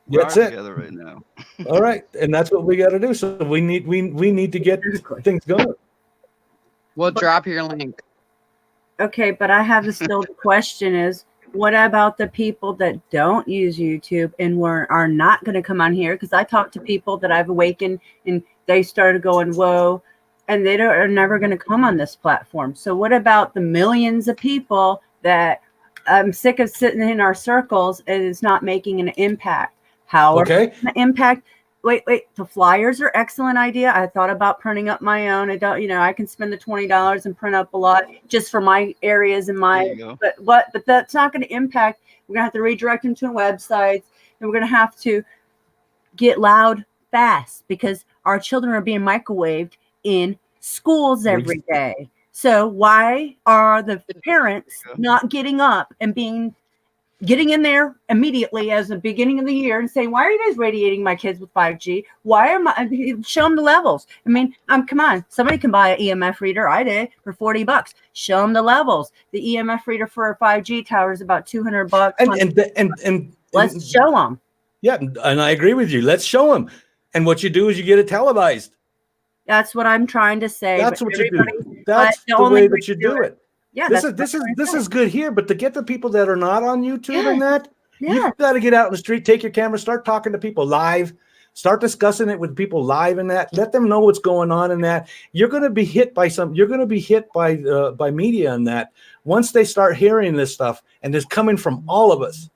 That's it. Together right now. All right, and that's what we got to do. So we need to get things going. We'll drop your link. Okay, but I have the question is, what about the people that don't use YouTube and are not going to come on here? Because I talked to people that I've awakened and they started going, whoa, and they are never going to come on this platform. So what about the millions of people that I'm sick of sitting in our circles and it's not making an impact? How are they going to impact? Wait, the flyers are excellent idea. I thought about printing up my own. I don't, I can spend the $20 and print up a lot just for my areas and but that's not going to impact. We're going to have to redirect them to websites, and we're going to have to get loud fast because our children are being microwaved in schools every day. So why are the parents not getting up and getting in there immediately as the beginning of the year and saying, why are you guys radiating my kids with 5G? Why am I, show them the levels. I mean, come on, somebody can buy an EMF reader. I did for $40. Show them the levels. The EMF reader for a 5G tower is about $200. And let's show them. Yeah. And I agree with you. Let's show them. And what you do is you get it televised. That's what I'm trying to say. That's but what you everybody, do. That's the only way that you do it. Yeah, This that's is good here, but to get the people that are not on YouTube and that, yes. you got to get out in the street, take your camera, start talking to people live, start discussing it with people live in that. Let them know what's going on in that. You're going to be hit by you're going to be hit by media in that once they start hearing this stuff, and it's coming from all of us.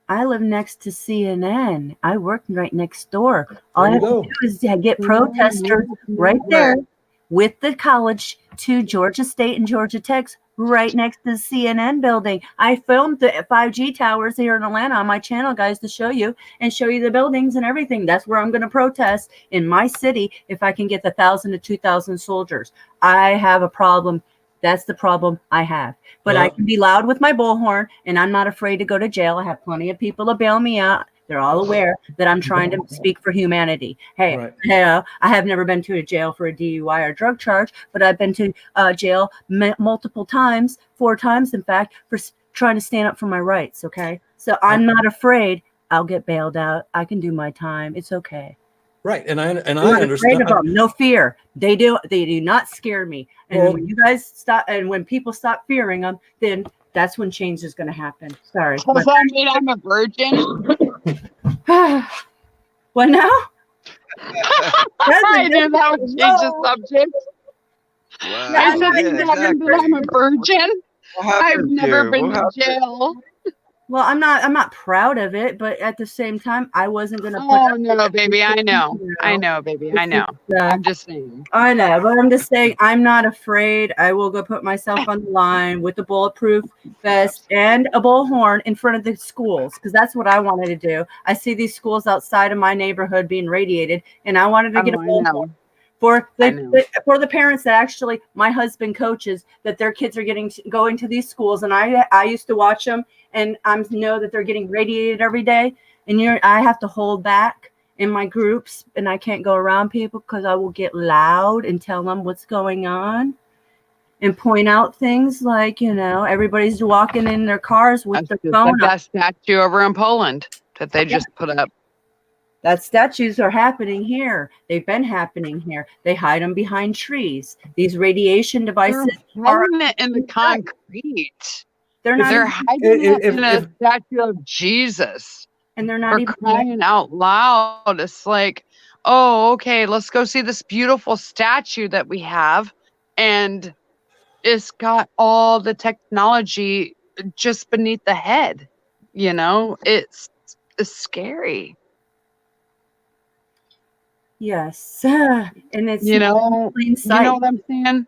I live next to CNN. I work right next door. All I have to do is get protesters right there with the college to Georgia State and Georgia Tech's right next to the CNN building. I filmed the 5G towers here in Atlanta on my channel, guys, to show you the buildings and everything. That's where I'm going to protest in my city if I can get 1,000 to 2,000 soldiers. I have a problem. That's the problem I have. But I can be loud with my bullhorn, and I'm not afraid to go to jail. I have plenty of people to bail me out. They're all aware that I'm trying to speak for humanity. Hey, I have never been to a jail for a DUI or drug charge, but I've been to jail multiple times, 4 times, in fact, for trying to stand up for my rights. Okay. So I'm not afraid. I'll get bailed out. I can do my time. It's okay. Right. And I understand. Afraid of them. No fear. They do not scare me. And when you guys stop, and when people stop fearing them, then that's when change is going to happen. Sorry. Does that mean I'm a virgin? What now? I knew that would change the subject. Wow. I said exactly. I'm a virgin. I've never been to jail. Well, I'm not proud of it, but at the same time, I wasn't gonna. Oh no, baby, I know, baby, I know. I'm just saying. I know, but I'm just saying, I'm not afraid. I will go put myself on the line with a bulletproof vest and a bullhorn in front of the schools, because that's what I wanted to do. I see these schools outside of my neighborhood being radiated, and I wanted to get a bullhorn. For the parents that actually my husband coaches, that their kids are going to these schools, and I used to watch them, and I know that they're getting radiated every day, and I have to hold back in my groups, and I can't go around people because I will get loud and tell them what's going on and point out things like, everybody's walking in their cars with their phone. Like that statue over in Poland that they just put up. That statues are happening here. They've been happening here. They hide them behind trees. These radiation devices are in the concrete. They're not. They're hiding it in a statue of Jesus. And they're not even crying out loud. It's like, oh, okay, let's go see this beautiful statue that we have, and it's got all the technology just beneath the head. It's scary. Yes, and it's you know what I'm saying.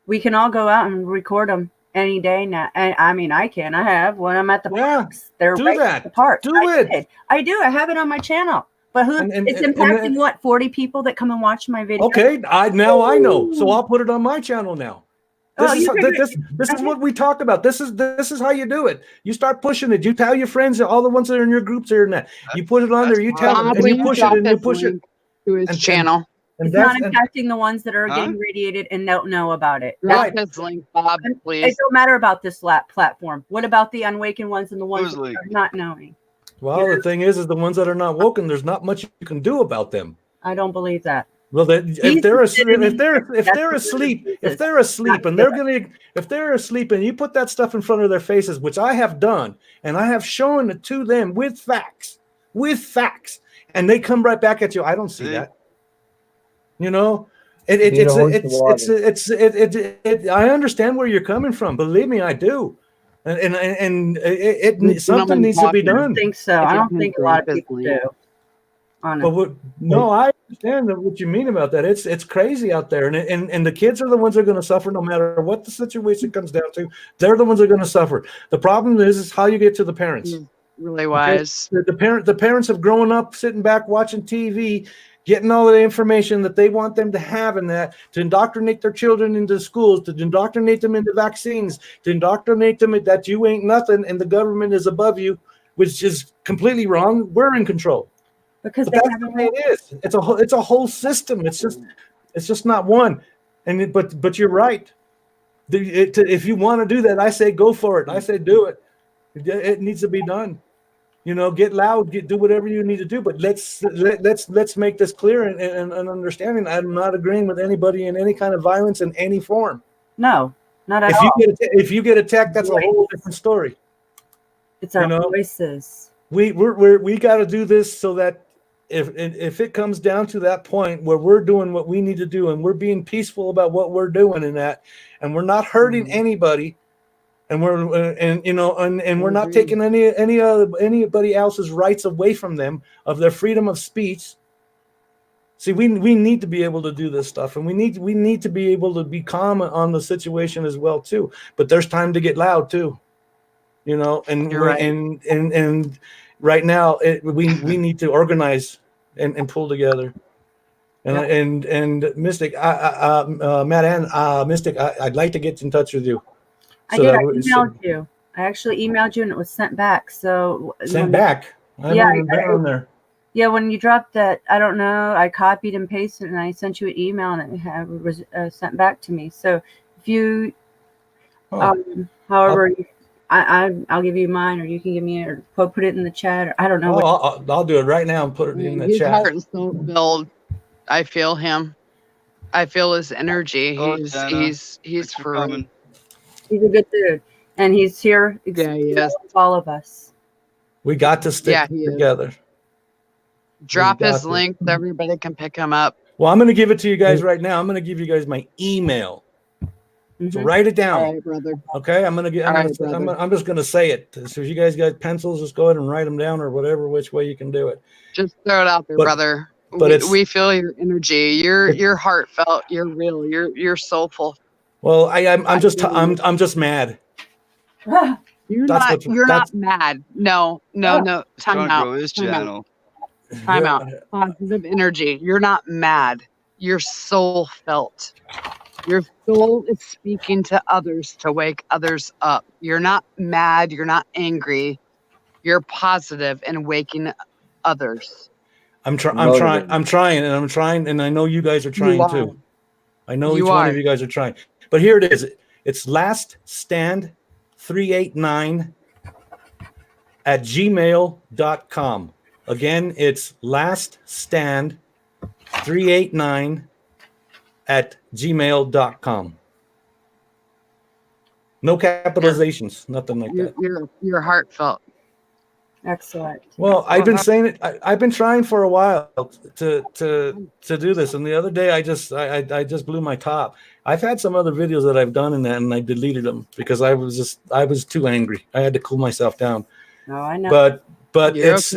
We can all go out and record them any day now. And I mean, I have when I'm at the parks. They're right at the park. I do. I have it on my channel. But it's impacting what 40 people that come and watch my video. Okay, now I know. So I'll put it on my channel now. This is what we talked about. This is how you do it. You start pushing it. You tell your friends, all the ones that are in your groups are in that. You put it on there. You tell them, and you push it, and you push it to his channel. It's not impacting the ones that are getting radiated and don't know about it. Right. Link, Bob, please. It don't matter about this platform. What about the unawakened ones and the ones that are not knowing? Well, the thing is the ones that are not woken, there's not much you can do about them. I don't believe that. Well, if they're asleep, and you put that stuff in front of their faces, which I have done, and I have shown it to them with facts, and they come right back at you. I don't see that. I understand where you're coming from. Believe me, I do. And something needs to be done. I don't think so. I don't think a lot of people do. But I understand what you mean about that. It's crazy out there, and the kids are the ones that are going to suffer no matter what the situation comes down to. They're the ones that are going to suffer. The problem is how you get to the parents. Really wise. The parents have grown up sitting back watching TV, getting all of the information that they want them to have in that, to indoctrinate their children into schools, to indoctrinate them into vaccines, to indoctrinate them that you ain't nothing and the government is above you, which is completely wrong. We're in control. Because that's the way it is. It's a whole system. It's just not one. But you're right. If you want to do that, I say go for it. I say do it. It needs to be done. Get loud, do whatever you need to do. But let's make this clear and understanding. I'm not agreeing with anybody in any kind of violence in any form. No, not at If all. if you get attacked, that's a whole different story. It's our voices. We got to do this so that if it comes down to that point where we're doing what we need to do and we're being peaceful about what we're doing in that, and we're not hurting anybody, and we're not taking anybody else's rights away from them of their freedom of speech. See, we need to be able to do this stuff, and we need to be able to be calm on the situation as well too. But there's time to get loud too. And You're right. and right now we need to organize and pull together. And Mystic, Matt and Mystic, I'd like to get in touch with you. I did. I emailed you. I actually emailed you, and it was sent back. So sent back. I haven't been on there. Yeah, when you dropped that, I don't know. I copied and pasted, and I sent you an email, and it was sent back to me. So if you, however. I'll give you mine, or you can give me, or put it in the chat, or I don't know. I'll do it right now and put it in the chat. Heart and soul filled. I feel him. I feel his energy. He's for real. He's a good dude, and he's here. Yeah, he is. All of us. We got to stick together. Drop his link so everybody can pick him up. Well, I'm going to give it to you guys right now. I'm going to give you guys my email. So write it down. All right, brother. Okay, I'm just gonna say it. So if you guys got pencils, just go ahead and write them down, or whatever which way you can do it. Just throw it out there, brother. But we feel your energy. You're heartfelt. You're real. You're soulful. Well, I'm just mad. You're not mad. No. Time out. Time out. Positive energy. You're not mad. You're soul felt. Your soul is speaking to others to wake others up. You're not mad. You're not angry. You're positive and waking others. I'm trying, and I know you guys are trying too. I know each one of you guys are trying. But here it is. It's laststand389@gmail.com. Again, it's laststand389@gmail.com. No capitalizations, nothing like that. You're heartfelt. Excellent. Well, I've been saying it. I've been trying for a while to do this, and the other day I just blew my top. I've had some other videos that I've done in that, and I deleted them because I was too angry. I had to cool myself down. Oh, I know. But it's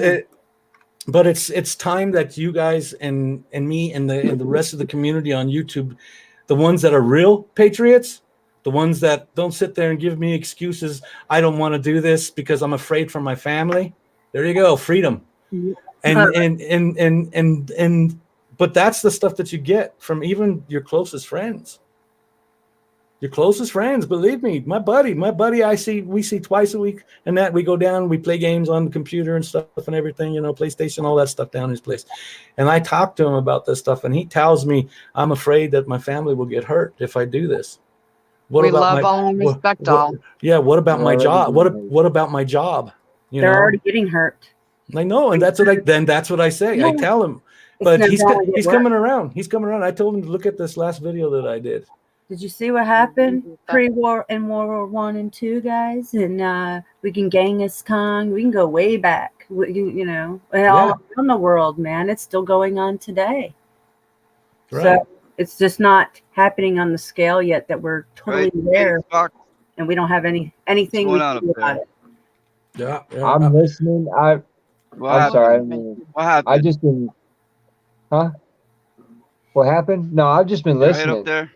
time that you guys and me and the rest of the community on YouTube, the ones that are real patriots, the ones that don't sit there and give me excuses. I don't want to do this because I'm afraid for my family. There you go, freedom. And but that's the stuff that you get from even your closest friends. Your closest friends, believe me, my buddy, we see twice a week, and that we go down, we play games on the computer and stuff and everything, PlayStation, all that stuff down his place. And I talk to him about this stuff, and he tells me, I'm afraid that my family will get hurt if I do this. We love all and respect all. Yeah. What about my job? What about my job? They're already getting hurt. I know, and that's what I say. Yeah. I tell him, but he's coming around. He's coming around. I told him to look at this last video that I did. Did you see what happened pre-war in World War I and II, guys? And we can Genghis Khan. We can go way back. All around the world, man. It's still going on today. Right. So it's just not happening on the scale yet that we're totally there, and we don't have anything we can do about it. Yeah. I'm listening. I'm sorry. What happened? I just been. Huh? What happened? No, I've just been listening. Right up there.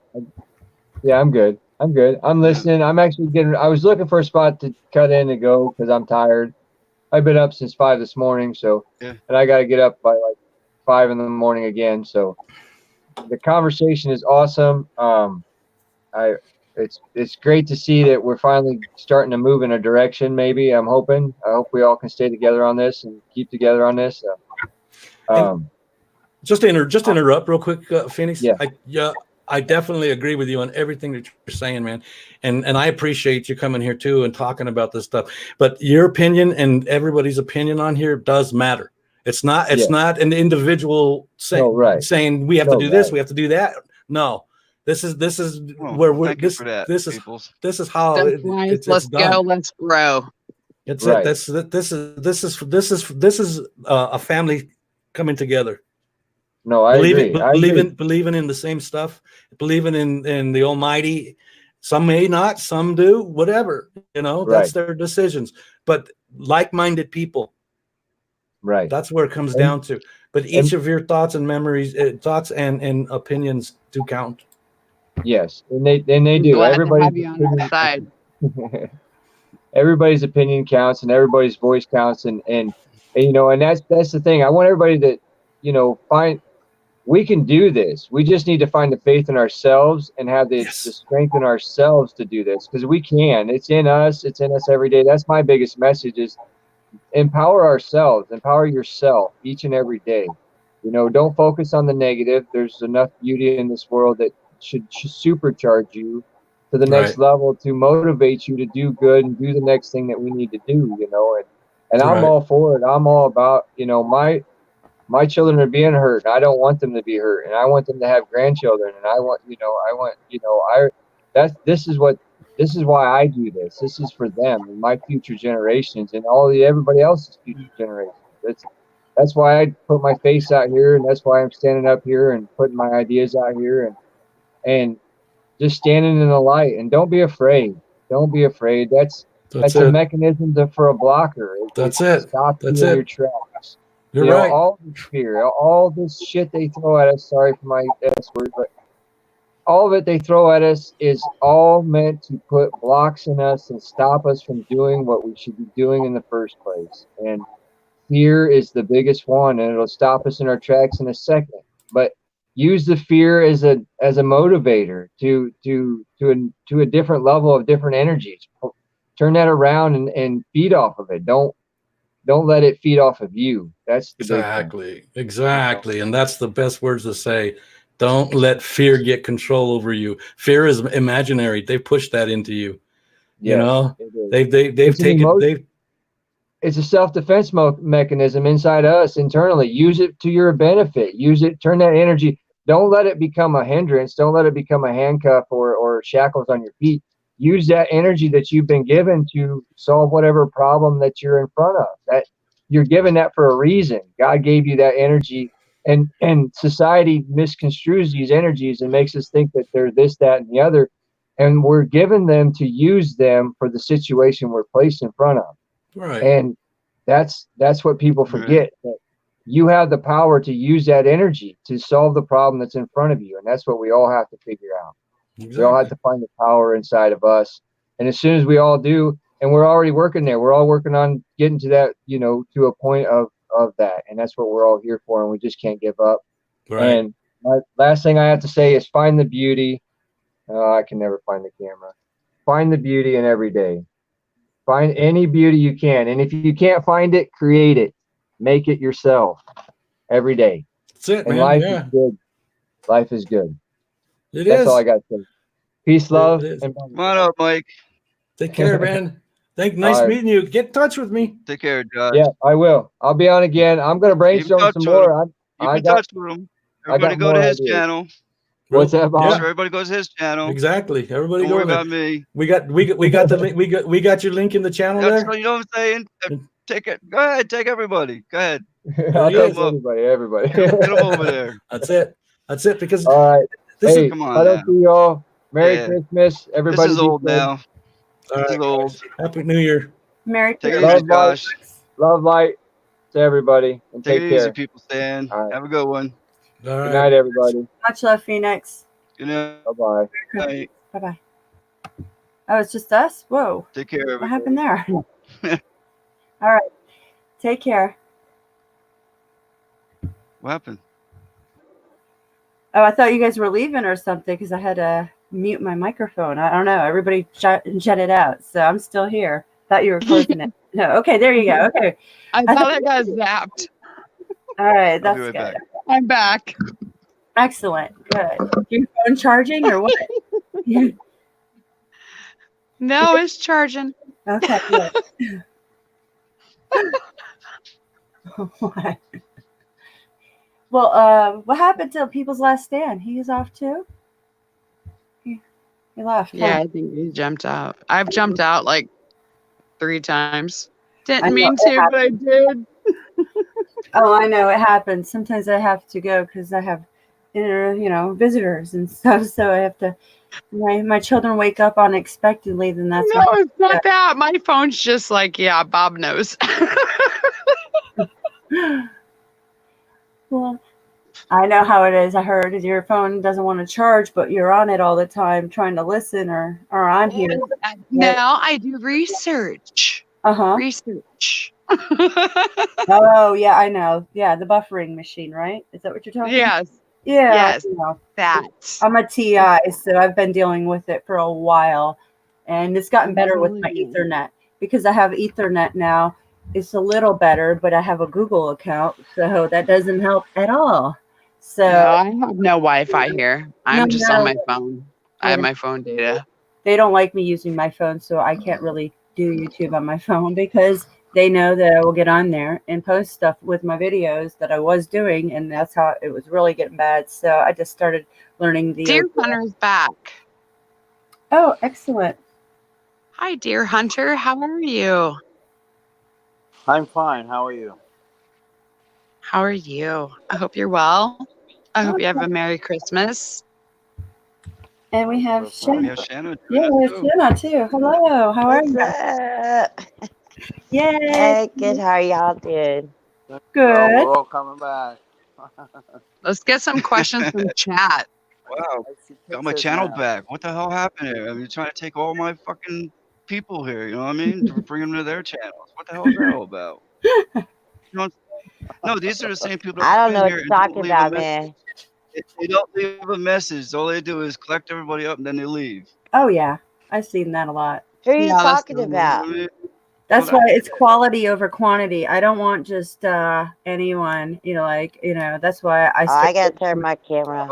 Yeah, I'm good. I'm listening. I'm actually I was looking for a spot to cut in and go because I'm tired. I've been up since 5 this morning, and I got to get up by like 5 in the morning again. So the conversation is awesome. It's great to see that we're finally starting to move in a direction. Maybe I hope we all can stay together on this and keep together on this. Just to interrupt real quick, Phoenix. Yeah. I definitely agree with you on everything that you're saying, man. And I appreciate you coming here too and talking about this stuff. But your opinion and everybody's opinion on here does matter. It's not an individual saying we have to do this, we have to do that. No. This is where we're this is how let's done. go, let's grow. It's right. This is a family coming together. No, I agree. Believing in the same stuff, believing in the Almighty. Some may not, some do, whatever. That's their decisions. But like-minded people. Right. That's where it comes down to. But each of your thoughts and memories, thoughts and opinions do count. Yes, and they do. Everybody's everybody's opinion counts, and everybody's voice counts, and that's the thing. I want everybody to find. We can do this. We just need to find the faith in ourselves and have the strength in ourselves to do this, because we can. It's in us. It's in us every day. That's my biggest message: is empower ourselves, empower yourself each and every day. Don't focus on the negative. There's enough beauty in this world that should supercharge you to the next level, to motivate you to do good and do the next thing that we need to do. And I'm all for it. I'm all about, my children are being hurt. I don't want them to be hurt, and I want them to have grandchildren, and this is why I do this. This is for them and my future generations and everybody else's future generations. That's why I put my face out here, and that's why I'm standing up here and putting my ideas out here and just standing in the light. And don't be afraid. Don't be afraid. That's a mechanism for a blocker. That's it. Stop you in your tracks. You're right. All this fear, all this shit they throw at us. Sorry for my S word, but all of it they throw at us is all meant to put blocks in us and stop us from doing what we should be doing in the first place. And fear is the biggest one, and it'll stop us in our tracks in a second. But use the fear as a motivator to a different level of different energies. Turn that around and feed off of it. Don't let it feed off of you. That's the exactly. And that's the best words to say. Don't let fear get control over you. Fear is imaginary. They push that into you. Yes, they've taken. It's a self-defense mechanism inside us internally. Use it to your benefit. Use it. Turn that energy. Don't let it become a hindrance. Don't let it become a handcuff or shackles on your feet. Use that energy that you've been given to solve whatever problem that you're in front of. That you're given that for a reason. God gave you that energy, and society misconstrues these energies and makes us think that they're this, that, and the other. And we're given them to use them for the situation we're placed in front of. Right. And that's what people forget, that you have the power to use that energy to solve the problem that's in front of you. And that's what we all have to figure out. Exactly. We all have to find the power inside of us. And as soon as we all do, and we're already working there, we're all working on getting to that, to a point of that. And that's what we're all here for. And we just can't give up. Right. And my last thing I have to say is find the beauty. I can never find the camera. Find the beauty in every day. Find any beauty you can. And if you can't find it, create it. Make it yourself every day. That's it, and man. Life is good. Life is good. That's all I got to say. Peace, love. And come on up, Mike. Take care, man. Nice meeting you. Get in touch with me. Take care, Josh. Yeah, I will. I'll be on again. I'm going to brainstorm some more. Keep in touch with him. Everybody go to his channel. What's that about? Yeah. Sure, everybody goes to his channel. Exactly. Everybody Don't worry about me. We got your link in the channel there. You know what I'm saying? Take it. Go ahead. Take everybody. Go ahead. I'll take everybody. Get them over there. That's it. Because all right. Come on. I don't see you all. Merry Christmas, everybody. This is old now. This is old. Happy New Year. Merry Christmas, Josh. Love, light to everybody, and take care. Easy, people. Stan. Right. Have a good one. All right. Good night, everybody. Much love, Phoenix. Good night. Bye-bye. Bye-bye. Oh, it's just us? Whoa. Take care, everybody. What happened there? All right. Take care. What happened? Oh, I thought you guys were leaving or something because I had to mute my microphone. I don't know. Everybody jetted out, so I'm still here. Thought you were closing it. No. Okay, there you go. Okay. I thought I got zapped. All right. That's good. I'm back. Excellent. Good. Your phone charging or what? No, it's charging. Okay, good. What? Well, what happened to People's Last Stand? He is off too? He left. Yeah, Huh? I think he jumped out. I've jumped out like 3 times. I Didn't know mean it to, but I did. Oh, I know it happens. Sometimes I have to go because I have visitors and stuff. So I have to. My children wake up unexpectedly. Then that's No, it's not that. My phone's just like, yeah, Bob knows. Well, I know how it is. I heard your phone doesn't want to charge, but you're on it all the time trying to listen or I'm here. No, I do research. Uh-huh. Research. Oh, yeah, I know. Yeah, the buffering machine, right? Is that what you're talking about? Yes. Yeah. Yes. You know. That. I'm a TI, so I've been dealing with it for a while. And it's gotten better with my Ethernet. Because I have Ethernet now, it's a little better, but I have a Google account, so that doesn't help at all. So No, I have no Wi-Fi here. I'm just on my phone. I have my phone data. They don't like me using my phone, so I can't really do YouTube on my phone because they know that I will get on there and post stuff with my videos that I was doing, and that's how it was really getting bad. So I just started learning the Deer Hunter's back. Oh, excellent. Hi, Deer Hunter. How are you? I'm fine. How are you? How are you? I hope you're well. I hope you have a Merry Christmas. And we have Shanna. We have Shanna. Yeah, we have Shanna too. Hello. How are you? Yay. Hey, good. How are y'all doing? Good. Well, we're all coming back. Let's get some questions from chat. Wow. Got my channel back. What the hell happened here? I mean, you're trying to take all my fucking people here, you know what I mean? To bring them to their channels. What the hell is that all about? You know, no, these are the same people that I don't come know in what here you're and talking about, man. They don't leave a message. All they do is collect everybody up and then they leave. Oh yeah, I've seen that a lot. Who are you talking about? That's why it's quality over quantity. I don't want just anyone, that's why I gotta turn my camera.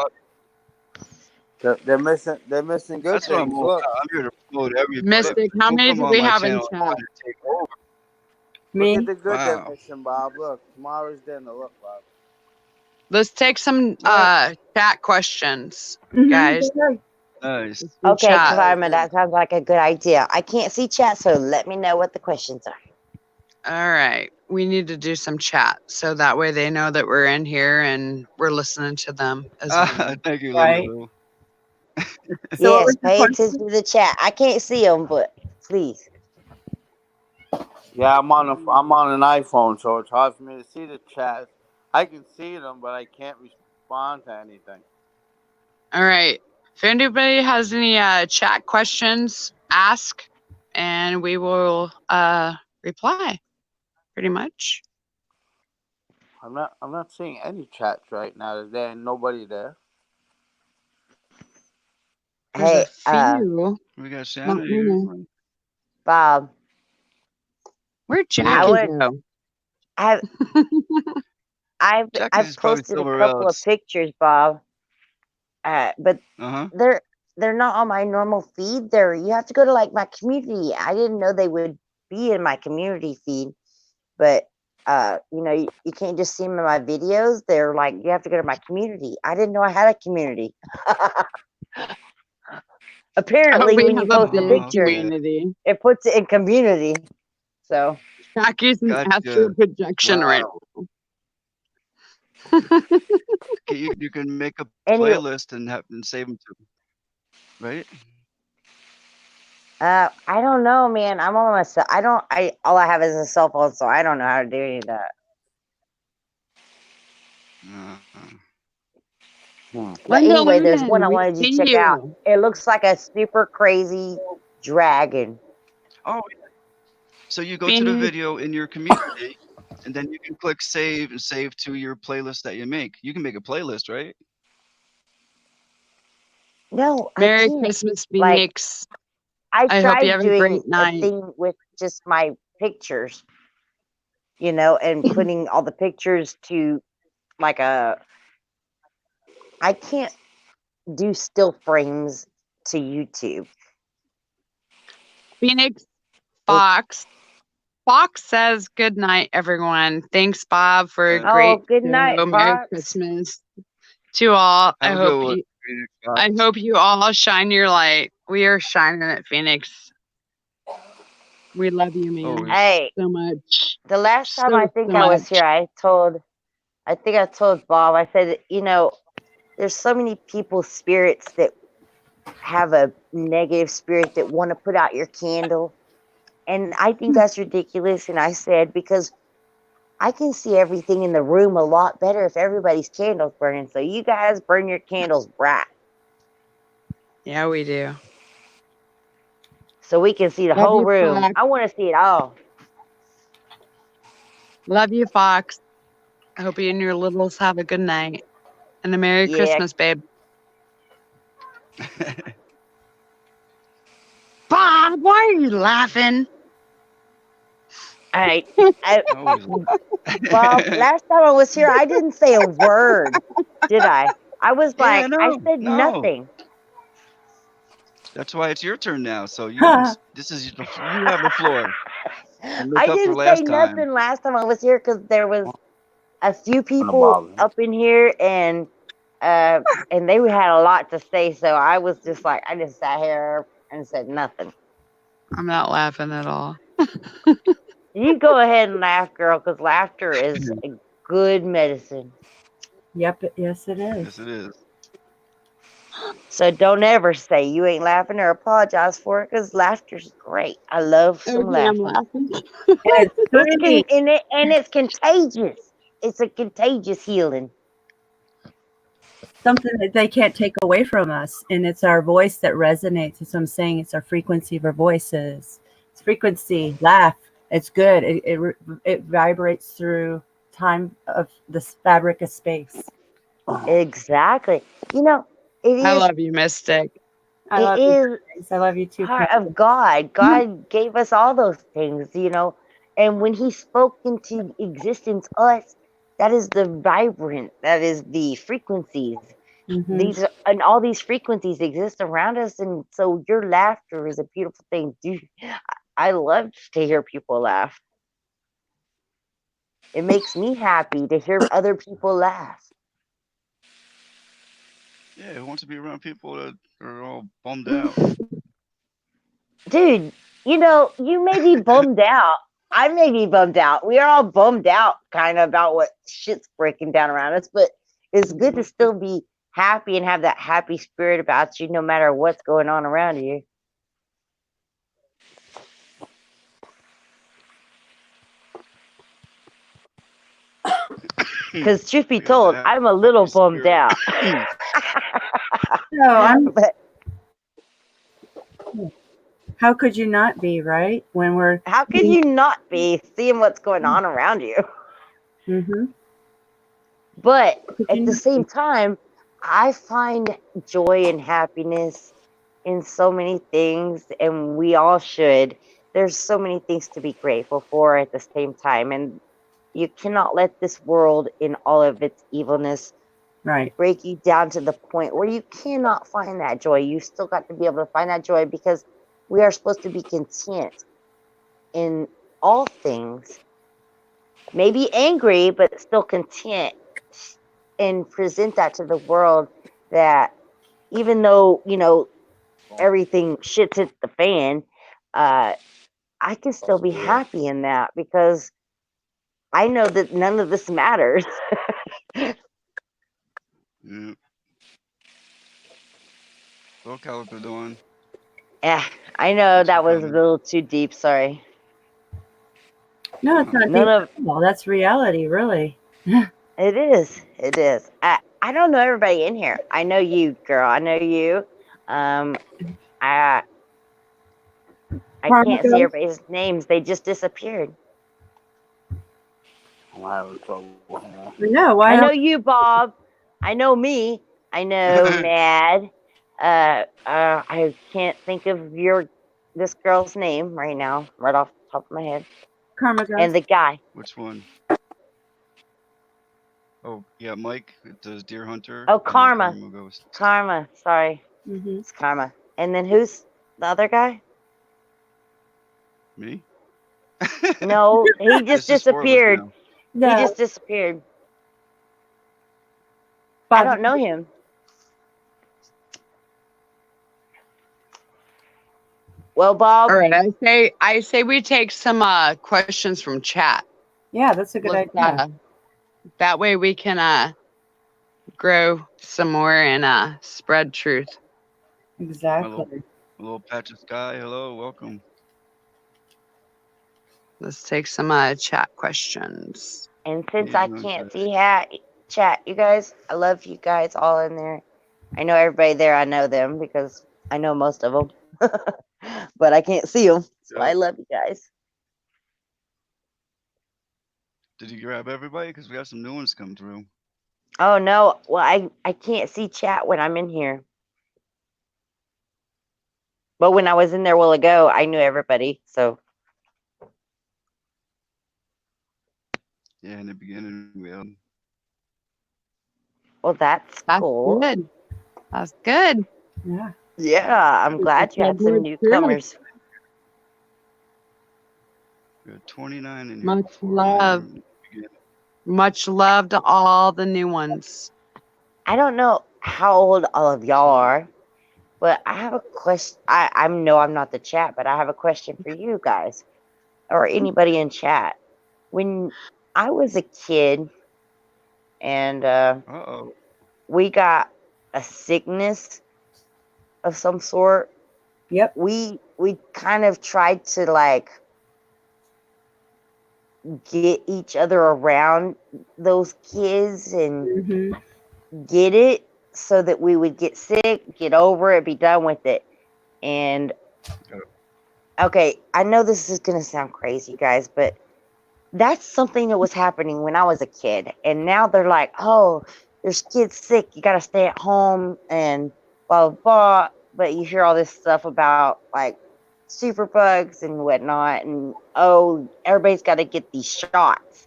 They're missing good That's what things. I'm Look. I'm here to promote everybody. Mystic, how many do we have in chat? Me? Look at the good Wow. they're missing, Bob. Look, tomorrow's dinner. Look, Bob. Let's take some chat questions, guys. Nice. Okay, Chat. Karma, that sounds like a good idea. I can't see chat, so let me know what the questions are. All right. We need to do some chat so that way they know that we're in here and we're listening to them as well. Thank you, Right. Lulu. So Yes, pay attention to the chat. I can't see them, but please. Yeah, I'm on an iPhone, so it's hard for me to see the chat. I can see them, but I can't respond to anything. All right. If anybody has any chat questions, ask, and we will reply. Pretty much. I'm not seeing any chats right now. There ain't nobody there. There's Hey, a few. We got Shanna here. Bob. Where'd Jackie go? I've Jackie's probably posted a somewhere couple else. of pictures, Bob. But they're not on my normal feed. You have to go to like my community. I didn't know they would be in my community feed, but you can't just see them in my videos. They're like, you have to go to my community. I didn't know I had a community. Apparently, when you post a picture, it puts it in community. So Jackie's an astral projection right now. You can make a playlist and save them to, right? I don't know, man. I'm on myself. All I have is a cell phone, so I don't know how to do any of that. But anyway, there's one I wanted you to check out. It looks like a super crazy dragon. Oh, so you go to the video in your community, and then you can click save and save to your playlist that you make. You can make a playlist, right? No, Merry Christmas, Phoenix. I hope you tried have a doing great night. a thing with just my pictures, and putting all the pictures to like a I can't do still frames to YouTube. Phoenix Fox. Fox says good night, everyone. Thanks, Bob, for a great good night, show. Merry Fox. Christmas to all. I Have a good one, Phoenix Fox. hope you all shine your light. We are shining at Phoenix. We love you, man. Hey, so much. The last time I think so I was much. here, I think I told Bob, I said, you know, there's so many people, spirits that have a negative spirit that want to put out your candle. And I think that's ridiculous. And I said, because I can see everything in the room a lot better if everybody's candles burning. So you guys burn your candles bright. Yeah, we do. So we can see the Love whole you, room. Fox. I want to see it all. Love you, Fox. I hope you and your littles have a good night and a Merry Christmas, babe. Bob, why are you laughing? All right. Bob, last time I was here, I didn't say a word, did I? I was like, I said nothing. That's why it's your turn now. So you have the floor. I didn't say nothing last time I was here because there was a few people up in here and they had a lot to say. So I was just like, I just sat here and said nothing. I'm not laughing at all. You go ahead and laugh, girl, because laughter is a good medicine. Yep. Yes, it is. Yes, it is. So don't ever say you ain't laughing or apologize for it because laughter's great. I love some laughter. I'm laughing. And it's contagious. It's a contagious healing. Something that they can't take away from us, and it's our voice that resonates. That's what I'm saying. It's our frequency of our voices. It's frequency. Laugh. It's good. It vibrates through time of this fabric of space. Exactly. You know, it is. I love you, Mystic. I love you too. Part of God. God gave us all those things, you know. And when He spoke into existence us, that is the vibrant. That is the frequencies. And all these frequencies exist around us, and so your laughter is a beautiful thing. Dude, I love to hear people laugh. It makes me happy to hear other people laugh. Yeah, who wants to be around people that are all bummed out? Dude, you know, you may be bummed out. I may be bummed out. We are all bummed out kind of about what shit's breaking down around us, but it's good to still be happy and have that happy spirit about you no matter what's going on around you. Because truth be told, I'm a little bummed out. No, how could you not be, right? How could you not be seeing what's going on around you? But at the same time, I find joy and happiness in so many things, and we all should. There's so many things to be grateful for at the same time, and you cannot let this world in all of its evilness break you down to the point where you cannot find that joy. You still got to be able to find that joy because we are supposed to be content in all things. Maybe angry, but still content, and present that to the world that even though, you know, everything shit's hit the fan, I can still be happy in that because I know that none of this matters. Yeah. What Calico doing? Yeah, I know that was a little too deep. Sorry. No, it's not deep at all. That's reality, really. It is. It is. I don't know everybody in here. I know you, girl. I know you. I can't see everybody's names. They just disappeared. No, I know you, Bob. I know me. I know Mad. I can't think of this girl's name right now, right off the top of my head. Karma and the guy. Which one? Oh, yeah, Mike, does Deer Hunter. Oh, And then Karma. Ghost. Karma. Sorry. It's Karma. And then who's the other guy? Me? No, he just This is 4 of us disappeared. now. He just disappeared. I don't know him. Well, Bob. All right, I say we take some questions from chat. Yeah, that's a good idea. That way we can grow some more and spread truth. Exactly. A little patch of sky. Hello, welcome. Let's take some chat questions. And since I can't see chat, you guys, I love you guys all in there. I know everybody there. I know them because I know most of them, but I can't see them. So I love you guys. Did you grab everybody? Because we have some new ones come through. Oh no! Well, I can't see chat when I'm in here. But when I was in there a while ago, I knew everybody. So Yeah, in the beginning we had. Well, that's cool. Good. That's good. Yeah. Yeah, I'm glad you had some newcomers. We had 29 in here. Much love. Much love to all the new ones. I don't know how old all of y'all are, but I have a question. I know I'm not the chat, but I have a question for you guys or anybody in chat. When I was a kid and we got a sickness of some sort. Yep. We kind of tried to like get each other around those kids and get it so that we would get sick, get over it, be done with it. And okay, I know this is going to sound crazy, guys, but that's something that was happening when I was a kid. And now they're like, oh, there's kids sick, you got to stay at home and blah, blah, blah. But you hear all this stuff about like superbugs and whatnot. And oh, everybody's got to get these shots,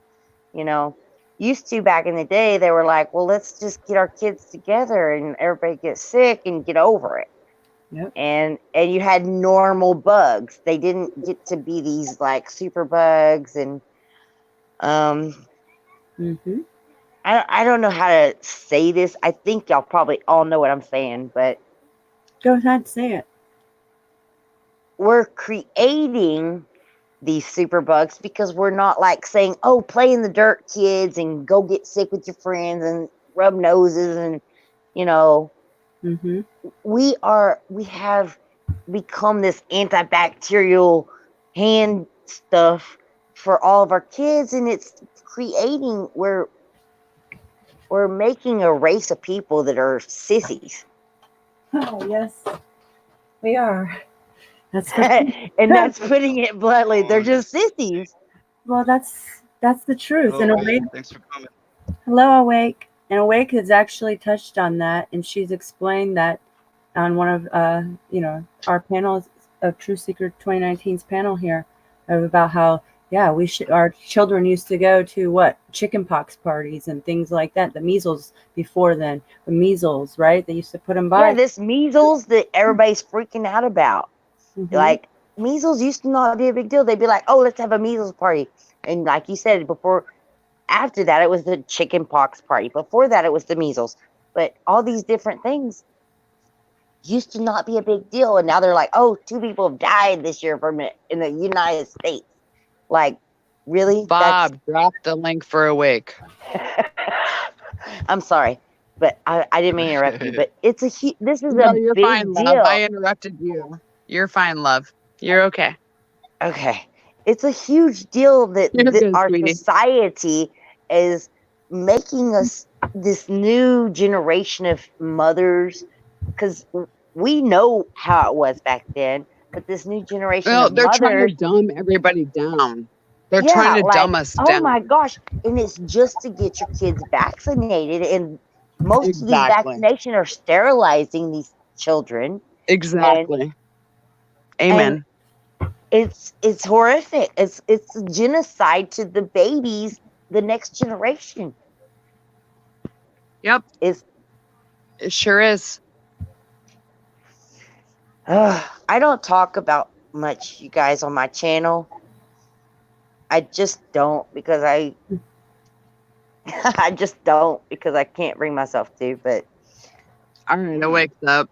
you know. Used to back in the day, they were like, well, let's just get our kids together and everybody get sick and get over it. Yep. And you had normal bugs. They didn't get to be these like super bugs and I don't know how to say this. I think y'all probably all know what I'm saying, but go ahead, say it. We're creating these super bugs because we're not like saying, oh, play in the dirt, kids, and go get sick with your friends and rub noses and, you know, we have become this antibacterial hand stuff for all of our kids, and it's creating we're making a race of people that are sissies. Oh yes, we are. That's and that's putting it bluntly. They're just sissies. Well, that's the truth. Hello, And Awake, thanks for coming. hello, Awake. And Awake has actually touched on that, and she's explained that on one of our panels of True Seeker 2019's panel here about how our children used to go to chickenpox parties and things like that. The measles before then, the measles, right? They used to put them by. Yeah, this measles that everybody's freaking out about. Like measles used to not be a big deal. They'd be like, oh, let's have a measles party. And like you said before, after that, it was the chicken pox party. Before that, it was the measles. But all these different things used to not be a big deal. And now they're like, oh, 2 people have died this year from it in the United States. Like, really? Bob, drop the link for Awake. I'm sorry, but I didn't mean to interrupt you. But it's this is you're big fine, deal. love. I interrupted you. You're fine, love. You're okay. Okay. It's a huge deal that our society is making us this new generation of mothers, because we know how it was back then, but this new generation of they're mothers, trying to dumb everybody down. They're trying to dumb us down. Oh my gosh. And it's just to get your kids vaccinated, and most of these vaccinations are sterilizing these children. Exactly. Amen. It's horrific. It's genocide to the babies, the next generation. Yep. It sure is. I don't talk about much, you guys, on my channel. I just don't because I just don't because I can't bring myself to. But Arnetta wakes up.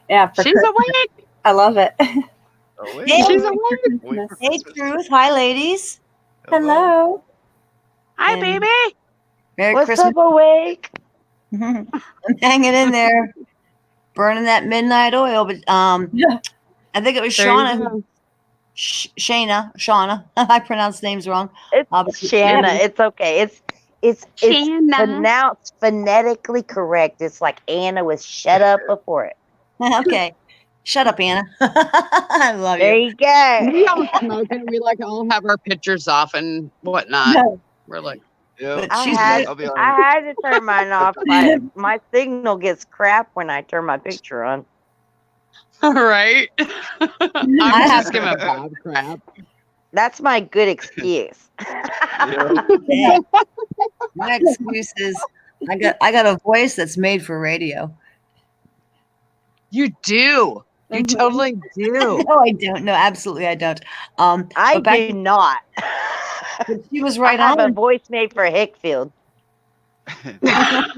Yeah, she's awake. I love it. Oh, Hey, she's awake. Hey, Truth. Hi, ladies. Hello. Hi, baby. Merry what's Christmas. up, awake? I'm hanging in there, burning that midnight oil. But I think it was There you Shauna. go. Shauna. I pronounced names wrong. It's Shanna. It's okay. It's Shanna. pronounced phonetically correct. It's like Anna was shut up before it. Okay. Shut up, Anna. I love There you. you go. We all smoke and we like all have our pictures off and whatnot. No. We're like, Yeah, But I she's had I'll be honest. I had to turn mine off. My signal gets crap when I turn my picture on. all right. I'm I have just giving Bob crap. That's my good excuse. Yeah. My excuse is I got a voice that's made for radio. You do. You totally do. No, I don't. No, absolutely, I don't. I but back do not. But she was right I have on. a voice made for Hickfield. You have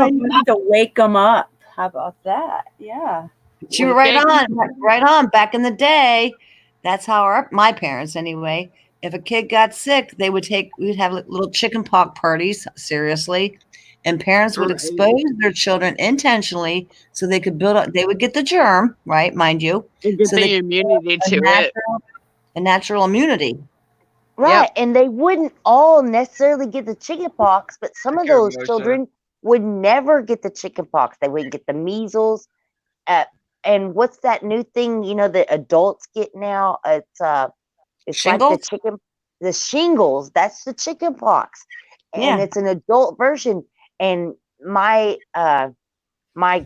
a voice to wake them up. How about that? Yeah. She was right on, right on. Back in the day, that's how my parents, anyway. If a kid got sick, we'd have little chicken pox parties. Seriously, and parents would expose their children intentionally so they could build up. They would get the germ, right, mind you, and get so the they immunity to it. A natural immunity. Right. Yep. And they wouldn't all necessarily get the chicken pox, but some of those Marcia. children would never get the chicken pox. They wouldn't get the measles. And what's that new thing, that adults get now? It's Shingles? like the shingles. That's the chicken pox. And Yeah. it's an adult version. And my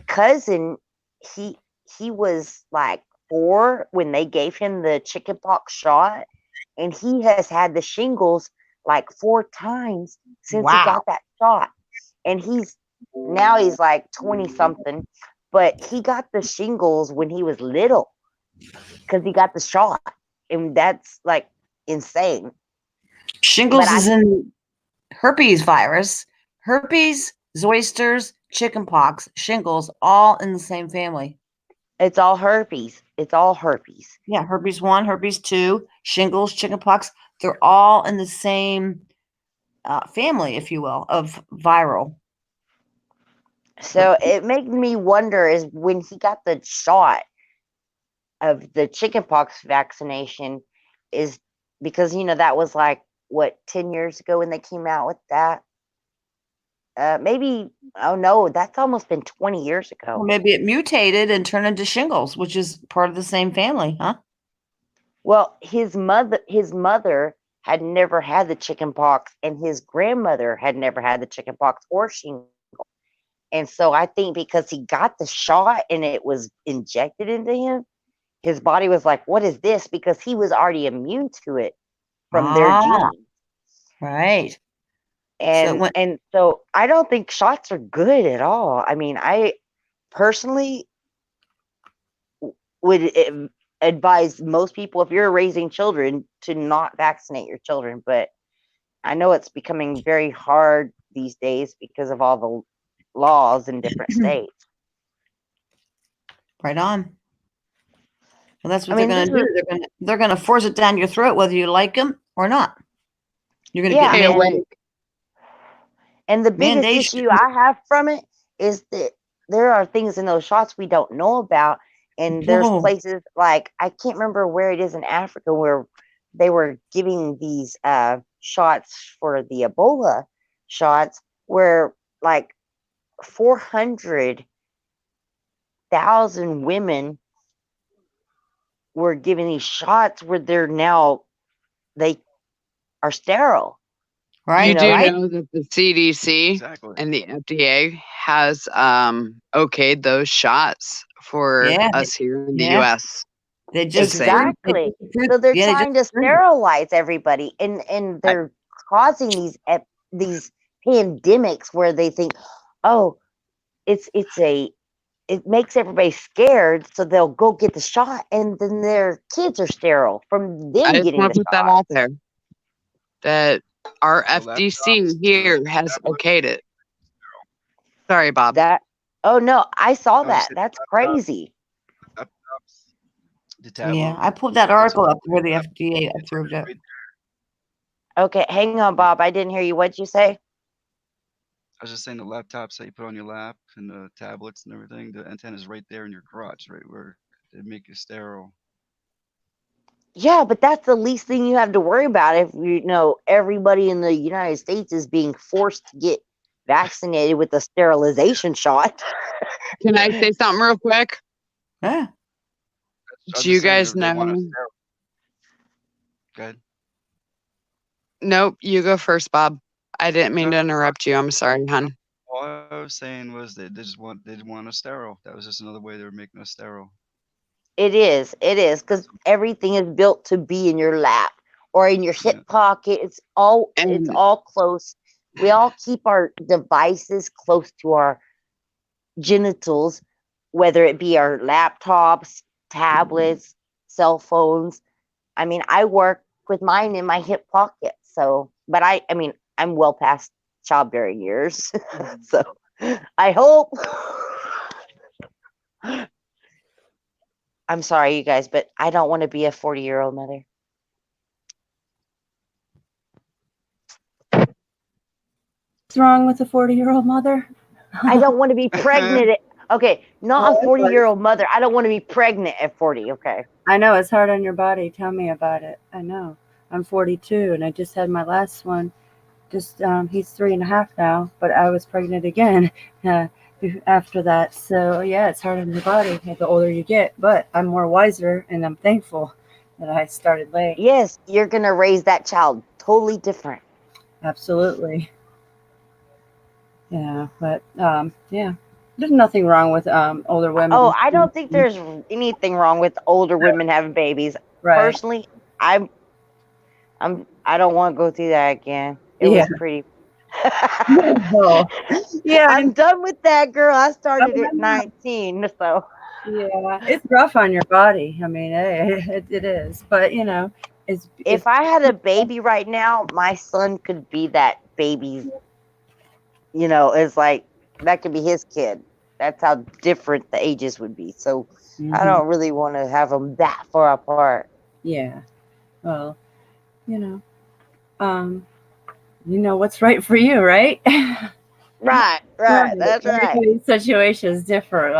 cousin, he was like 4 when they gave him the chicken pox shot, and he has had the shingles like 4 times since he got that shot. And he's like 20 something, but he got the shingles when he was little because he got the shot, and that's like insane. Shingles is in herpes virus, herpes, zoysters, chickenpox, shingles, all in the same family. It's all herpes. Yeah, herpes 1, herpes 2, shingles, chickenpox. They're all in the same family, if you will, of viral. So it made me wonder is when he got the shot of the chickenpox vaccination is because, that was like, 10 years ago when they came out with that? Maybe, oh no, that's almost been 20 years ago. Well, maybe it mutated and turned into shingles, which is part of the same family, huh? Well, his mother had never had the chickenpox, and his grandmother had never had the chickenpox or shingles. And so I think because he got the shot and it was injected into him, his body was like, what is this? Because he was already immune to it from their genes. Right. And so I don't think shots are good at all. I mean, I personally would advise most people, if you're raising children, to not vaccinate your children. But I know it's becoming very hard these days because of all the laws in different states. Right on. Well, that's what they're going to do. They're going to force it down your throat, whether you like them or not. You're going to get awake. And the biggest issue I have from it is that there are things in those shots we don't know about. And there's places like, I can't remember where it is in Africa where they were giving these shots for the Ebola shots where like 400,000 women were given these shots where they are sterile. Right. You do know that the CDC and the FDA has okayed those shots for us here in the U.S. They just so they're trying to sterilize everybody, and they're causing these pandemics where they think, oh, it makes everybody scared, so they'll go get the shot, and then their kids are sterile from them I just getting want the to put that shot. out there that our FDC here has okayed it. Sorry, Bob. Oh no, I saw I was just that. That's crazy. The Yeah, tablet. I pulled that article up where the FDA approved it. Okay, hang on, Bob. I didn't hear you. What'd you say? I was just saying the laptops that you put on your lap and the tablets and everything, the antenna is right there in your crotch, right where they make you sterile. Yeah, but that's the least thing you have to worry about if everybody in the United States is being forced to get vaccinated with a sterilization shot. Can I say something real quick? Yeah. Do you guys know? Go ahead. Nope, you go first, Bob. I didn't mean to interrupt you. I'm sorry, hon. All I was saying was they didn't want us sterile. That was just another way they were making us sterile. It is, because everything is built to be in your lap or in your hip pocket. It's all close. We all keep our devices close to our genitals, whether it be our laptops, tablets, cell phones. I mean, I work with mine in my hip pocket. So, but I'm well past childbearing years. So I hope. I'm sorry, you guys, but I don't want to be a 40-year-old mother. What's wrong with a 40-year-old mother? I don't want to be pregnant. Okay, not a 40-year-old mother. I don't want to be pregnant at 40. Okay. I know it's hard on your body. Tell me about it. I know. I'm 42 and I just had my last one. Just he's 3.5 now, but I was pregnant again after that. So yeah, it's hard on your body the older you get. But I'm more wiser and I'm thankful that I started late. Yes, you're gonna raise that child totally different. Absolutely. Yeah, but yeah. There's nothing wrong with older women. Oh, I don't think there's anything wrong with older women having babies. Right. Personally, I don't want to go through that again. It was pretty. Yeah, I'm done with that, girl. I started at 19, so. Yeah, it's rough on your body. I mean, it is, but if I had a baby right now, my son could be that baby's. It's like that could be his kid. That's how different the ages would be. So I don't really want to have them that far apart. Yeah. Well, what's right for you, right? Right. That's right. Everybody's situation is different,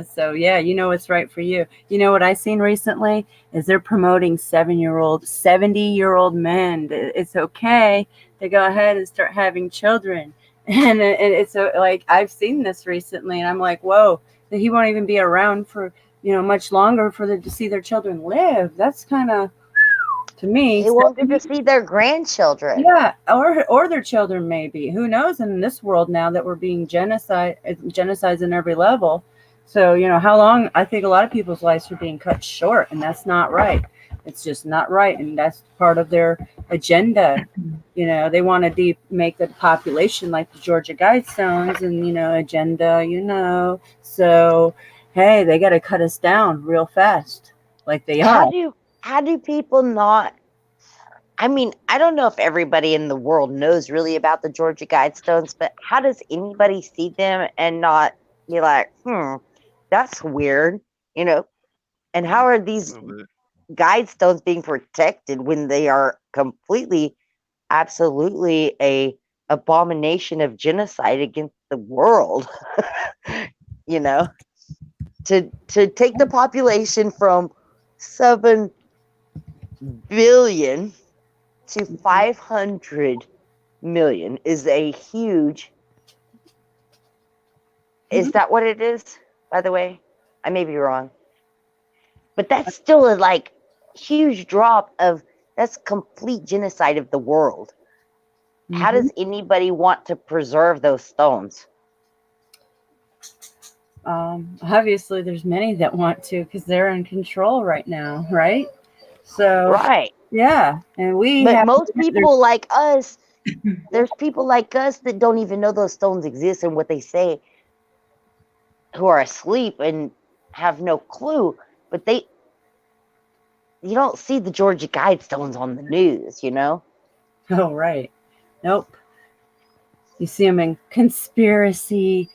so yeah, what's right for you. You know what I seen recently is they're promoting 70-year-old men. It's okay to go ahead and start having children. And it's like, I've seen this recently and I'm like, whoa, that he won't even be around for, much longer for them to see their children live. That's kind of, to me. They won't get to see their grandchildren. Yeah, or their children maybe. Who knows in this world now that we're being genocides in every level. So, how long, I think a lot of people's lives are being cut short, and that's not right. It's just not right, and that's part of their agenda. They want to make the population like the Georgia Guidestones and, agenda, So, hey, they got to cut us down real fast, like they are. How do people not? I mean, I don't know if everybody in the world knows really about the Georgia Guidestones, but how does anybody see them and not be like, that's weird, And how are these Guidestones being protected when they are completely, absolutely a abomination of genocide against the world? To take the population from 7 billion to 500 million is a huge. Is that what it is? By the way, I may be wrong, but that's still a huge drop of. That's complete genocide of the world. How does anybody want to preserve those stones? Obviously, there's many that want to because they're in control right now, right? So right, yeah, and but most people like us there's people like us that don't even know those stones exist and what they say, who are asleep and have no clue. But you don't see the Georgia Guidestones on the news, you know? Oh, right. Nope. You see them in conspiracy,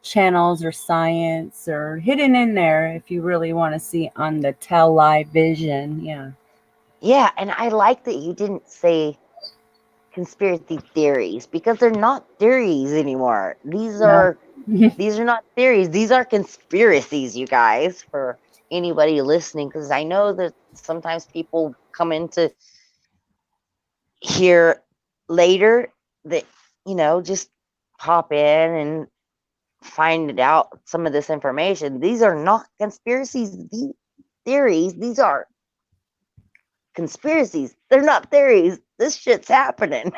channels or science, or hidden in there if you really want to see on the television. Yeah. Yeah, and I like that you didn't say conspiracy theories, because they're not theories anymore. These are not theories. These are conspiracies, you guys, for anybody listening, because I know that sometimes people come into here later that, just pop in and find out some of this information. These are not conspiracies, theories. These are conspiracies. They're not theories. This shit's happening.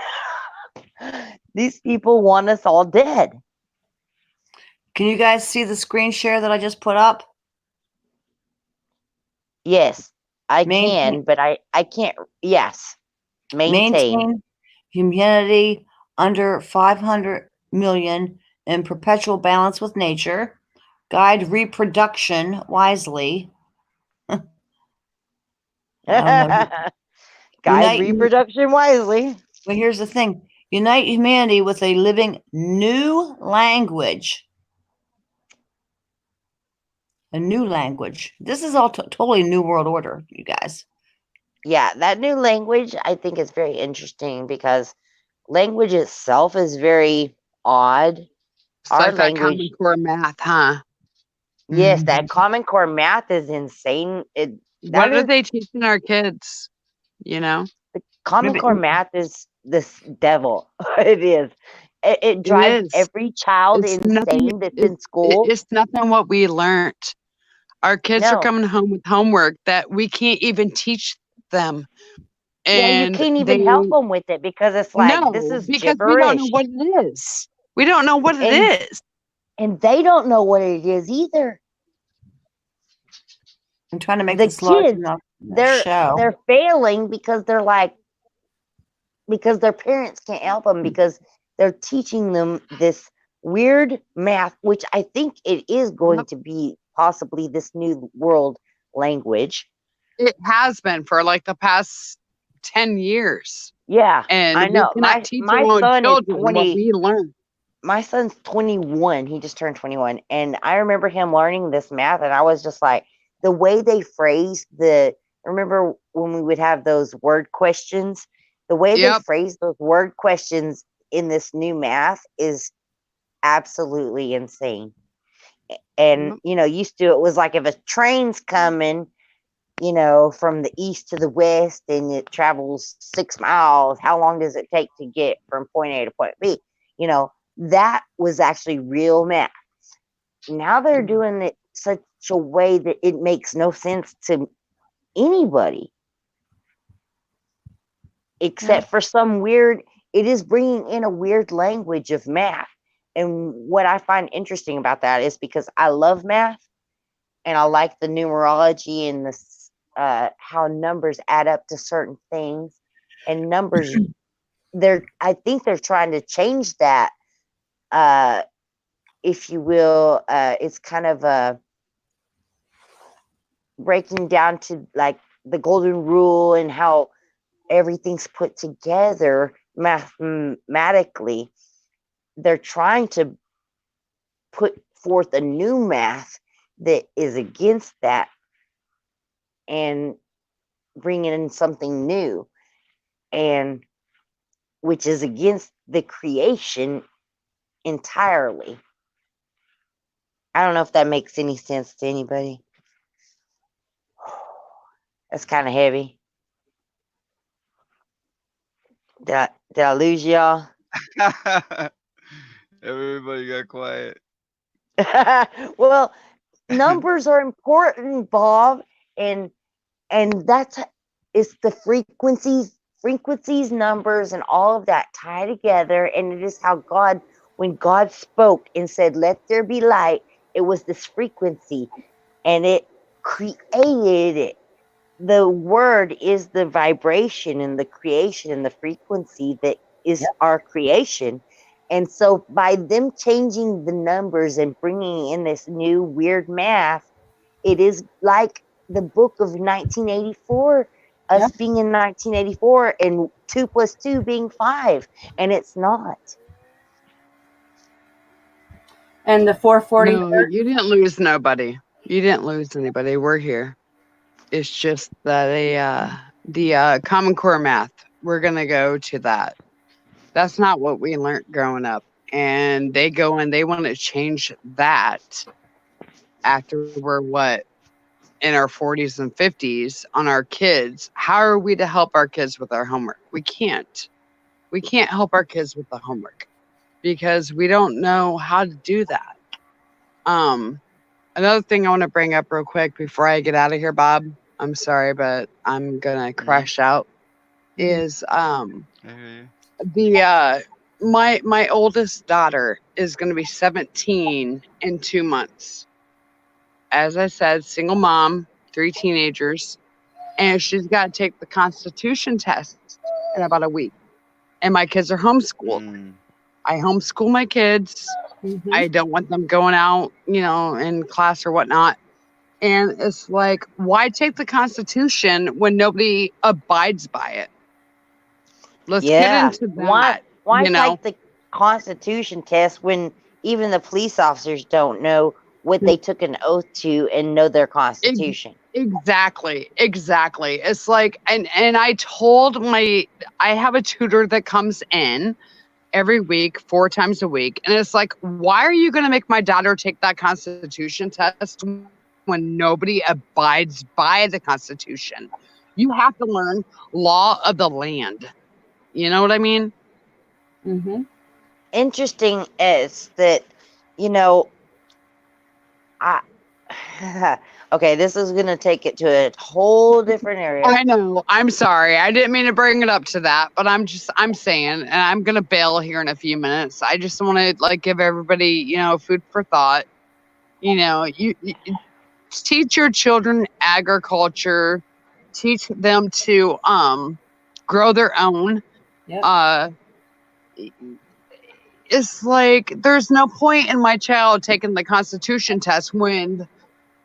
These people want us all dead. Can you guys see the screen share that I just put up? Yes, I can, but I can't. Yes. Maintain humanity under 500 million in perpetual balance with nature. Guide reproduction wisely. Guide reproduction wisely. Well, here's the thing. Unite humanity with a living new language. A new language. This is all totally new world order, you guys. Yeah, that new language I think is very interesting, because language itself is very odd. It's our like language, that Common Core math, huh? Yes, that Common Core math is insane. What are they teaching our kids? The Common Core math is this devil. It is. It drives every child insane that's in school. It's nothing what we learned. Our kids are coming home with homework that we can't even teach them. And you can't even help them with it, because it's like, this is because gibberish. We don't know what it is. We don't know what it is. And they don't know what it is either. I'm trying to make the kids, they're failing because because their parents can't help them, because they're teaching them this weird math, which I think it is going to be possibly this new world language. It has been for like the past 10 years. Yeah, and I know. My son is 20. My son's 21. He just turned 21, and I remember him learning this math, and I was just like, the way they phrase remember when we would have those word questions? The way they phrase those word questions in this new math is absolutely insane. And, used to, it was like, if a train's coming, from the east to the west, and it travels 6 miles, how long does it take to get from point A to point B? That was actually real math. Now they're doing it such a way that it makes no sense to anybody, except for some weird, it is bringing in a weird language of math. And what I find interesting about that is, because I love math, and I like the numerology and how numbers add up to certain things, and numbers, I think they're trying to change that, if you will. It's kind of breaking down to like the golden rule, and how everything's put together mathematically. They're trying to put forth a new math that is against that, and bring in something new, and which is against the creation entirely. I don't know if that makes any sense to anybody. That's kind of heavy. Did I lose y'all? Everybody got quiet. Well, numbers are important, Bob, and it's the frequencies, numbers, and all of that tie together, and it is how God, when God spoke and said, "Let there be light," it was this frequency, and it created it. the word is the vibration and the creation and the frequency that is our creation. And so by them changing the numbers and bringing in this new weird math, it is like the book of 1984, us being in 1984 and 2 + 2 being 5, and it's not. And the 440. No, you didn't lose nobody. You didn't lose anybody. We're here. It's just that the Common Core math, we're going to go to that. That's not what we learned growing up. And they go and they want to change that after we're in our 40s and 50s on our kids. How are we to help our kids with our homework? We can't. We can't help our kids with the homework because we don't know how to do that. Another thing I want to bring up real quick before I get out of here, Bob, I'm sorry, but I'm gonna crash out. Is my oldest daughter is gonna be 17 in 2 months. As I said, single mom, 3 teenagers, and she's got to take the Constitution test in about a week. And my kids are homeschooled. I homeschool my kids. I don't want them going out, in class or whatnot. And it's like, why take the Constitution when nobody abides by it? Let's get into that. Why take the Constitution test when even the police officers don't know what they took an oath to and know their Constitution? Exactly. It's like, and I have a tutor that comes in every week, 4 times a week. And it's like, why are you going to make my daughter take that Constitution test when nobody abides by the Constitution? You have to learn law of the land. You know what I mean? Interesting is that, okay, this is going to take it to a whole different area. I know. I'm sorry. I didn't mean to bring it up to that, but I'm saying, and I'm going to bail here in a few minutes. I just want to give everybody, food for thought. You teach your children agriculture, teach them to grow their own. It's like there's no point in my child taking the Constitution test when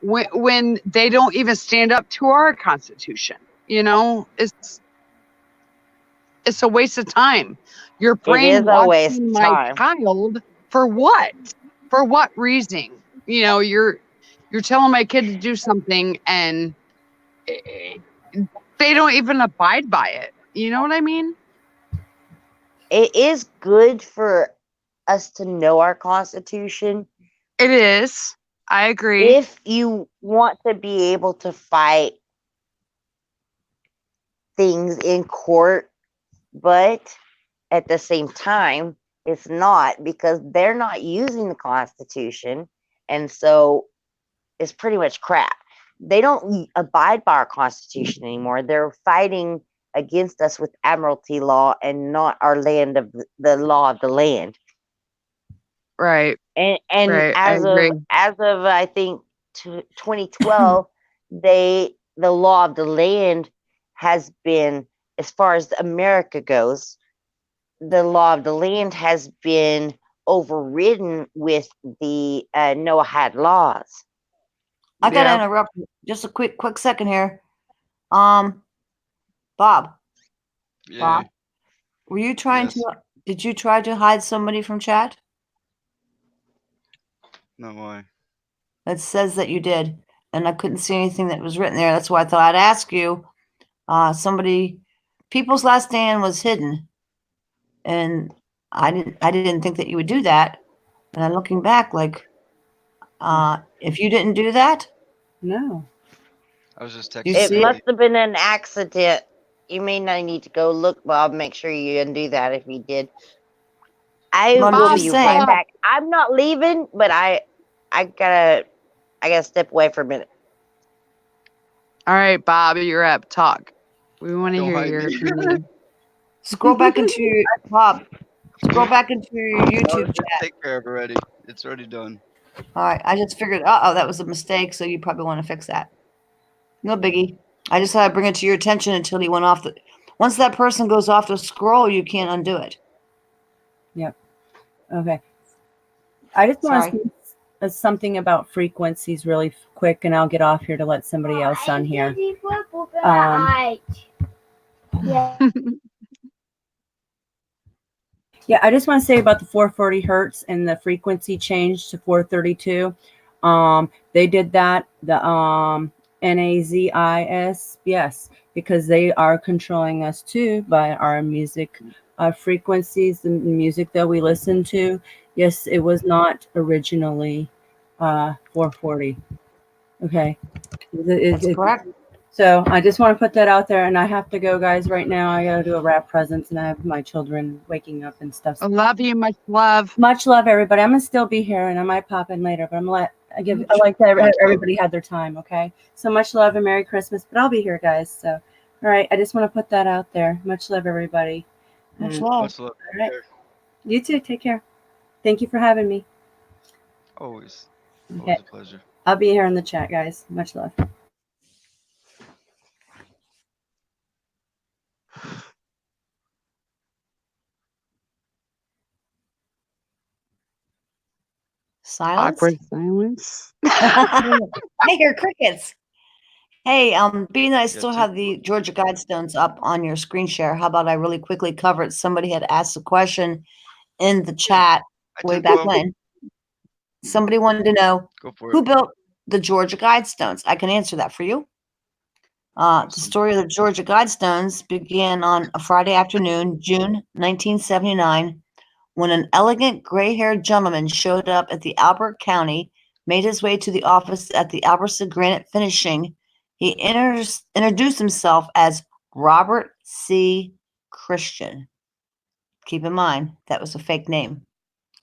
they don't even stand up to our Constitution. It's a waste of time. You're brainwashing my child for what? For what reason? You're telling my kid to do something and they don't even abide by it. You know what I mean? It is good for us to know our Constitution. It is. I agree. If you want to be able to fight things in court, but at the same time, it's not, because they're not using the Constitution, and so it's pretty much crap. They don't abide by our Constitution anymore. They're fighting against us with admiralty law and not our land of the law of the land. Right. And right. as of I think 2012, the law of the land has been, as far as America goes, the law of the land has been overridden with the Noahide laws. I gotta interrupt just a quick second here. Bob. Yeah. Bob, were you trying to? Did you try to hide somebody from chat? No, why? It says that you did, and I couldn't see anything that was written there. That's why I thought I'd ask you. People's last name was hidden, and I didn't think that you would do that. And I'm looking back, like, if you didn't do that, no. I was just texting. It must have been an accident. You may not need to go look, Bob. Make sure you undo that if you did. I will be right back. I'm not leaving, but I gotta step away for a minute. All right, Bob, you're up. Talk. We want to hear your opinion. Scroll back into Bob. Scroll back into your YouTube chat. Take care of it already. It's already done. All right. I just figured, that was a mistake, so you probably want to fix that. No biggie. I just thought I'd bring it to your attention until he went off the. Once that person goes off the scroll, you can't undo it. Yep. Okay. I just want to say something about frequencies really quick, and I'll get off here to let somebody else on here. Yeah, I just want to say about the 440 hertz and the frequency change to 432. They did that, the NAZIS, yes, because they are controlling us too by our music frequencies, the music that we listen to. Yes, it was not originally 440. Okay. That's correct. So I just want to put that out there, and I have to go, guys, right now. I got to do a wrap presents, and I have my children waking up and stuff. I love you. Much love. Much love, everybody. I'm going to still be here, and I might pop in later, but I like to everybody had their time, okay? So much love and Merry Christmas, but I'll be here, guys. So, all right, I just want to put that out there. Much love, everybody. Much love. Much love. All right. You too. Take care. Thank you for having me. Always. Okay. Always a pleasure. I'll be here in the chat, guys. Much love. Silence? Awkward silence. I hear crickets. Hey, being that I still have the Georgia Guidestones up on your screen share, how about I really quickly cover it? Somebody had asked a question in the chat way back when. Somebody wanted to know who built the Georgia Guidestones. I can answer that for you. The story of the Georgia Guidestones began on a Friday afternoon, June 1979, when an elegant gray-haired gentleman showed up at the Albert County, made his way to the office at the Albertson Granite Finishing. He introduced himself as Robert C. Christian. Keep in mind, that was a fake name.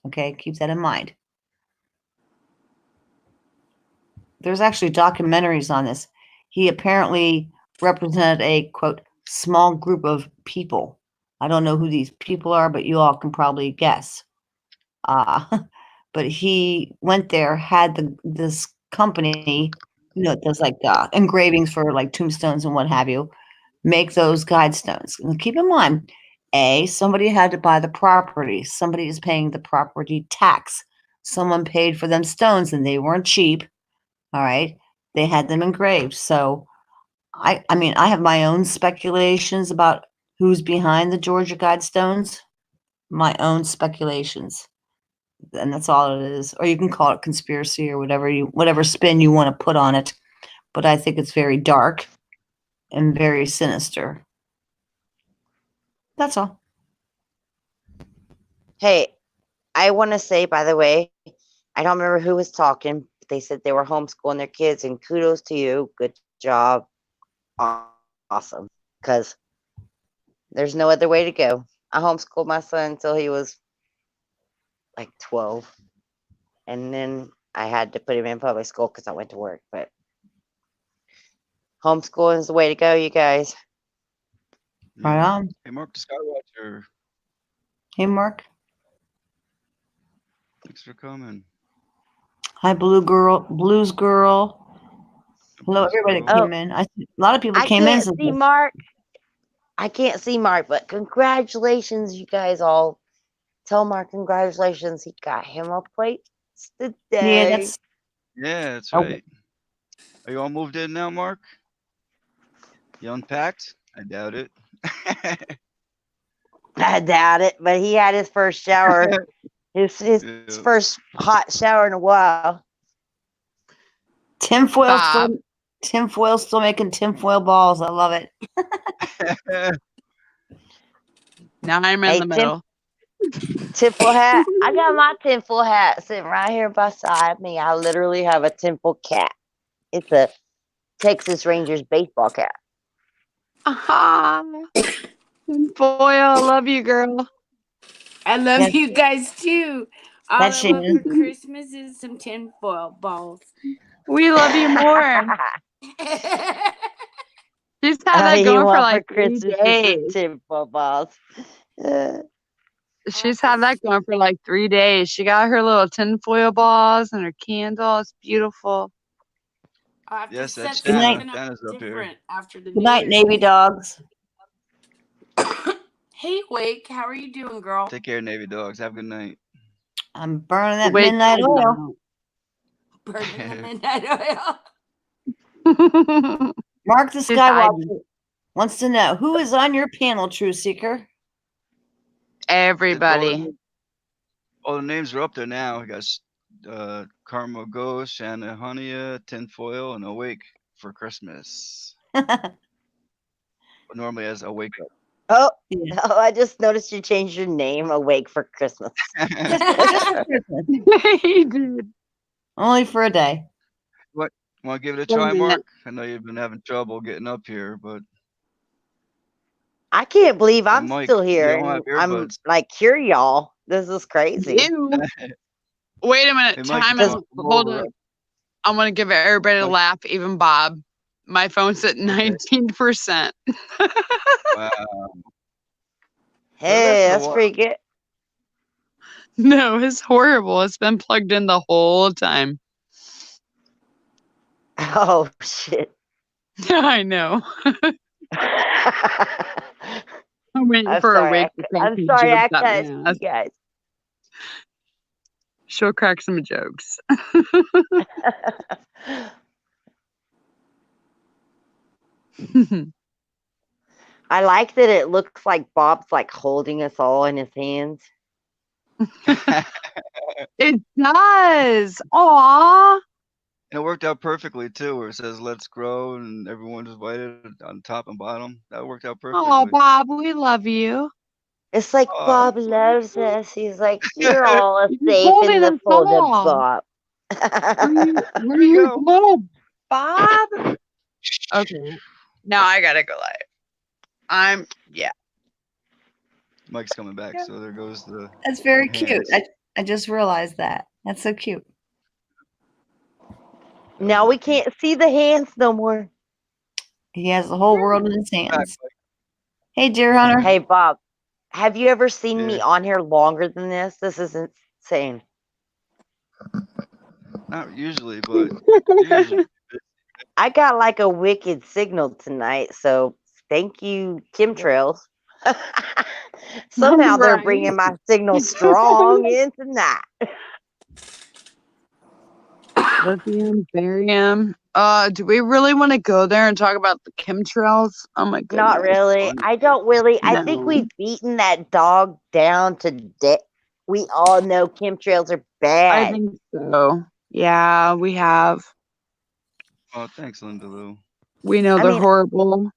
Okay, keep that in mind. There's actually documentaries on this. He apparently represented a, quote, small group of people. I don't know who these people are, but you all can probably guess. But he went there, had this company, it does like engravings for like tombstones and what have you, make those guide stones. And keep in mind, somebody had to buy the property. Somebody is paying the property tax. Someone paid for them stones, and they weren't cheap. All right. They had them engraved. So I mean, I have my own speculations about who's behind the Georgia Guidestones. My own speculations. And that's all it is. Or you can call it conspiracy or whatever spin you want to put on it. But I think it's very dark and very sinister. That's all. Hey, I want to say, by the way, I don't remember who was talking. But they said they were homeschooling their kids, and kudos to you. Good job. Awesome. Because there's no other way to go. I homeschooled my son until he was like 12. And then I had to put him in public school because I went to work. But homeschooling is the way to go, you guys. Right on. Hey, Mark the Skywatcher. Hey, Mark. Thanks for coming. Hi, Blues Girl. Hello, everybody that came in. A lot of people came in. I can't see Mark. I can't see Mark, but congratulations, you guys all. Tell Mark congratulations. He got him a plate today. Yeah, that's right. Are you all moved in now, Mark? You unpacked? I doubt it. I doubt it, but he had his first shower. his first hot shower in a while. Tinfoil still making tinfoil balls. I love it. Now I'm in the middle. Tinfoil hat. I got my tinfoil hat sitting right here beside me. I literally have a tinfoil cap. It's a Texas Rangers baseball cap. Aha! Tinfoil, I love you, girl. I love you guys too. All That's I want for Christmas is some tinfoil balls. We love you more. She's had that going for like 3 days. Tinfoil balls. She's had that going for like 3 days. She got her little tinfoil balls and her candle. It's beautiful. I have Yes, to that's set Good night. something up Shanna's up here. different after the Good New night, Year's. Navy dogs. Hey, Wake, how are you doing, girl? Take care, Navy dogs. Have a good night. I'm burning that Wake midnight me oil. Burning the midnight oil. Mark the His eye- Skywatcher wants to know who is on your panel, True Seeker. Everybody. All the names are up there now. We got Karma Ghost, Shanna Honia, Tinfoil, and Awake for Christmas. Normally as Awake Up. Oh, oh, I just noticed you changed your name Awake for Christmas. Just for Christmas. He did. Only for a day. What? Want to give it a Wait a try, minute. Mark? I know you've been having trouble getting up here, but I can't believe I'm Mike, still you here. don't have And I'm earbuds. like, here, y'all. This is crazy. Ew. Wait a minute. Hey, Mike, Time you is. come Hold over. up. I want to give everybody a Mike. laugh, even Bob. My phone's at 19%. Wow. Hey, that's pretty good. No, it's horrible. It's been plugged in the whole time. Oh, shit. I know. I'm waiting for a Wake to crack I'm some sorry I jokes out cussed my you ass. guys. She'll crack some jokes. I like that it looks like Bob's like holding us all in his hands. It does. Aww. And it worked out perfectly too, where it says "Let's grow" and everyone's invited on top and bottom. That worked out perfectly. Oh, Bob, we love you. It's like Bob loves us. He's like, you're all safe holding in the us fold of all. Bob. Where you go, Bob? Okay. Now I gotta go live. Yeah. Mike's coming back, so there goes the. That's very cute. hands. I just realized that. That's so cute. Now we can't see the hands no more. He has the whole world in his hands. Hey, Deer Hunter. Hey, Bob, have you ever seen me on here longer than this? This is insane. Not usually, but usually. I got like a wicked signal tonight, so thank you, chemtrails. Somehow they're Right. bringing my signal strong in tonight. Lithium, barium. Do we really want to go there and talk about the chemtrails? Oh my goodness. Not really. I don't really. I think No. we've beaten that dog down to death. We all know chemtrails are bad. I think so. Yeah, we have. Oh, thanks, Linda Lou. We know they're horrible.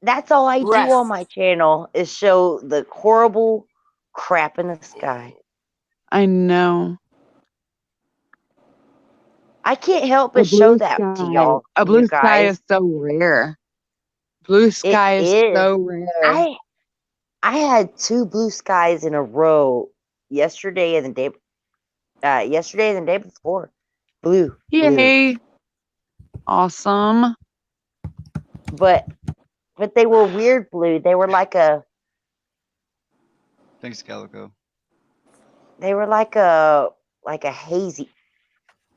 That's all I Rest. do on my channel is show the horrible crap in the sky. I know. I can't help A but show blue that to sky. y'all. A blue you sky guys. is so rare. Blue sky is so rare. I had 2 blue skies in a row yesterday and the day before. Blue. Yay. Awesome. But they were weird blue. They were like a Thanks, Calico. hazy.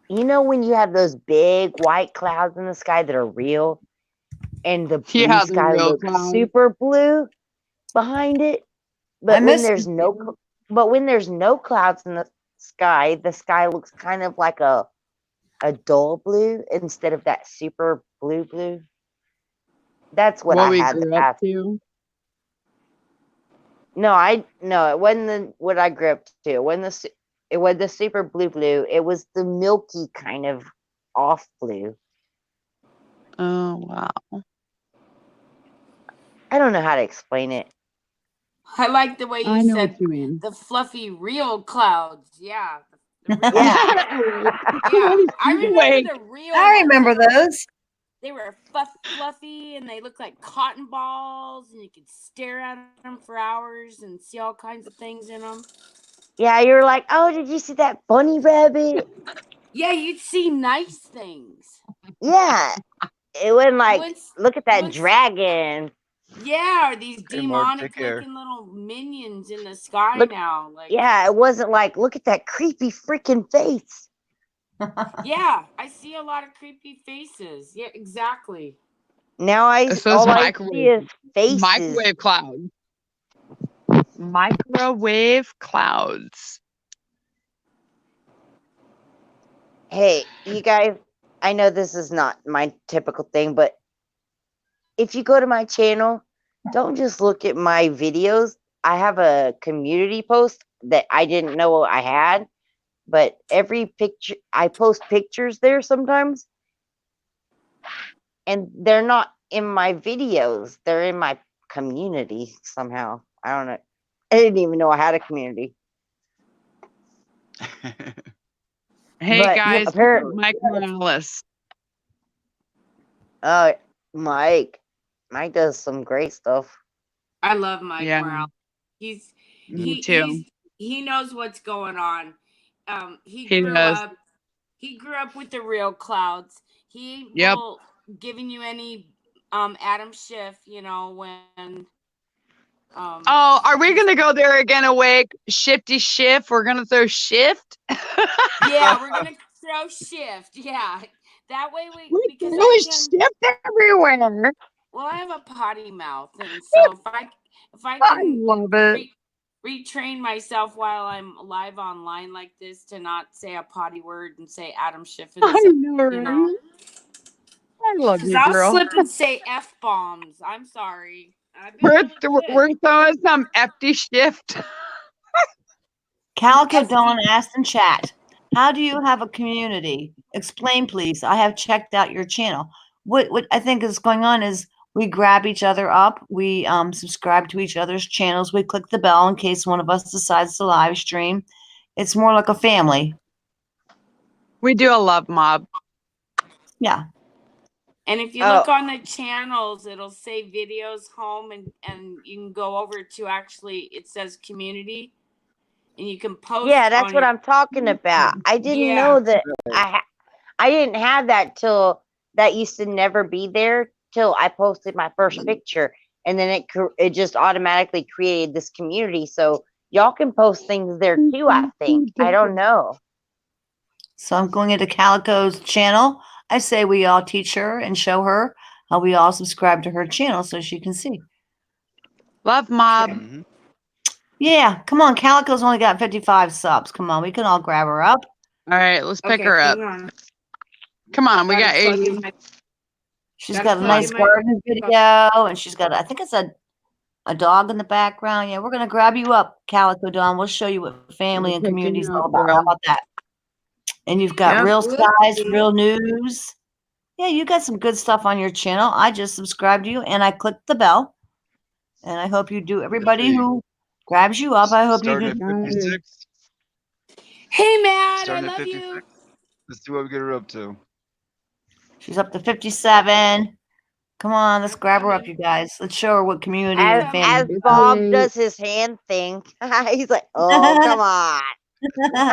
You know when you have those big white clouds in the sky that are real, and the blue Yeah, the sky real looks clouds. super blue behind it. But when there's no clouds in the sky looks kind of like a dull blue instead of that super blue. That's what I we had grew to up ask. to. No, it wasn't what I grew up to. It was the super blue. It was the milky kind of off blue. Oh wow. I don't know how to explain it. I like the way I you know said what you mean. the fluffy real clouds. Yeah. Yeah. Yeah. I remember the real. I remember those. They were fluffy and they looked like cotton balls, and you could stare at them for hours and see all kinds of things in them. Yeah, you were like, oh, did you see that bunny rabbit? Yeah, you'd see nice things. Yeah. It wasn't like, look at that dragon. Yeah, or these Hey, Mark, demonic take care. looking little minions in the sky Look- now. Like, Yeah, it wasn't like, look at that creepy freaking face. Yeah, I see a lot of creepy faces. Yeah, exactly. Now It's those all I see is faces. microwave clouds. Microwave clouds. Hey, you guys, I know this is not my typical thing, but if you go to my channel, don't just look at my videos. I have a community post that I didn't know I had, but every picture, I post pictures there sometimes, and they're not in my videos. They're in my community somehow. I don't know. I didn't even know I had a community. Hey But guys, apparently, Mike Morales. Mike does some great stuff. I love Mike Yeah. Morales. He's Me too. he knows what's going on. He He grew does. up. He grew up with the real clouds. He ain't Yep. giving you any Adam Schiff. You know when. Oh, are we gonna go there again? Awake, shifty shift. We're gonna throw shift. Yeah, we're gonna throw shift. Yeah, that way because throw I can shift everywhere. Well, I have a potty mouth, and so if I I can love it. retrain myself while I'm live online like this to not say a potty word and say Adam Schiff and I stuff, know, you right? know. I love Because you, I'll girl. slip and say F bombs. I'm sorry. I've been doing We're good. throwing some empty shift. Calico Dawn asked in chat, how do you have a community? Explain, please. I have checked out your channel. What I think is going on is we grab each other up. We subscribe to each other's channels. We click the bell in case one of us decides to live stream. It's more like a family. We do a love mob. Yeah. And if you look on the channels, it'll say videos home, and you can go over to it says community, and you can post. Yeah, that's what I'm talking about. I didn't know that I didn't have that till that used to never be there till I posted my first picture, and then it just automatically created this community. So y'all can post things there too. I think I don't know. So I'm going into Calico's channel. I say we all teach her and show her how we all subscribe to her channel so she can see. Love mob. Mm-hmm. Yeah, come on. Calico's only got 55 subs. Come on, we can all grab her up. All right, let's pick her up. Come on, we got 80. She's got a nice garden video, and she's got, I think it's a dog in the background. Yeah, we're going to grab you up, Calico Dawn. We'll show you what family and community is all about. How about that? And you've got real size, real news. Yeah, you got some good stuff on your channel. I just subscribed to you, and I clicked the bell. And I hope you do. Everybody who grabs you up, I hope you do. Starting at 56. Hey, Matt, Starting I at love 56. you. Let's see what we get her up to. She's up to 57. Come on, let's grab her up, you guys. Let's show her what community and family. As Bob does his hand thing, he's like, "Oh, come on."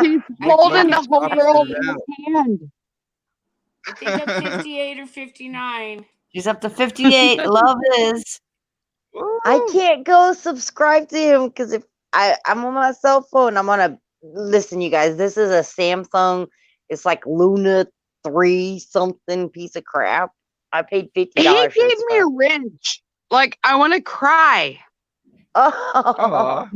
He's holding the whole world in his hand. I think I'm 58 or 59. She's up to 58. Love is. I can't go subscribe to him because if I'm on my cell phone, I'm on a listen, you guys. This is a Samsung. It's like Luna 3 something piece of crap. I paid $50. He gave me a wrench. Like I want to cry. Oh.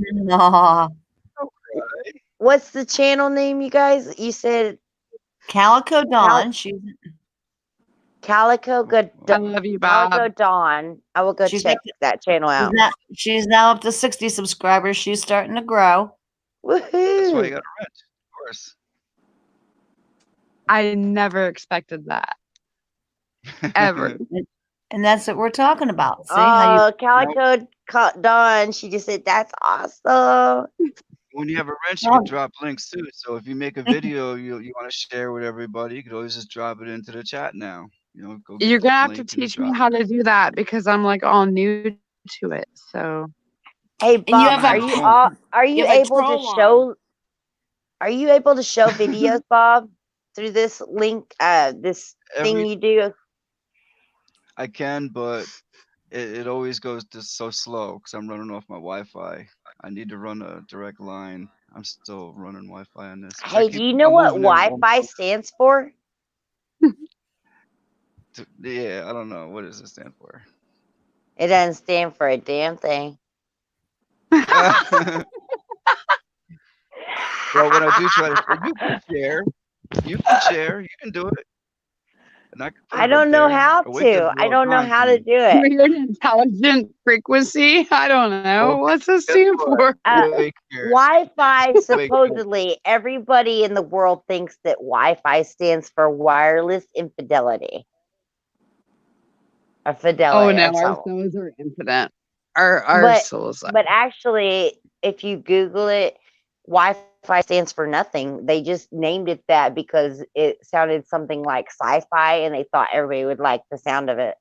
What's the channel name, you guys? You said Calico Dawn. She's Calico Good. I love you, Bob. Calico Dawn. I will go check that channel out. She's now up to 60 subscribers. She's starting to grow. Woohoo! That's why you got a wrench, of course. I never expected that. Ever. And that's what we're talking about. See how Calico Dawn. She just said that's awesome. When you have a wrench, you can drop links too. So if you make a video you want to share with everybody, you could always just drop it into the chat now. You know, go You're gonna have to teach me how to do that because I'm like all new to it. So, hey Bob, are you able to show? Are you able to show videos, Bob, through this link? This thing you do. I can, but it always goes just so slow because I'm running off my Wi-Fi. I need to run a direct line. I'm still running Wi-Fi on this. Hey, do you know I'm what moving everything. Wi-Fi stands for? Yeah, I don't know. What does it stand for? It doesn't stand for a damn thing. Well, when I do try to, you can share. You can share. You can do it. And I can put I it up don't know there. how Awake to. I real don't know time how for to me. do it. Weird intelligent frequency. I don't know. Well, What's it guess stand what? for? Wake here. Wi-Fi, Wake up. supposedly, everybody in the world thinks that Wi-Fi stands for wireless infidelity. Or Oh fidelity no, or our something. souls are infinite. Our souls are. But actually, if you Google it, Wi-Fi stands for nothing. They just named it that because it sounded something like sci-fi, and they thought everybody would like the sound of it.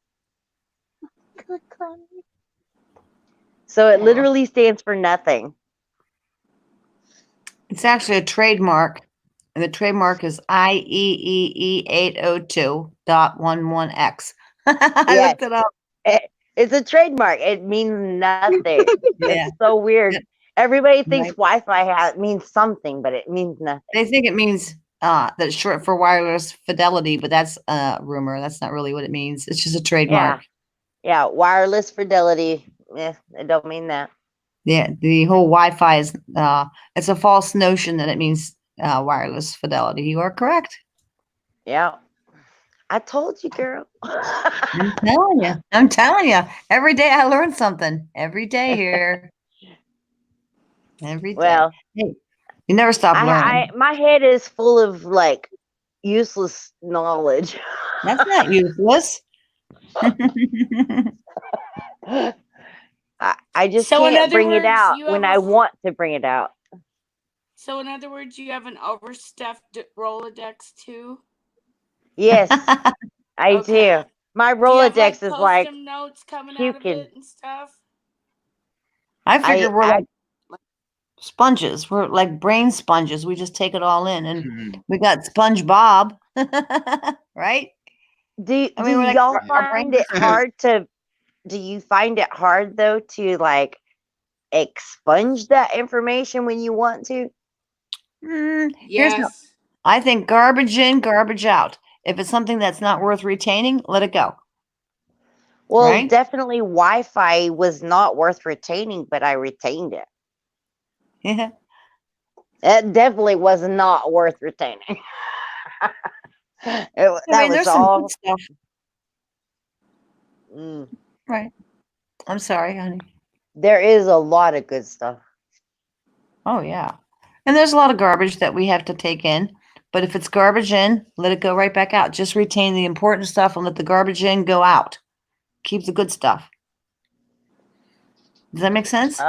So it literally stands for nothing. It's actually a trademark, and the trademark is IEEE802.11X. I looked it up. It's a trademark. It means nothing. Yeah. It's so weird. Everybody thinks Right. Wi-Fi means something, but it means nothing. They think it means that's short for wireless fidelity, but that's a rumor. That's not really what it means. It's just a trademark. Yeah, wireless fidelity. It don't mean that. Yeah, the whole Wi-Fi is it's a false notion that it means wireless fidelity. You are correct. Yeah. I told you, girl. I'm telling you. I'm telling you. Every day I learn something. Every day here. Every day. Well, hey, you never stop learning. my head is full of like useless knowledge. That's not useless. I just So in can't other bring it words, out you when have I a want to bring it out. So in other words, you have an overstuffed Rolodex too? Yes, I Okay. do. My Do you have Rolodex like is like post-it notes coming out of puking. it and stuff? I figure we're like sponges. We're like brain sponges. We just take it all in, and we got SpongeBob, right? Do I mean, we're like y'all our brains find it are hard to? Do you find it hard though to like expunge that information when you want to? Yes. I think garbage in, garbage out. If it's something that's not worth retaining, let it go. Well, Right? definitely Wi-Fi was not worth retaining, but I retained it. Yeah. It definitely was not worth retaining. That was there's some all. good stuff. Right. I'm sorry, honey. There is a lot of good stuff. Oh, yeah. And there's a lot of garbage that we have to take in. But if it's garbage in, let it go right back out. Just retain the important stuff and let the garbage in go out. Keep the good stuff. Does that make sense?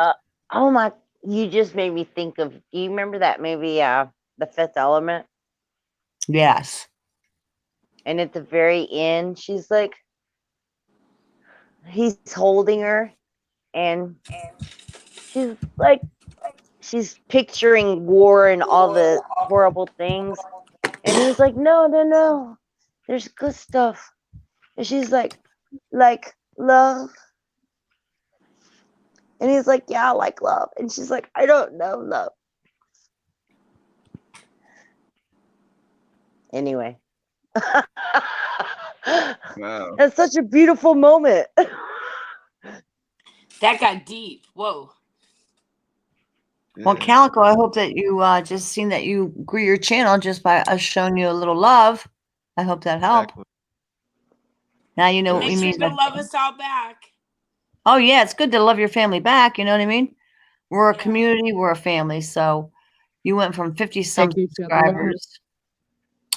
Oh my, you just made me think of, do you remember that movie, The Fifth Element? Yes. And at the very end, she's like, he's holding her and she's like, she's picturing war and all the horrible things. And he's like, no, there's good stuff. And she's like love. And he's like, yeah, I like love. And she's like, I don't know love. Anyway. Wow. That's such a beautiful moment. That got deep. Whoa. Well, Calico, I hope that you just seen that you grew your channel just by us showing you a little love. I hope that helped. Exactly. Now you know what Make we sure mean. to love us all back. Oh, yeah, it's good to love your family back. You know what I mean? We're a community. We're a family. So you went from 50-some subscribers,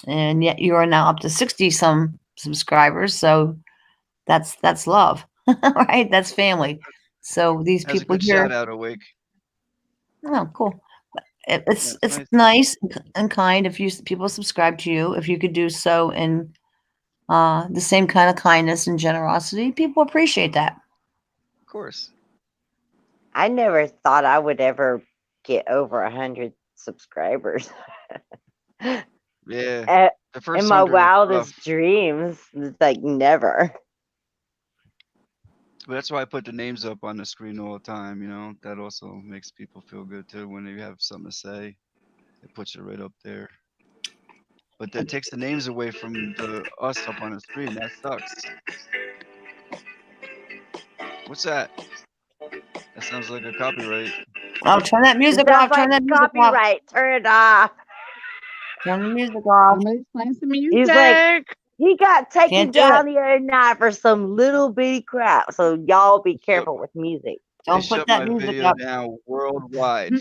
and yet you are now up to 60-some subscribers. So that's love, right? That's family. So these That's a people good here. shout out, Awake. Oh, cool. It's That's nice and kind if people subscribe to you. If you could do so in the same kind of kindness and generosity, people appreciate that. Of course. I never thought I would ever get over 100 subscribers. Yeah. The first In my 100 is wildest tough. dreams, it's like never. But that's why I put the names up on the screen all the time. You know, that also makes people feel good too when you have something to say. It puts it right up there. But that takes the names away from the us up on the screen. That sucks. What's that? That sounds like a copyright. Oh, turn that It music sounds off. like Turn that music off. copyright. Turn it off. Turn the music off. Somebody's playing some He's like, music. he got taken Can't do it. down the other night for some little bitty crap. So y'all be careful with music. They Don't put shut that my music video up. down worldwide.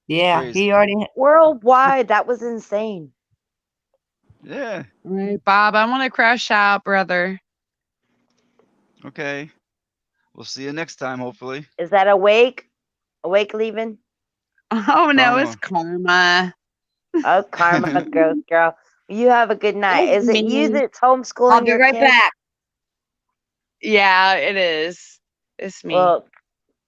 Yeah, Crazy. he already. Worldwide, that was insane. Yeah. Right, Bob, I want to crash out, brother. Okay. We'll see you next time, hopefully. Is that awake? Awake leaving? Oh no, it's Karma. Oh, Karma, ghost girl. You have a good night. It's Is it you me. that's homeschooling I'll be your right kids? back. Yeah, it is. It's me. Well,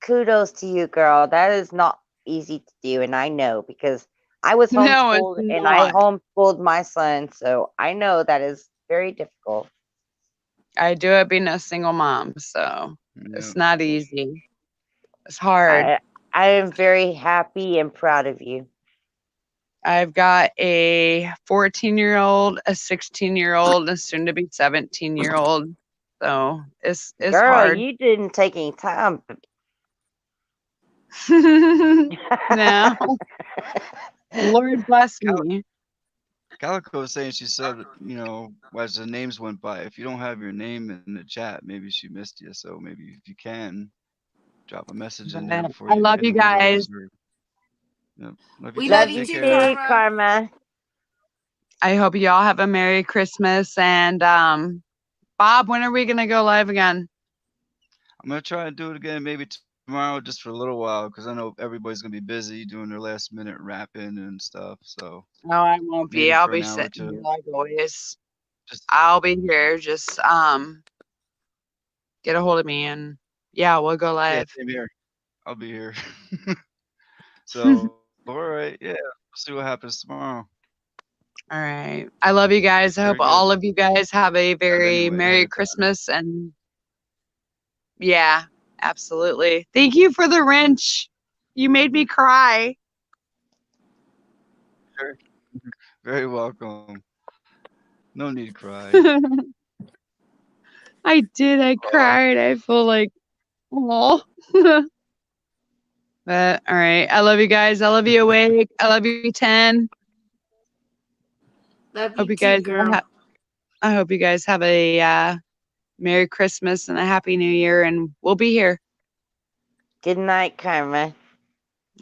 kudos to you, girl. That is not easy to do, and I know because I was No, it's homeschooled and I not. homeschooled my son, so I know that is very difficult. I do it being a single mom, so it's not easy. It's hard. I am very happy and proud of you. I've got a 14-year-old, a 16-year-old, a soon to be 17-year-old. So it's Girl, hard. you didn't take any time. No. Lord bless me. Calico was saying she saw that, you know, as the names went by, if you don't have your name in the chat, maybe she missed you. So maybe if you can, drop a message in there before I you love you anyone guys. goes. Or, yep. We Love love you you Take too, care. Karma. I hope you all have a Merry Christmas. And Bob, when are we gonna go live again? I'm gonna try and do it again maybe tomorrow, just for a little while, because I know everybody's gonna be busy doing their last minute wrapping and stuff. So No, I won't be. maybe I'll for be an hour or sitting here two. like always. I'll be here. Just get a hold of me and yeah, we'll go Yeah, live. same here. I'll be here. So all right, yeah. We'll see what happens tomorrow. All right. I love you guys. I hope Very good. all of you guys have a very anyway, ahead Merry of time. Christmas and yeah, absolutely. Thank you for the wrench. You made me cry. Sure. Very welcome. No need to cry. I did. I cried. I feel like, oh. But all right. I love you guys. I love you, Awake. I love you, 10. Love Hope you you too, guys. girl. I hope you guys have a Merry Christmas and a Happy New Year, and we'll be here. Good night, Karma.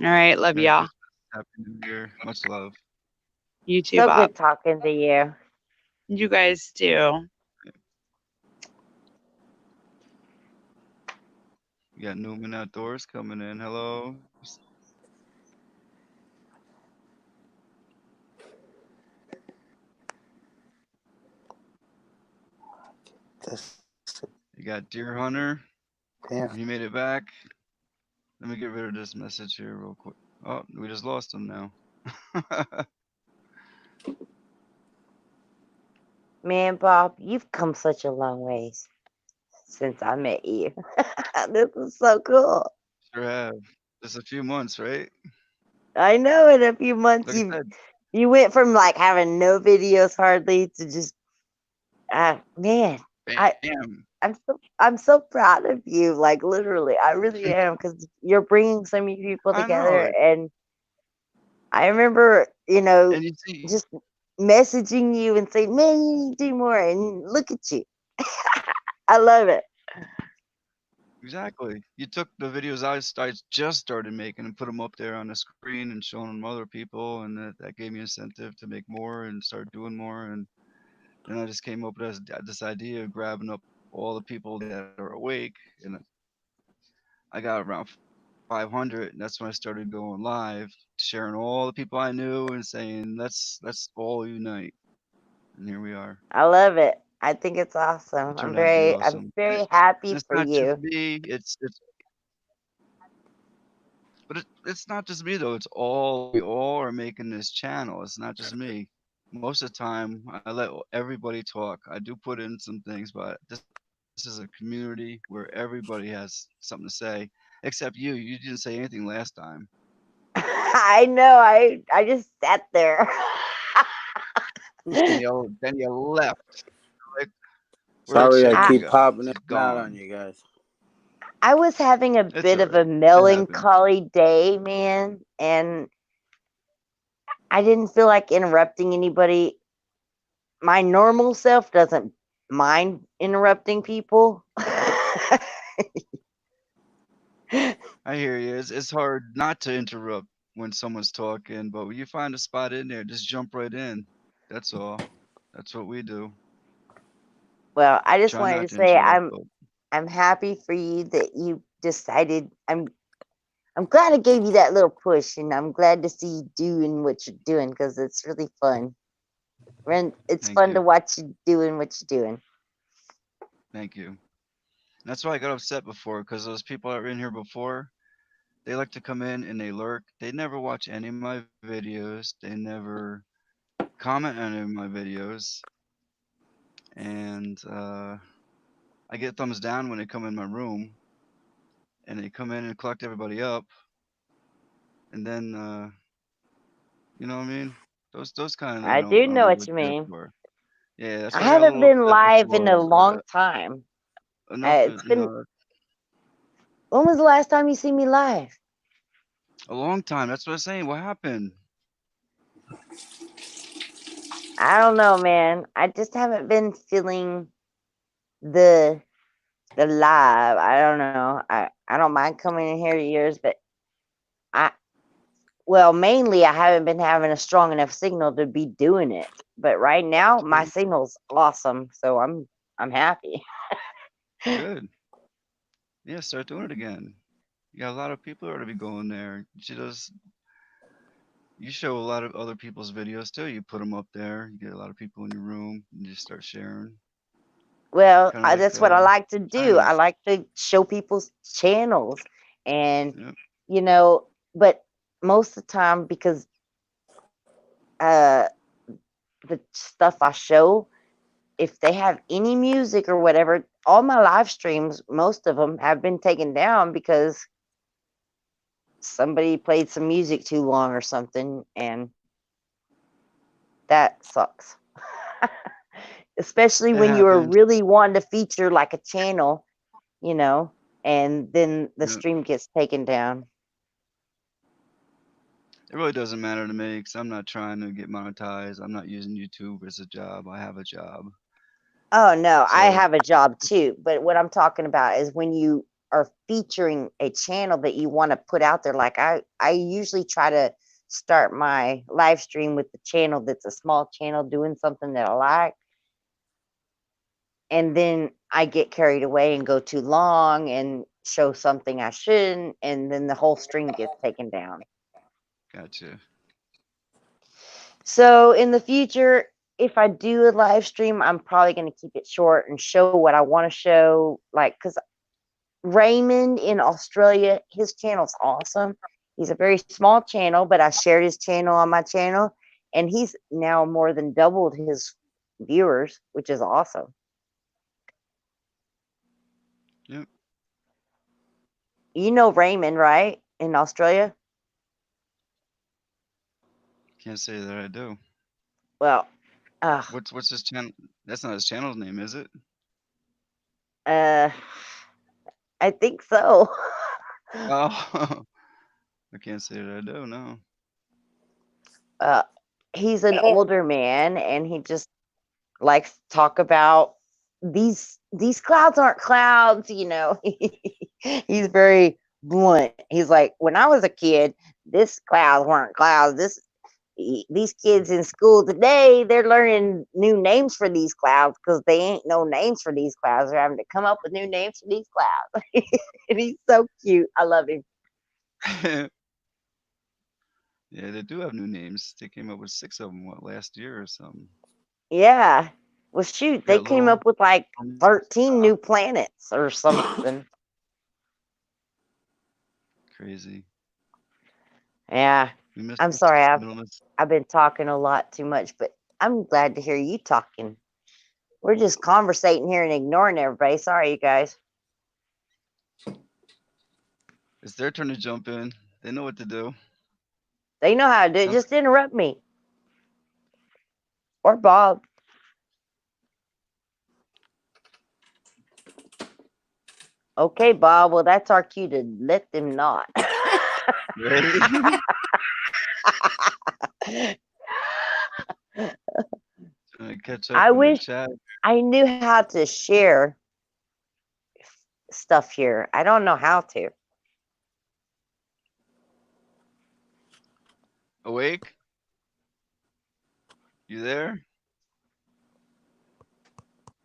All right. Love Merry y'all. Christmas. Happy New Year. Much love. You too, So Bob. good talking to you. You guys too. We got Newman Outdoors coming in. Hello. You got Deer Hunter. Damn. He made it back. Let me get rid of this message here real quick. Oh, we just lost him now. Man, Bob, you've come such a long ways since I met you. This is so cool. Sure have. Just a few months, right? I know in a few months Like I said, you went from like having no videos hardly to just man, bam. I'm so proud of you. Like literally, I really am because you're bringing so many people I together. know. And I remember, And you see, just messaging you and saying, "Man, you need to do more." And look at you. I love it. exactly. You took the videos I just started making and put them up there on the screen and showing them to other people, and that gave me incentive to make more and start doing more. And then I just came up with this idea of grabbing up all the people that are awake, and I got around 500, and that's when I started going live, sharing all the people I knew and saying, let's all unite. And here we are. I love it. I think it's awesome. It turned out to be awesome. I'm very happy It's for not just you. me. But it's not just me though. It's all we all are making this channel. It's not just me. Most of the time, I let everybody talk. I do put in some things, but this is a community where everybody has something to say, except you. You didn't say anything last time. I know. I just sat there. Then you left. Like, where'd Sorry, I Sharon keep go? popping in She's and out on gone. you guys. I was having a It's bit all of a right. It happens. melancholy day, man, and I didn't feel like interrupting anybody. My normal self doesn't mind interrupting people. I hear you. It's hard not to interrupt when someone's talking, but when you find a spot in there, just jump right in. That's all. That's what we do. Well, I just Try wanted to not to say interrupt, but I'm happy for you that you decided. I'm glad I gave you that little push, and I'm glad to see you doing what you're doing because it's really fun. It's thank fun to you. watch you doing what you're doing. Thank you. That's why I got upset before, because those people that were in here before, they like to come in and they lurk. They never watch any of my videos. They never comment on any of my videos. And I get thumbs down when they come in my room and they come in and collect everybody up. And then, you know what I mean? Those kind of I do I don't know really what look you there mean. for. Yeah, that's I why I got a haven't little been upset live in a before. long time. Enough is, It's been. When was the last time you see me live? a long time. That's what I'm saying. What happened? I don't know, man. I just haven't been feeling the live. I don't know. I don't mind coming in here to yours, but I mainly I haven't been having a strong enough signal to be doing it. But right now my signal's awesome, so I'm happy. Good. Yeah, start doing it again. You got a lot of people that to be going there. You show a lot of other people's videos too. You put them up there. You get a lot of people in your room and just start sharing. Well, Kind of like that's what I like to do. I China's. like to show people's channels and Yep. you know, but most of the time because uh the stuff I show, if they have any music or whatever, all my live streams, most of them have been taken down because somebody played some music too long or something, and that sucks. Especially It when you are happens. really wanting to feature like a channel, you know, and then the Yep. stream gets taken down. It really doesn't matter to me because I'm not trying to get monetized. I'm not using YouTube as a job. I have a job. Oh no, I So have a job too, but what I'm talking about is when you are featuring a channel that you want to put out there. Like I usually try to start my live stream with the channel that's a small channel doing something that I like, and then I get carried away and go too long and show something I shouldn't, and then the whole stream gets taken down. gotcha. So in the future, if I do a live stream, I'm probably going to keep it short and show what I want to show. Like, because Raymond in Australia, his channel's awesome. He's a very small channel, but I shared his channel on my channel, and he's now more than doubled his viewers, which is awesome. Yep. You know Raymond, right? In Australia? Can't say that I do. Well, what's his channel? That's not his channel's name, is it? I think so. Oh, I can't say that I do. No. He's an older man, and he just likes to talk about these clouds aren't clouds, you know. He's very blunt. He's like, when I was a kid, this clouds weren't clouds. These kids in school today, they're learning new names for these clouds because they ain't no names for these clouds. They're having to come up with new names for these clouds. And he's so cute. I love him. Yeah, they do have new names. They came up with 6 of them last year or something. Yeah. Well, shoot, they Got came little. up with like 13 new planets or something. Crazy. Yeah. We missed I'm this sorry, middle. I've been talking a lot too much, but I'm glad to hear you talking. We're just conversating here and ignoring everybody. Sorry, you guys. It's their turn to jump in. They know what to do. They know how to do it. Just interrupt me. Or Bob. Okay, Bob. Well, that's our cue to let them not. Right? Catch up I in the wish chat. I knew how to share stuff here. I don't know how to. Awake? You there?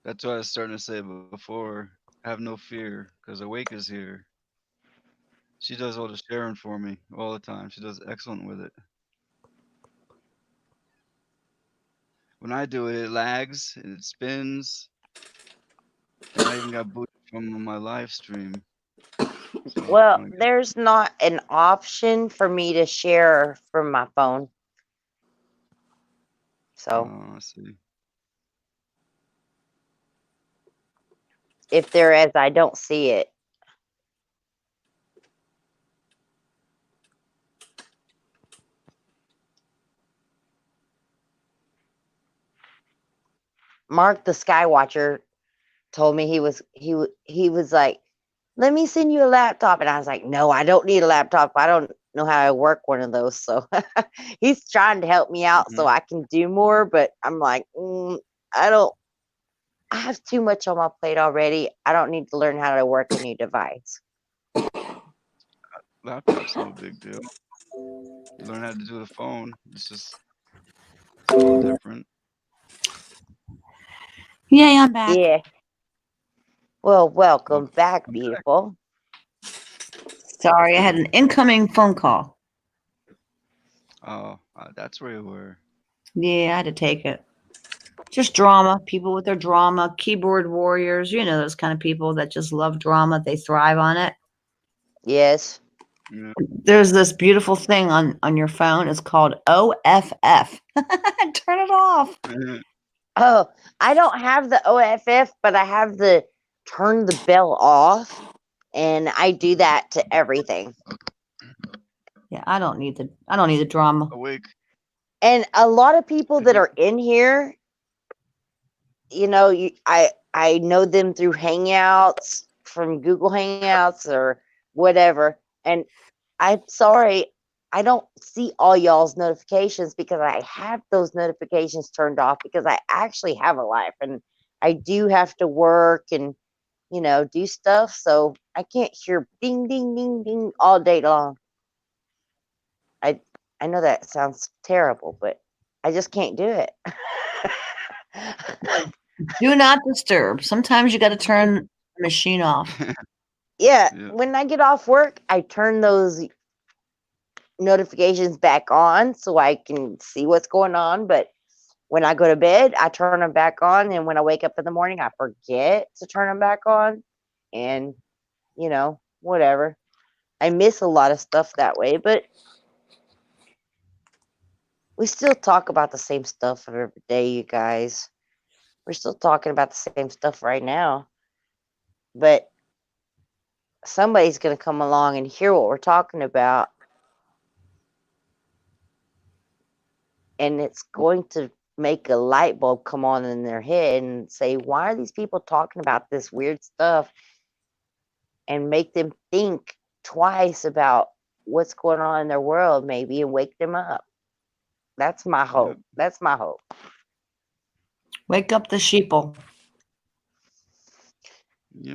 That's what I was starting to say before. Have no fear, because Awake is here. She does all the sharing for me all the time. She does excellent with it. When I do it, it lags, it spins, and I even got booted from my live stream. So Well, there's not an option for me to share from my phone. So, I see. if there is, I don't see it. Mark the Skywatcher told me he was like, let me send you a laptop, and I was like, no, I don't need a laptop. I don't know how to work one of those. So he's trying to help me out so I can do more, but I'm like, I have too much on my plate already. I don't need to learn how to work a new device. Laptop's no big deal. You learn how to do the phone. It's a little different. Yay, I'm back. Yeah. Well, welcome back, beautiful. Sorry, I had an incoming phone call. Oh, that's where you were. Yeah, I had to take it. Just drama, people with their drama, keyboard warriors, you know, those kind of people that just love drama. They thrive on it. Yes. Yeah. There's this beautiful thing on your phone. It's called OFF. Turn it off. Oh, I don't have the OFF, but I have the turn the bell off, and I do that to everything. Yeah, I don't need the drama. Awake. And a lot of people that are in here, you know, I know them through Hangouts, from Google Hangouts or whatever. And I'm sorry, I don't see all y'all's notifications because I have those notifications turned off because I actually have a life and I do have to work and, you know, do stuff. So I can't hear ding, ding, ding, ding all day long. I know that sounds terrible, but I just can't do it. Do not disturb. Sometimes you got to turn the machine off. Yeah, when I get off work, I turn those notifications back on so I can see what's going on. But when I go to bed, I turn them back on. And when I wake up in the morning, I forget to turn them back on. And, you know, whatever. I miss a lot of stuff that way, but we still talk about the same stuff every day, you guys. We're still talking about the same stuff right now. But somebody's going to come along and hear what we're talking about. And it's going to make a light bulb come on in their head and say, why are these people talking about this weird stuff? And make them think twice about what's going on in their world, maybe, and wake them up. That's my hope. That's my hope. Wake up the sheeple.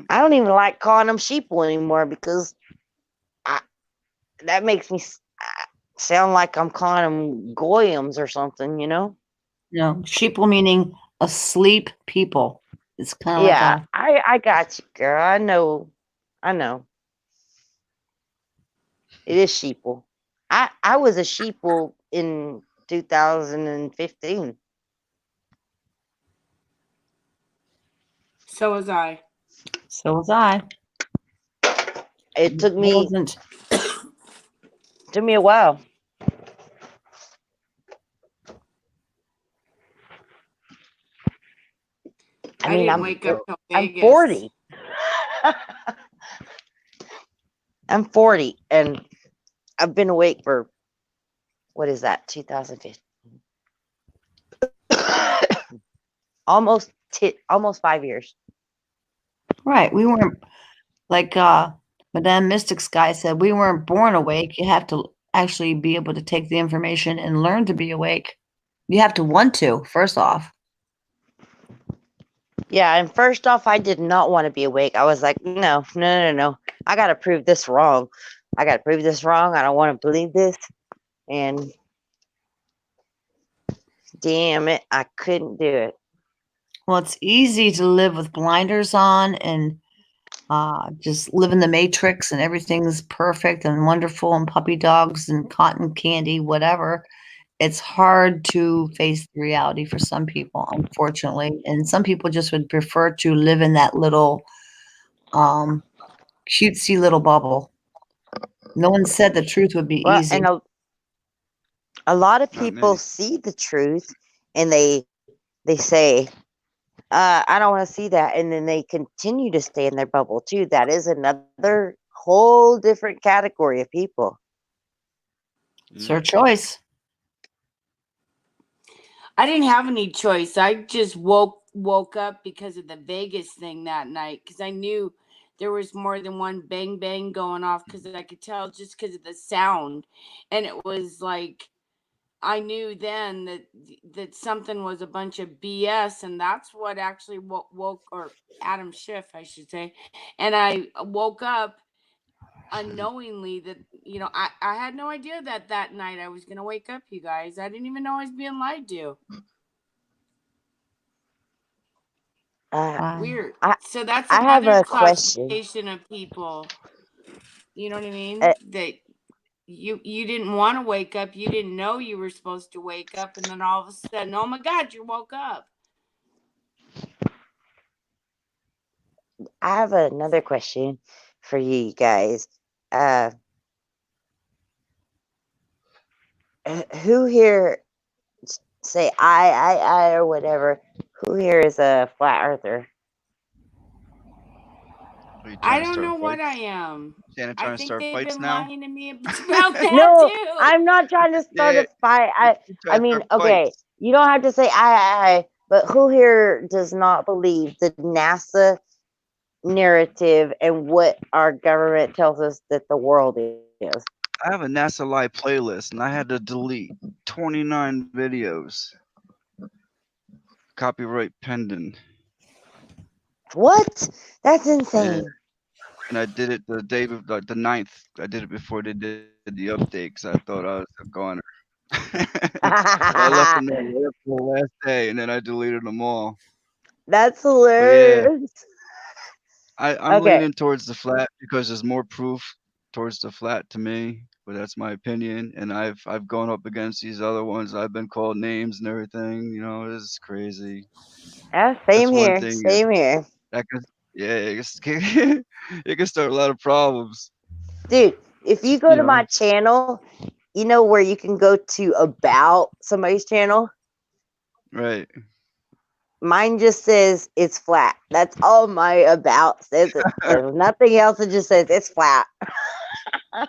I don't even like calling them sheeple anymore because that makes me sound like I'm calling them goyams or something, you know? No, sheeple meaning asleep people. It's kind of yeah, like I got you, girl. I know. It is sheeple. I was a sheeple in 2015. So was I. So was I. It took me took me a while. mean, didn't wake up till I'm Vegas. 40. I'm 40 and I've been awake for, what is that, 2015? almost 5 years. Right. We weren't, like Madame Mystic's guy said, we weren't born awake. You have to actually be able to take the information and learn to be awake. You have to want to, first off. Yeah, and first off, I did not want to be awake. I was like, no. I got to prove this wrong. I don't want to believe this. And damn it, I couldn't do it. Well, it's easy to live with blinders on and just live in the matrix and everything's perfect and wonderful and puppy dogs and cotton candy, whatever. It's hard to face the reality for some people, unfortunately. And some people just would prefer to live in that little cutesy little bubble. No one said the truth would be easy. And a lot of people see the truth and they say, I don't want to see that. And then they continue to stay in their bubble too. That is another whole different category of people. It's their choice. I didn't have any choice. I just woke up because of the Vegas thing that night, because I knew there was more than one bang bang going off, because I could tell just because of the sound. And it was like, I knew then that something was a bunch of BS, and that's what actually woke or Adam Schiff, I should say. And I woke up unknowingly that, I had no idea that night I was going to wake up, you guys. I didn't even know I was being lied to. Weird. So that's another classification of people. You know what I mean? That you didn't want to wake up. You didn't know you were supposed to wake up, and then all of a sudden, oh my God, you woke up. I have another question for you guys. Who here, say I or whatever, who here is a flat earther? I don't know what I am. I think they've been lying to me about that No, too. I'm not trying to start a fight. I mean, okay, you don't have to say I, but who here does not believe the NASA narrative and what our government tells us that the world is? I have a NASA Live playlist, and I had to delete 29 videos. Copyright pending. What? That's insane. Yeah. And I did it the day of the 9th. I did it before they did the update because I thought I was a goner. I left them there for the last day, and then I deleted them all. That's hilarious. I'm leaning towards the flat because there's more proof towards the flat to me, but that's my opinion. And I've gone up against these other ones. I've been called names and everything. It's crazy. Same here. Same here. It can start a lot of problems. Dude, if you go to my channel, you know where you can go to about somebody's channel? Right. Mine just says it's flat. That's all my about says. There's nothing else. It just says it's flat. I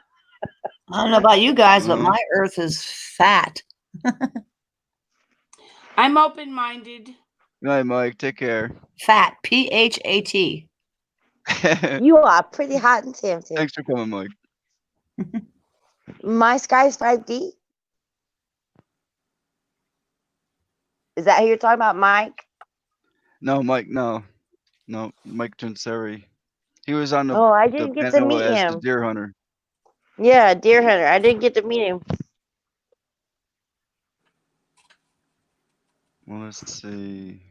don't know about you guys, but my earth is fat. I'm open-minded. Good night, Mike. Take care. Fat. PHAT. You are pretty hot and tempting. Thanks for coming, Mike. My Sky's 5D. Is that who you're talking about, Mike? No, Mike. No, Mike Trinseri. He was on the. Oh, I didn't get to meet him. The deer hunter. Yeah, deer hunter. I didn't get to meet him. Well, let's see.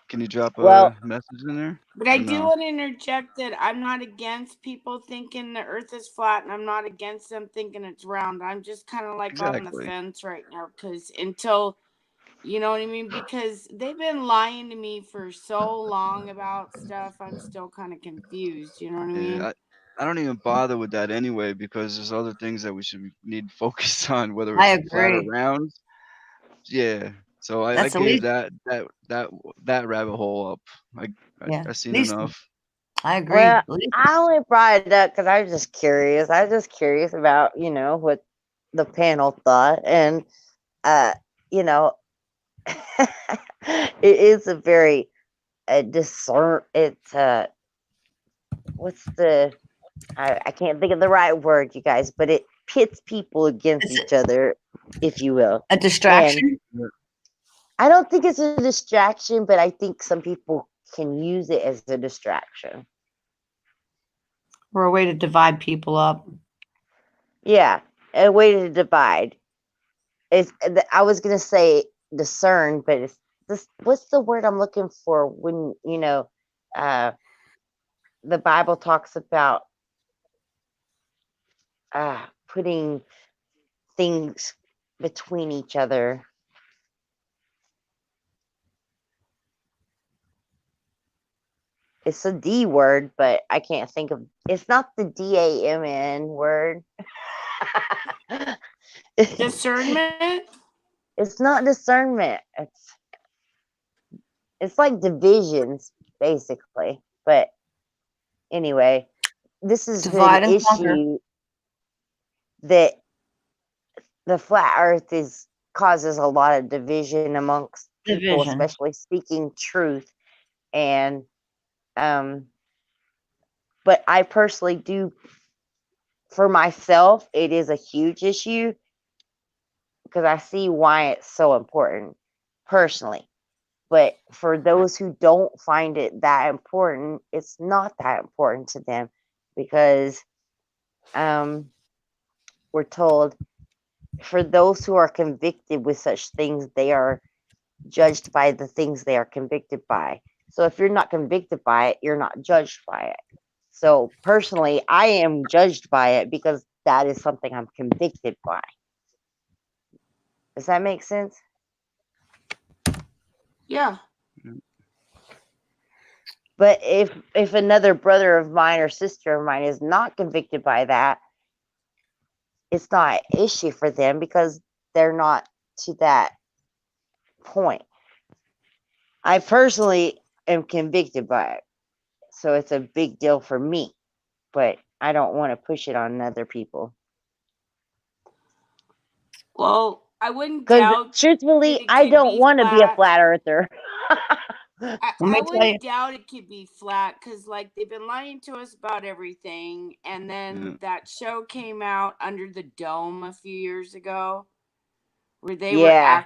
Can you drop a message in there? But I do want to interject that I'm not against people thinking the earth is flat, and I'm not against them thinking it's round. I'm just kind of like on the fence right now, because until, you know what I mean? Because they've been lying to me for so long about stuff, I'm still kind of confused. You know what I mean? I don't even bother with that anyway, because there's other things that we need focus on, whether it's flat or round. Yeah. So I That's at gave least, that rabbit hole up. yeah, I at seen least enough. I agree. Well, At least I only brought it up because I was just curious. I was just curious about, what the panel thought. And, you know, it is a very what's I can't think of the right word, you guys, but it pits people against it's each other, if you will. a And distraction I don't think it's a distraction, but I think some people can use it as a distraction. or a way to divide people up. Yeah, a way to divide. I was gonna say discern, but it's this. What's the word I'm looking for when uh, the Bible talks about putting things between each other? It's a D word, but I can't think of. It's not the DAMN word. Discernment. It's not discernment. It's like divisions, basically. But anyway, this is an Divide and conquer. issue that the flat Earth causes a lot of division amongst people, Division. especially speaking truth. And but I personally do, for myself, it is a huge issue because I see why it's so important personally. But for those who don't find it that important, it's not that important to them because we're told for those who are convicted with such things, they are judged by the things they are convicted by. So if you're not convicted by it, you're not judged by it. So personally, I am judged by it because that is something I'm convicted by. Does that make sense? Yeah. But if another brother of mine or sister of mine is not convicted by that, it's not an issue for them because they're not to that point. I personally am convicted by it. So it's a big deal for me, but I don't want to push it on other people. Well, I wouldn't Because doubt truthfully, it I could don't be want to be a flat. flat earther. I wouldn't doubt it could be flat because, like, they've been lying to us about everything. And then that show came out, Under the Dome, a few years ago, where they were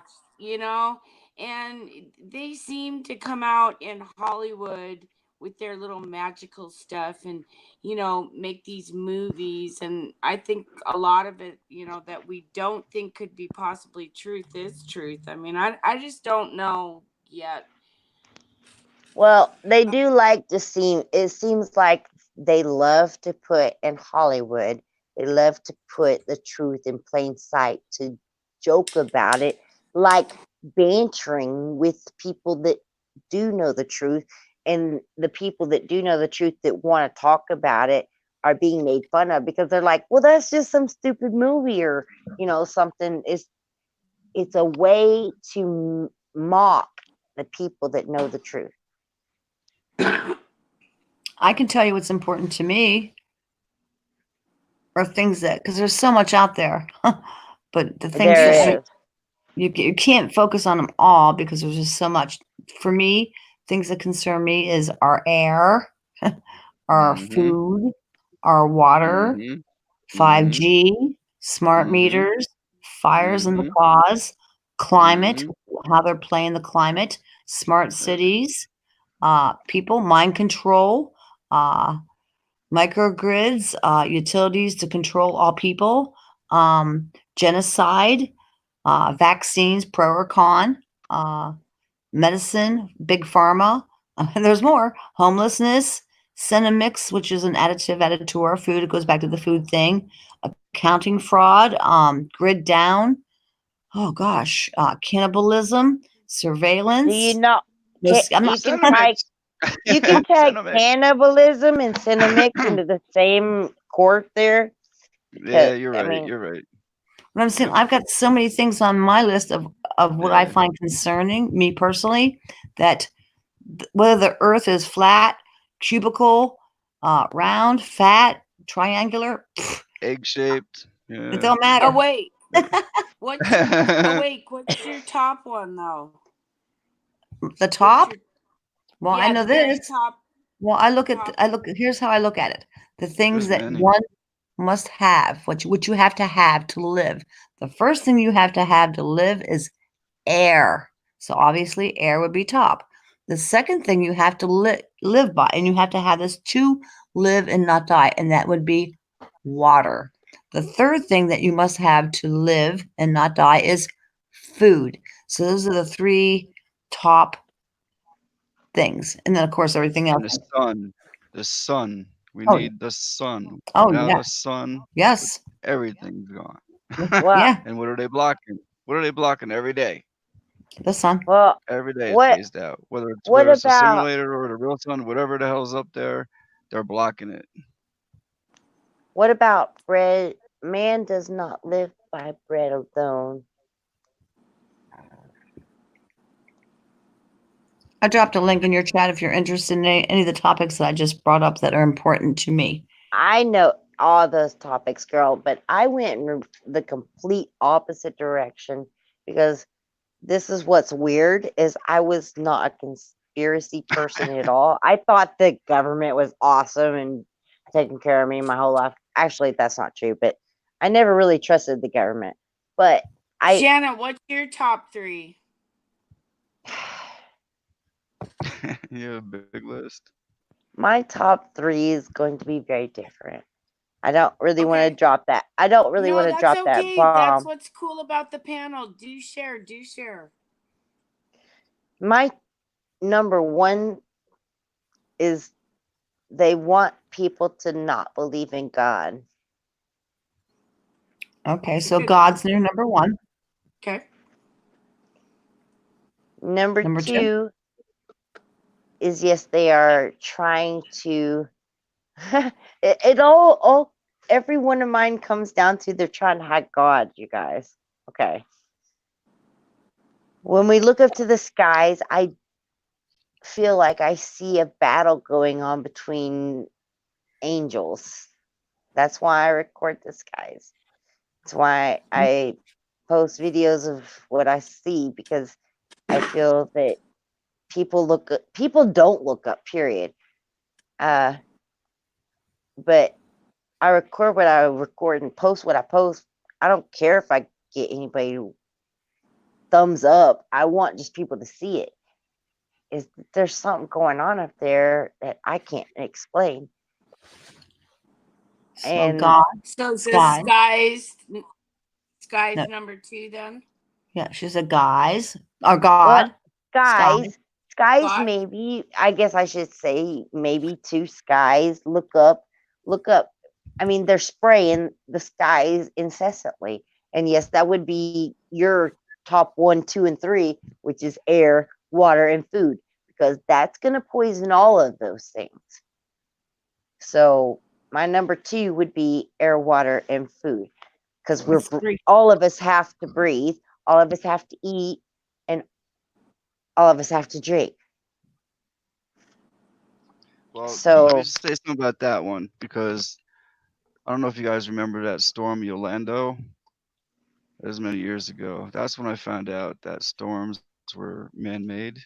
and they seem to come out in Hollywood with their little magical stuff and, make these movies. And I think a lot of it, that we don't think could be possibly truth is truth. I mean, I just don't know yet. Well, they do like to it seems like they love to put in Hollywood, they love to put the truth in plain sight to joke about it, like bantering with people that do know the truth. And the people that do know the truth that want to talk about it are being made fun of because they're like, well, that's just some stupid movie or, something. It's a way to mock the people that know the truth. I can tell you what's important to me are things that, because there's so much out there, but the things that you can't focus on them all because there's just so much. For me, things that concern me is our air, our food, our water, 5G, smart meters, fires in the cause, climate, how they're playing the climate, smart cities, people, mind control, microgrids, utilities to control all people, genocide, vaccines, pro or con, medicine, big pharma, and there's more, homelessness, Cinemix, which is an additive added to our food. It goes back to the food thing, accounting fraud, grid down, oh gosh, cannibalism, surveillance. Do you know? I'm not you can tag cannibalism and Cinemix into the same court there. Yeah, you're right. You're right. What I'm saying, I've got so many things on my list of what I find concerning, me personally, that whether the earth is flat, cubical, round, fat, triangular, egg-shaped. it Yeah. don't matter. Oh wait, what's your top one though? The top? Your, well, yeah, I know the very this. top. Well, here's how I look at it. The things There's that many. one must have, what you have to live. The first thing you have to live is air. So obviously air would be top. The second thing you have to live by, and you have to have this to live and not die, and that would be water. The third thing that you must have to live and not die is food. So those are the three top things. And then of course everything else. And the sun. The sun. We Oh, need the sun. oh Without yeah. a sun, Yes. everything's gone. Well, Yeah. And what are they blocking? What are they blocking every day? The sun. well, Every day it's what phased out. Whether what it's a about simulator or the real sun, whatever the hell's up there, they're blocking it. bread? Man does not live by bread alone. I dropped a link in your chat if you're interested in any of the topics that I just brought up that are important to me. I know all those topics, girl, but I went in the complete opposite direction because this is what's weird is I was not a conspiracy person at all. I thought the government was awesome and taking care of me my whole life. Actually, that's not true, but I never really trusted the government. But Shanna, what's your top 3? You have a big list. My top 3 is going to be very different. I don't really want to drop that. I don't really want to drop that bomb. That's what's cool about the panel. Do share. My number 1 is they want people to not believe in God. Okay, so God's your number 1. Okay. Number 2 is yes, they are trying to. it all every one of mine comes down to they're trying to hack God, you guys. Okay. When we look up to the skies, I feel like I see a battle going on between angels. That's why I record the skies. That's why I post videos of what I see, because I feel that people don't look up, period. But I record what I record and post what I post. I don't care if I get anybody thumbs up. I want just people to see it. There's something going on up there that I can't explain. So and God. So Skies no. Number 2 then? Yeah, she said guys or God. Well, skies maybe. I guess I should say maybe 2 skies. Look up. I mean, they're spraying the skies incessantly. And yes, that would be your top 1, 2, and 3, which is air, water, and food, because that's going to poison all of those things. So my number 2 would be air, water, and food, because all of us have to breathe, all of us have to eat, and all of us have to drink. Well, so let me just say something about that one, because I don't know if you guys remember that storm Yolanda. That was many years ago. That's when I found out that storms were man-made.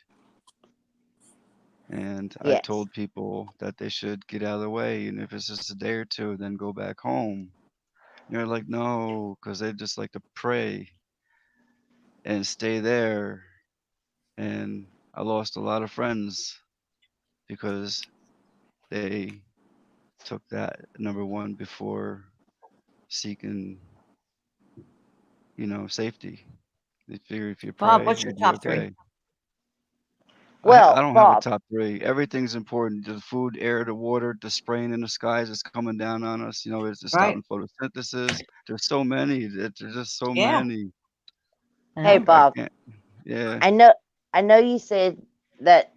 And I told people that they should get out of the way, and if it's just a day or 2, then go back home. And they're like, no, because they just like to pray and stay there. And I lost a lot of friends because they took that number 1 before seeking, safety. They figure if you pray, Bob, what's your you'll be top okay. 3? Well, I don't have a top 3. Everything's important. The food, air, the water, the spraying in the skies is coming down on us. It's stopping photosynthesis. There's so many. There's just so many. Hey, Bob. Yeah. I know you said that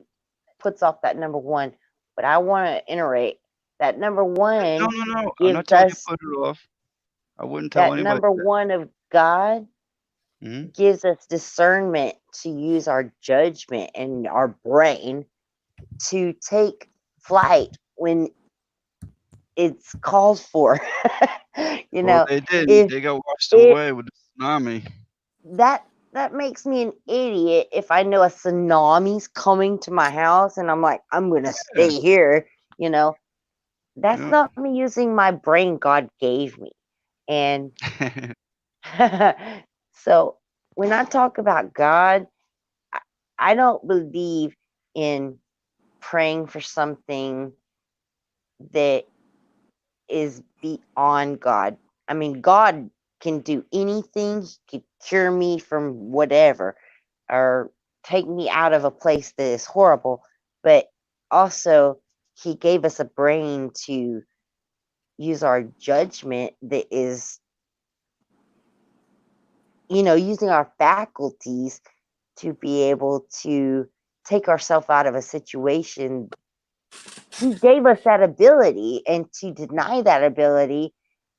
puts off that number 1, but I want to iterate that number 1. No. I'm not telling you to put it off. I wouldn't tell that anybody number that. 1 of God Mhm. gives us discernment to use our judgment and our brain to take flight when it's called for. You Well, know, they didn't. if They got washed if away with the tsunami. that makes me an idiot if I know a tsunami's coming to my house and I'm like, I'm gonna Yeah. stay here, you know. That's Yep. not me using my brain God gave me. And so when I talk about God, I don't believe in praying for something that is beyond God. I mean, God can do anything. He could cure me from whatever or take me out of a place that is horrible. But also, He gave us a brain to use our judgment that is, using our faculties to be able to take ourselves out of a situation. He gave us that ability, and to deny that ability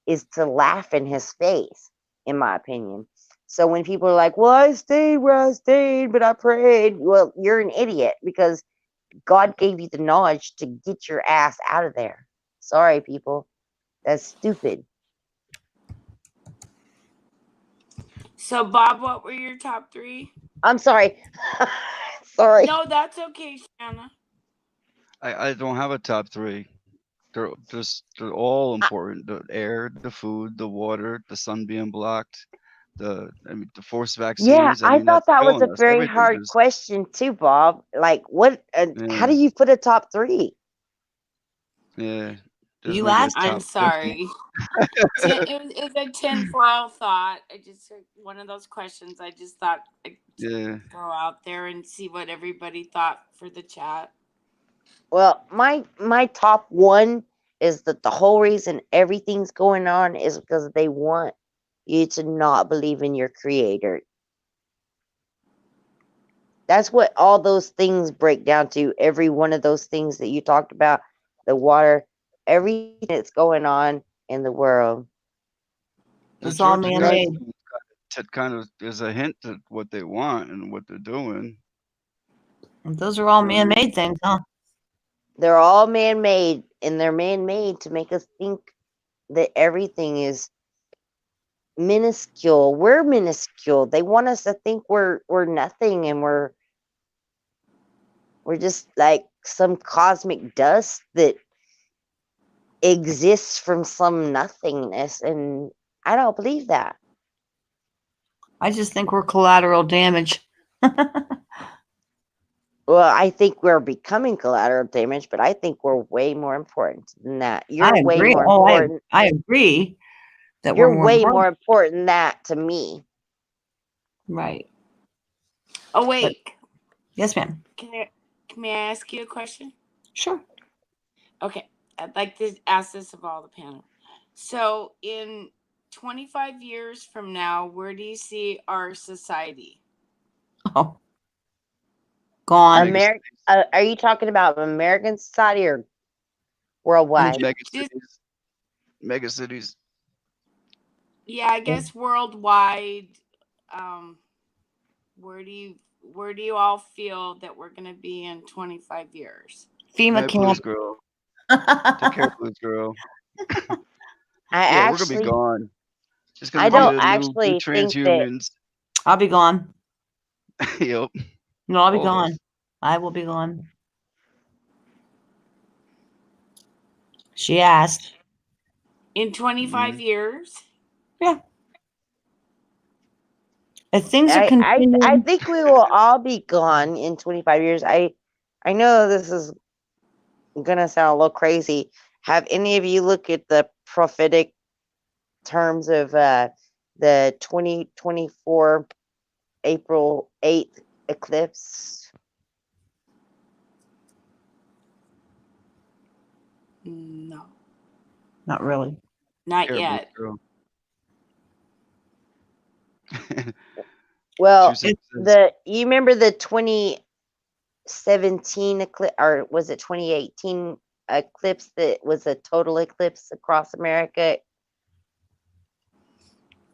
is to laugh in his face, in my opinion. So when people are like, well, I stayed where I stayed, but I prayed, well, you're an idiot because God gave you the knowledge to get your ass out of there. Sorry, people. That's stupid. So, Bob, what were your top 3? I'm sorry. Sorry. No, that's okay, Shanna. I don't have a top 3. They're all important. The air, the food, the water, the sun being blocked, the forced Yeah, vaccines. I I mean, thought that's that was killing a us. very Everything hard is. question too, Bob. Like, how Yeah, do you put a top 3? yeah. There's You maybe a asked I'm top him. 50. sorry. It was a tinfoil thought. I just one of those questions. I just thought I'd Yeah. throw out there and see what everybody thought for the chat. Well, my top 1 is that the whole reason everything's going on is because they want you to not believe in your creator. That's what all those things break down to. Every one of those things that you talked about, the water, everything that's going on in the world. The It's all Georgia man-made. kind of is a hint at what they want and what they're doing. Those are all You know what I mean? man-made things, huh? They're all man-made, and they're man-made to make us think that everything is minuscule. We're minuscule. They want us to think we're nothing, and we're just like some cosmic dust that exists from some nothingness, and I don't believe that. I just think we're collateral damage. Well, I think we're becoming collateral damage, but I think we're way more important than that. You're I way agree. more Oh, important. I agree that we're You're more way important. more important than that to me. Right. Oh wait. But, yes, ma'am. May I ask you a question? Sure. Okay. I'd like to ask this of all the panel. So in 25 years from now, where do you see our society? Oh. Gone. Are you talking about American society or worldwide? Mega cities. Yeah, I guess worldwide. Where do you all feel that we're going to be in 25 years? FEMA Blues camp. girl. Take care, Blues girl. I we're gonna be gone. It's gonna I be don't the new actually think that. transhumans. I'll be gone. Yep. No, I'll be All of gone. us. I will be gone. She asked. In 25 years? Yeah. If things are I continuing, think we will all be gone in 25 years. I know this is gonna sound a little crazy. Have any of you looked at the prophetic terms of the 2024 April 8th eclipse? No. not really. Not Care, Blues yet. girl. Well, Says, you remember the 2017 eclipse, or was it 2018 eclipse that was a total eclipse across America?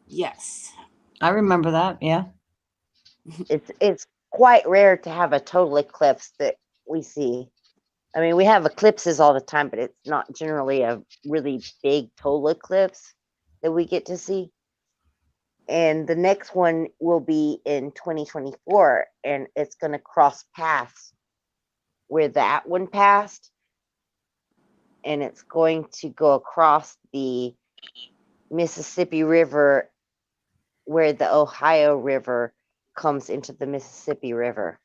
Yes. I remember that. Yeah. It's quite rare to have a total eclipse that we see. I mean, we have eclipses all the time, but it's not generally a really big total eclipse that we get to see. And the next one will be in 2024, and it's going to cross paths where that one passed, and it's going to go across the Mississippi River where the Ohio River comes into the Mississippi River,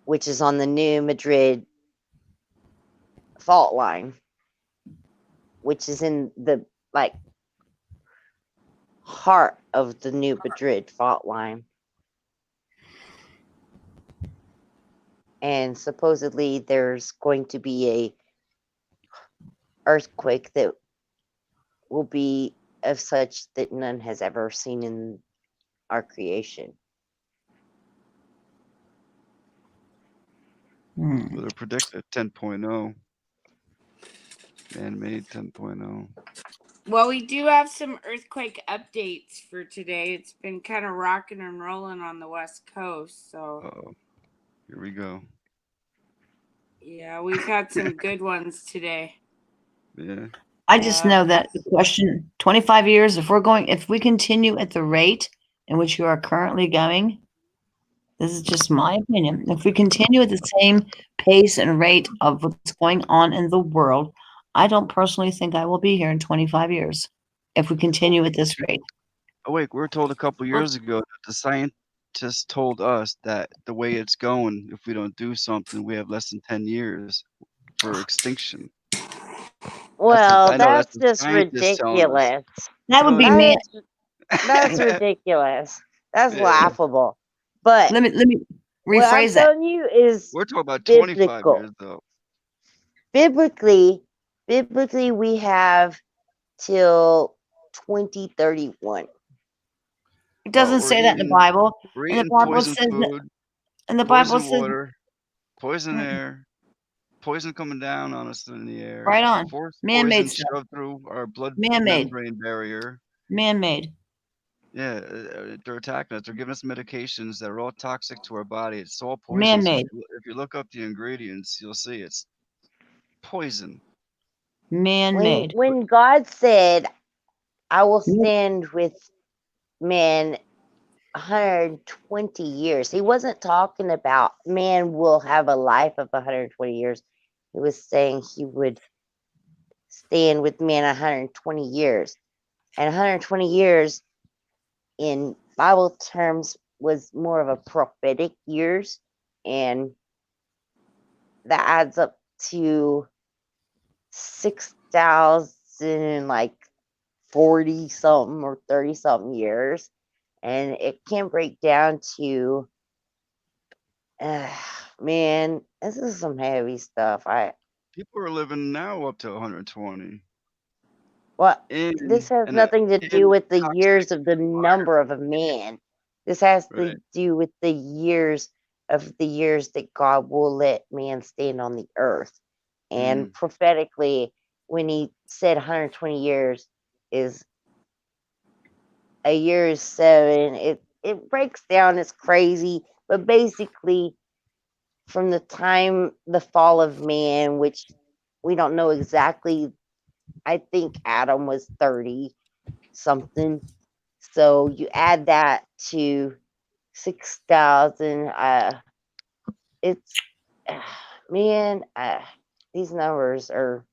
which is on the New Madrid fault line, which is in the like heart of the New Madrid fault line. And supposedly there's going to be a earthquake that will be of such that none has ever seen in our creation. Well, they're predicted 10.0. Man-made 10.0. Well, we do have some earthquake updates for today. It's been kind of rocking and rolling on the West Coast, so. Uh-oh. Here we go. Yeah, we've had some good ones today. Yeah. I just know that the question 25 years, if we continue at the rate in which you are currently going, this is just my opinion. If we continue at the same pace and rate of what's going on in the world, I don't personally think I will be here in 25 years if we continue at this rate. Oh, wait, we were told a couple years ago that the scientists told us that the way it's going, if we don't do something, we have less than 10 years for extinction. Well, that's just ridiculous. That would be me. That's ridiculous. That's laughable. But let me rephrase what I'm that. telling you is we're talking about 25 years though. Biblically, we have till 2031. It doesn't say that in the Bible. And the Bible says food, and the Bible says water, poison air, poison coming down on us in the air. Right on. Man-made poison shoved through our blood membrane barrier. Man-made. Yeah, they're attacking us. They're giving us medications that are all toxic to our body. It's all poison. Man-made. If you look up the ingredients, you'll see it's poison. Man-made. When God said, I will stand with man 120 years, he wasn't talking about man will have a life of 120 years. He was saying he would stand with man 120 years. And 120 years in Bible terms was more of a prophetic years, and that adds up to 6,000 like 40 something or 30 something years, and it can break down to man, this is some heavy stuff. People are living now up to 120. Well, this has nothing to do with the years of the number of a man. This has to do with the years that God will let man stand on the earth. And prophetically, when he said 120 years is a year is 7, it breaks down, it's crazy. But basically, from the time the fall of man, which we don't know exactly, I think Adam was 30 something. So you add that to 6,000. It's man, these numbers are.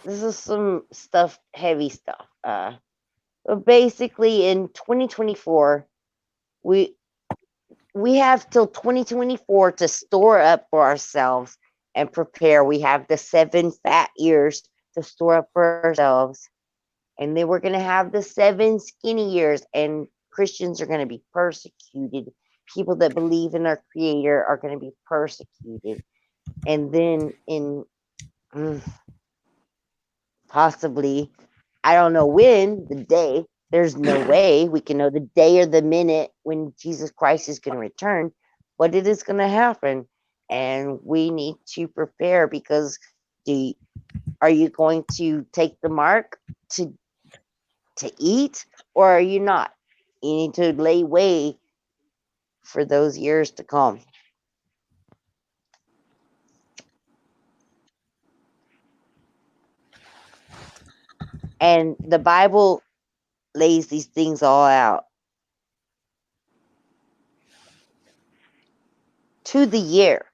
This is some stuff, heavy stuff. But basically, in 2024, we have till 2024 to store up for ourselves and prepare. We have the 7 fat years to store up for ourselves. And then we're going to have the 7 skinny years, and Christians are going to be persecuted. People that believe in our Creator are going to be persecuted. And then in possibly, I don't know when, the day, there's no way we can know the day or the minute when Jesus Christ is going to return, but it is going to happen. And we need to prepare, because are you going to take the mark to to eat, or are you not? You need to lay way for those years to come. And the Bible lays these things all out to the year.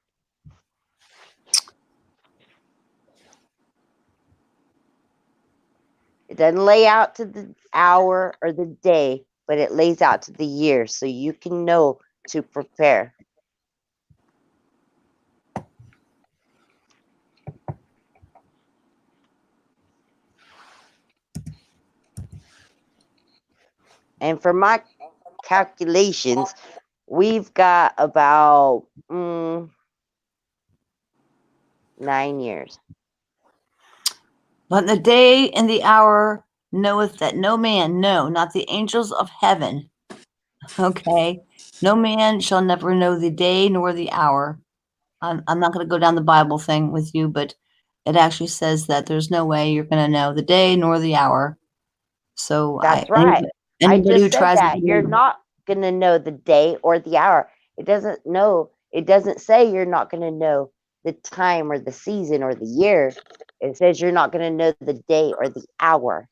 It doesn't lay out to the hour or the day, but it lays out to the year so you can know to prepare. And for my calculations, we've got about 9 years. But the day and the hour knoweth that no man, no, not the angels of heaven. Okay. No man shall never know the day nor the hour. I'm not going to go down the Bible thing with you, but it actually says that there's no way you're going to know the day nor the hour. So That's right. anybody I who just said tries that. You're not going to know the day or the hour. It doesn't say you're not going to know the time or the season or the year. It says you're not going to know the day or the hour.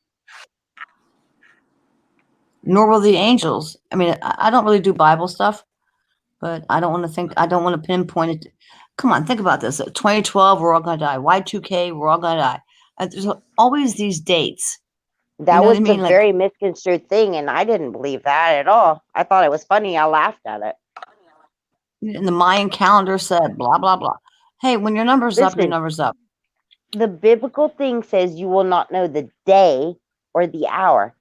Nor will the angels. I mean, I don't really do Bible stuff, but I don't want to pinpoint it. Come on, think about this. 2012, we're all going to die. Y2K, we're all going to die. There's always these dates. That was a very misconstrued thing, and I didn't believe that at all. I thought it was funny. I laughed at it. And the Mayan calendar said blah, blah, blah. Hey, when your number's up, your number's up. The biblical thing says you will not know the day or the hour.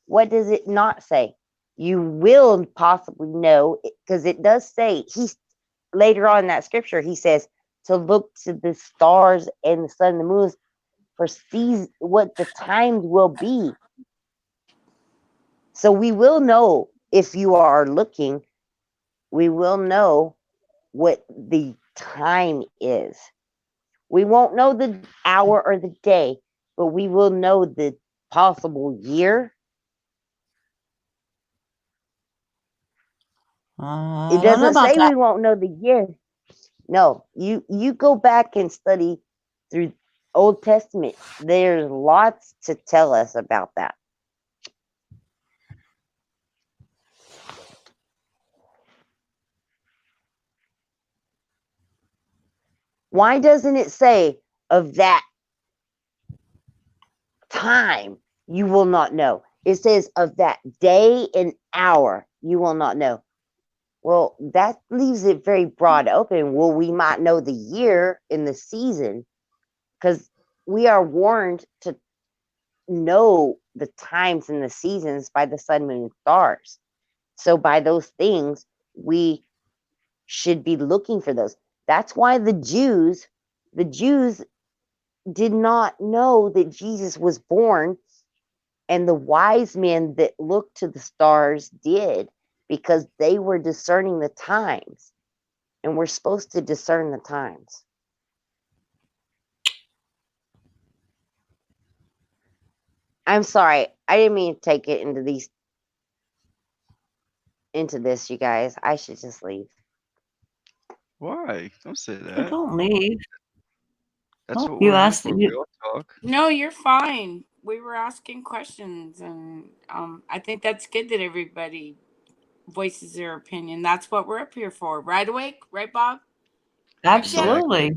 What does it not say? You will possibly know, because it does say, later on in that scripture, he says to look to the stars and the sun and the moon for what the times will be. So we will know, if you are looking, we will know what the time is. We won't know the hour or the day, but we will know the possible year. It doesn't say we won't know the year. No, you go back and study through Old Testament. There's lots to tell us about that. Why doesn't it say of that time you will not know? It says of that day and hour you will not know. Well, that leaves it very broad open. Well, we might know the year and the season, because we are warned to know the times and the seasons by the sun, moon, and stars. So by those things, we should be looking for those. That's why the Jews did not know that Jesus was born, and the wise men that looked to the stars did, because they were discerning the times, and we're supposed to discern the times. I'm sorry, I didn't mean to take it into this, you guys. I should just leave. Why? Don't say that. Don't leave. That's what we're here for. We all talk. No, you're fine. We were asking questions, and I think that's good that everybody voices their opinion. That's what we're up here for. Right, Awake? Right, Bob? Absolutely.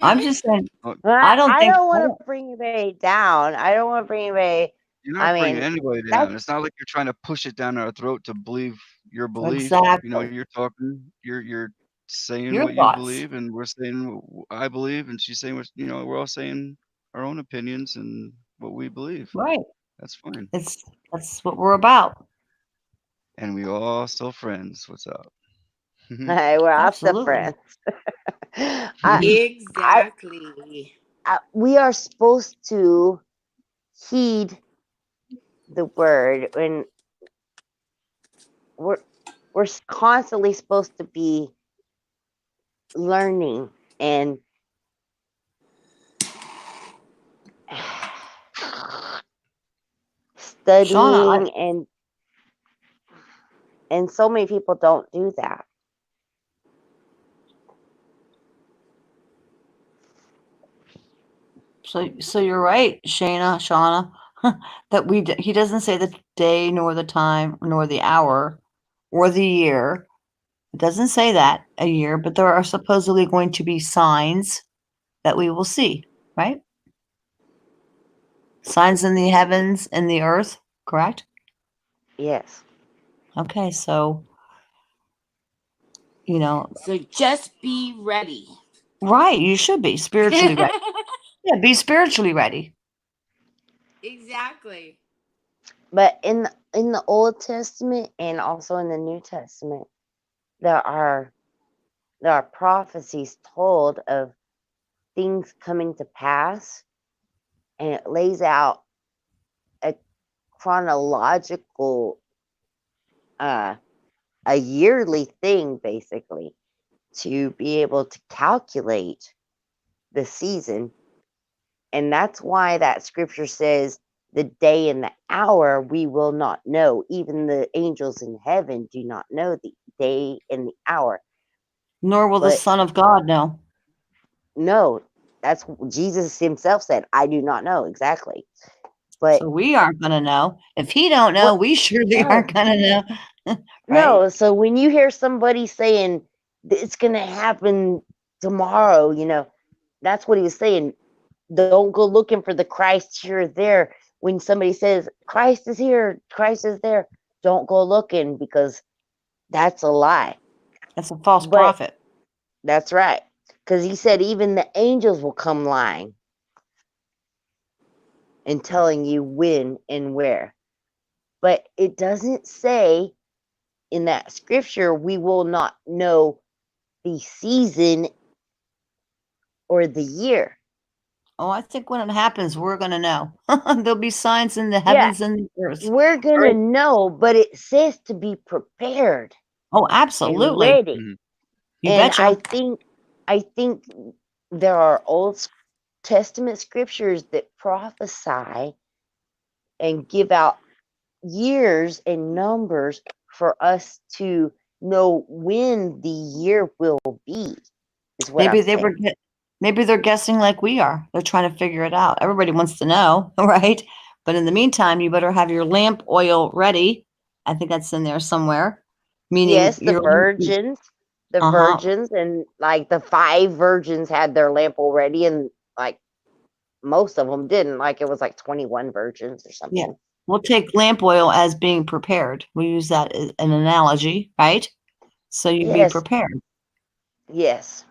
I'm just saying. I don't want to bring anybody down. I don't want to bring anybody. You're not bringing anybody down. It's not like you're trying to push it down our throat to believe your belief. Exactly. You know, you're talking. You're saying Your what thoughts. you believe, and we're saying what I believe, and she's saying what, you know. We're all saying our own opinions and what we believe. Right. That's fine. That's what we're about. And we all still friends. What's up? Hey, we're all still friends. Exactly. We are supposed to heed the word, and we're constantly supposed to be learning and studying, Shauna, and so many people don't do that. So you're right, Shauna, that he doesn't say the day nor the time nor the hour or the year. It doesn't say that a year, but there are supposedly going to be signs that we will see, right? Signs in the heavens and the earth, correct? Yes. Okay, so So just be ready. Right, you should be spiritually ready. Yeah, be spiritually ready. Exactly. But in the Old Testament and also in the New Testament, there are prophecies told of things coming to pass, and it lays out a chronological a yearly thing, basically, to be able to calculate the season. And that's why that scripture says the day and the hour we will not know. Even the angels in heaven do not know the day and the hour. Nor will the Son of God know. No, that's Jesus himself said, I do not know exactly. But so we aren't going to know. If he don't know, we surely aren't going to know. Right? No, so when you hear somebody saying it's going to happen tomorrow, that's what he was saying. Don't go looking for the Christ here or there. When somebody says Christ is here, Christ is there, don't go looking, because that's a lie. That's a false prophet. That's right. Because he said even the angels will come lying and telling you when and where. But it doesn't say in that scripture we will not know the season or the year. Oh, I think when it happens, we're going to know. There'll be signs in the heavens and the earth. We're going to know, but it says to be prepared. Oh, absolutely. And ready. You and betcha. I think there are Old Testament scriptures that prophesy and give out years and numbers for us to know when the year will be. Is what Maybe I'm saying. Maybe they're guessing like we are. They're trying to figure it out. Everybody wants to know, right? But in the meantime, you better have your lamp oil ready. I think that's in there somewhere. Meaning, yes, the virgins, and like the 5 virgins had their lamp already, and like most of them didn't. Like it was like 21 virgins or something. Yeah, we'll take lamp oil as being prepared. We use that as an analogy, right? So you be prepared. Yes.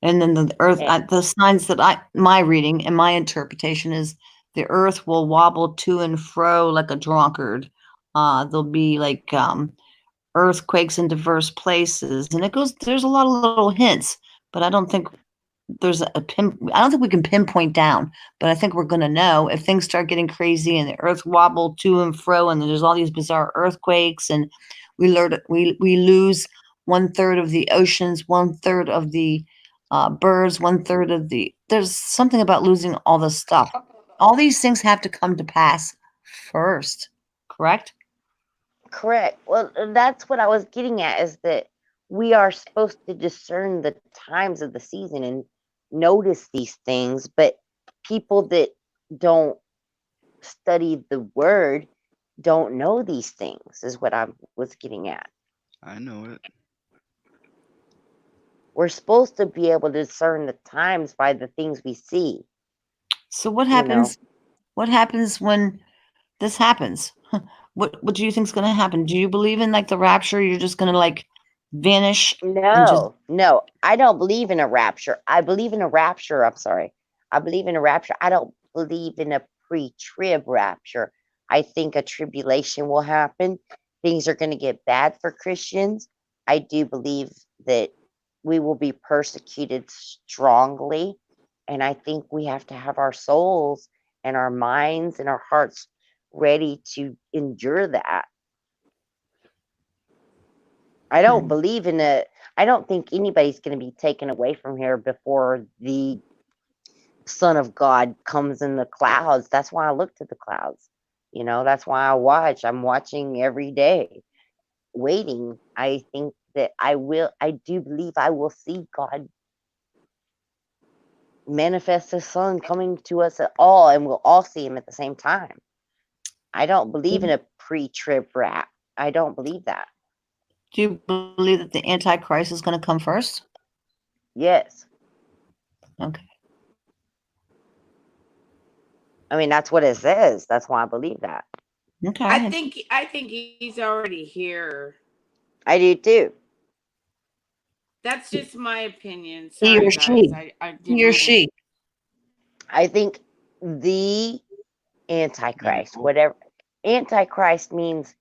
And then the earth, the signs that my reading and my interpretation is the earth will wobble to and fro like a drunkard. There'll be like earthquakes in diverse places, and there's a lot of little hints, but I don't think there's I don't think we can pinpoint down, but I think we're going to know if things start getting crazy and the earth wobble to and fro, and there's all these bizarre earthquakes, and we lose 1/3 of the oceans, 1/3 of the birds, 1/3 of there's something about losing all this stuff. All these things have to come to pass first, correct? Correct. Well, that's what I was getting at, is that we are supposed to discern the times of the season and notice these things, but people that don't study the word don't know these things, is what I was getting at. I know it. We're supposed to be able to discern the times by the things we see. So what happens? What happens when this happens? What do you think is going to happen? Do you believe in like the rapture? You're just going to like vanish? No, I don't believe in a rapture. I believe in a rapture. I'm sorry. I believe in a rapture. I don't believe in a pre-trib rapture. I think a tribulation will happen. Things are going to get bad for Christians. I do believe that we will be persecuted strongly. And I think we have to have our souls and our minds and our hearts ready to endure that. I don't believe in I don't think anybody's going to be taken away from here before the Son of God comes in the clouds. That's why I look to the clouds. You know, that's why I watch. I'm watching every day, waiting. I think that I do believe I will see God manifest his son coming to us at all, and we'll all see him at the same time. I don't believe in a pre-trib rap. I don't believe that. Do you believe that the Antichrist is going to come first? Yes. Okay. I mean, that's what it says. That's why I believe that. Okay. I think he's already here. I do too. That's just my opinion. He Sorry, or guys. she. I didn't He or mean she. I think the Antichrist, whatever Antichrist means,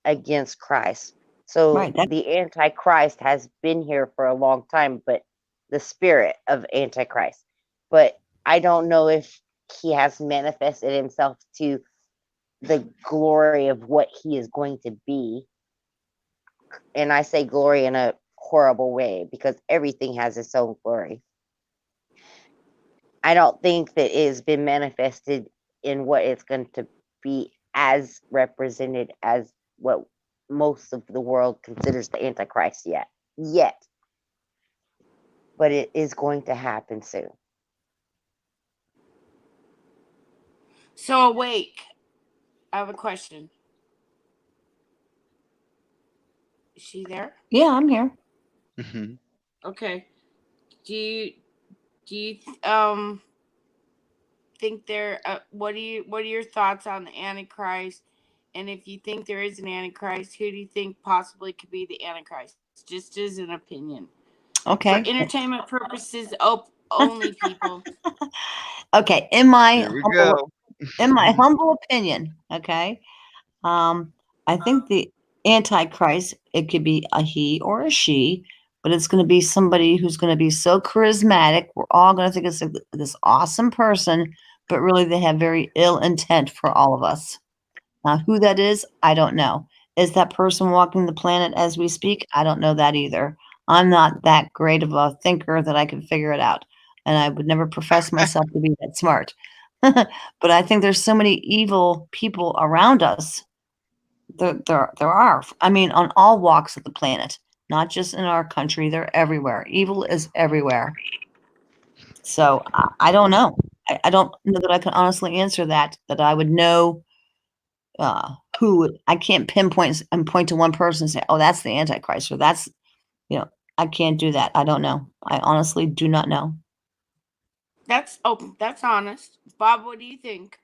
against Christ. So Right. the Antichrist has been here for a long time, but the spirit of Antichrist. But I don't know if he has manifested himself to the glory of what he is going to be. And I say glory in a horrible way because everything has its own glory. I don't think that it has been manifested in what it's going to be as represented as what most of the world considers the Antichrist yet. But it is going to happen soon. So awake. I have a question. Is she there? Yeah, I'm here. Okay. Do you think there? What are your thoughts on the Antichrist? And if you think there is an Antichrist, who do you think possibly could be the Antichrist? Just as an opinion. Okay. For entertainment purposes only, people. Okay. In my go. humble opinion, okay. I think the Antichrist, it could be a he or a she, but it's going to be somebody who's going to be so charismatic. We're all going to think it's this awesome person, but really they have very ill intent for all of us. Now, who that is, I don't know. Is that person walking the planet as we speak? I don't know that either. I'm not that great of a thinker that I can figure it out. And I would never profess myself to be that smart. But I think there's so many evil people around us. There are. I mean, on all walks of the planet, not just in our country. They're everywhere. Evil is everywhere. So I don't know. I don't know that I can honestly answer that I would know who. I can't pinpoint and point to one person and say, oh, that's the Antichrist, or that's, I can't do that. I don't know. I honestly do not know. That's honest. Bob, what do you think?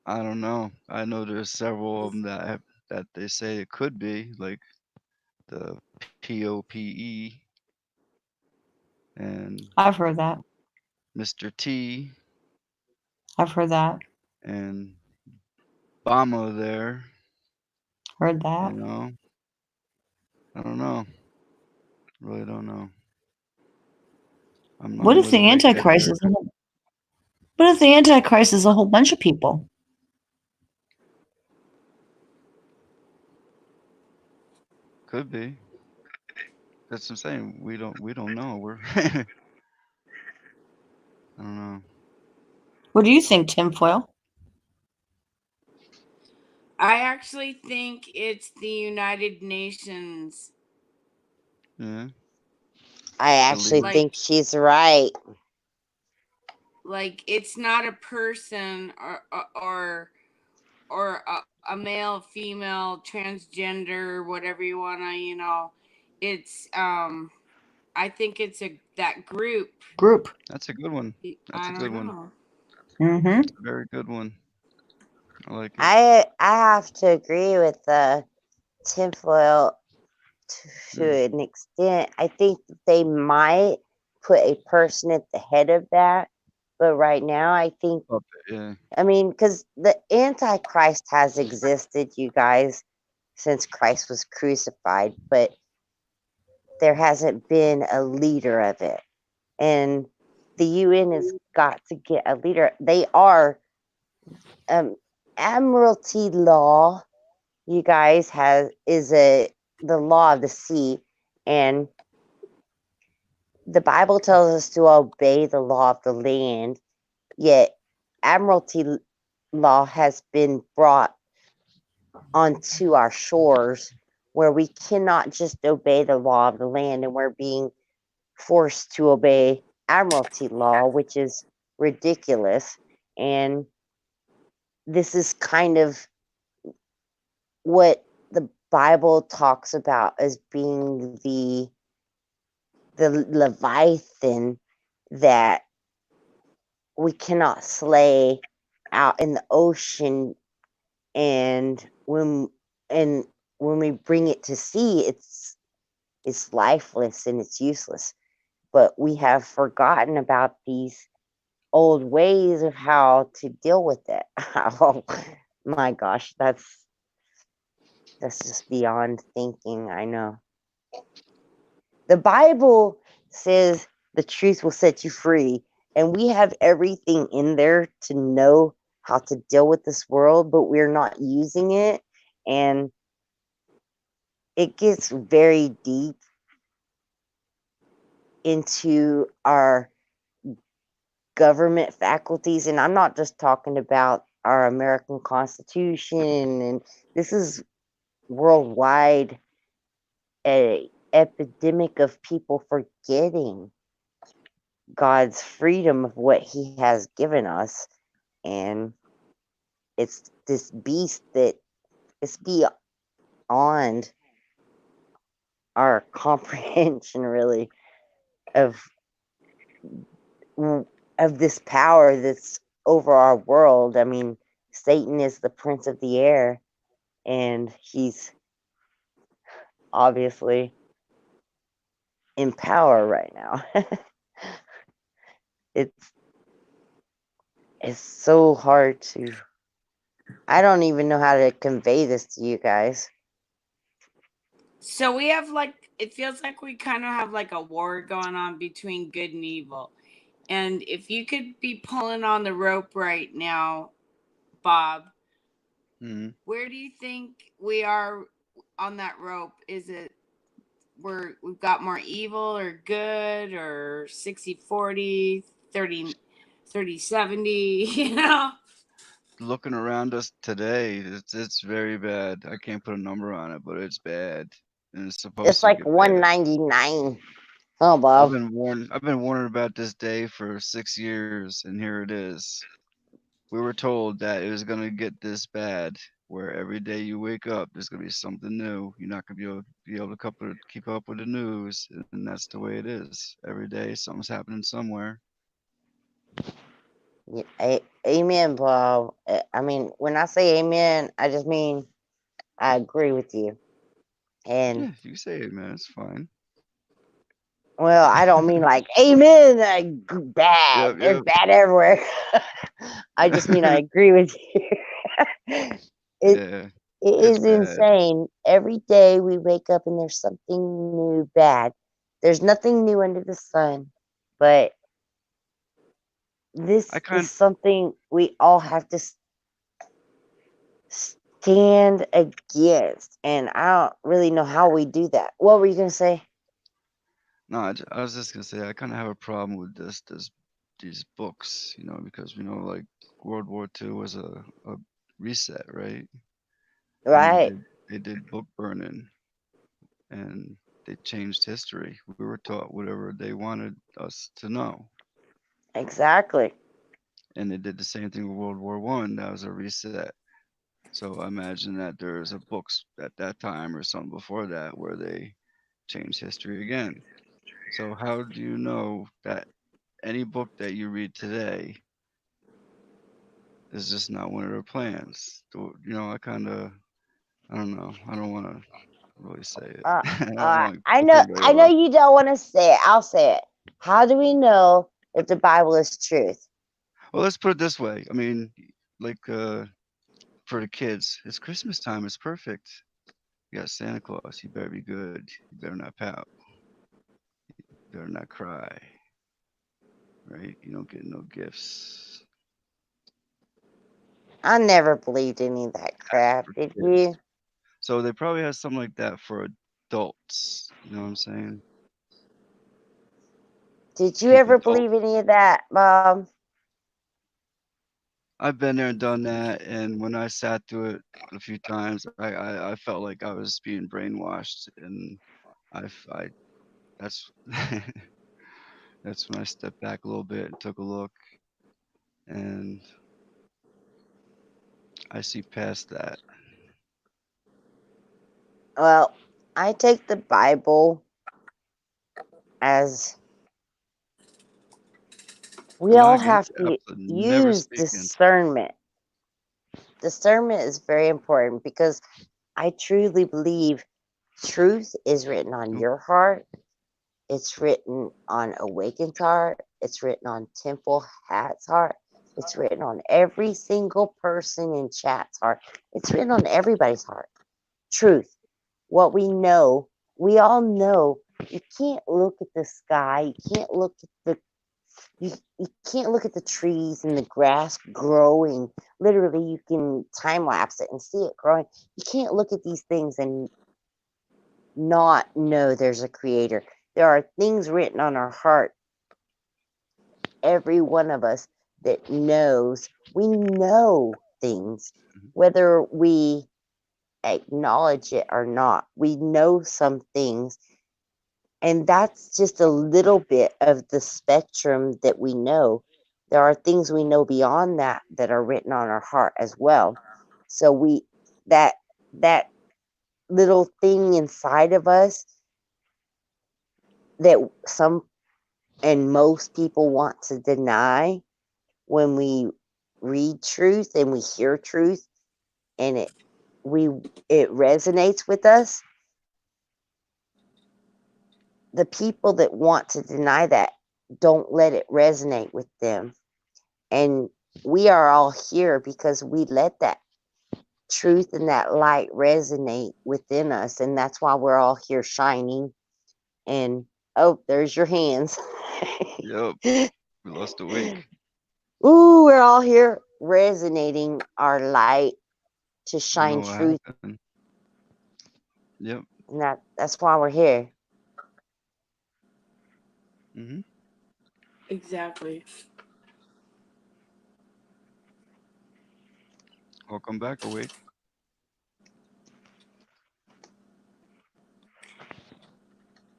I don't know. I know there's several of them that they say it could be, like the POPE and I've heard that. Mr. T. I've heard that. And Obama there. Heard that. You know, I don't know. Really don't know. What if the Antichrist is? What if the Antichrist is a whole bunch of people? Could be. That's what I'm saying. We don't know. We're I don't know. What do you think, tinfoil? I actually think it's the United Nations. Yeah. I actually think she's right. Like it's not a person or a male, female, transgender, whatever you wanna, it's I think it's that group. That's a good one. That's a good one. Mm-hmm. That's a very good one. I like it. I have to agree with the tinfoil to an extent. I think that they might put a person at the head of that, but right now I think, I mean, because the Antichrist has existed, you guys, since Christ was crucified, but there hasn't been a leader of it, and the UN has got to get a leader. They are Admiralty law, you guys, is the law of the sea, and the Bible tells us to obey the law of the land, yet admiralty law has been brought onto our shores, where we cannot just obey the law of the land, and we're being forced to obey admiralty law, which is ridiculous. And this is kind of what the Bible talks about as being the Leviathan that we cannot slay out in the ocean, and when we bring it to sea, it's lifeless and it's useless. But we have forgotten about these old ways of how to deal with it. Oh my gosh, that's just beyond thinking. I know. The Bible says the truth will set you free, and we have everything in there to know how to deal with this world, but we're not using it, and it gets very deep into our government faculties. And I'm not just talking about our American Constitution, and this is worldwide, a epidemic of people forgetting God's freedom of what he has given us. And it's this beast that is beyond our comprehension, really, of this power that's over our world. I mean, Satan is the prince of the air, and he's obviously in power right now. it's so hard to, I don't even know how to convey this to you guys. So we have it feels like we kind of have like a war going on between good and evil. And if you could be pulling on the rope right now, Bob, where do you think we are on that rope? Is it we've got more evil or good, or 60-40, 30-70, you know? Looking around us today, it's very bad. I can't put a number on it, but it's bad, and it's supposed It's to like get 199. Oh, Bob. I've been warned about this day for 6 years, and here it is. We were told that it was gonna get this bad, where every day you wake up, there's gonna be something new. You're not gonna be able to keep up with the news, and that's the way it is. Every day, something's happening somewhere. Amen, Bob. I mean, when I say amen, I just mean I agree with you. And yeah, you say amen, it's fine. Well, I don't mean like amen, bad. Yep, There's bad everywhere. I just mean I agree with you. It is bad. insane. Every day we wake up and there's something new bad. There's nothing new under the sun, but this is something we all have to stand against, and I don't really know how we do that. What were you gonna say? No, I was just gonna say I kind of have a problem with these books, you know, because we know like World War II was a reset, right? Right. And they did book burning, and they changed history. We were taught whatever they wanted us to know. Exactly. And they did the same thing with World War One. That was a reset. So I imagine that there's a books at that time or something before that where they changed history again. So how do you know that any book that you read today is just not one of their plans? You know, I don't know. I don't want to really say it. I know you don't want to say it. I'll say it. How do we know if the Bible is truth? Well, let's put it this way. I mean, like for the kids, it's Christmas time. It's perfect. You got Santa Claus. You better be good. You better not pout. You better not cry. Right? You don't get no gifts. I never believed any of that crap. Did you? So they probably have something like that for adults. You know what I'm saying? Did you ever believe any of that, Bob? I've been there and done that, and when I sat through it a few times, I felt like I was being brainwashed, and I that's that's when I stepped back a little bit and took a look, and I see past that. Well, I take the Bible as we I'm not all against have it. to Absolutely never use speak against discernment. Discernment is very important because I truly believe truth is written on it. your heart. It's written on Awakened's heart. It's written on Temple Hat's heart. It's written on every single person in chat's heart. It's written on everybody's heart. Truth. What we know, we all know. You can't look at the sky. You can't look at the you can't look at the trees and the grass growing. Literally, you can time lapse it and see it growing. You can't look at these things and not know there's a creator. There are things written on our heart, every one of us that knows. We know things, whether we acknowledge it or not. We know some things. And that's just a little bit of the spectrum that we know. There are things we know beyond that that are written on our heart as well. So that little thing inside of us that some and most people want to deny, when we read truth and we hear truth and it resonates with us, the people that want to deny that don't let it resonate with them. And we are all here because we let that truth and that light resonate within us. And that's why we're all here shining. And oh, there's your hands. Yep. We lost a week. Ooh, we're all here resonating our light to I shine know what truth. happened. Yep. And that's why we're here. Mm-hmm. Exactly. Welcome back, Awake.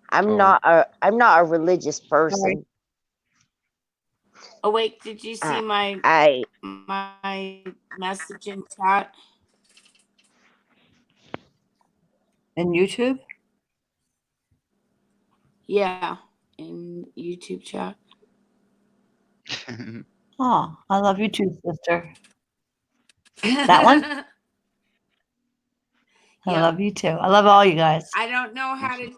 I'm not a religious person. Awake, did you see my message in chat? In YouTube? Yeah, in YouTube chat. Oh, I love you too, sister. That one? I love you too. I love all you guys. I don't know how to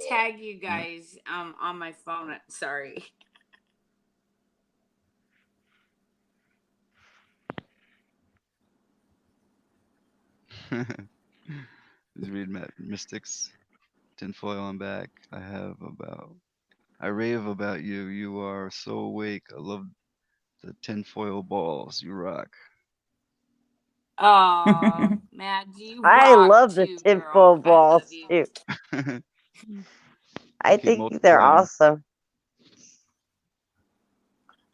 tag you guys on my phone. Sorry. Just read Mystics. Tinfoil on back. I rave about you. You are so awake. I love the tinfoil balls. You rock. Oh, Matt, you I rock love the too, tinfoil girl. I love balls you. too. I Keep think they're multiplying. awesome.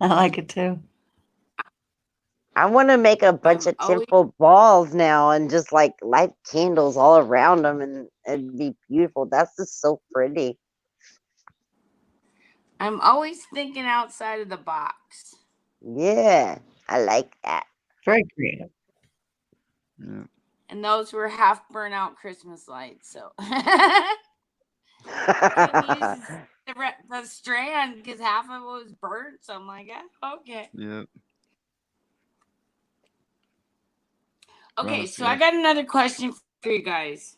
I like it too. I want to make a bunch of tinfoil balls now and just like light candles all around them, and it'd be beautiful. That's just so pretty. I'm always thinking outside of the box. Yeah, I like that. Very creative. Yeah. And those were half burnt out Christmas lights. So couldn't use the strand because half of it was burnt. So I'm like, okay. Yeah. Okay, so I got another question for you guys.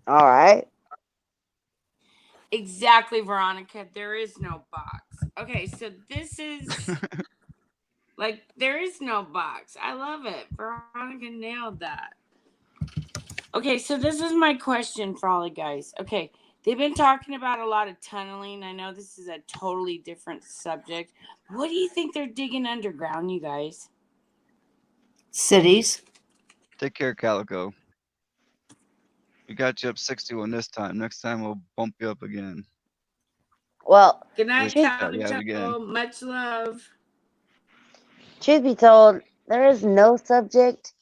All right. Exactly, Veronica. There is no box. Okay, so this is like there is no box. I love it. Veronica nailed that. Okay, so this is my question for all you guys. Okay, they've been talking about a lot of tunneling. I know this is a totally different subject. What do you think they're digging underground, you guys? Cities. Take care, Calico. We got you up 61 this time. Next time we'll bump you up again. Well, good night, Wait, got you out again. Calico. Much love. Truth be told, there is no subject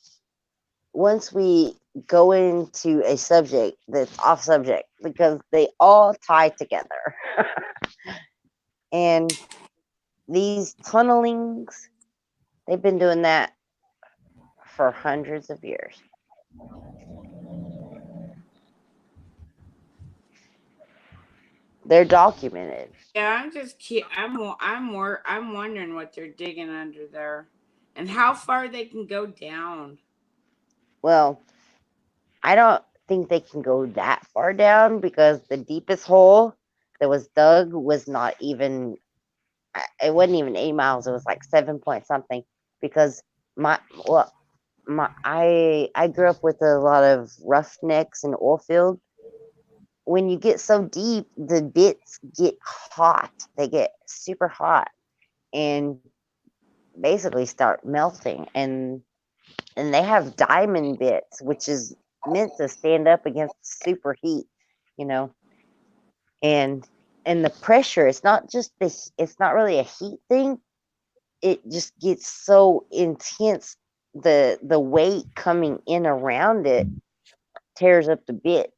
once we go into a subject that's off subject because they all tie together. And these tunnelings, they've been doing that for hundreds of years. They're documented. Yeah, I'm wondering what they're digging under there, and how far they can go down. Well, I don't think they can go that far down because the deepest hole that was dug was not even, it wasn't even 8 miles. It was like 7 point something because I grew up with a lot of roughnecks and oil field. When you get so deep, the bits get hot. They get super hot and basically start melting. And they have diamond bits, which is meant to stand up against super heat, you know. And the pressure, it's not really a heat thing. It just gets so intense. The weight coming in around it tears up the bit,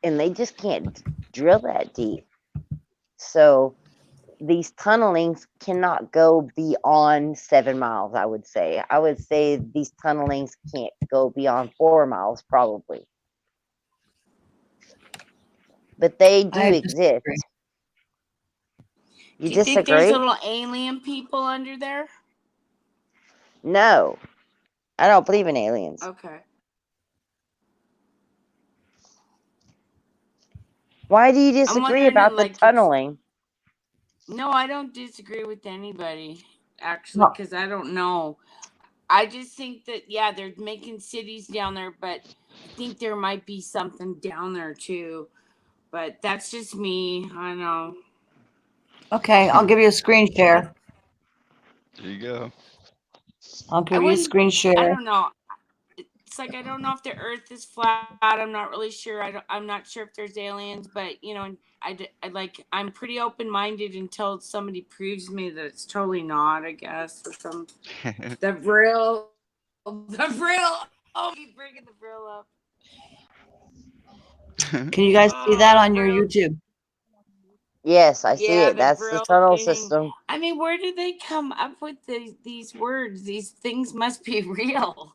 and they just can't drill that deep. So these tunnelings cannot go beyond 7 miles. I would say these tunnelings can't go beyond 4 miles probably, but they do exist. You Do you think disagree? there's little alien people under there? No, I don't believe in aliens. Okay. Why do you disagree about the tunneling? No, I don't disagree with anybody, actually, because I don't know. I just think that, yeah, they're making cities down there, but I think there might be something down there, too. But that's just me. I don't know. Okay, I'll give you a screen share. There you go. I'll give you a screen share. I don't know. It's like I don't know if the Earth is flat. I'm not really sure. I'm not sure if there's aliens, but you know, I'm pretty open minded until somebody proves me that it's totally not. I guess or some the Brill. Oh, keep bringing the Brill up. Can you guys see that on your YouTube? Yes, I see it. That's the tunnel system. I mean, where do they come up with these words? These things must be real.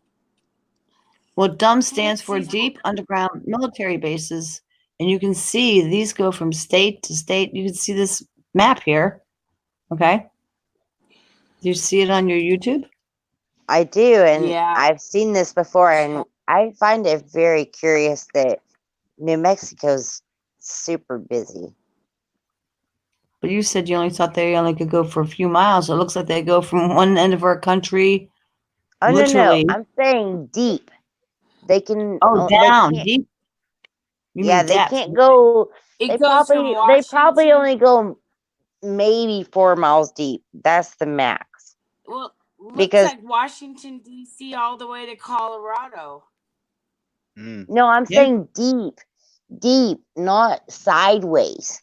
Well, DUM stands for Deep Underground Military Bases. And you can see these go from state to state. You can see this map here. Okay. Do you see it on your YouTube? I do. And I've seen this before. And I find it very curious that New Mexico's super busy. But you said you only thought they only could go for a few miles. It looks like they go from one end of our country. Oh, literally. No. I'm saying deep. They can. Oh, down deep. Yeah, they can't go. They probably only go maybe 4 miles deep. That's the max. Well, looks like Washington D.C. all the way to Colorado. No, I'm saying deep, not sideways.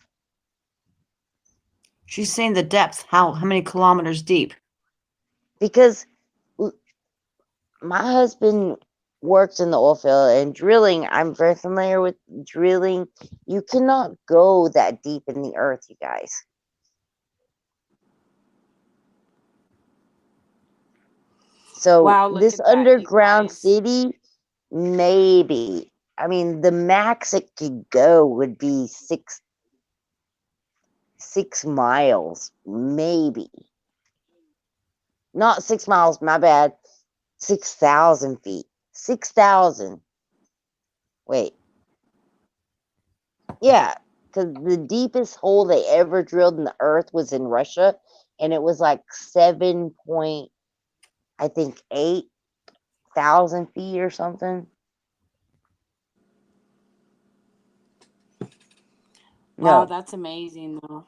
She's saying the depth. How many kilometers deep? Because my husband works in the oil field and drilling. I'm very familiar with drilling. You cannot go that deep in the earth, you guys. So wow, this underground city, maybe. I mean, the max it could go would be 6 miles, maybe. Not 6 miles, my bad. 6,000 feet. 6,000. Wait. Yeah, because the deepest hole they ever drilled in the earth was in Russia, and it was like 8,000 feet or something. Wow, that's amazing, though.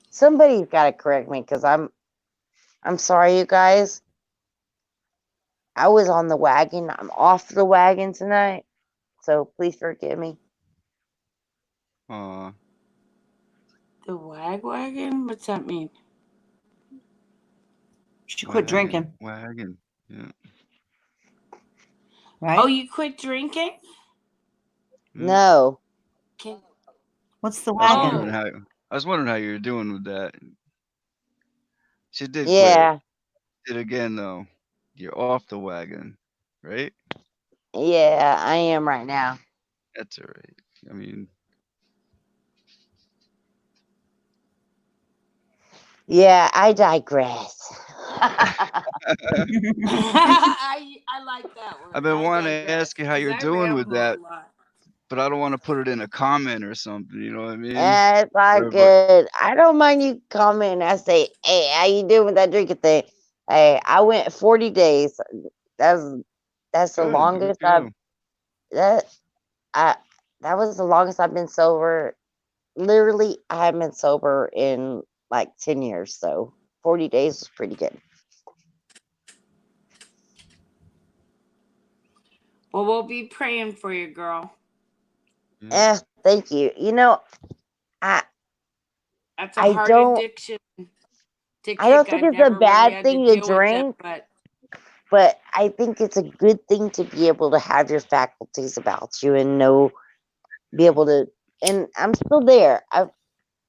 Somebody's got to correct me because I'm sorry, you guys. I was on the wagon. I'm off the wagon tonight, so please forgive me. Aw. The wagon? What's that mean? She quit drinking. Wagon. Yeah. Right? Oh, you quit drinking? No. What's the I wagon? was wondering how you're doing with that. She did quit. Yeah. Did again though. You're off the wagon, right? Yeah, I am right now. That's all right. I mean, yeah, I digress. I like that word. I've been wanting to ask you how you're doing with that, but I don't want to put it in a comment or something. You know what I mean? It's all good. I don't mind you commenting. I say, hey, how you doing with that drinking thing? Hey, I went 40 days. That's the Good, longest that was the longest I've been sober. Literally, I haven't been sober in like 10 years, so 40 days was pretty good. Well, we'll be praying for you, girl. Thank you. You know, that's a hard addiction to kick. I don't think it's a bad thing to drink, but I think it's a good thing to be able to have your faculties about you and be able to. And I'm still there.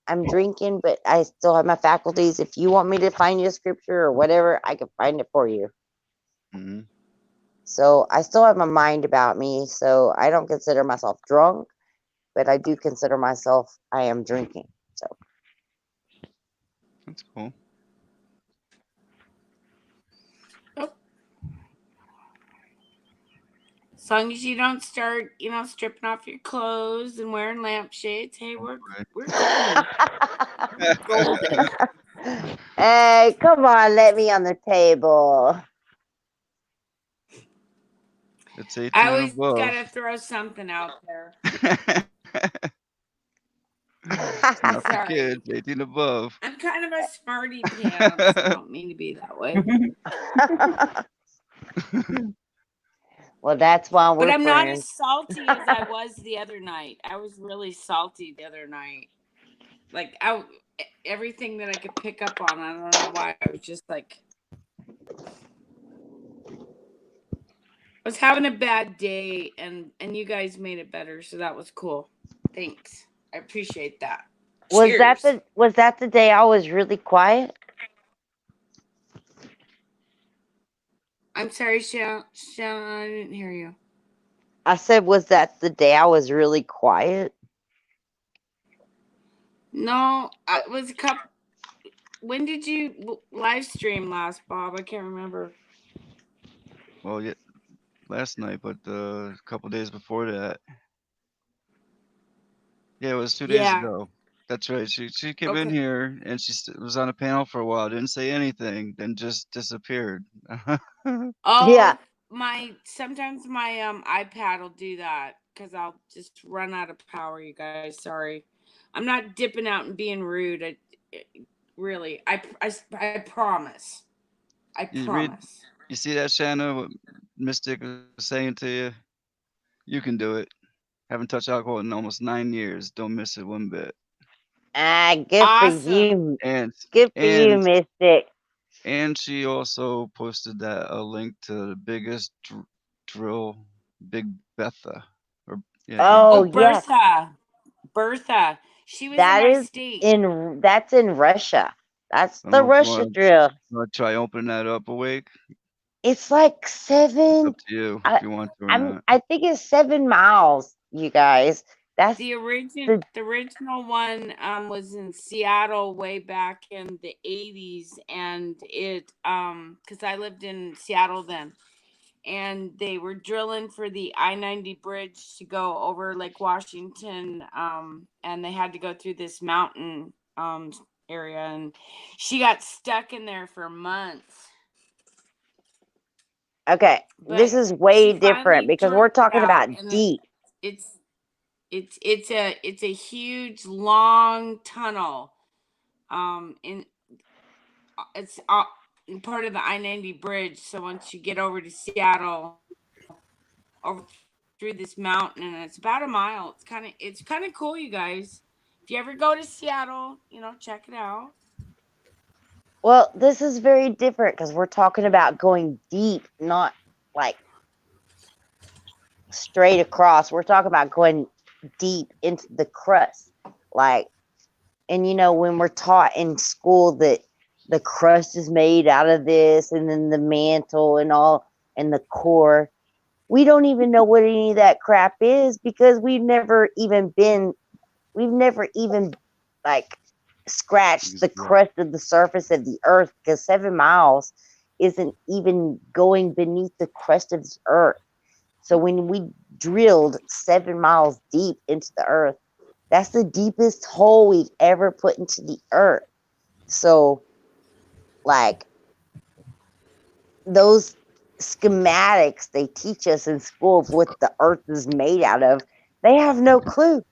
I'm drinking, but I still have my faculties. If you want me to find you a scripture or whatever, I can find it for you. Mm-hmm. So I still have my mind about me. So I don't consider myself drunk, but I do consider myself, I am drinking. So that's cool. As long as you don't start, stripping off your clothes and wearing lampshades, hey, we're golden. We're golden. Hey, come on, let me on the table. It's 18 I always above. gotta throw something out there. It's not for kids, 18 above. I'm kind of a smarty pants. I don't mean to be that way. Well, that's why we're But I'm friends. not as salty as I was the other night. I was really salty the other night. Like, everything that I could pick up on, I don't know why. I was just like, I was having a bad day, and you guys made it better, so that was cool. Thanks. I appreciate that. Was that the day I was really quiet? I'm sorry, Sean, I didn't hear you. I said, was that the day I was really quiet? No, it was a couple. When did you live stream last, Bob? I can't remember. Well, yeah, last night, but a couple days before that. Yeah, it was 2 days ago. That's right. She came in here and she was on a panel for a while. Didn't say anything, then just disappeared. Oh yeah. Sometimes my iPad will do that because I'll just run out of power. You guys, sorry. I'm not dipping out and being rude. Really, I promise. I promise. You see that, Shanna? What Mystic was saying to you? You can do it. Haven't touched alcohol in almost 9 years. Don't miss it one bit. Good for you. Good for you, Mystic. And she also posted a link to the biggest drill, Big Betha. Bertha. She was in my state. That's in Russia. That's the Russia drill. You want to try opening that up, Awake? It's like 7. It's up to you if you want to or not. I think it's 7 miles, you guys. That's the original one was in Seattle way back in the 80s, and it because I lived in Seattle then, and they were drilling for the I-90 bridge to go over Lake Washington, and they had to go through this mountain area, and she got stuck in there for months. Okay, this is way different because we're talking about deep. It's a huge long tunnel. It's part of the I-90 bridge. So once you get over to Seattle, over through this mountain, and it's about a mile. It's kind of cool, you guys. If you ever go to Seattle, check it out. Well, this is very different because we're talking about going deep, not like straight across. We're talking about going deep into the crust. Like, and when we're taught in school that the crust is made out of this, and then the mantle and all, and the core, we don't even know what any of that crap is because we've never even like scratched the crust of the surface of the earth, because 7 miles isn't even going beneath the crust of the earth. So when we drilled 7 miles deep into the earth, that's the deepest hole we've ever put into the earth. So, like, those schematics they teach us in school of what the earth is made out of, they have no clue.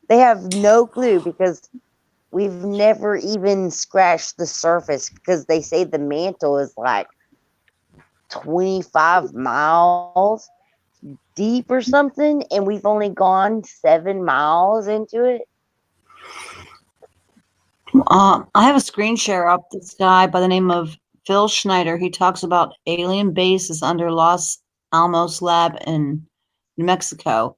They have no clue because we've never even scratched the surface, because they say the mantle is like 25 miles deep or something, and we've only gone 7 miles into it. I have a screen share up. This guy by the name of Phil Schneider. He talks about alien bases under Los Alamos lab in New Mexico.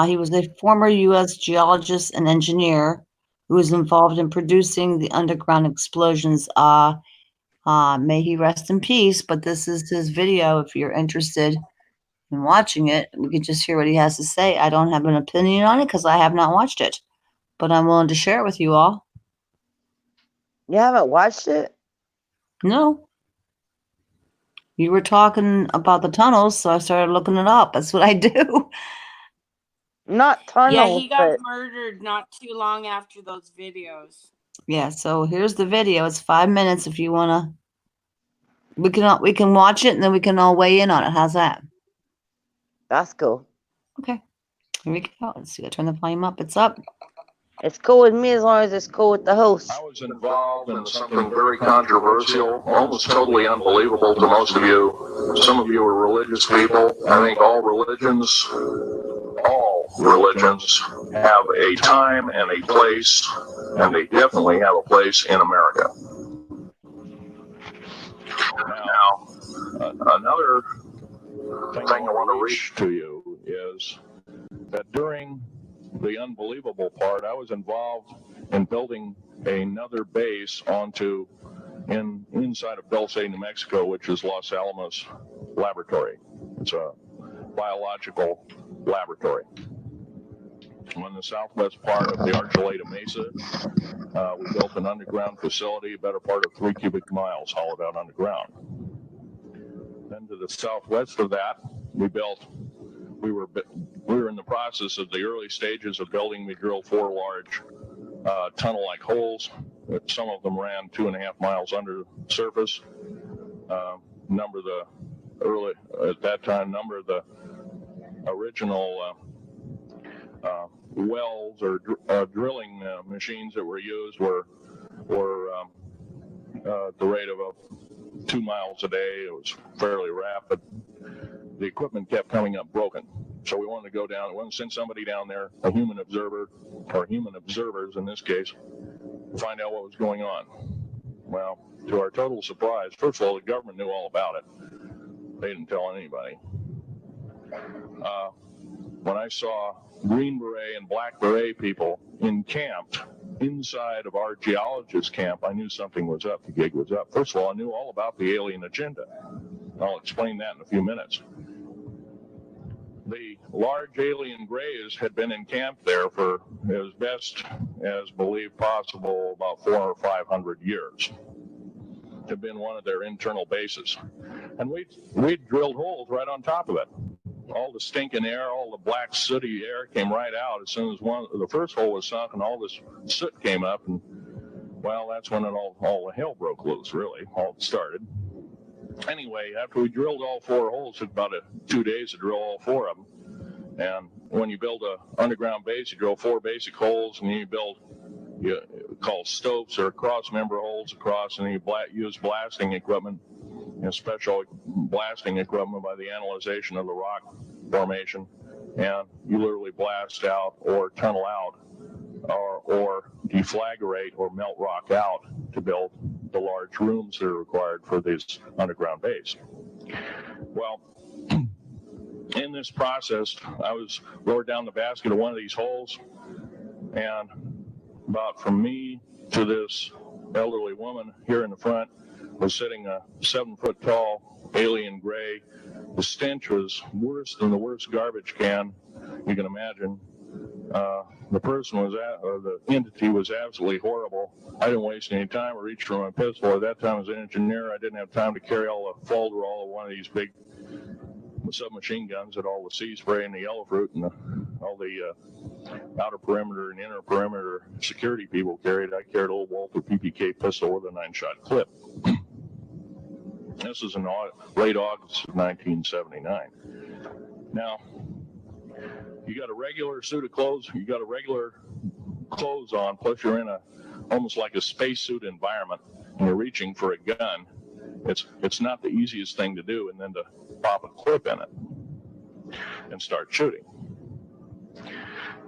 He was a former U.S. geologist and engineer who was involved in producing the underground explosions. May he rest in peace, but this is his video. If you're interested in watching it, we can just hear what he has to say. I don't have an opinion on it because I have not watched it, but I'm willing to share it with you all. You haven't watched it? No. You were talking about the tunnels, so I started looking it up. That's what I do. Not tunnels. Yeah, he got murdered not too long after those videos. Yeah, so here's the video. It's 5 minutes if you wanna. We can watch it and then we can all weigh in on it. How's that? That's cool. Okay. Here we go. Let's see. I turn the volume up. It's up. It's cool with me as long as it's cool with the host. I was involved in something very controversial, almost totally unbelievable to most of you. Some of you are religious people. I think all religions have a time and a place, and they definitely have a place in America. Now, another thing I want to reach to you is that during the unbelievable part, I was involved in building another base inside of Dulce, New Mexico, which is Los Alamos Laboratory. It's a biological laboratory. On the southwest part of the Archuleta Mesa, we built an underground facility, a better part of 3 cubic miles hollowed out underground. Then to the southwest of that, we were in the process of the early stages of building. We drilled 4 large tunnel-like holes. Some of them ran 2.5 miles under the surface. Number of the original wells or drilling machines that were used were at the rate of 2 miles a day. It was fairly rapid. The equipment kept coming up broken. So we wanted to go down, we wanted to send somebody down there, a human observer, or human observers in this case, to find out what was going on. Well, to our total surprise, first of all, the government knew all about it. They didn't tell anybody. When I saw Green Beret and Black Beret people encamped inside of our geologist camp, I knew something was up. The gig was up. First of all, I knew all about the alien agenda. I'll explain that in a few minutes. The large alien grays had been encamped there for, as best as believed possible, about 400 or 500 years. It had been one of their internal bases. And we drilled holes right on top of it. All the stinking air, all the black sooty air came right out as soon as the first hole was sunk, and all this soot came up, and well, that's when all the hell broke loose, really, all started. Anyway, after we drilled all 4 holes, it took about 2 days to drill all 4 of them. And when you build an underground base, you drill 4 basic holes, and then you call stopes or cross-member holes across, and then you use blasting equipment, special blasting equipment by the analyzation of the rock formation, and you literally blast out or tunnel out or deflagrate or melt rock out to build the large rooms that are required for this underground base. Well, in this process, I was lowered down the basket of one of these holes, and about from me to this elderly woman here in the front was sitting a 7-foot tall alien gray. The stench was worse than the worst garbage can you can imagine. The person was or the entity was absolutely horrible. I didn't waste any time. I reached for my pistol. At that time, as an engineer, I didn't have time to carry all the folderol of one of these big submachine guns that all the sea spray and the yellow fruit and all the outer perimeter and inner perimeter security people carried. I carried a little Walther PPK pistol with a 9-shot clip. This is in late August of 1979. Now, you got a regular suit of clothes, you got a regular clothes on, plus you're in almost like a spacesuit environment, and you're reaching for a gun. It's not the easiest thing to do, and then to pop a clip in it and start shooting.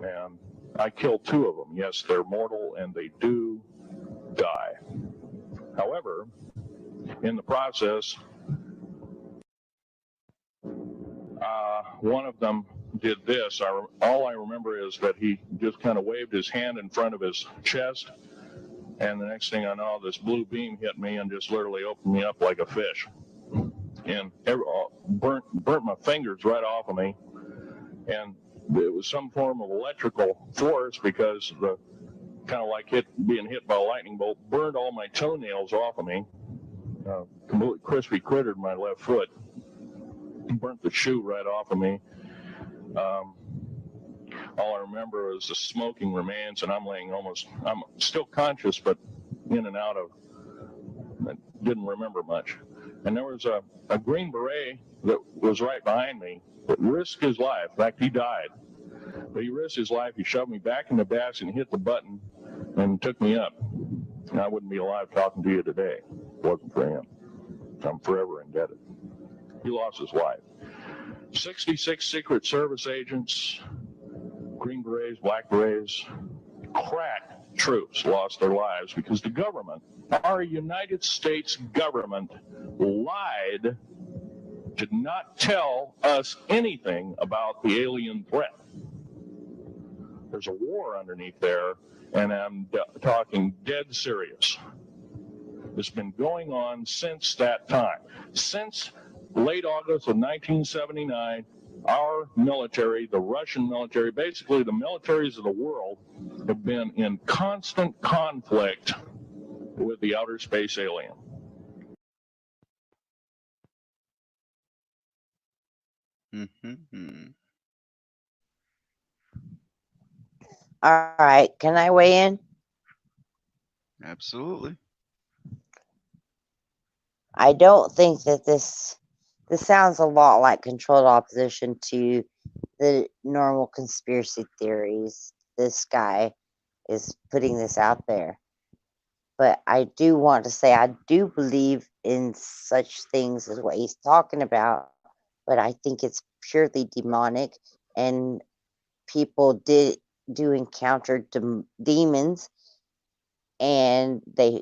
And I killed 2 of them. Yes, they're mortal, and they do die. However, in the process, one of them did this. All I remember is that he just kind of waved his hand in front of his chest, and the next thing I know, this blue beam hit me and just literally opened me up like a fish, and burnt my fingers right off of me. And it was some form of electrical force, because the kind of like being hit by a lightning bolt burned all my toenails off of me. Completely crispy crittered my left foot, burnt the shoe right off of me. All I remember is the smoking remains, and I'm still conscious, but in and out of, I didn't remember much. And there was a Green Beret that was right behind me that risked his life. In fact, he died. But he risked his life. He shoved me back in the basket and hit the button and took me up. And I wouldn't be alive talking to you today if it wasn't for him. I'm forever indebted. He lost his life. 66 Secret Service agents, Green Berets, Black Berets, crack troops lost their lives because the government, our United States government, lied, did not tell us anything about the alien threat. There's a war underneath there, and I'm talking dead serious. It's been going on since that time. Since late August of 1979, our military, the Russian military, basically the militaries of the world, have been in constant conflict with the outer space alien. Mm-hmm. All right, can I weigh in? Absolutely. I don't think that this sounds a lot like controlled opposition to the normal conspiracy theories. This guy is putting this out there. But I do want to say I do believe in such things as what he's talking about, but I think it's purely demonic, and people do encounter demons, and they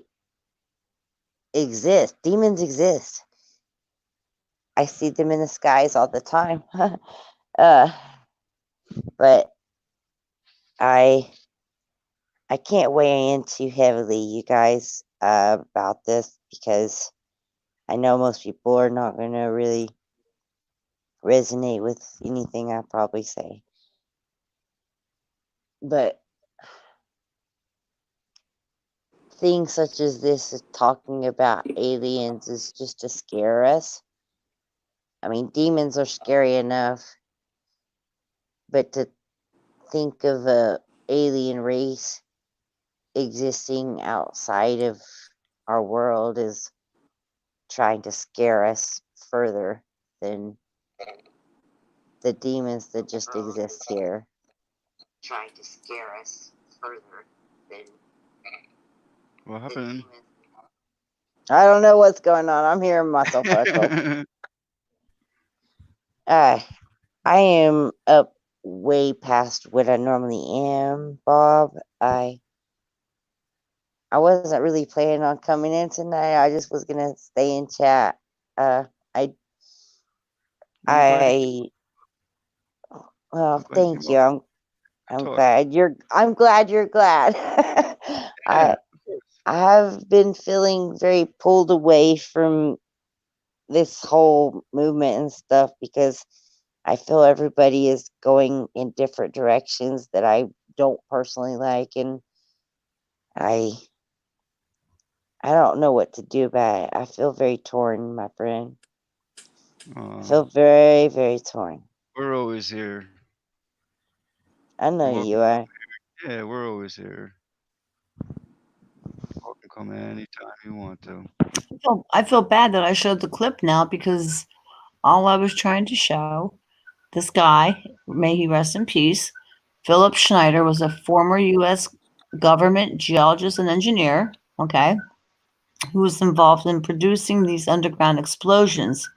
exist. Demons exist. I see them in the skies all the time. But I can't weigh in too heavily, you guys, about this, because I know most people are not going to really resonate with anything I probably say. But things such as this, talking about aliens, is just to scare us. I mean, demons are scary enough, but to think of a alien race existing outside of our world is trying to scare us further than the demons that just exist here. Trying to scare us further than what happened? I don't know what's going on. I'm hearing myself echo. I am up way past what I normally am, Bob. I I wasn't really planning on coming in tonight. I just was gonna stay in chat. I well, thank you. I'm glad you're glad. I have been feeling very pulled away from this whole movement and stuff because I feel everybody is going in different directions that I don't personally like, and I don't know what to do about it. I feel very torn, my friend. I feel very, very torn. We're always here. I know you are. Yeah, we're always here. You can come in anytime you want to. I feel bad that I showed the clip now because all I was trying to show, this guy, may he rest in peace, Philip Schneider, was a former U.S. government geologist and engineer, okay, who was involved in producing these underground explosions,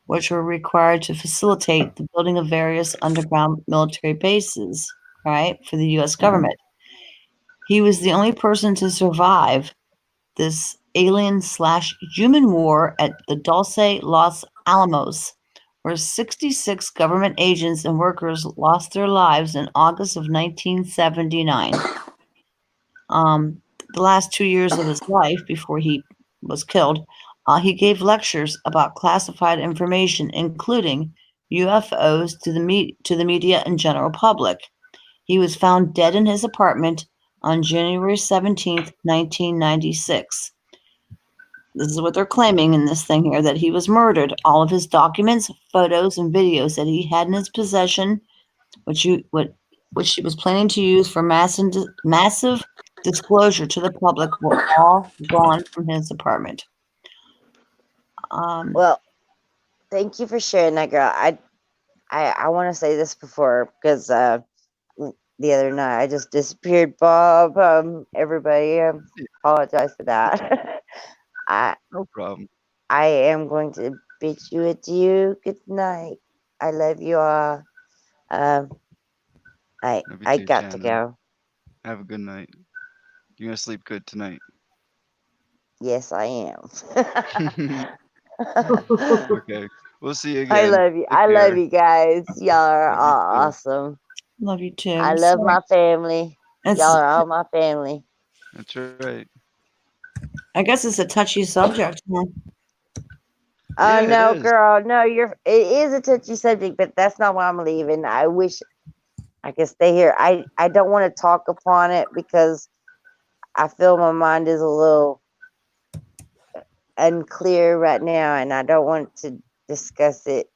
which were required to facilitate the building of various underground military bases, right, for the U.S. government. He was the only person to survive this alien/human war at the Dulce Los Alamos, where 66 government agents and workers lost their lives in August of 1979. The last 2 years of his life before he was killed, he gave lectures about classified information, including UFOs, to the media and general public. He was found dead in his apartment on January 17th, 1996. This is what they're claiming in this thing here, that he was murdered. All of his documents, photos, and videos that he had in his possession, which he was planning to use for massive disclosure to the public, were all gone from his apartment. Well, thank you for sharing that, girl. I want to say this before because the other night I just disappeared, Bob. Everybody, apologize for that. No problem. I am going to bid you adieu. Good night. I love you all. I got to go. Have a good night. You're gonna sleep good tonight. Yes, I am. Okay. We'll see you again. I love you. I love you guys. Y'all are all awesome. Love you too. I love my family. Y'all are all my family. That's right. I guess it's a touchy subject. Huh? Oh no, girl, no, it is a touchy subject, but that's not why I'm leaving. I wish I could stay here. I don't want to talk upon it because I feel my mind is a little unclear right now, and I don't want to discuss it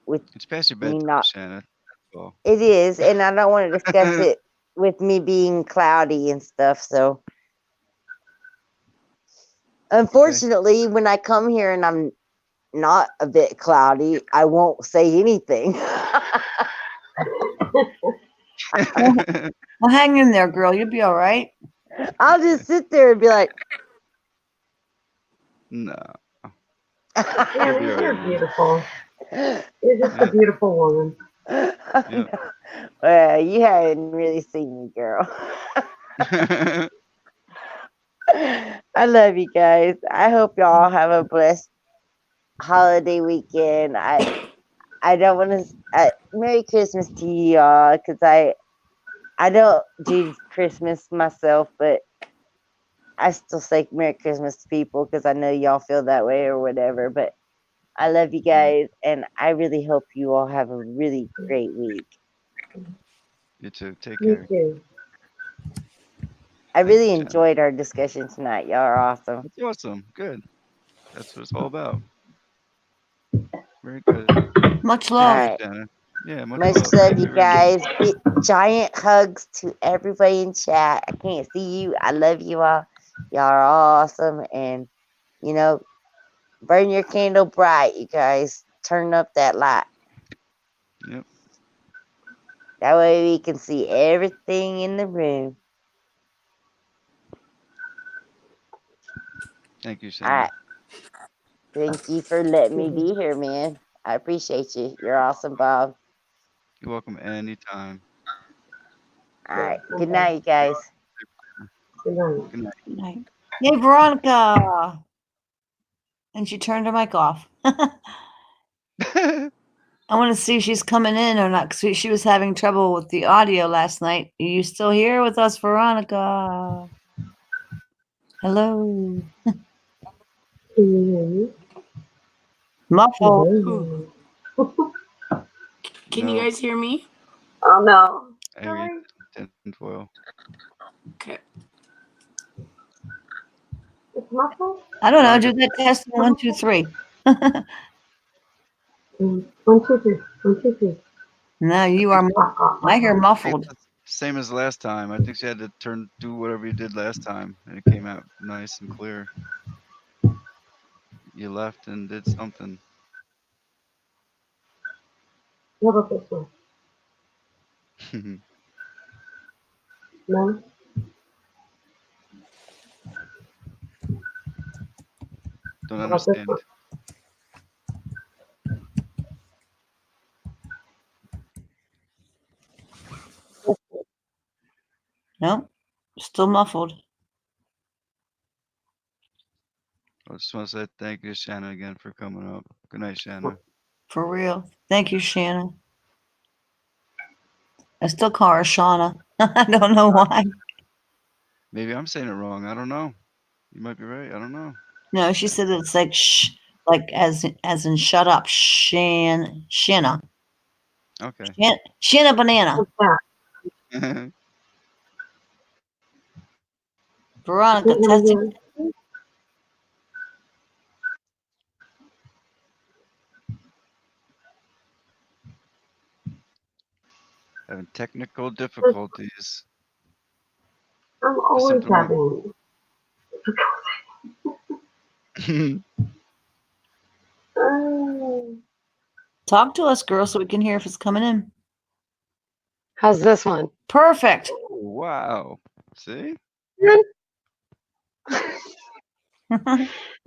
with it's past your bedtime, Shanna. Well. It is, and I don't want to discuss it with me being cloudy and stuff. So, unfortunately, when I come here and I'm not a bit cloudy, I won't say anything. Well, hang in there, girl. You'll be all right. I'll just sit there and be like, no. You're beautiful. You're just a beautiful woman. Well, you haven't really seen me, girl. I love you guys. I hope y'all have a blessed holiday weekend. I don't want to. Merry Christmas to you all, because I don't do Christmas myself, but I still say Merry Christmas to people because I know y'all feel that way or whatever. But I love you guys, and I really hope you all have a really great week. You too. Take care. You too. I really enjoyed our discussion tonight. Y'all are awesome. That's awesome. Good. That's what it's all about. Very good. Much love. Right. Yeah, much love, you guys. Giant hugs to everybody in chat. I can't see you. I love you all. Y'all are awesome. And, burn your candle bright, you guys. Turn up that light. Yep. That way we can see everything in the room. Thank you, Shannon. Thank you for letting me be here, man. I appreciate you. You're awesome, Bob. You're welcome anytime. All right. Good night, you guys. Good night. Good night. Good night. Yay, Veronica! And she turned her mic off. I want to see if she's coming in or not, because she was having trouble with the audio last night. Are you still here with us, Veronica? Hello. Muffled. Can you guys hear me? Oh no. Tinfoil. Okay. It's muffled? I don't know. Do that test. 1, 2, 3. 1, 2, 3. 1, 2, 3. No, you are. I hear muffled. Same as last time. I think she had to do whatever you did last time, and it came out nice and clear. You left and did something. What about this one? No? Don't understand. No, still muffled. I just want to say thank you to Shanna again for coming up. Good night, Shanna. For real. Thank you, Shanna. I still call her Shauna. I don't know why. Maybe I'm saying it wrong. I don't know. You might be right. I don't know. No, she said it's like shh, like as in shut up, Shanna. Okay. Shanna banana. Veronica testing. Having technical difficulties. I'm always having. Talk to us, girl, so we can hear if it's coming in. How's this one? Perfect. Oh, wow. See? There's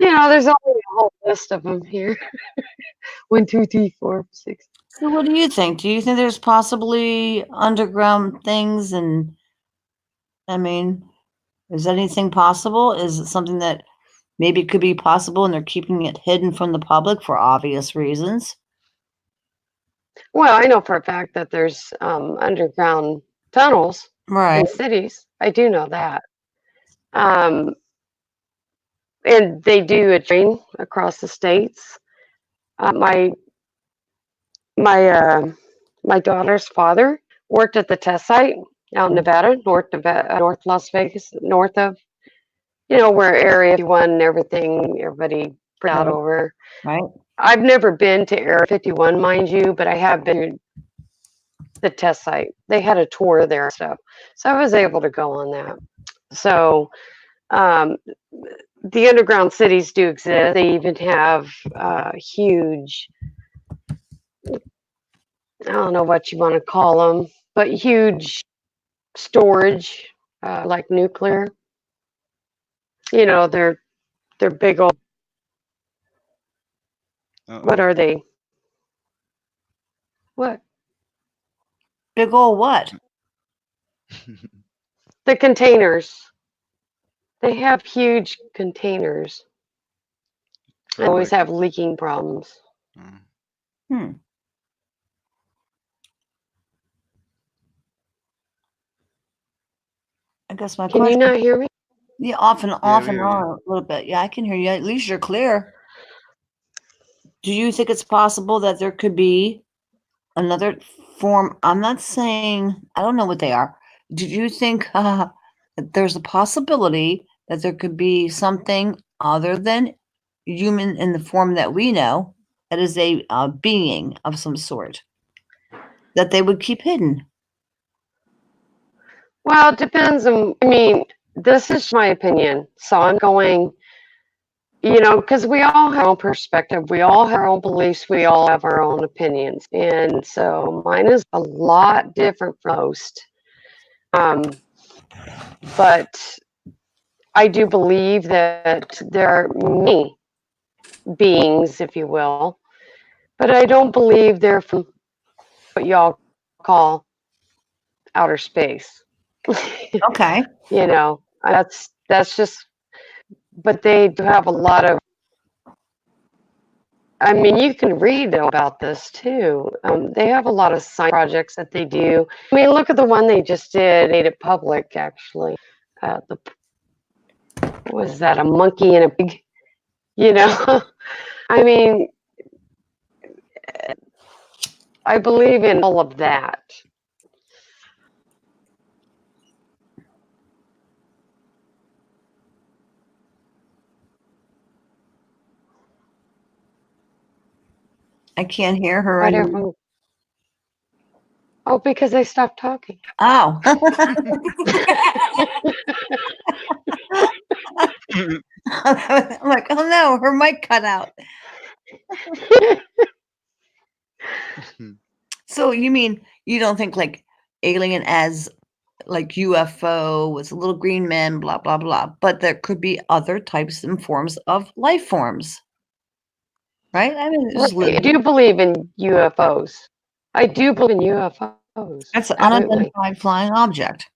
only a whole list of them here. 1, 2, 3, 4, 6. So what do you think? Do you think there's possibly underground things? And I mean, is anything possible? Is it something that maybe could be possible and they're keeping it hidden from the public for obvious reasons? Well, I know for a fact that there's underground tunnels in cities. I do know that. And they do a train across the states. My daughter's father worked at the test site out in Nevada, North Las Vegas, north of, where Area 51 and everybody spread out over. Right. I've never been to Area 51, mind you, but I have been to the test site. They had a tour there and stuff. So I was able to go on that. So the underground cities do exist. They even have huge, I don't know what you want to call them, but huge storage, like nuclear. They're big old. What are they? What? Big old what? The containers. They have huge containers. They always have leaking problems. I guess my Can question. you not hear me? Yeah, off and on a little bit. Yeah, I can hear you. At least you're clear. Do you think it's possible that there could be another form? I'm not saying, I don't know what they are. Do you think that there's a possibility that there could be something other than human in the form that we know, that is a being of some sort, that they would keep hidden? Well, it depends on, this is my opinion. So I'm going, because we all have our own perspective. We all have our own beliefs. We all have our own opinions. And so mine is a lot different from most. But I do believe that there are many beings, if you will, but I don't believe they're from what y'all call outer space. Okay. That's just, but they do have a lot of, I mean, you can read about this too. They have a lot of science projects that they do. I mean, look at the one they just made it public, actually. What was that? A monkey and a pig? You know, I mean, I believe in all of that. I can't hear her. Whatever. Oh, because I stopped talking. Oh. I'm like, oh no, her mic cut out. So you mean you don't think like alien as like UFO with little green men, blah, blah, blah, but there could be other types and forms of life forms, right? I mean, I do believe in UFOs. I do believe in UFOs. That's an Absolutely. unidentified flying object.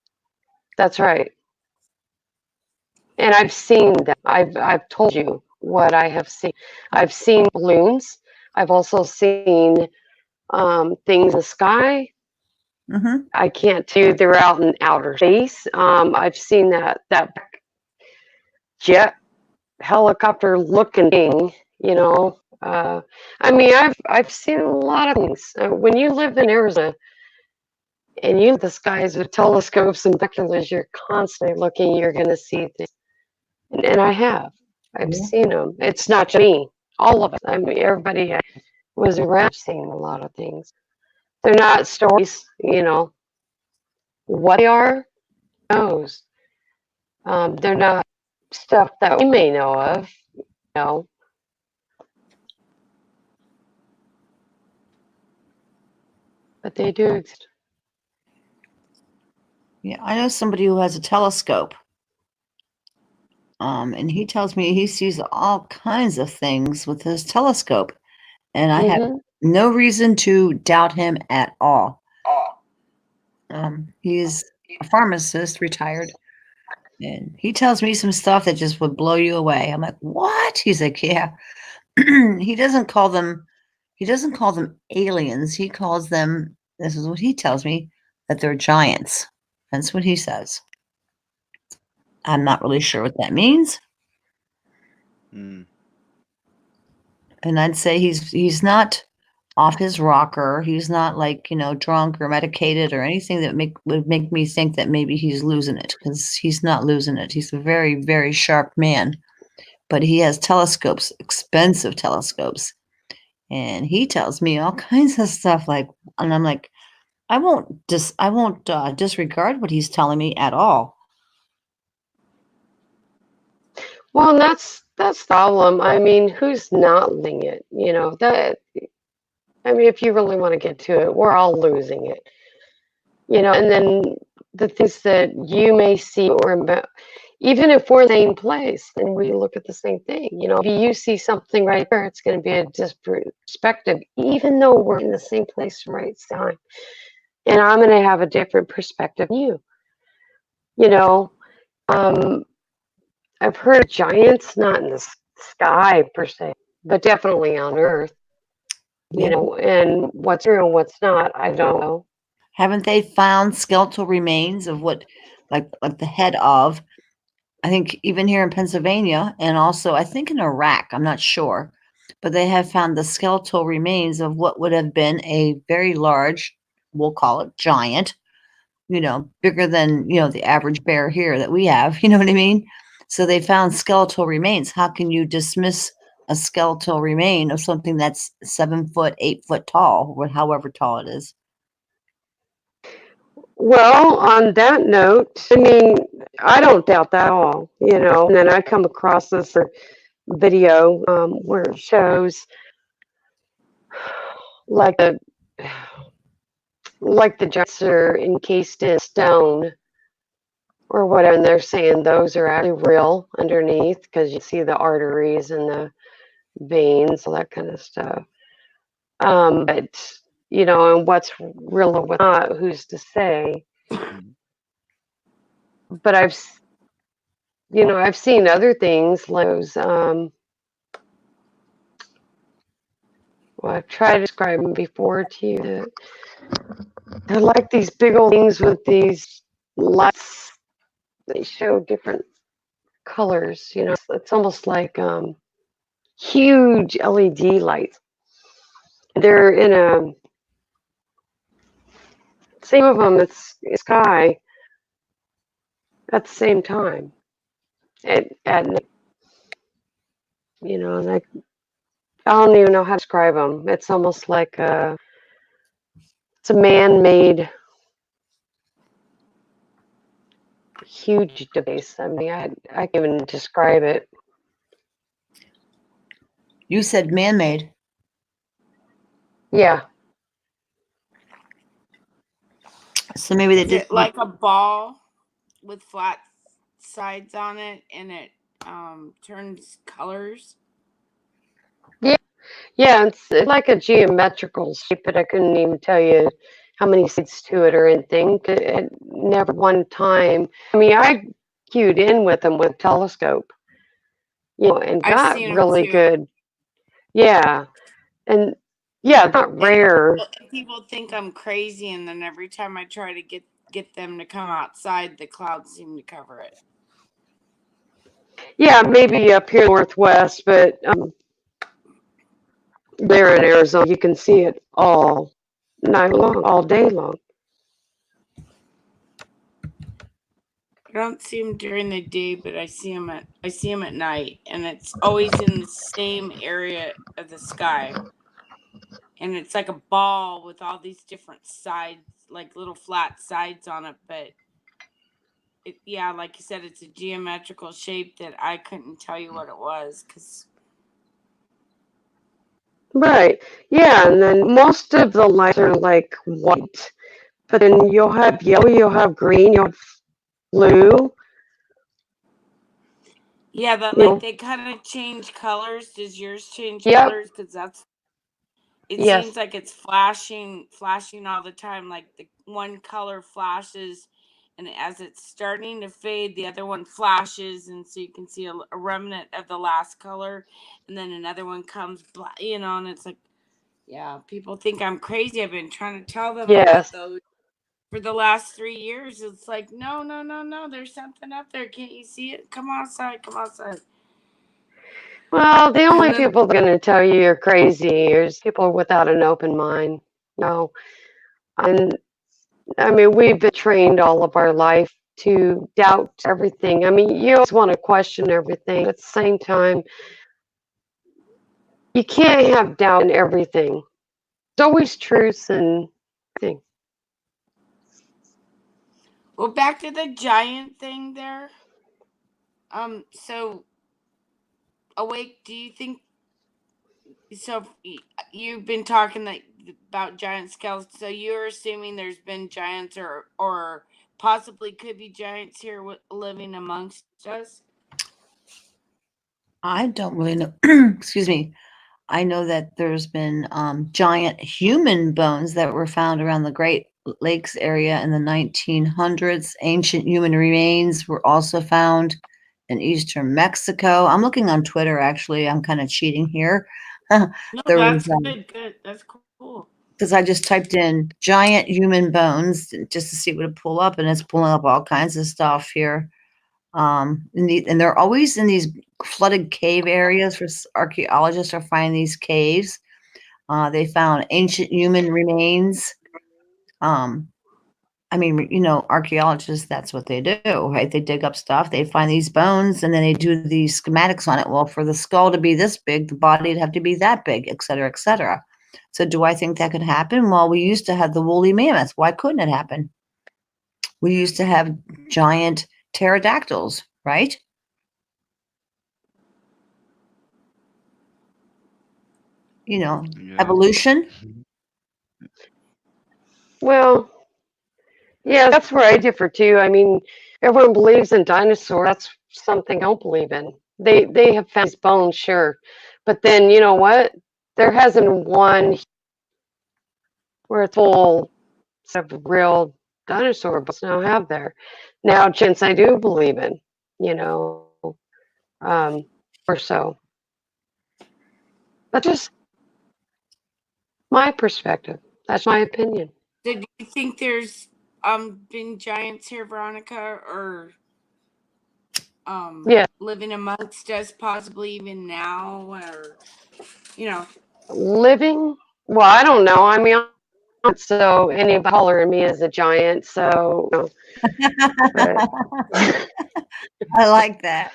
That's right. And I've seen that. I've told you what I have seen. I've seen balloons. I've also seen things in the sky. Mm-hmm. I can't tell you they're out in outer space. I've seen that jet helicopter looking thing. You know. I mean, I've seen a lot of things. When you live in Arizona and you look at the skies with telescopes and binoculars, you're constantly looking. You're going to see things. And I have. I've seen them. It's not just me. All of us. I mean, everybody was around seeing a lot of things. They're not stories, you know. What they are, who knows. They're not stuff that we may know of, you know. But they do exist. Yeah, I know somebody who has a telescope. And he tells me he sees all kinds of things with his telescope. And I have no reason to doubt him at all. He's a pharmacist, retired. And he tells me some stuff that just would blow you away. I'm like, what? He's like, yeah. He doesn't call them aliens. He calls them, this is what he tells me, that they're giants. That's what he says. I'm not really sure what that means. And I'd say he's not off his rocker. He's not like, you know, drunk or medicated or anything that would make me think that maybe he's losing it, because he's not losing it. He's a very, very sharp man. But he has telescopes, expensive telescopes. And he tells me all kinds of stuff and I'm like, I won't disregard what he's telling me at all. Well, that's the problem. I mean, who's not losing it? You know, I mean, if you really want to get to it, we're all losing it. You know, and then the things that you may see or even if we're in the same place and we look at the same thing, you know, if you see something right there, it's going to be a different perspective, even though we're in the same place right time. And I'm going to have a different perspective than you. You know, I've heard of giants, not in the sky per se, but definitely on Earth. You know, and what's true and what's not, I don't know. Haven't they found skeletal remains of what, like the head of, I think even here in Pennsylvania, and also I think in Iraq, I'm not sure, but they have found the skeletal remains of what would have been a very large, we'll call it giant, you know, bigger than, you know, the average bear here that we have, you know what I mean? So they found skeletal remains. How can you dismiss a skeletal remain of something that's 7 foot, 8 foot tall, or however tall it is? Well, on that note, I mean, I don't doubt that at all, you know. And then I come across this video where it shows like the giants are encased in stone or whatever, and they're saying those are actually real underneath because you see the arteries and the veins, all that kind of stuff. But you know, and what's real and what's not, who's to say? But you know, I've seen other things like those, well, I've tried to describe them before to you. They're like these big old things with these lights. They show different colors. You know, it's almost like huge LED lights. They're in a, some of them it's sky at the same time. At night, you know, like I don't even know how to describe them. It's almost like it's a man-made huge device. I mean, I can't even describe it. You said man-made. Yeah. So maybe they Is did it like a ball with flat sides on it, and it turns colors? Yeah. Yeah, it's like a geometrical shape, but I couldn't even tell you how many sides to it or anything. It never one time. I mean, I cued in with them with telescope, you know, and I've got seen them really too. good. Yeah, and yeah, not rare. And people think I'm crazy, and then every time I try to get them to come outside, the clouds seem to cover it. Yeah, maybe up here northwest, but there in Arizona, you can see it all night long, all day long. I don't see them during the day, but I see them at night, and it's always in the same area of the sky. And it's like a ball with all these different sides, like little flat sides on it. But yeah, like you said, it's a geometrical shape that I couldn't tell you what it was, because Right. Yeah, and then most of the lights are like white, but then you'll have yellow, you'll have green, you'll have blue. yeah, but You like know. they kind of change colors. Does yours change Yep. colors? Because it Yes. seems like it's flashing all the time. Like the one color flashes, and as it's starting to fade, the other one flashes, and so you can see a remnant of the last color, and then another one comes, you know, and it's like, yeah, people think I'm crazy. I've been trying to tell them about those for the last 3 years. It's like, no, there's something up there. Can't you see it? Come outside. Well, the only people that are going to tell you you're crazy is people without an open mind. No. And I mean, we've been trained all of our life to doubt everything. I mean, you always want to question everything. At the same time, you can't have doubt in everything. There's always truth in everything. Well, back to the giant thing there. So Awake, do you think so? You've been talking about giant skeletons. So you're assuming there's been giants or possibly could be giants here living amongst us? I don't really know. Excuse me. I know that there's been giant human bones that were found around the Great Lakes area in the 1900s. Ancient human remains were also found in eastern Mexico. I'm looking on Twitter, actually. I'm kind of cheating here. No, that's good. That's cool. Because I just typed in giant human bones just to see what it pull up, and it's pulling up all kinds of stuff here. And they're always in these flooded cave areas. For archaeologists are finding these caves. They found ancient human remains. I mean, you know, archaeologists, that's what they do, right? They dig up stuff, they find these bones, and then they do these schematics on it. Well, for the skull to be this big, the body would have to be that big, et cetera, et cetera. So do I think that could happen? Well, we used to have the woolly mammoths. Why couldn't it happen? We used to have giant pterodactyls, right? You know, evolution. Well, yeah, that's where I differ too. I mean, everyone believes in dinosaurs. That's something I don't believe in. They have found these bones, sure, but then you know what? There hasn't been one where it's full of real dinosaur bones. Now have there? Now, gents, I do believe in. or so. That's just my perspective. That's my opinion. So do you think there's been giants here, Veronica, or living amongst us, possibly even now, or living? Well, I don't know. I mean, so any taller than me is a giant. So, but, I like that.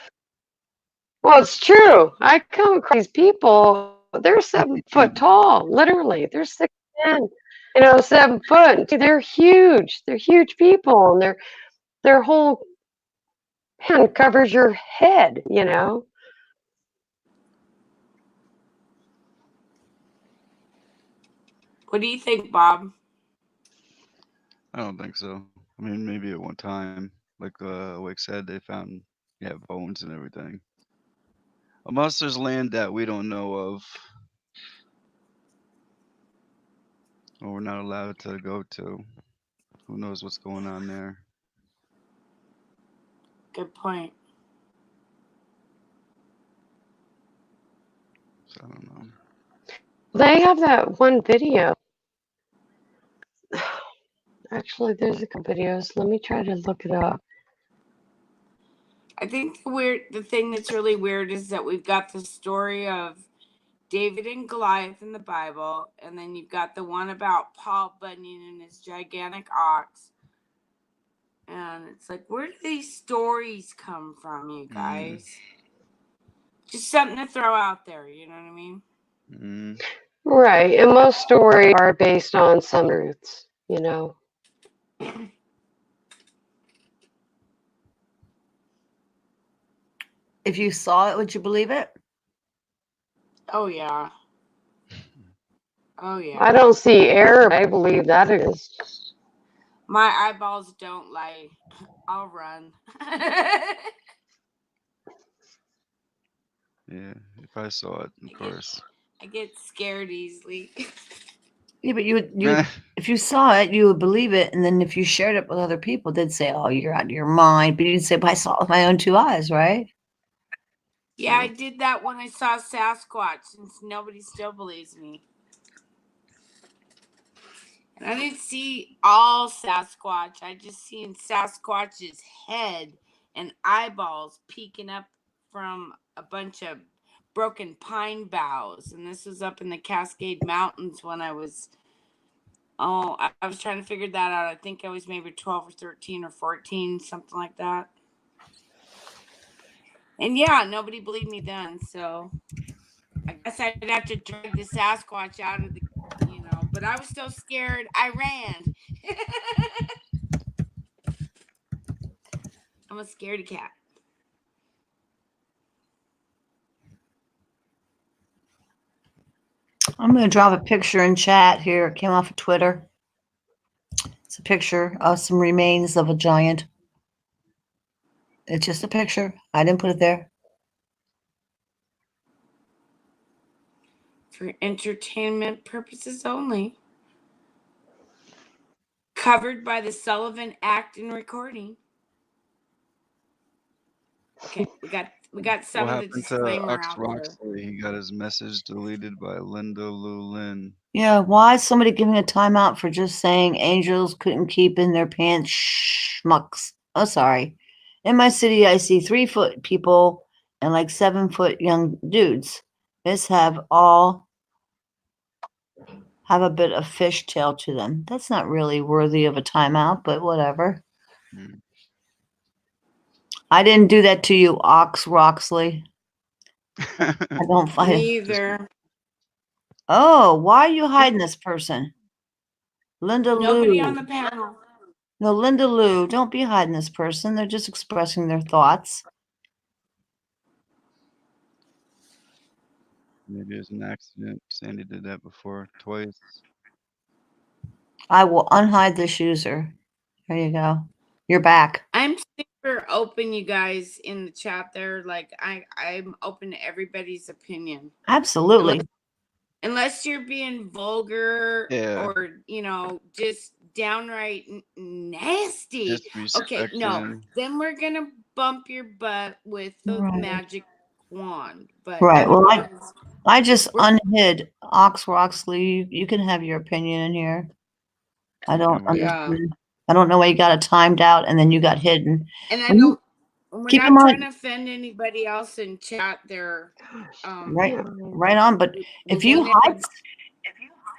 well, it's true. I come across these people. They're 7 foot tall, literally. They're 6'10", 7 foot. They're huge. They're huge people, and their whole hand covers your head. What do you think, Bob? I don't think so. I mean, maybe at one time, like Wake said, they found bones and everything. Unless there's land that we don't know of, or we're not allowed to go to. Who knows what's going on there? Good point. So I don't know. They have that one video. Actually, there's a couple videos. Let me try to look it up. I think the thing that's really weird is that we've got the story of David and Goliath in the Bible, and then you've got the one about Paul Bunyan and his gigantic ox. And it's like, where do these stories come from, you guys? Just something to throw out there, you know what I mean? Right, and most stories are based on some roots, If you saw it, would you believe it? Oh, yeah. Oh, yeah. I don't see error. I believe that it is. My eyeballs don't lie. I'll run. Yeah, if I saw it, of course. I get scared easily. Yeah, but you if you saw it, you would believe it, and then if you shared it with other people, they'd say, "Oh, you're out of your mind." But you'd say, "But I saw it with my own 2 eyes, right?" Yeah, I did that when I saw Sasquatch, since nobody still believes me. And I didn't see all Sasquatch. I just seen Sasquatch's head and eyeballs peeking up from a bunch of broken pine boughs. And this was up in the Cascade Mountains when I was, I was trying to figure that out. I think I was maybe 12 or 13 or 14, something like that. And yeah, nobody believed me then. So I guess I'd have to drag the Sasquatch out of the, but I was so scared. I ran. I'm a scaredy cat. I'm going to drop a picture in chat here. It came off of Twitter. It's a picture of some remains of a giant. It's just a picture. I didn't put it there. For entertainment purposes only. Covered by the Sullivan Act and Recording. Okay, we got some of the disclaimer Ox out there. Roxley? He got his message deleted by Linda Lou Lynn. Yeah, why is somebody giving a timeout for just saying angels couldn't keep in their pants? Schmucks. Oh, sorry. In my city, I see 3-foot people and like 7-foot young dudes. This all have a bit of fishtail to them. That's not really worthy of a timeout, but whatever. I didn't do that to you, Ox Roxley. I don't find Neither. Oh, why are you hiding this person? Linda Lou. Nobody on the panel. No, Linda Lou, don't be hiding this person. They're just expressing their thoughts. Maybe it was an accident. Sandy did that before, twice. I will unhide this user. There you go. You're back. I'm super open, you guys, in the chat there. Like I'm open to everybody's opinion. Absolutely. Unless you're being vulgar or, just downright nasty. Okay, no. Then we're going to bump your butt with the Right. magic wand. But Right. Well, otherwise, I just we're- unhid Ox Roxley. You can have your opinion in here. I don't Yeah. understand. I don't know why you got it timed out and then you got hidden. And I When you- don't. We're keep in not trying mind, to offend anybody else in chat there. right on. But if we you want hide,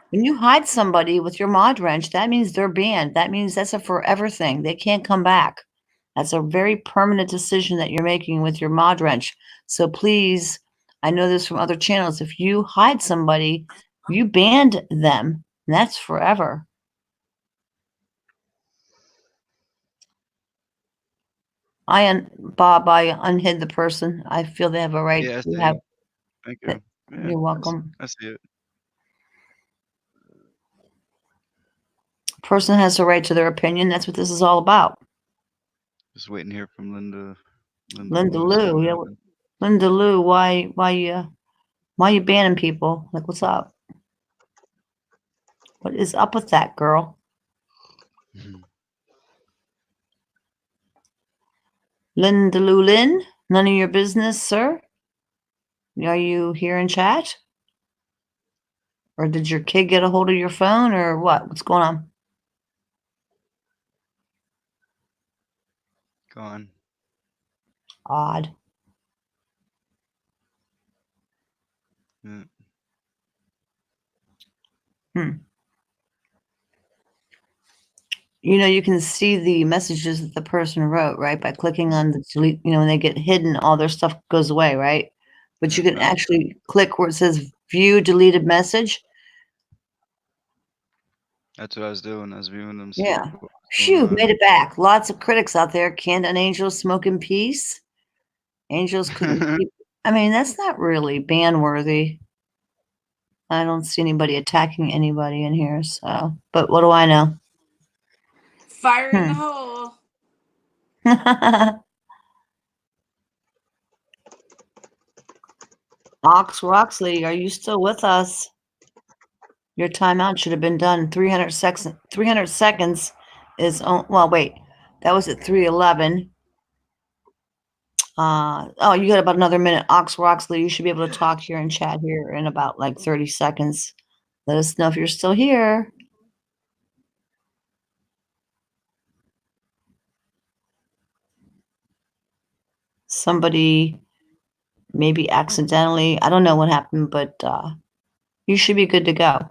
when you hide somebody with your mod wrench, that means they're banned. That means that's a forever thing. They can't come back. That's a very permanent decision that you're making with your mod wrench. So please, I know this from other channels. If you hide somebody, you banned them. And that's forever. Bob, I unhid the person. I feel they have a right Yeah, I to see. have. Thank you. Yeah, You're welcome. I see it. Person has a right to their opinion. That's what this is all about. Just waiting here from Linda. Linda Lou. Lou, yeah. Linda Lou, why you banning people? Like, what's up? What is up with that, girl? Linda Lou Lynn, none of your business, sir. Are you here in chat? Or did your kid get a hold of your phone or what? What's going on? Gone. Odd. Yeah. You know, you can see the messages that the person wrote, right? By clicking on the delete, when they get hidden, all their stuff goes away, right? But you can actually click where it says view deleted message. That's what I was doing. I was viewing them. Yeah. Phew, made it back. Lots of critics out there. Can't an angel smoke in peace? Angels couldn't keep. I mean, that's not really ban worthy. I don't see anybody attacking anybody in here. So, but what do I know? Fire in the hole. Ox Roxley, are you still with us? Your timeout should have been done 300 seconds. 300 seconds is, well, wait, that was at 3:11. Oh, you got about another minute. Ox Roxley, you should be able to talk here and chat here in about like 30 seconds. Let us know if you're still here. Somebody maybe accidentally, I don't know what happened, but you should be good to go.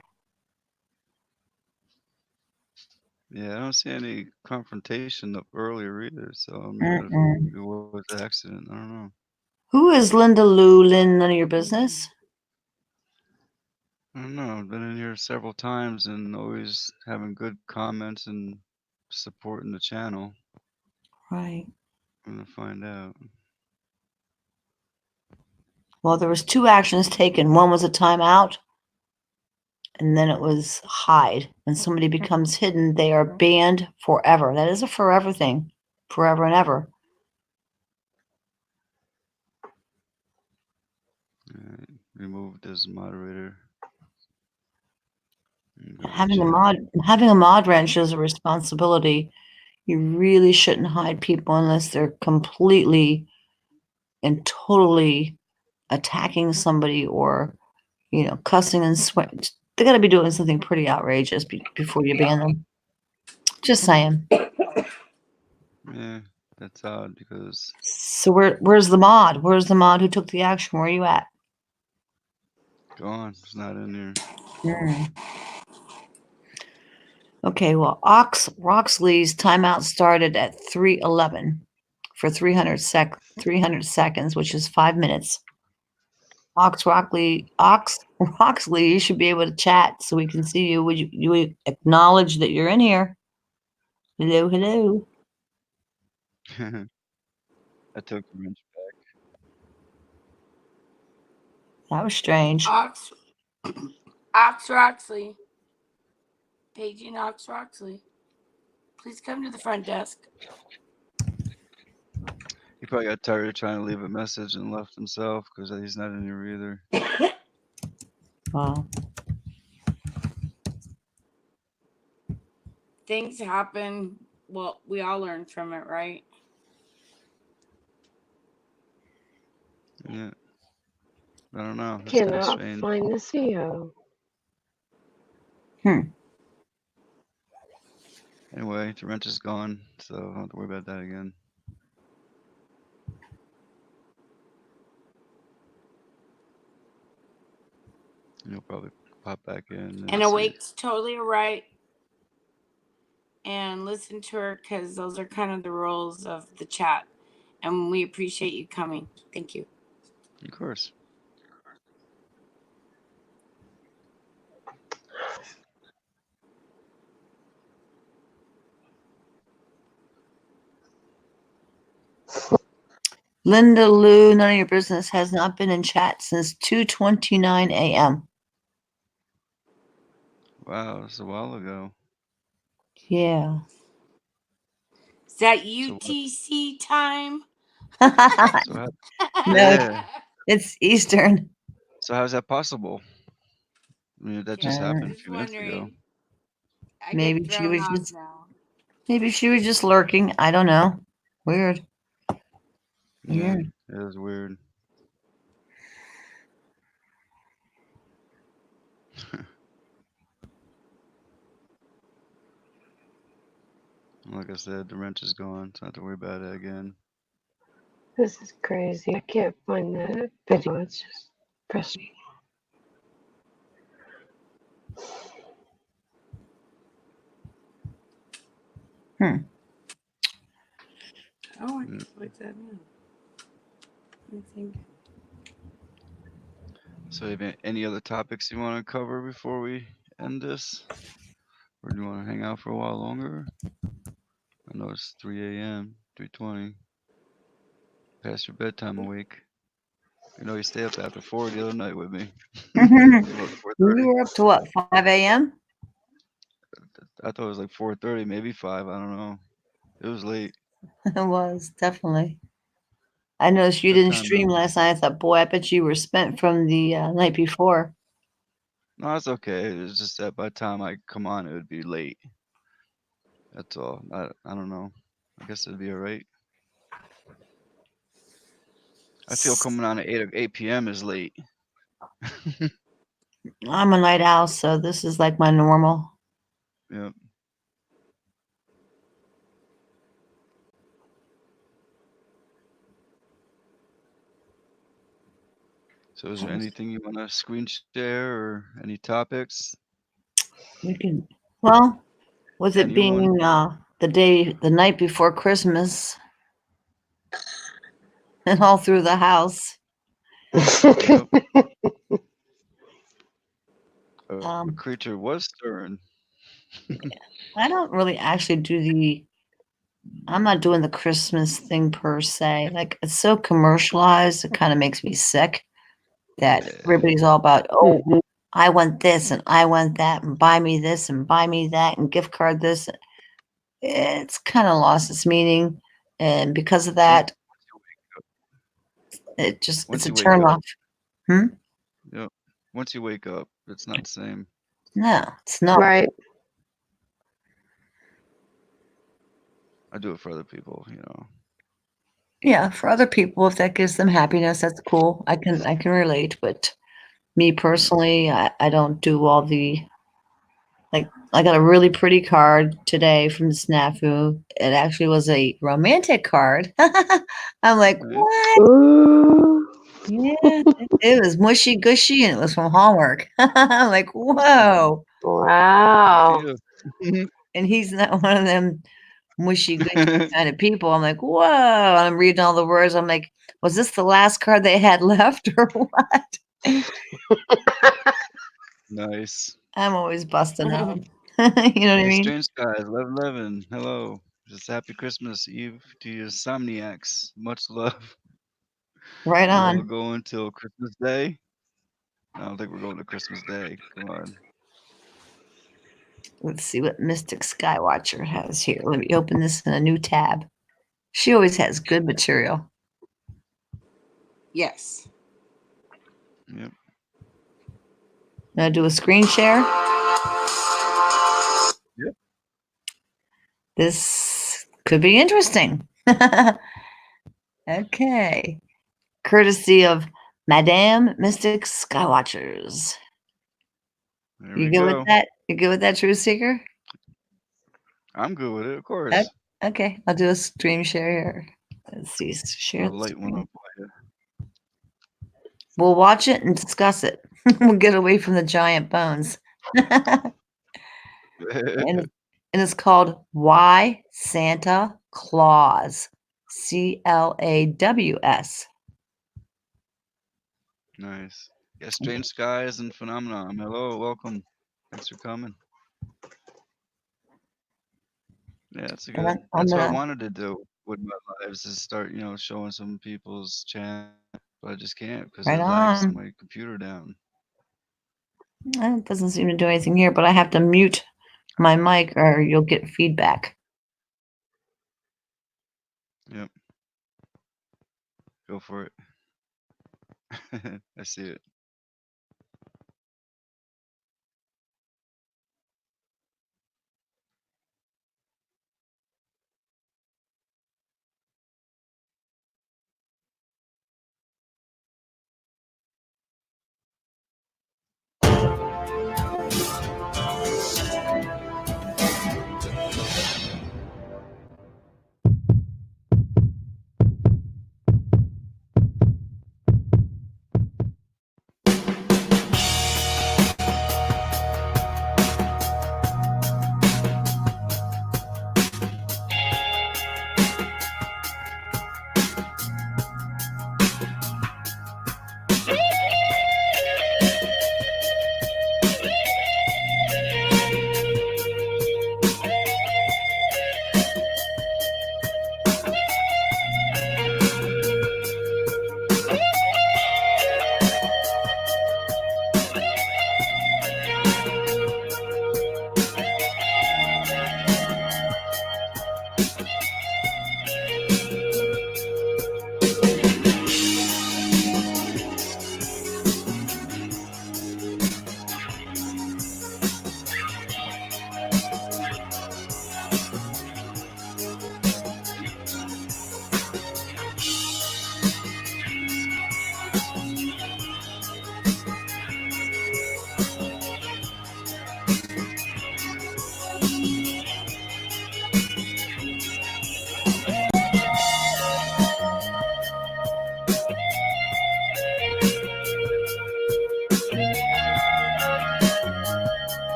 Yeah, I don't see any confrontation up earlier either. So maybe it was an accident. I don't know. Who is Linda Lou Lynn? None of your business? I don't know. I've been in here several times and always having good comments and supporting the channel. Right. I'm gonna find out. Well, there was 2 actions taken. One was a timeout, and then it was hide. When somebody becomes hidden, they are banned forever. That is a forever thing, forever and ever. Alright, removed as moderator. Having a mod wrench is a responsibility. You really shouldn't hide people unless they're completely and totally attacking somebody or, cussing and swearing. They got to be doing something pretty outrageous before you ban them. Just saying. Yeah, that's odd because. So where's the mod? Where's the mod who took the action? Where are you at? Gone. It's not in here. Okay, well, Roxley's timeout started at 3:11 for 300 seconds, which is 5 minutes. Roxley, you should be able to chat so we can see you. Would you acknowledge that you're in here? Hello, hello. I took the wrench back. That was strange. Ox Roxley. Paging Ox Roxley. Please come to the front desk. He probably got tired of trying to leave a message and left himself because he's not in here either. Wow. Things happen. Well, we all learn from it, right? Yeah. I don't know. That's kind of Cannot strange. find the CO. Anyway, the wrench is gone, so I don't have to worry about that again. You'll probably pop back in. And Awake's totally right. And listen to her, because those are kind of the rules of the chat. And we appreciate you coming. Thank you. Of course. Linda Lou, none of your business, has not been in chat since 2:29 a.m. Wow, that's a while ago. Yeah. Is that UTC time? So No, it's Eastern. So how's that possible? I mean, that just happened a few minutes ago. Maybe she was just lurking. I don't know. Weird. Yeah, Weird. it was weird. Like I said, the wrench is gone, so I don't have to worry about it again. This is crazy. I can't find the video. It's just frustrating. Hmm. Oh, I can like that now. I think. So, any other topics you want to cover before we end this? Or do you want to hang out for a while longer? I know it's 3 a.m., 3:20. Past your bedtime, Awake. You know, you stay up after 4 the other night with me. We were up to what, 5 a.m.? I thought it was like 4:30, maybe 5. I don't know. It was late. It was, definitely. I noticed you Good didn't time, stream though. last night. I thought, boy, I bet you were spent from the night before. No, it's okay. It's just that by the time I come on, it would be late. That's all. I don't know. I guess it'd be all right. I feel coming on at 8 p.m. is late. I'm a night owl, so this is like my normal. Yep. So is there anything you want to screen share or any topics? We can, well, with it Anyone? being the night before Christmas, and all through the house. Yep. A creature was stirring. I don't really actually do I'm not doing the Christmas thing per se. Like, it's so commercialized, it kind of makes me sick that everybody's all about, oh, I want this and I want that and buy me this and buy me that and gift card this. It's kind of lost its meaning. And because of that, it's a turn off. Yep. Once you wake up, it's not the same. No, it's not. Right. I do it for other people, you know. Yeah, for other people, if that gives them happiness, that's cool. I can relate, but me personally, I don't do all the, like, I got a really pretty card today from the Snafu. It actually was a romantic card. I'm like, what? Yeah, it was mushy gushy and it was from Hallmark. I'm like, whoa. Wow. And he's not one of them mushy gushy kind of people. I'm like, whoa. And I'm reading all the words. I'm like, was this the last card they had left or what? Nice. I'm always busting out. You know what I mean? Strange Skies, 1111. Hello. Just happy Christmas Eve to you Somniacs. Much love. Right on. You all go until Christmas Day? I don't think we're going to Christmas Day. Come on. Let's see what Mystic Skywatcher has here. Let me open this in a new tab. She always has good material. Yes. Yep. Gonna do a screen share. Yep. This could be interesting. Okay. courtesy of Madame Mystic Skywatchers. You good with that? You good with that, Truth Seeker? I'm good with it, of course. Okay, I'll do a stream share here. Let's see, share. Light one up. We'll watch it and discuss it. We'll get away from the giant bones. and it's called Why Santa Claus. CLAWS. Nice. Yeah, strange skies and phenomenon. Hello, welcome. Thanks for coming. Yeah, that's a good. That's what I wanted to do with my lives is start, showing some people's channel, but I just can't because it lags my computer down. It doesn't seem to do anything here, but I have to mute my mic or you'll get feedback. Yep. Go for it. I see it.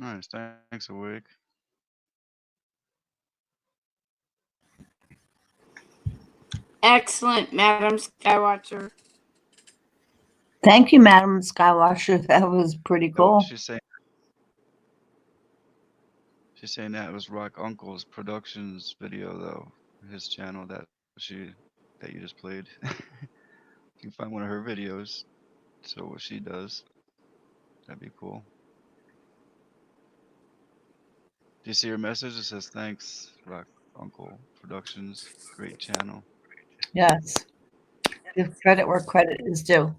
Nice. Thanks, Awake. Excellent, Madam Skywatcher. Thank you, Madam Skywatcher. That was pretty cool. She's saying that was Rock Uncle's Productions video though, his channel that you just played. You can find one of her videos. So what she does, that'd be cool. Do you see her message? It says thanks, Rock Uncle Productions, great channel. Yes. Give credit where credit is due.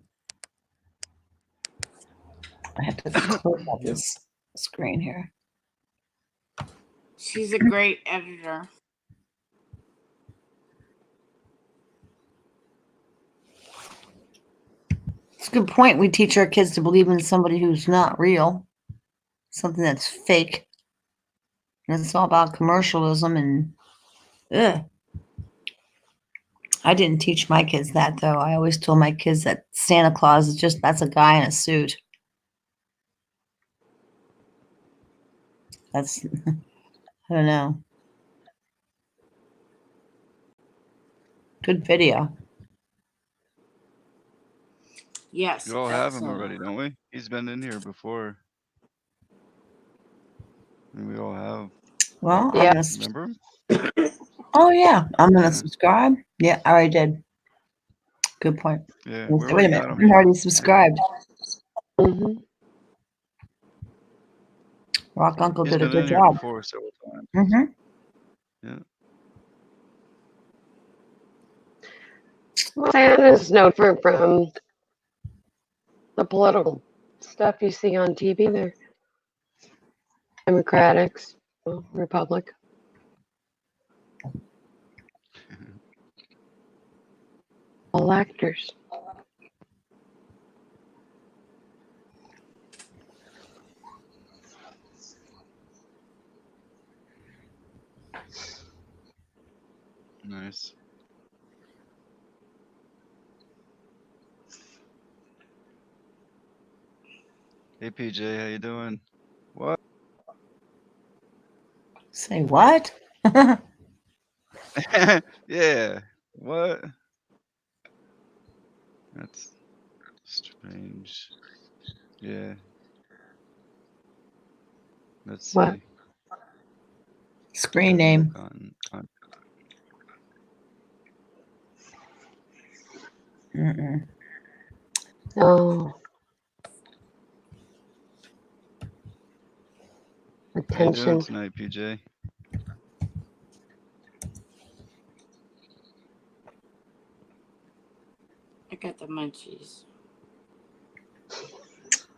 I have to close out this screen here. She's a great editor. It's a good point. We teach our kids to believe in somebody who's not real, something that's fake. And it's all about commercialism and ugh. I didn't teach my kids that though. I always told my kids that Santa Claus is that's a guy in a suit. That's I don't know. Good video. Yes. You all have him already, don't we? He's been in here before. And we all have. Well, Yeah. Remember him? Oh yeah, I'm gonna subscribe. Yeah, I already did. Good point. Yeah, Wait a minute, I'm already subscribed. Mm-hmm. Rock Uncle He's did a been good in here job. before several times. Mm-hmm. Yeah. Well, Santa's known from the political stuff you see on TV there. Democrats, Republic. All actors. Nice. Hey PJ, how you doing? What? Say what? Yeah. What? That's strange. Yeah. Let's see. What? Screen name. Mm-mm. Oh. How you doing Attention. tonight, PJ? I got the munchies.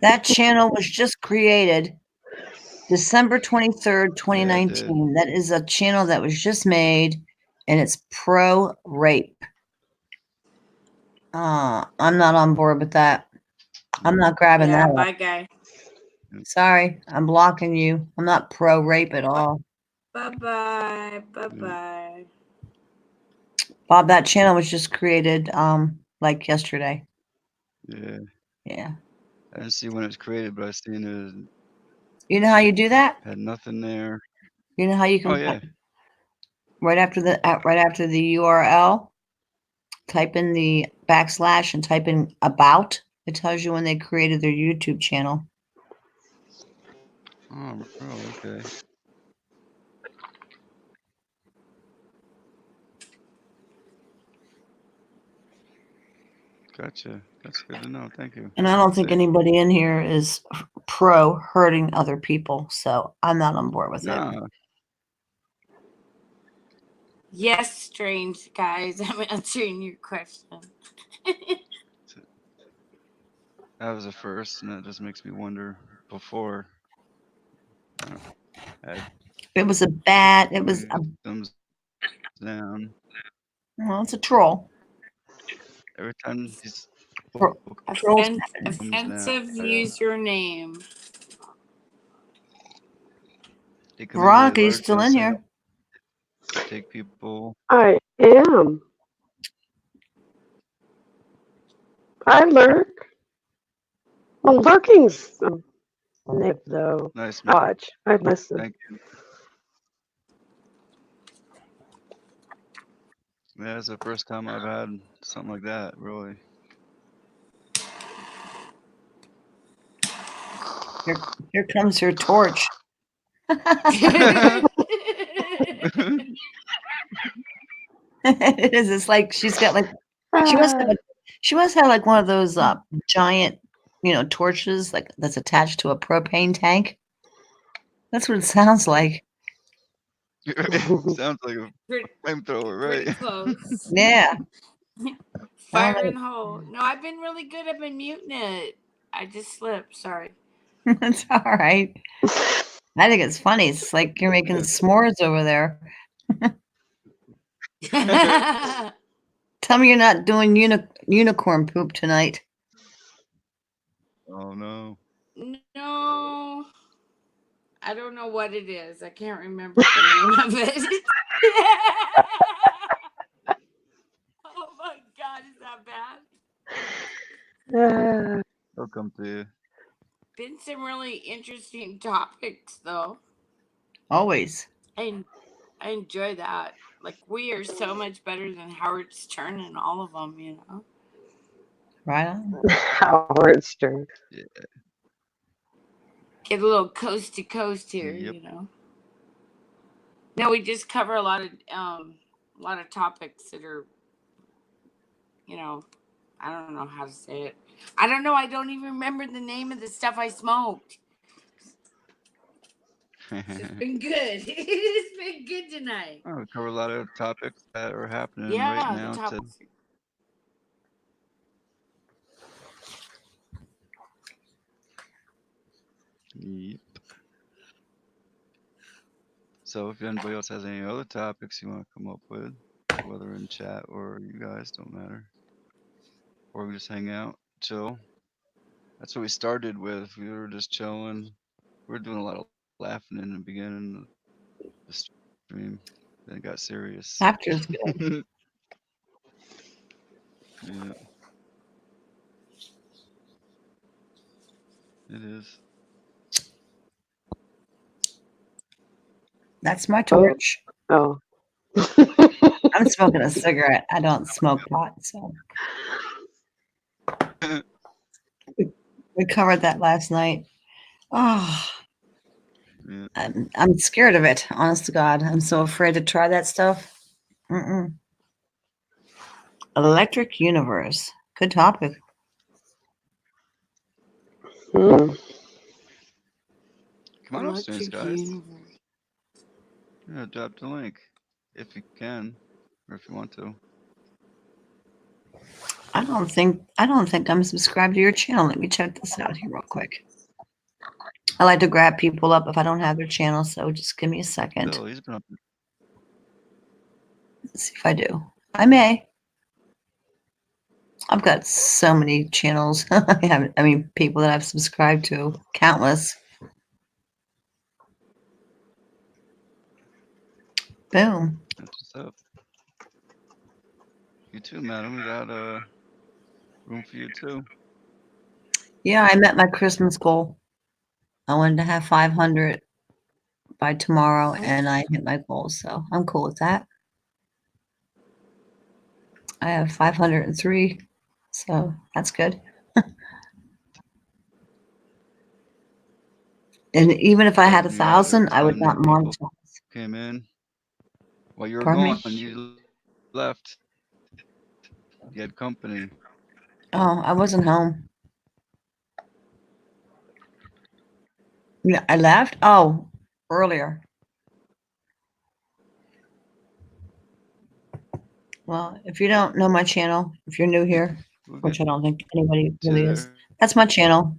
That channel was just created December 23rd, 2019. That is a channel that was just made and it's pro rape. I'm not on board with that. I'm not grabbing that. Bye, guy. Sorry, I'm blocking you. I'm not pro rape at all. Bye-bye. Bye-bye. Bob, that channel was just created like yesterday. Yeah. Yeah. I didn't see when it was created, but I seen it. You know how you do that? Had nothing there. You know how you can right after the URL, type in the / and type in about. It tells you when they created their YouTube channel. Oh, okay. Gotcha. That's good to know. Thank you. And I don't think anybody in here is pro hurting other people, so I'm not on board with it. Yes, strange guys. I'm answering your question. That was a first, and that just makes me wonder. Before, it was a bad. It was a thumbs down. Well, it's a troll. Every time he's Offensive username. Veronica, you still in here? Take people. I am. I lurk. Well, lurking's Nick, though. Nice, man. Watch. I listen. Thank you. Yeah, it's the first time I've had something like that, really. Here comes her torch. It is. It's like she's got like she must have like one of those giant, torches like that's attached to a propane tank. That's what it sounds like. Sounds like a flamethrower, right? Pretty close. Yeah. Fire in the hole. No, I've been really good. I've been muting it. I just slipped. Sorry. It's all right. I think it's funny. It's like you're making s'mores over there. Tell me you're not doing unicorn poop tonight. Oh no. No. I don't know what it is. I can't remember the name of it. Oh my God, is that bad? They'll come to you. Been some really interesting topics though. Always. I enjoy that. Like we are so much better than Howard Stern and all of them, Right on. Howard Stern. Yeah. Get a little coast to coast here, No, we just cover a lot of topics that are, I don't know how to say it. I don't know. I don't even remember the name of the stuff I smoked. It's been good. It's been good tonight. Oh, we cover a lot of topics that are happening Yeah, right the now. topics. Yep. So if anybody else has any other topics you want to come up with, whether in chat or you guys, don't matter. Or we just hang out, chill. That's what we started with. We were just chilling. We were doing a lot of laughing in the beginning of the stream. Then it got serious. Laughter's good. Yeah. It is. That's my torch. Oh. I'm smoking a cigarette. I don't smoke pot, so we covered that last night. Oh, yeah. I'm scared of it. Honest to God, I'm so afraid to try that stuff. Electric universe. Good topic. Come on upstairs, guys. Yeah, drop the link if you can, or if you want to. I don't think I'm subscribed to your channel. Let me check this out here real quick. I like to grab people up if I don't have their channel, so just give me a second. Still, he's been up. Let's see if I do. I may. I've got so many channels. People that I've subscribed to, countless. Boom. That's what's up. You too, madam. We got room for you too. Yeah, I met my Christmas goal. I wanted to have 500 by tomorrow, and I hit my goal, so I'm cool with that. I have 503, so that's good. And even if I had 1,000, I would not monetize. Came in while you were Pardon gone. me? You left. You had company. Oh, I wasn't home. Yeah, I left? Oh, earlier. Well, if you don't know my channel, if you're new here, which I don't think anybody really is, that's my channel.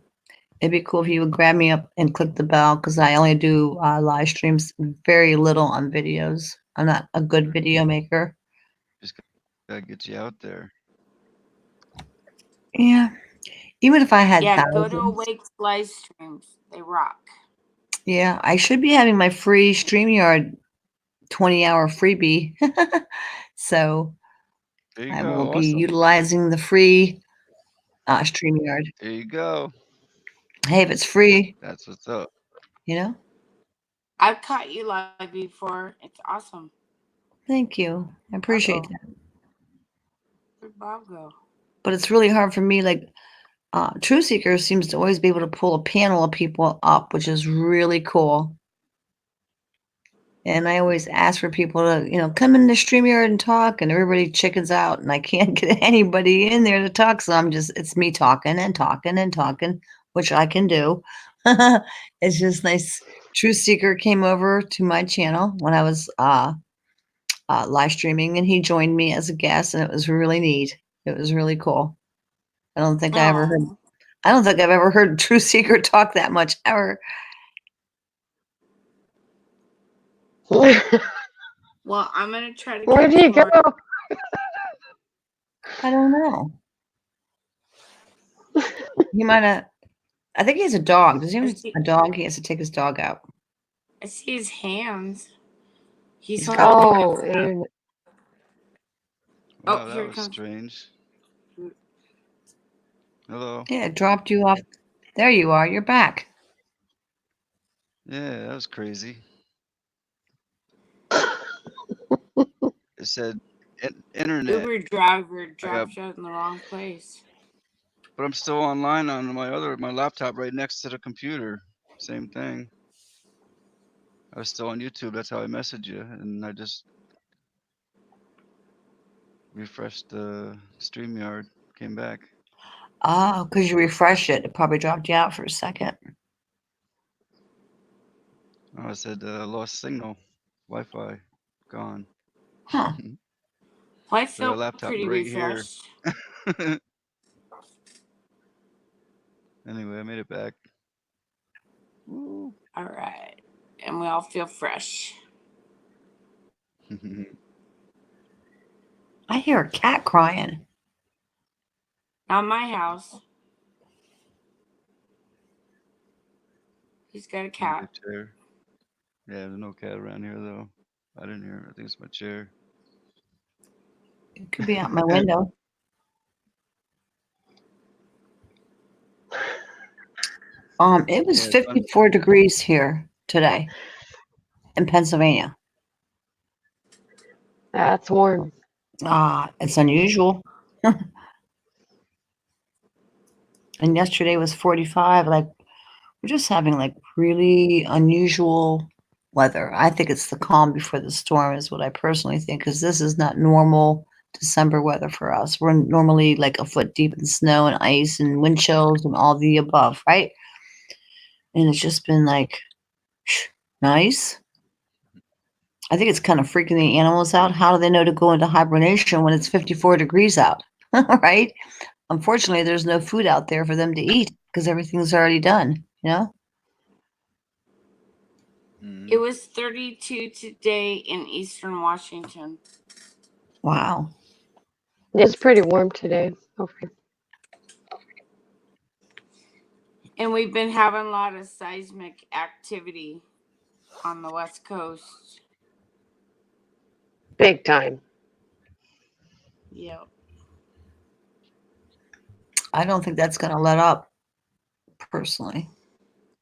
It'd be cool if you would grab me up and click the bell, because I only do live streams, very little on videos. I'm not a good video maker. Just gotta get you out there. Yeah. Even if I had go to thousands. Awake's live streams. They rock. Yeah, I should be having my free StreamYard 20-hour freebie. So I will be utilizing the free StreamYard. There you go. Hey, if it's free, that's what's up. You know? I've caught you live before. It's awesome. Thank you. I appreciate that. Where'd Bob go? But it's really hard for me. Like, True Seeker seems to always be able to pull a panel of people up, which is really cool. And I always ask for people to, come in the StreamYard and talk, and everybody chickens out, and I can't get anybody in there to talk. So it's me talking and talking and talking, which I can do. It's just nice. True Seeker came over to my channel when I was live streaming, and he joined me as a guest, and it was really neat. It was really cool. I don't think I've ever heard True Seeker talk that much ever. Well, I'm gonna try to. Where do you go? I don't know. He might have. I think he has a dog. Does he have a dog? He has to take his dog out. I see his hands. He's Oh, wow, oh, that here was comes. strange. Hello. Yeah, it dropped you off. There you are. You're back. Yeah, that was crazy. It said internet. Uber driver dropped you out in the wrong place. But I'm still online on my laptop right next to the computer. Same thing. I was still on YouTube. That's how I messaged you, and I just refreshed the StreamYard. Came back. Oh, because you refreshed it. It probably dropped you out for a second. Oh, it said lost signal, Wi-Fi gone. Huh. Well, I So feel the laptop pretty right refreshed. here. Anyway, I made it back. All right, and we all feel fresh. I hear a cat crying. Not my house. He's got a cat. Chair. Yeah, there's no cat around here though. I didn't hear it. I think it's my chair. It could be out my window. It was 54 degrees here today in Pennsylvania. That's warm. It's unusual. And yesterday was 45. Like, we're just having like really unusual weather. I think it's the calm before the storm is what I personally think, because this is not normal December weather for us. We're normally like a foot deep in snow and ice and wind chills and all the above, right? And it's just been like nice. I think it's kind of freaking the animals out. How do they know to go into hibernation when it's 54 degrees out? Right? Unfortunately, there's no food out there for them to eat because everything's already done, It was 32 today in Eastern Washington. Wow. It's pretty warm today. Okay. And we've been having a lot of seismic activity on the West Coast. Big time. Yep. I don't think that's going to let up, personally.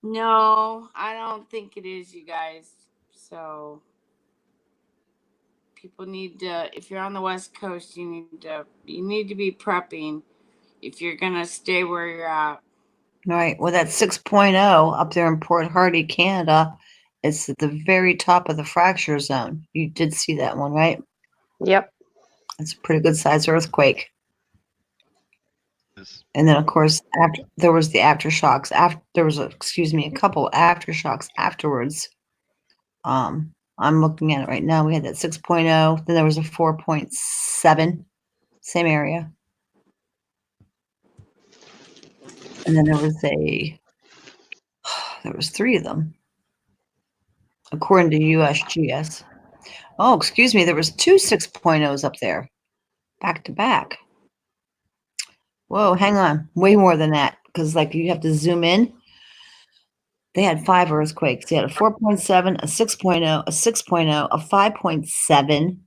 No, I don't think it is, you guys. So people need to, if you're on the West Coast, you need to be prepping if you're gonna stay where you're at. Right. Well, that 6.0 up there in Port Hardy, Canada, it's at the very top of the fracture zone. You did see that one, right? Yep. It's a pretty good sized earthquake. And then, of course, after there was the aftershocks. There was a couple aftershocks afterwards. I'm looking at it right now. We had that 6.0. Then there was a 4.7, same area. And then there was three of them, according to USGS. Oh, excuse me. There was two 6.0s up there, back to back. Whoa, hang on. Way more than that, because like you have to zoom in. They had 5 earthquakes. They had a 4.7, a 6.0, a 6.0, a 5.7,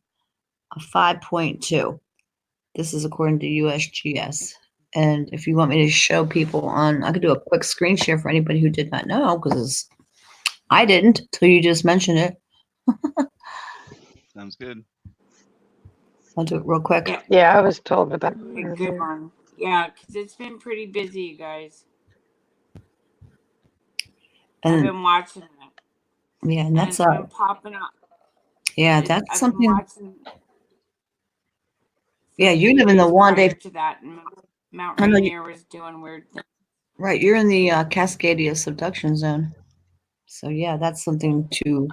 a 5.2. This is according to USGS. And if you want me to show people on, I could do a quick screen share for anybody who did not know, because I didn't till you just mentioned it. Sounds good. I'll do it real quick. Yeah, I was told about it. Good one. Yeah, because it's been pretty busy, you guys. And I've been watching it. Yeah, and that's it's been popping up. Yeah, that's I've something. been watching. Yeah, you live in the one day. To that, and Mount Rainier was doing weird things. Right, you're in the Cascadia subduction zone. So yeah, that's something to.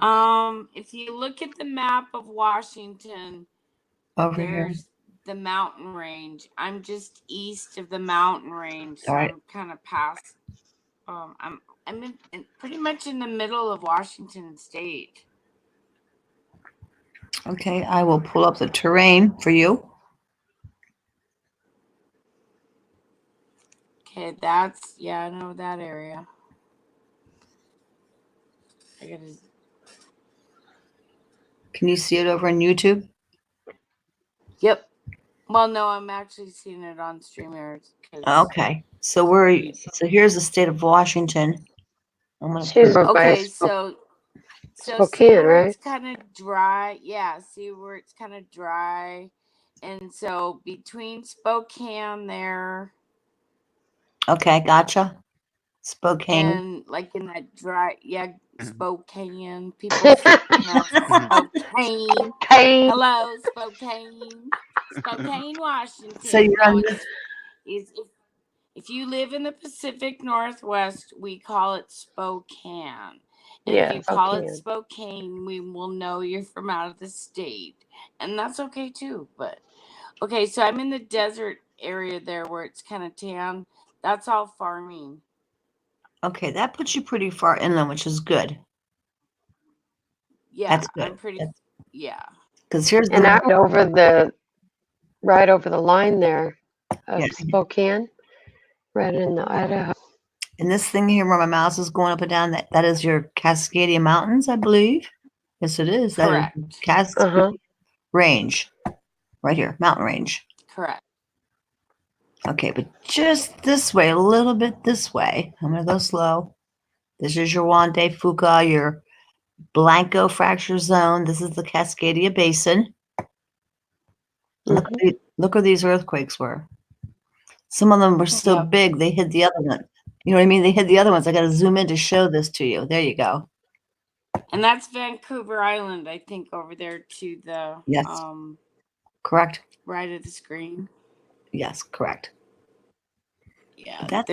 If you look at the map of Washington, there's the mountain range. I'm just east of the mountain range, so I'm kind of past. I'm in pretty much in the middle of Washington State. Okay, I will pull up the terrain for you. Okay, I know that area. Can you see it over on YouTube? Yep. Well, no, I'm actually seeing it on StreamYard. Okay, so here's the state of Washington. Okay, so Spokane, see where right? it's kind of dry. Yeah, see where it's kind of dry, and so between Spokane there. Okay, gotcha. Spokane. And like in that dry, Spokane. People pronounce Spokane. Hello, Spokane. Spokane, Washington. So you're on if you live in the Pacific Northwest, we call it Spokane. And Yeah, if you call it Spokane, we will know you're from out of the state. And that's okay too. But okay, so I'm in the desert area there where it's kind of tan. That's all farming. Okay, that puts you pretty far inland, which is good. Yeah, that's good. I'm pretty. Because here's right over the line there of Spokane, right in the Idaho. And this thing here where my mouse is going up and down, that is your Cascadia Mountains, I believe. Yes, it is. Correct. That is Cascadia Range, right here, mountain range. Correct. Okay, but just this way, a little bit this way. I'm going to go slow. This is your Juan de Fuca, your Blanco fracture zone. This is the Cascadia Basin. Look where these earthquakes were. Some of them were so big, they hid the other one. You know what I mean? They hid the other ones. I got to zoom in to show this to you. There you go. And that's Vancouver Island, I think, over there to the correct. Right of the screen. Yes, correct. Yeah, that's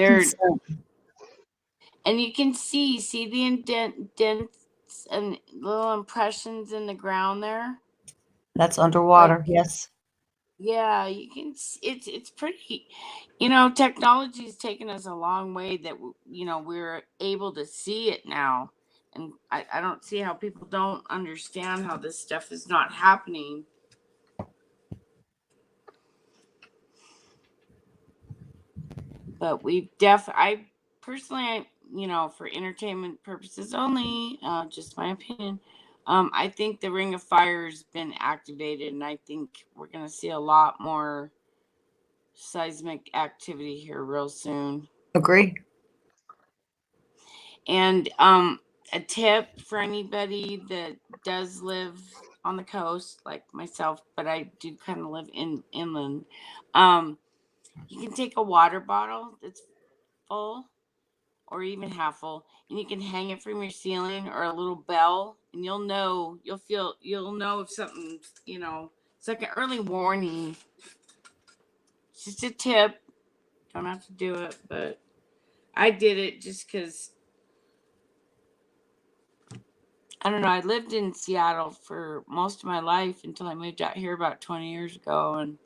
and you can see the indents and little impressions in the ground there. That's underwater. Yes. Yeah, you can. It's pretty. Technology has taken us a long way that we're able to see it now, and I don't see how people don't understand how this stuff is not happening. But I personally, for entertainment purposes only, just my opinion, I think the Ring of Fire has been activated, and I think we're going to see a lot more seismic activity here real soon. Agree. And a tip for anybody that does live on the coast, like myself, but I do kind of live inland. You can take a water bottle that's full or even half full, and you can hang it from your ceiling or a little bell, and you'll know if something, it's like an early warning. It's just a tip. Don't have to do it, but I did it just because, I don't know, I lived in Seattle for most of my life until I moved out here about 20 years ago, and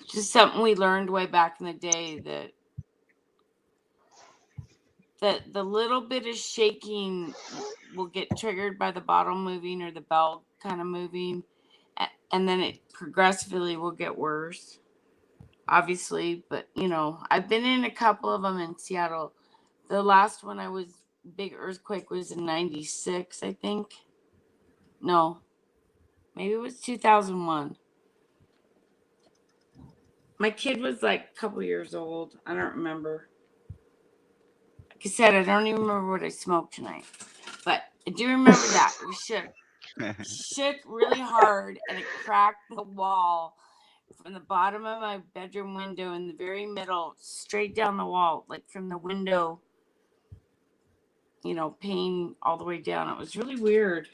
it's just something we learned way back in the day that the little bit of shaking will get triggered by the bottle moving or the bell kind of moving, and then it progressively will get worse, obviously. But I've been in a couple of them in Seattle. The last one big earthquake was in 96, I think. No, maybe it was 2001. My kid was like a couple years old. I don't remember. Like I said, I don't even remember what I smoked tonight. But I do remember that. It was shook really hard, and it cracked the wall from the bottom of my bedroom window in the very middle, straight down the wall, like from the window, pane all the way down. It was really weird.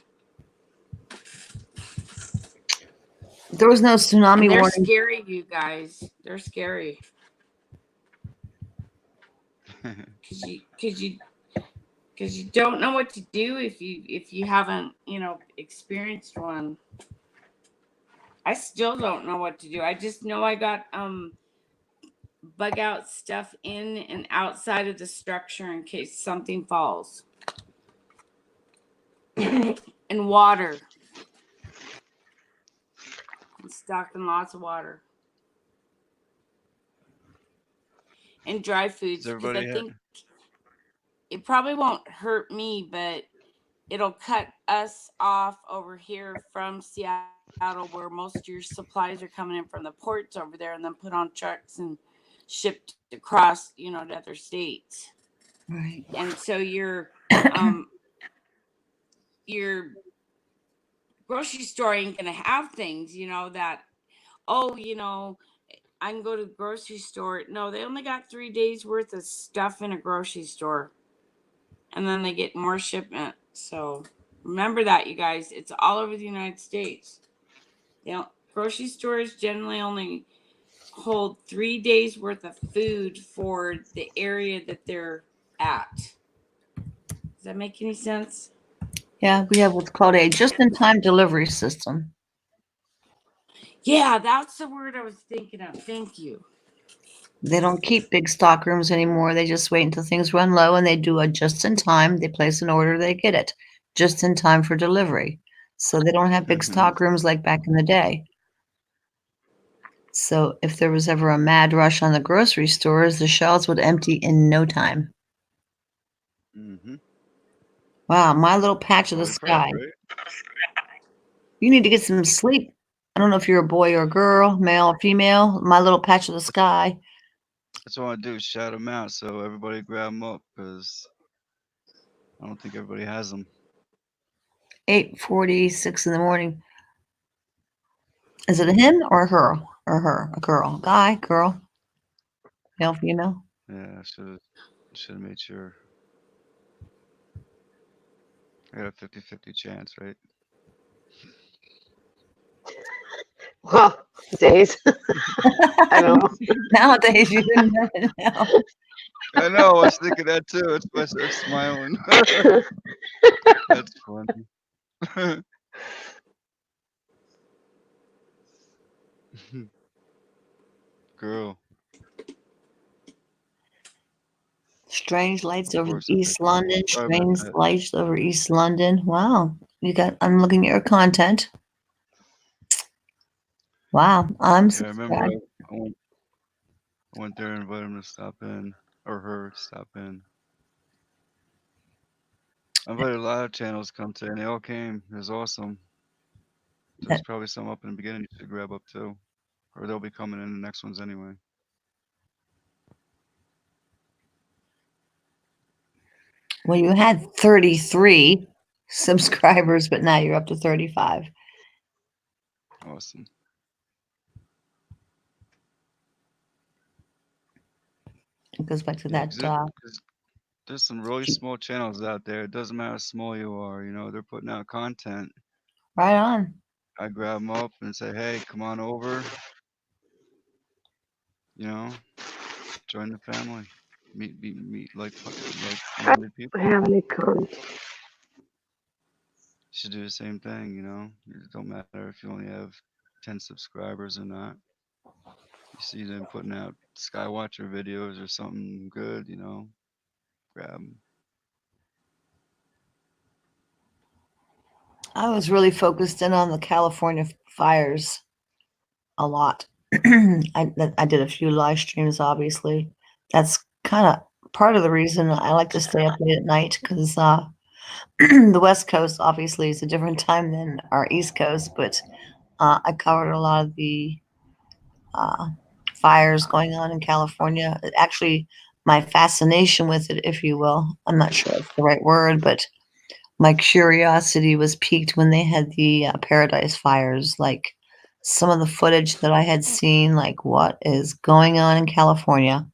There was no tsunami And they're warning. scary, you guys. They're scary. Because you don't know what to do if you haven't experienced one. I still don't know what to do. I just know I got bug out stuff in and outside of the structure in case something falls. And water. And stocking lots of water. And dry foods, because I think it probably won't hurt me, but it'll cut us off over here from Seattle, where most of your supplies are coming in from the ports over there and then put on trucks and shipped across, to other states. Right. And so your grocery store ain't gonna have things, that, I can go to the grocery store. No, they only got 3 days worth of stuff in a grocery store. And then they get more shipment. So remember that, you guys. It's all over the United States. Grocery stores generally only hold 3 days worth of food for the area that they're at. Does that make any sense? Yeah, we have what's called a just-in-time delivery system. Yeah, that's the word I was thinking of. Thank you. They don't keep big stock rooms anymore. They just wait until things run low and they do a just-in-time. They place an order, they get it just in time for delivery. So they don't have big stock rooms like back in the day. So if there was ever a mad rush on the grocery stores, the shelves would empty in no time. Mm-hmm. Wow, my little patch of the sky. You need to get some sleep. I don't know if you're a boy or a girl, male or female. My little patch of the sky. That's what I want to do, shout them out so everybody grab them up, because I don't think everybody has them. 8:46 in the morning. Is it a him or a her? Or her? A girl? Guy? Girl? Male? Female? Yeah, I should have made sure. I got a 50-50 chance, right? Well, days. I don't know. Nowadays, you didn't know. I know. I was thinking that too. That's why I started smiling. That's funny. Girl. Strange lights over East London. Strange lights over East London. Wow. I'm looking at your content. Wow. I'm subscribed. I remember I went there and invited him to stop in, or her to stop in. I invited a lot of channels to come today, and they all came. It was awesome. There's probably some up in the beginning you should grab up too. Or they'll be coming in the next ones anyway. Well, you had 33 subscribers, but now you're up to 35. Awesome. It goes back to that. There's some really small channels out there. It doesn't matter how small you are. They're putting out content. Right on. I grab them up and say, hey, come on over. Join the family. Meet like-minded people. I have any comments. Should do the same thing, It don't matter if you only have 10 subscribers or not. You see them putting out Skywatcher videos or something good, grab them. I was really focused in on the California fires a lot. I did a few live streams, obviously. That's kind of part of the reason I like to stay up late at night, because the West Coast obviously is a different time than our East Coast, but I covered a lot of the fires going on in California. Actually, my fascination with it, if you will, I'm not sure it's the right word, but my curiosity was piqued when they had the Paradise fires. Like some of the footage that I had seen, like what is going on in California.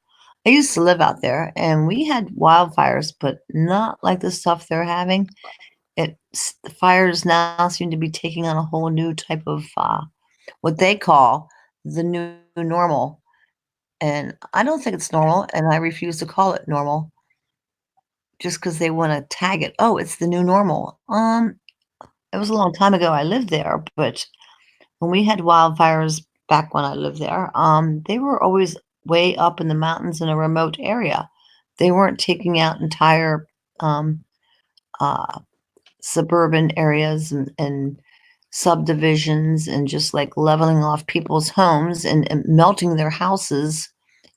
I used to live out there, and we had wildfires, but not like the stuff they're having. The fires now seem to be taking on a whole new type of what they call the new normal. And I don't think it's normal, and I refuse to call it normal just because they want to tag it. Oh, it's the new normal. It was a long time ago I lived there, but when we had wildfires back when I lived there, they were always way up in the mountains in a remote area. They weren't taking out entire uh, suburban areas and subdivisions and just like leveling off people's homes and melting their houses,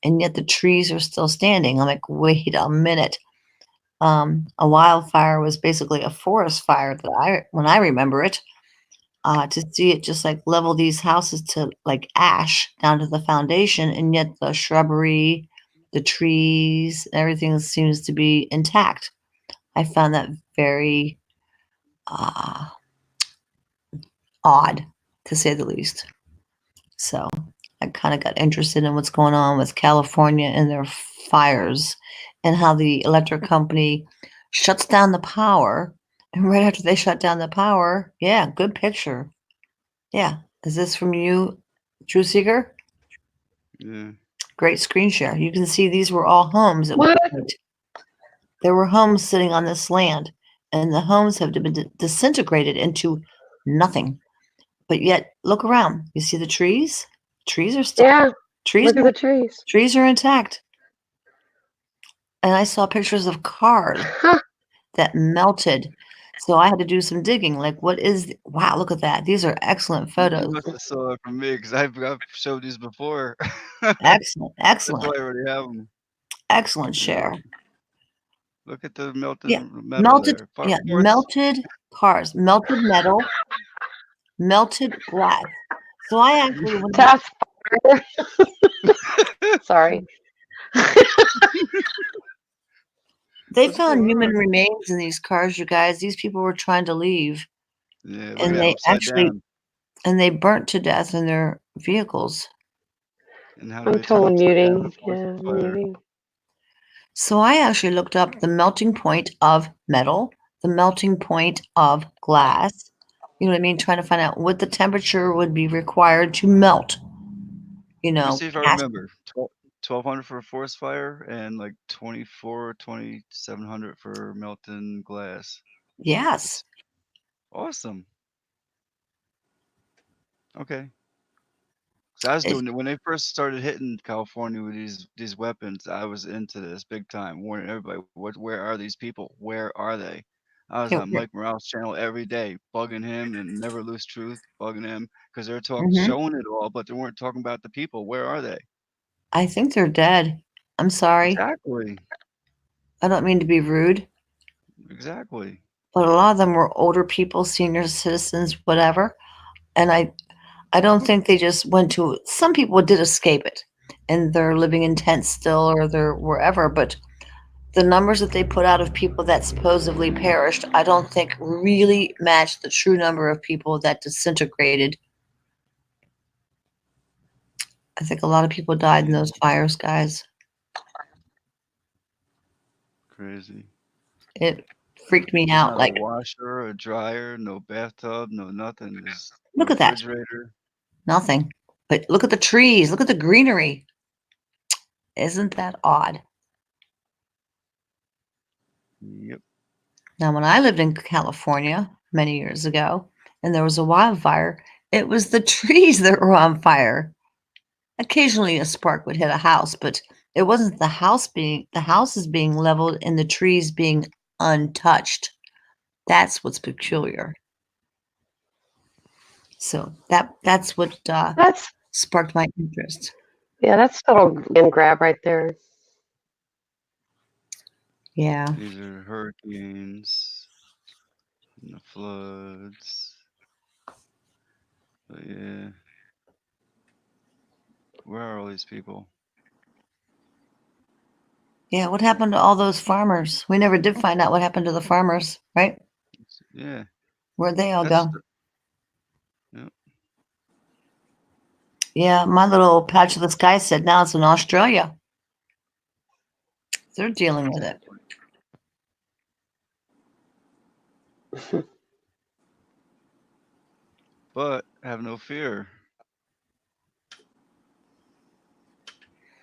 and yet the trees are still standing. I'm like, wait a minute. A wildfire was basically a forest fire when I remember it. To see it just like level these houses to like ash down to the foundation, and yet the shrubbery, the trees, everything seems to be intact. I found that very odd, to say the least. So I kind of got interested in what's going on with California and their fires, and how the electric company shuts down the power. And right after they shut down the power, yeah, good picture. Yeah. Is this from you, True Seeker? Yeah. Great screen share. You can see these were all homes. There were homes sitting on this land, and the homes have been disintegrated into nothing. But yet, look around. You see the trees? Trees are still. Yeah. Trees. Look at the trees. Trees are intact. And I saw pictures of cars that melted. So I had to do some digging. Like, what is? Wow, look at that. These are excellent photos. You must have saw it from me because I've showed these before. Excellent, That's excellent. why I already have them. Excellent share. Look at the melted Yeah, metal there. yeah, Of course. melted cars, melted metal, melted glass. So I actually Task. Sorry. They What's found going human on? remains in these cars, you guys. These people were trying to leave, Yeah, look and at that they upside actually down. and they burnt to death in their vehicles. And how do I'm they turn totally upside down muting. before Yeah, it's fire? muting. So I actually looked up the melting point of metal, the melting point of glass. You know what I mean? Trying to find out what the temperature would be required to melt. You Let me know, see if I remember. 1200 for a forest fire and like 2700 for melting glass. Yes. Awesome. Okay. So I was doing it when they first started hitting California with these weapons. I was into this big time, warning everybody, where are these people? Where are they? I was on Mike Morales' channel every day, bugging him and Never Lose Truth, bugging him because they're showing it all, but they weren't talking about the people. Where are they? I think they're dead. I'm sorry. Exactly. I don't mean to be rude. Exactly. But a lot of them were older people, senior citizens, whatever. And I don't think they just went to. Some people did escape it, and they're living in tents still, or they're wherever. But the numbers that they put out of people that supposedly perished, I don't think really matched the true number of people that disintegrated. I think a lot of people died in those fires, guys. Crazy. It freaked me There's out. not a Like, washer, a dryer, no bathtub, no nothing. There's no look at that. refrigerator. Nothing. But look at the trees. Look at the greenery. Isn't that odd? Yep. Now, when I lived in California many years ago and there was a wildfire, it was the trees that were on fire. Occasionally a spark would hit a house, but it wasn't the houses being leveled and the trees being untouched. That's what's peculiar. So that's what sparked my interest. Yeah, that's total and grab right there. Yeah. These are hurricanes and the floods. But yeah. Where are all these people? Yeah, what happened to all those farmers? We never did find out what happened to the farmers, right? Yeah. Where'd they all That's go? Yep. Yeah, my little patch of the sky said now it's in Australia. They're dealing with it. But have no fear.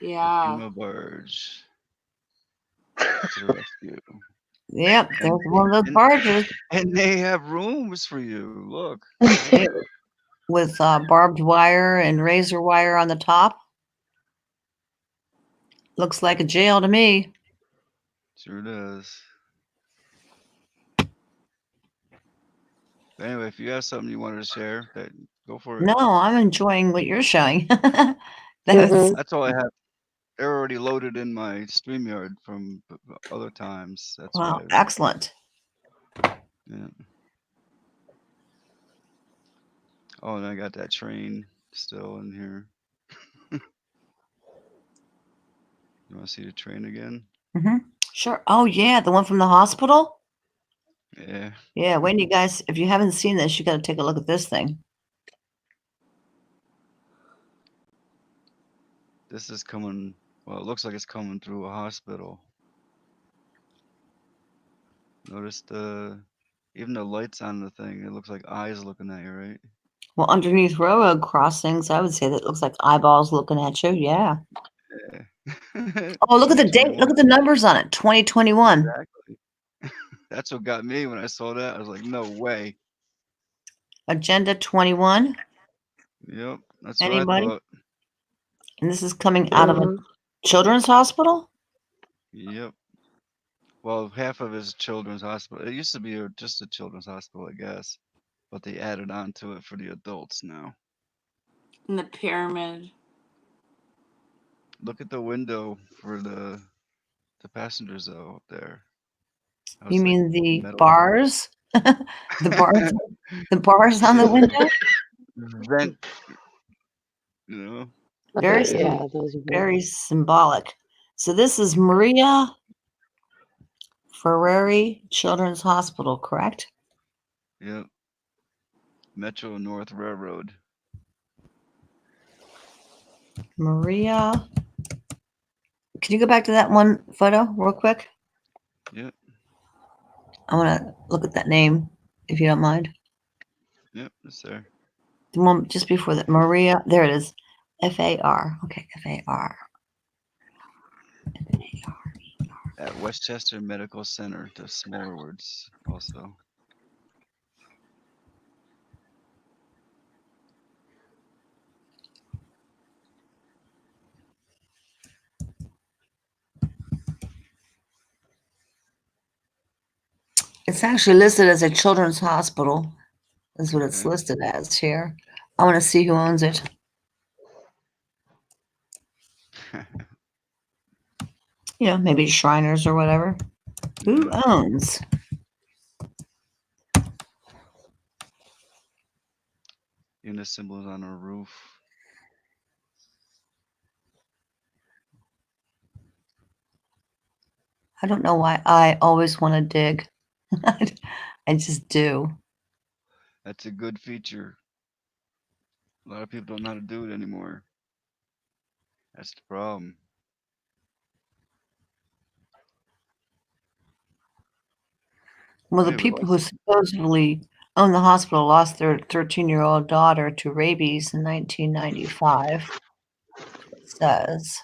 Yeah. The FEMA barge to the rescue. Yep, there's one of those barges. And they have rooms for you. Look. With barbed wire and razor wire on the top. Looks like a jail to me. Sure does. Anyway, if you have something you wanted to share, go for it. No, I'm enjoying what you're showing. That's all I have. They're already loaded in my StreamYard from other times. That's Wow, why. excellent. Yeah. Oh, and I got that train still in here. You want to see the train again? Sure. Oh yeah, the one from the hospital. Yeah. Yeah. When you guys, if you haven't seen this, you got to take a look at this thing. This is coming. Well, it looks like it's coming through a hospital. Notice even the lights on the thing. It looks like eyes looking at you, right? Well, underneath railroad crossings, I would say that looks like eyeballs looking at you. Yeah. Yeah. Oh, look at the date. Look at the numbers on it. 2021. Exactly. That's what got me when I saw that. I was like, no way. Agenda 21. Yep, that's Anybody? what I thought. And this is coming out of a children's hospital? Yep. Well, half of it is children's hospital. It used to be just a children's hospital, I guess, but they added on to it for the adults now. In the pyramid. Look at the window for the passengers though up there. You mean the metal. bars? the bars the bars on the window? Vent, you know. Very symbolic. So this is Maria Ferrari Children's Hospital, correct? Yep. Metro North Railroad. Maria. Can you go back to that one photo real quick? Yep. I want to look at that name, if you don't mind. Yep, it's there. The one just before that, Maria. There it is. FAR. Okay, FAR. At Westchester Medical Center, the smaller words also. It's actually listed as a children's hospital. That's what it's listed as here. I want to see who owns it. You know, maybe Shriners or whatever. Who owns? Even the symbols on a roof. I don't know why I always want to dig. I just do. That's a good feature. A lot of people don't know how to do it anymore. That's the problem. Well, the people who supposedly own the hospital lost their 13-year-old daughter to rabies in 1995. It says.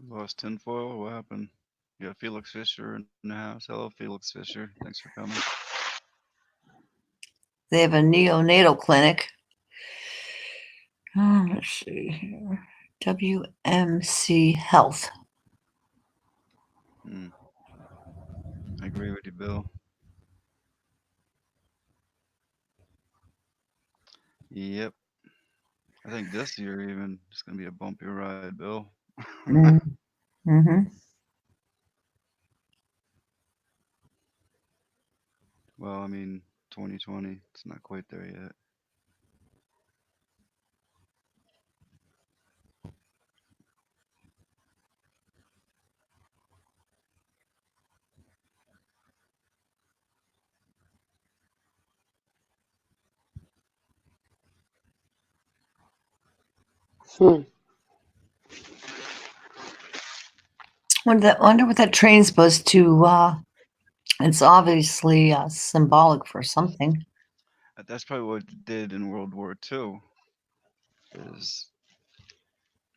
Lost tinfoil? What happened? You got Felix Fisher in the house. Hello, Felix Fisher. Thanks for coming. They have a neonatal clinic. Let's see here. WMC Health. I agree with you, Bill. Yep. I think this year even it's gonna be a bumpy ride, Bill. Well, I mean, 2020. It's not quite there yet. Wonder what that train's supposed to. It's obviously symbolic for something. That's probably what it did in World War II. Is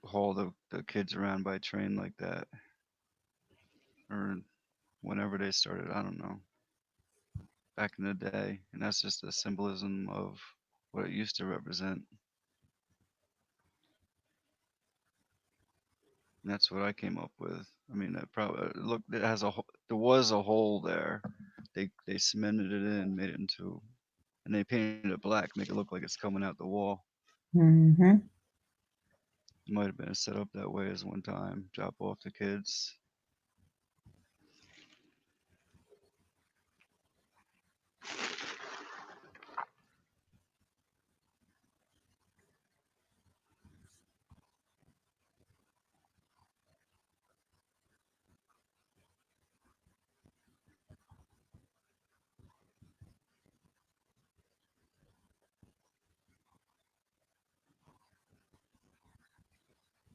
haul the kids around by train like that, or whenever they started. I don't know. Back in the day, and that's just the symbolism of what it used to represent. And that's what I came up with. I mean, it probably look. It has there was a hole there. They cemented it in, made it into, and they painted it black, make it look like it's coming out the wall. Mm-hmm. It might have been set up that way as one time. Drop off the kids.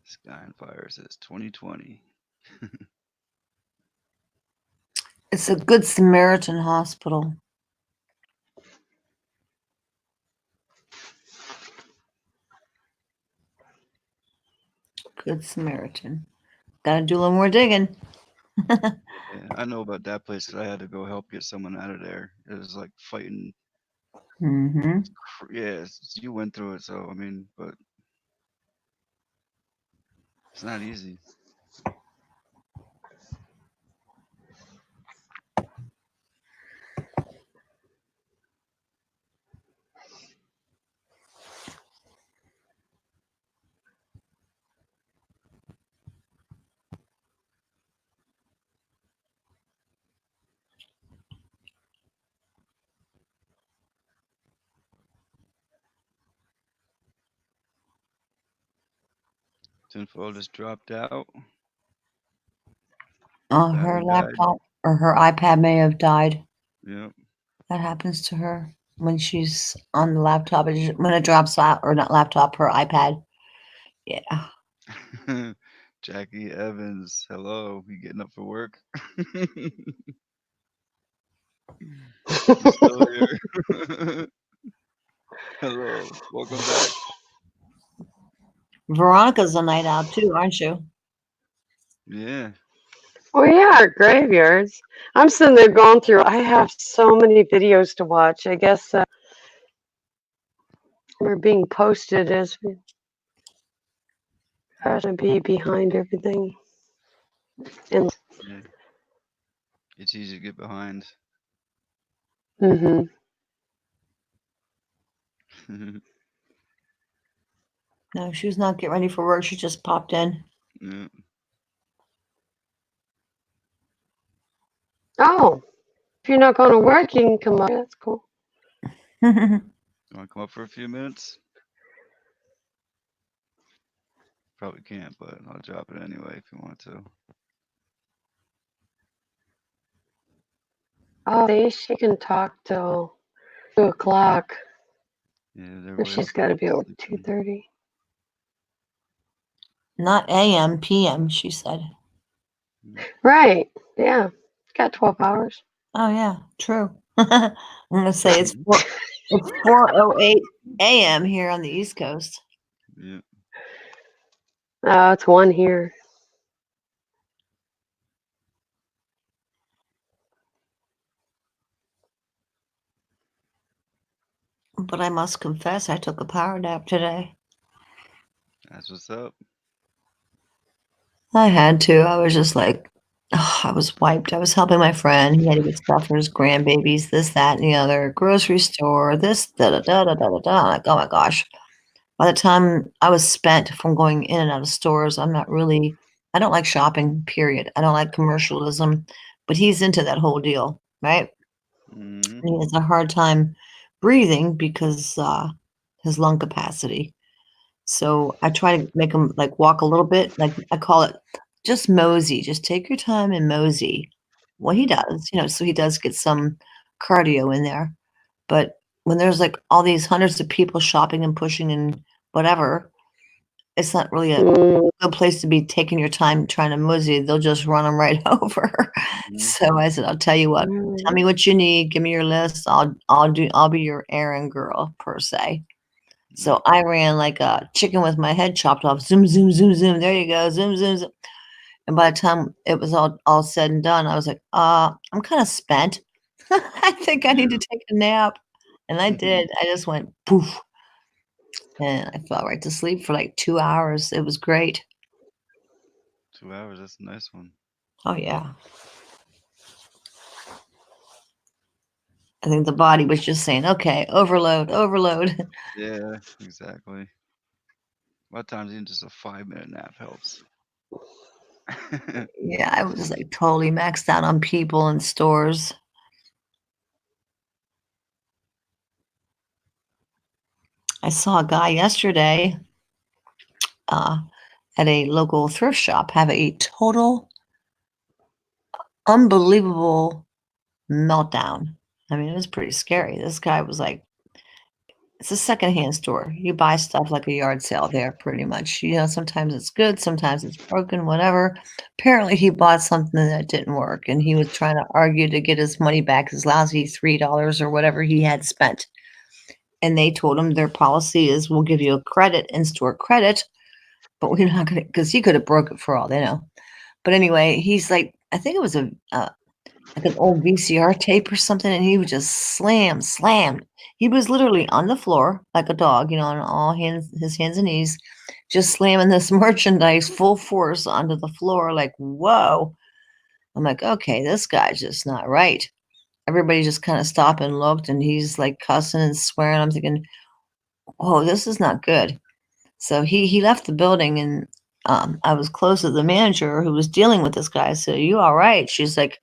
Sky and Fire says 2020. It's a Good Samaritan hospital. Good Samaritan. Gotta do a little more digging. Yeah, I know about that place because I had to go help get someone out of there. It was like fighting. Mm-hmm. Yeah, you went through it, so I mean, but it's not easy. Tinfoil just dropped out. Her laptop or her iPad may have died. Yep. That happens to her when she's on the laptop. When it drops out, or not laptop, her iPad. Yeah. Jackie Evans, hello. You getting up for work? You still here? Hello, welcome back. Veronica's a night out too, aren't you? Yeah. Oh yeah, graveyards. I'm sitting there going through. I have so many videos to watch. I guess we're being posted as we try to be behind everything. And Yeah. It's easy to get behind. mm-hmm. No, she was not getting ready for work. She just popped in. Yeah. Oh, if you're not going to work, you can come up. That's cool. You want to come up for a few minutes? Probably can't, but I'll drop it anyway if you want to. Oh, see, she can talk till 2 o'clock. Yeah, She's got to be over 2:30. Not AM, PM, she said. Right. Yeah. Got 12 hours. Oh, yeah, true. I'm going to say it's 4:08 AM here on the East Coast. Yeah. Oh, it's 1 here. But I must confess, I took a power nap today. That's what's up. I had to. I was just like, oh, I was wiped. I was helping my friend. He had to get stuff for his grandbabies, this, that, and the other. Grocery store, this, da da da da da da da. Like, oh my gosh. By the time I was spent from going in and out of stores, I don't like shopping, period. I don't like commercialism, but he's into that whole deal, right? And he has a hard time breathing because his lung capacity. So I try to make him like walk a little bit. Like I call it just mosey. Just take your time and mosey. Well, he does, so he does get some cardio in there. But when there's like all these hundreds of people shopping and pushing and whatever, it's not really a good place to be taking your time trying to mosey. They'll just run them right over. So I said, I'll tell you what, tell me what you need. Give me your list. I'll be your errand girl per se. So I ran like a chicken with my head chopped off. Zoom, zoom, zoom, zoom. There you go. Zoom, zoom, zoom. And by the time it was all said and done, I was like, I'm kind of spent. I think I need to take a nap. And I did. I just went poof. And I fell right to sleep for like 2 hours. It was great. 2 hours, that's a nice one. Oh, yeah. I think the body was just saying, okay, overload, overload. Yeah, exactly. A lot of times even just a 5-minute nap helps. Yeah, I was like totally maxed out on people and stores. I saw a guy yesterday at a local thrift shop have a total unbelievable meltdown. I mean, it was pretty scary. This guy was like, it's a secondhand store. You buy stuff like a yard sale there, pretty much. Sometimes it's good, sometimes it's broken, whatever. Apparently, he bought something that didn't work, and he was trying to argue to get his money back, his lousy $3 or whatever he had spent. And they told him their policy is we'll give you a credit, in-store credit, but we're not going to, because he could have broke it for all they know. But anyway, he's like, I think it was like an old VCR tape or something, and he would just slam. He was literally on the floor like a dog, on his hands and knees, just slamming this merchandise full force onto the floor. Like, whoa! I'm like, okay, this guy's just not right. Everybody just kind of stopped and looked, and he's like cussing and swearing. I'm thinking, oh, this is not good. So he left the building, and I was close to the manager who was dealing with this guy. So, you all right? She's like,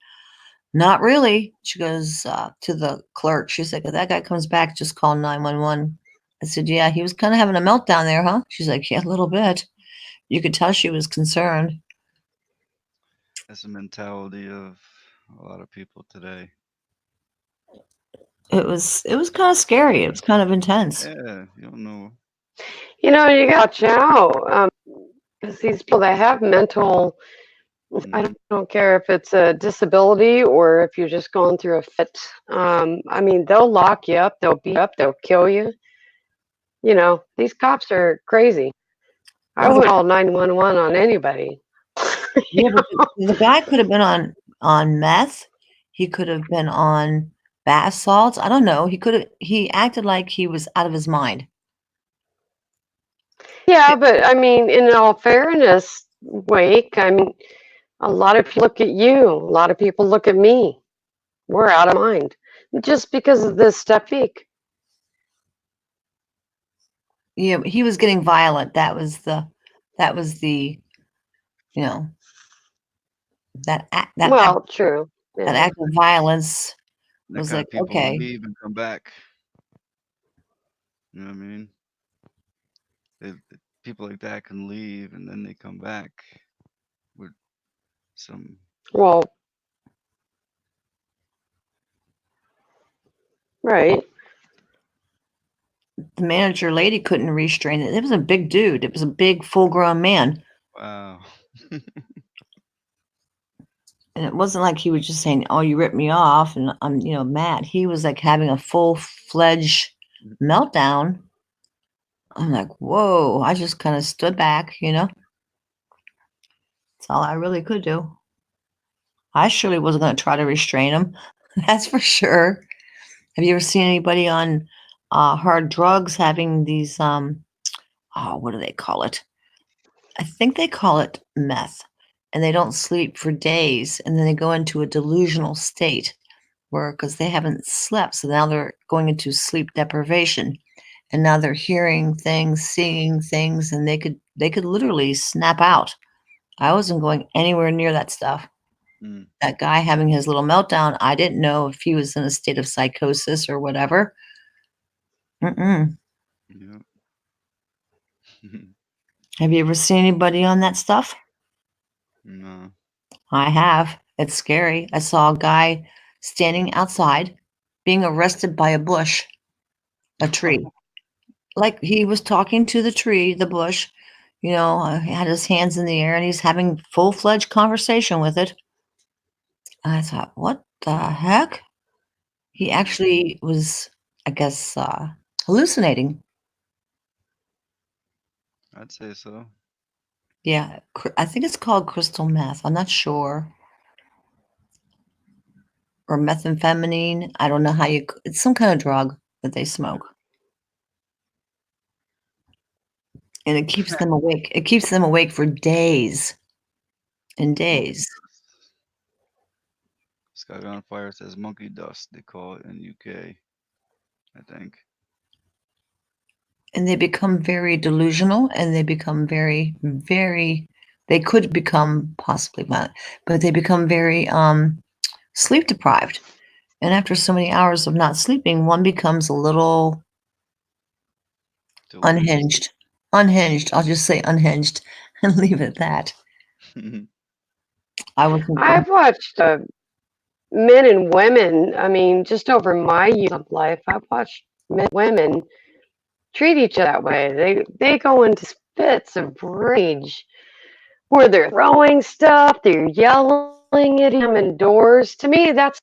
not really. She goes to the clerk. She's like, if that guy comes back, just call 911. I said, yeah, he was kind of having a meltdown there, huh? She's like, yeah, a little bit. You could tell she was concerned. That's the mentality of a lot of people today. It was kind of scary. It was kind of intense. Yeah, you don't know. You got to watch out. Because these people that have mental, I don't care if it's a disability or if you're just going through a fit. I mean, they'll lock you up, they'll beat you up, they'll kill you. These cops are crazy. I would call 911 on anybody. Yeah, but the guy could have been on meth. He could have been on bath salts. I don't know. He acted like he was out of his mind. Yeah, but I mean, in all fairness, Wake, I mean, a lot of people look at you. A lot of people look at me. We're out of mind just because of this technique. Yeah, he was getting violent. That was the true. Yeah. That act of violence that was kind like, of people okay. leave and come back. You know what I mean? People like that can leave and then they come back with some. Well, right. The manager lady couldn't restrain it. It was a big dude. It was a big, full-grown man. Wow. And it wasn't like he was just saying, "Oh, you ripped me off," and I'm, mad. He was like having a full-fledged meltdown. I'm like, whoa! I just kind of stood back, That's all I really could do. I surely wasn't going to try to restrain him. That's for sure. Have you ever seen anybody on hard drugs having these? What do they call it? I think they call it meth. And they don't sleep for days, and then they go into a delusional state because they haven't slept. So now they're going into sleep deprivation, and now they're hearing things, seeing things, and they could literally snap out. I wasn't going anywhere near that stuff. That guy having his little meltdown, I didn't know if he was in a state of psychosis or whatever. Mm-mm. Yeah. Have you ever seen anybody on that stuff? No. I have. It's scary. I saw a guy standing outside being arrested by a bush, a tree. Like he was talking to the tree, the bush, he had his hands in the air and he's having full-fledged conversation with it. I thought, what the heck? He actually was, I guess, hallucinating. I'd say so. Yeah, I think it's called crystal meth. I'm not sure. Or methamphetamine. I don't know how it's some kind of drug that they smoke. And it keeps them awake. It keeps them awake for days and days. Sky on Fire says monkey dust, they call it in UK, I think. And they become very delusional and they become very, very, they could become possibly violent, but they become very sleep deprived. And after so many hours of not sleeping, one becomes a little unhinged. Unhinged. I'll just say unhinged and leave it at that. I've watched men and women. I mean, just over my years of life, I've watched men and women treat each other that way. They go into fits of rage where they're throwing stuff, they're yelling at him indoors. To me, that's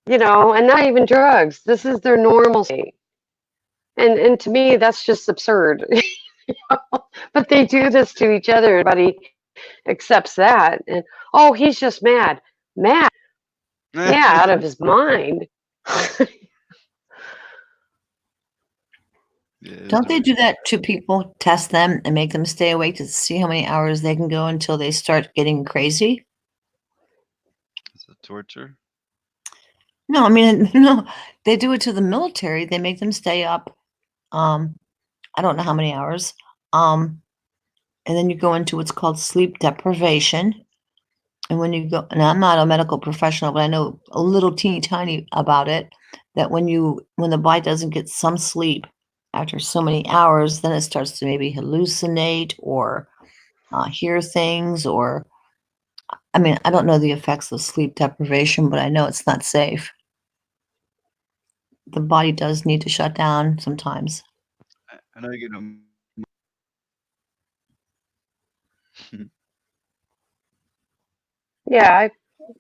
and not even drugs. This is their normal state. And to me, that's just absurd. But they do this to each other. Everybody accepts that. And oh, he's just mad. Mad. Yeah, out of his mind. Don't they do that to people, test them and make them stay awake to see how many hours they can go until they start getting crazy? Is it torture? No, I mean, no, they do it to the military. They make them stay up. I don't know how many hours. And then you go into what's called sleep deprivation. And when you go, and I'm not a medical professional, but I know a little teeny tiny about it, that when the body doesn't get some sleep after so many hours, then it starts to maybe hallucinate or hear things I mean, I don't know the effects of sleep deprivation, but I know it's not safe. The body does need to shut down sometimes. I know you get Yeah,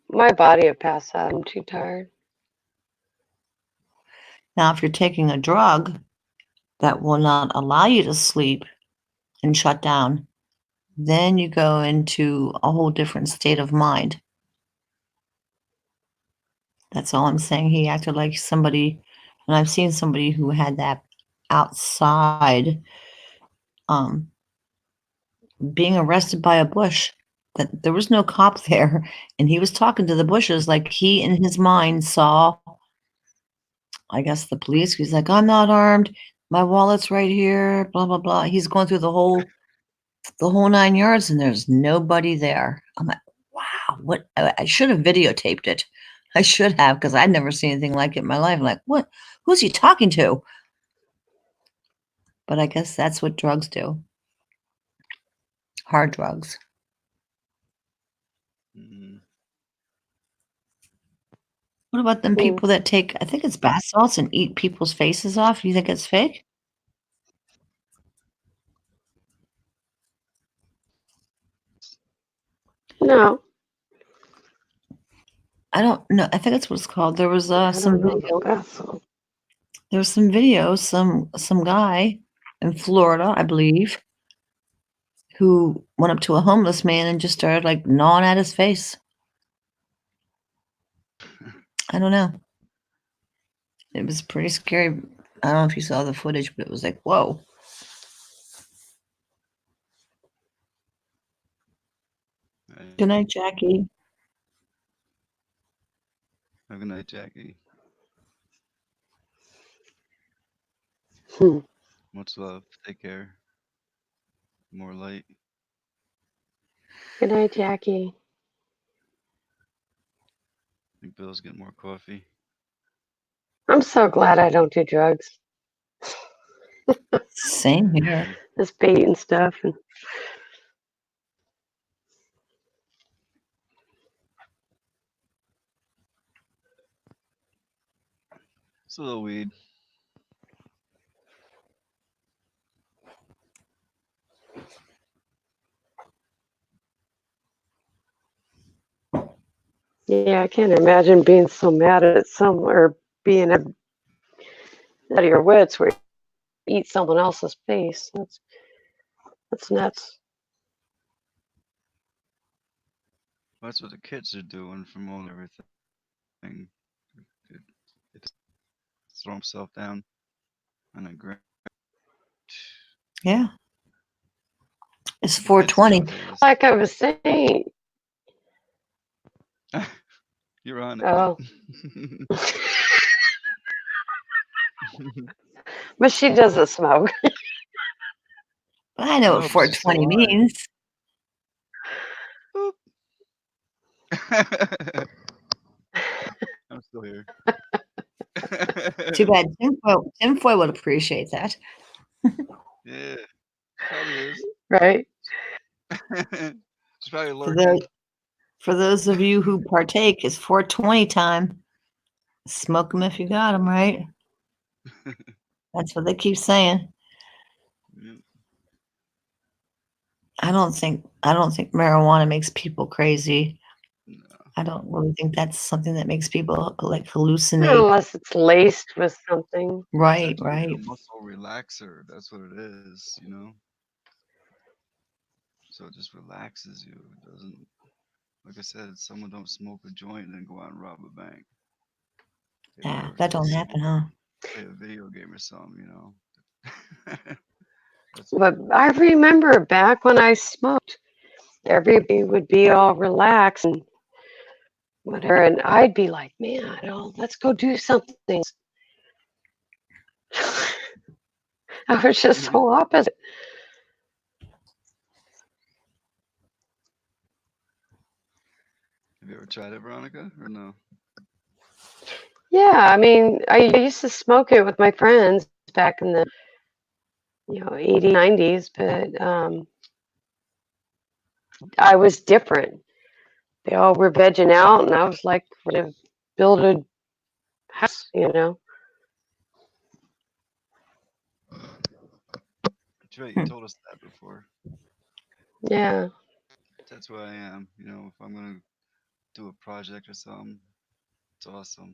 my body would pass out. I'm too tired. Now, if you're taking a drug that will not allow you to sleep and shut down, then you go into a whole different state of mind. That's all I'm saying. He acted like somebody, and I've seen somebody who had that outside, being arrested by a bush. That there was no cop there, and he was talking to the bushes like he in his mind saw, I guess, the police. He's like, I'm not armed. My wallet's right here. Blah blah blah. He's going through the whole 9 yards, and there's nobody there. I'm like, wow, what? I should have videotaped it. I should have, because I'd never seen anything like it in my life. I'm like, what? Who's he talking to? But I guess that's what drugs do. Hard drugs. What about them people that take, I think it's bath salts and eat people's faces off? You think it's fake? No. I don't know. I think that's what it's called. There was some video. There was some video, some guy in Florida, I believe, who went up to a homeless man and just started like gnawing at his face. I don't know. It was pretty scary. I don't know if you saw the footage, but it was like, whoa. Good night, Jackie. Have a good night, Jackie. Much love. Take care. More light. Good night, Jackie. I think Bill's getting more coffee. I'm so glad I don't do drugs. Same here. This bait and stuff. And It's a little weed. yeah, I can't imagine being so mad at or being out of your wits where you eat someone else's face. That's nuts. That's what the kids are doing from all everything. They just throw himself down on a ground. Yeah. It's 420. Like I was saying. You're on it. Oh. But she doesn't smoke. I know what 420 means. I'm still here. Too bad Tinfoil would appreciate that. Yeah, probably is. Right. She's probably lurking. For those of you who partake, it's 420 time. Smoke them if you got them, right? That's what they keep saying. Yeah. I don't think marijuana makes people crazy. No. I don't really think that's something that makes people like hallucinate. Unless it's laced with something. Right, It's right. a muscle relaxer. That's what it is, you know. So it just relaxes you. It doesn't, like I said, someone don't smoke a joint and then go out and rob a bank. Yeah, that don't happen, huh? Play a video game or something, you know. But I remember back when I smoked, everybody would be all relaxed and whatever, and I'd be like, man, let's go do something. I was just so opposite. Have you ever tried it, Veronica, or no? Yeah, I mean, I used to smoke it with my friends back in the 80s, 90s, but I was different. They all were vegging out, and I was like, we're gonna build a house, That's right, you told us that before. Yeah. That's where I am. You know, if I'm gonna do a project or something, it's awesome.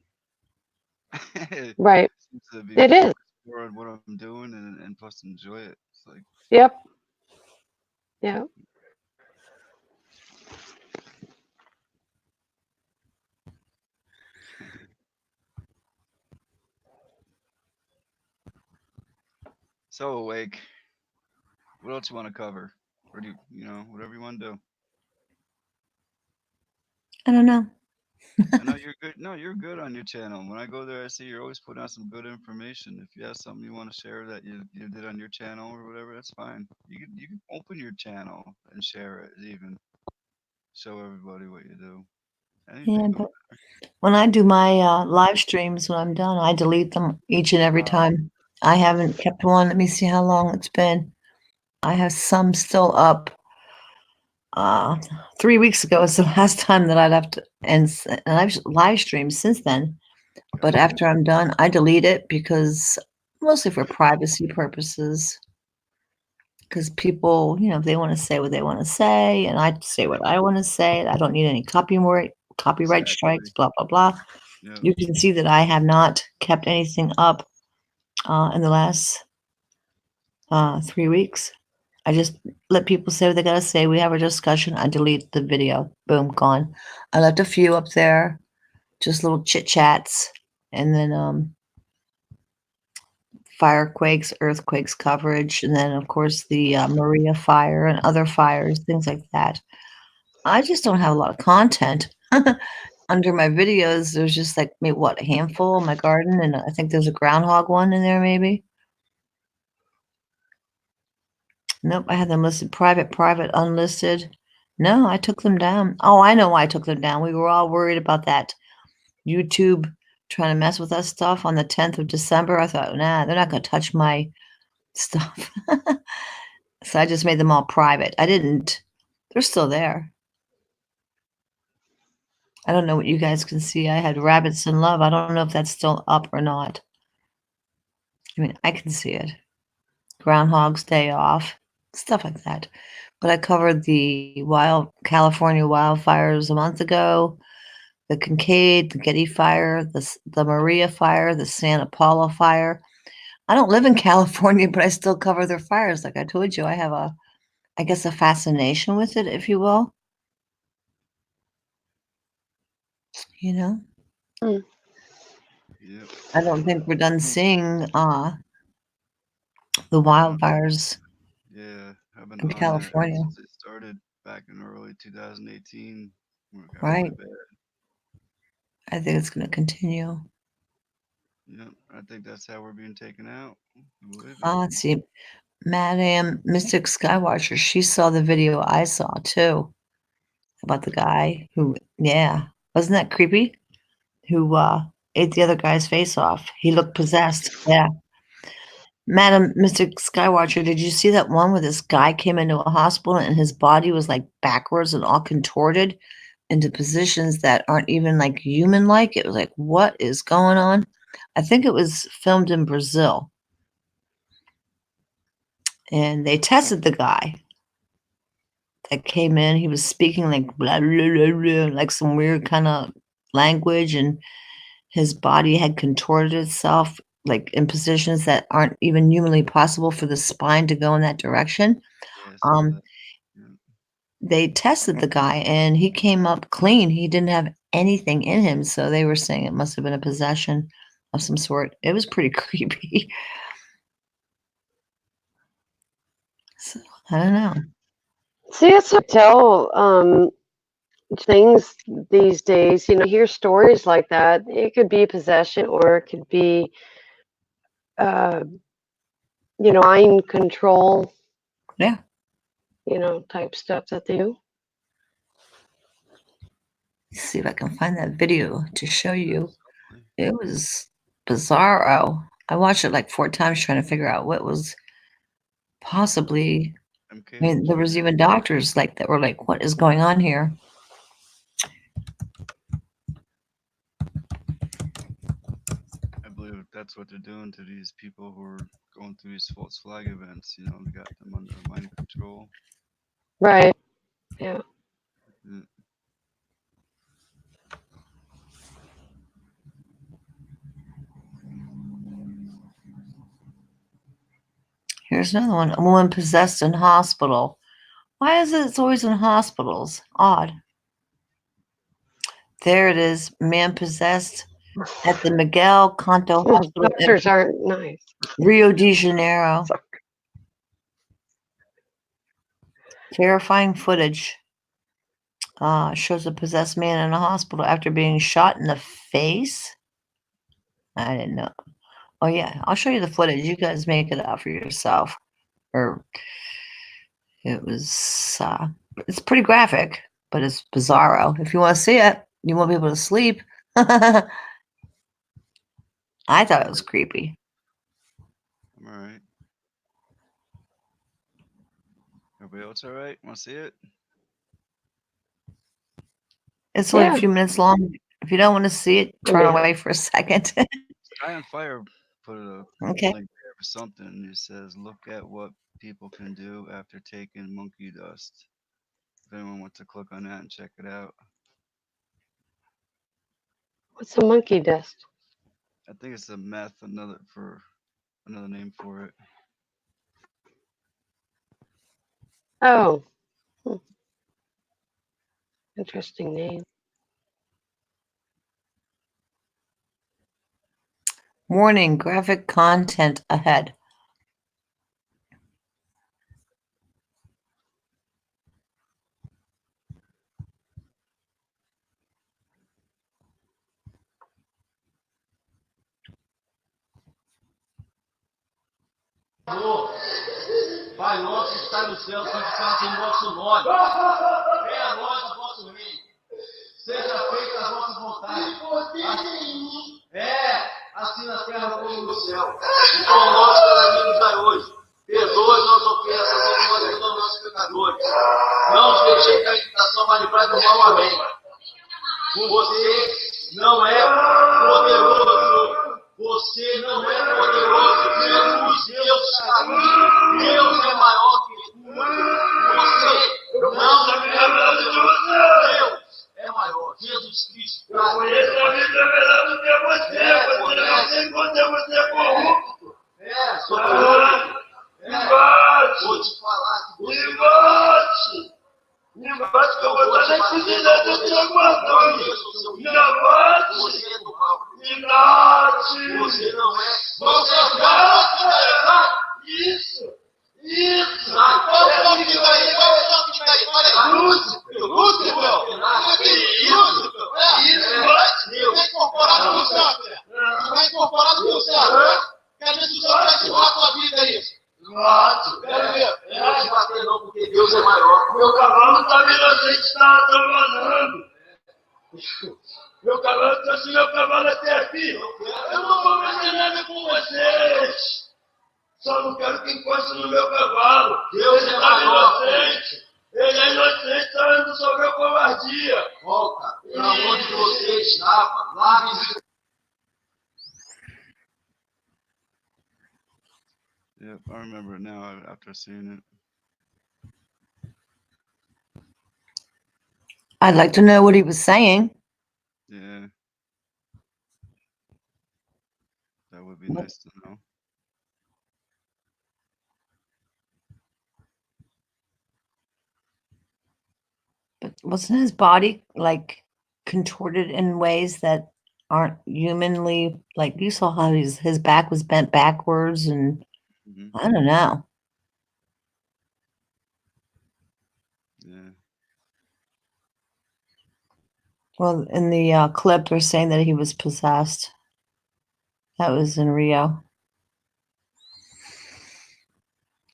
Right. Seems to be It is. more on what I'm doing and plus enjoy it. It's like. Yep. Yeah. So Awake, what else you want to cover? Or do you know, whatever you want to do? I don't know. I know you're good. No, you're good on your channel. When I go there, I see you're always putting out some good information. If you have something you want to share that you did on your channel or whatever, that's fine. You can open your channel and share it. Even show everybody what you do. Yeah, but when I do my live streams, when I'm done, I delete them each and every time. I haven't kept one. Let me see how long it's been. I have some still up. 3 weeks ago is the last time that I'd have to, and I've live streamed since then. But after I'm done, I delete it because mostly for privacy purposes. Because people, they want to say what they want to say, and I say what I want to say. I don't need any copyright strikes, blah blah blah. Yeah. You can see that I have not kept anything up in the last 3 weeks. I just let people say what they gotta say. We have a discussion. I delete the video. Boom, gone. I left a few up there, just little chit chats, and then firequakes, earthquakes coverage, and then of course the Maria fire and other fires, things like that. I just don't have a lot of content under my videos. There's just like maybe a handful in my garden, and I think there's a groundhog one in there maybe. Nope, I have them listed private, unlisted, No, I took them down. Oh, I know why I took them down. We were all worried about that YouTube trying to mess with us stuff on the 10th of December. I thought, nah, they're not going to touch my stuff. So I just made them all private. I didn't. They're still there. I don't know what you guys can see. I had Rabbits in Love. I don't know if that's still up or not. I mean, I can see it. Groundhog's Day Off, stuff like that. But I covered the California wildfires a month ago, the Kincaid, the Getty fire, the Maria fire, the Santa Paula fire. I don't live in California, but I still cover their fires. Like I told you, I have I guess, a fascination with it, if you will. You know? Yep. I don't think we're done seeing the wildfires. Yeah, I've been in on California. that since it started back in early 2018. When it got Right. really bad. I think it's going to continue. Yep, I think that's how we're being taken out. Let's see. Madame Mystic Skywatcher, she saw the video I saw too about the guy who, yeah, wasn't that creepy? Who ate the other guy's face off. He looked possessed. Yeah. Madam Mystic Skywatcher, did you see that one where this guy came into a hospital and his body was like backwards and all contorted into positions that aren't even like human like? It was like, what is going on? I think it was filmed in Brazil. And they tested the guy that came in. He was speaking like blah, blah, blah, blah, like some weird kind of language, and his body had contorted itself like in positions that aren't even humanly possible for the spine to go in that direction. They tested the guy and he came up clean. He didn't have anything in him. So they were saying it must have been a possession of some sort. It was pretty creepy. So, I don't know. See, it's hard to tell things these days. You know, hear stories like that. It could be possession or it could be, mind control. Yeah. Type stuff that they do. Let's see if I can find that video to show you. It was bizarro. I watched it like 4 times trying to figure out what was possibly. I mean, there was even doctors like that were like, "What is going on here?" I believe that's what they're doing to these people who are going through these false flag events. You know, they got them under mind control. Right. Yeah. Here's another one. A woman possessed in hospital. Why is it it's always in hospitals? Odd. There it is. Man possessed at the Miguel Canto Hospital. Doctors aren't nice. Rio de Janeiro. Terrifying footage. Shows a possessed man in a hospital after being shot in the face. I didn't know. Oh yeah, I'll show you the footage. You guys make it out for yourself. Or it was it's pretty graphic, but it's bizarro. If you want to see it, you won't be able to sleep. I thought it was creepy. All right. Everybody else all right? Want to see it? It's only a few minutes long. If you don't want to see it, turn away for a second. Sky on Fire put a link there for something. It says, "Look at what people can do after taking monkey dust." If anyone wants to click on that and check it out. What's a monkey dust? I think it's a meth, another name for it. Oh. Interesting name. Warning, graphic content ahead. Pai nosso que está no céu, santificado seja o vosso nome. Venha a nós o vosso reino. Seja feita a vossa vontade. Assim na terra como no céu. E com nós cada dia nos dai hoje. Perdoa as nossas ofensas, como nós perdoamos nossos pecadores. Não nos deixeis cair em tentação, mas livrai do mal. Amém. Você não é poderoso. Você não é poderoso. Deus está aqui. Deus é maior que tudo. Você não é poderoso. Deus é maior. Jesus Cristo. Eu conheço a vida melhor do que você. Porque eu sei quando você é corrupto. Sou corrupto. Vou te falar que você Embaixo que eu vou estar na cozinha do teu guardão. Embaixo. Você é do mal. Embaixo. Você não é. Você é. Isso. Sai. Qual é o que vai aí? Qual é o que vai aí? Lúcifer. Lúcifer. Isso. Deus. Vai incorporado com o Lúcifer. Vai incorporado com o Lúcifer. Quer ver se o Senhor vai ativar a tua vida aí? Mato. Quero ver. Não te bater não, porque Deus é maior. Meu cavalo está inocente, está trabalhando. Meu cavalo trouxe meu cavalo até aqui. Eu não vou fazer nada com vocês. Só não quero que encoste no meu cavalo. Deus é maior. Inocente. Ele é inocente, está indo sobre a covardia. Volta para onde você estava. Lá me... Yep, I remember it now after seeing it. I'd like to know what he was saying. Yeah. That would be nice to know. But wasn't his body like contorted in ways that aren't humanly, like you saw how his back was bent backwards and I don't know. Yeah. Well, in the clip, they're saying that he was possessed. That was in Rio.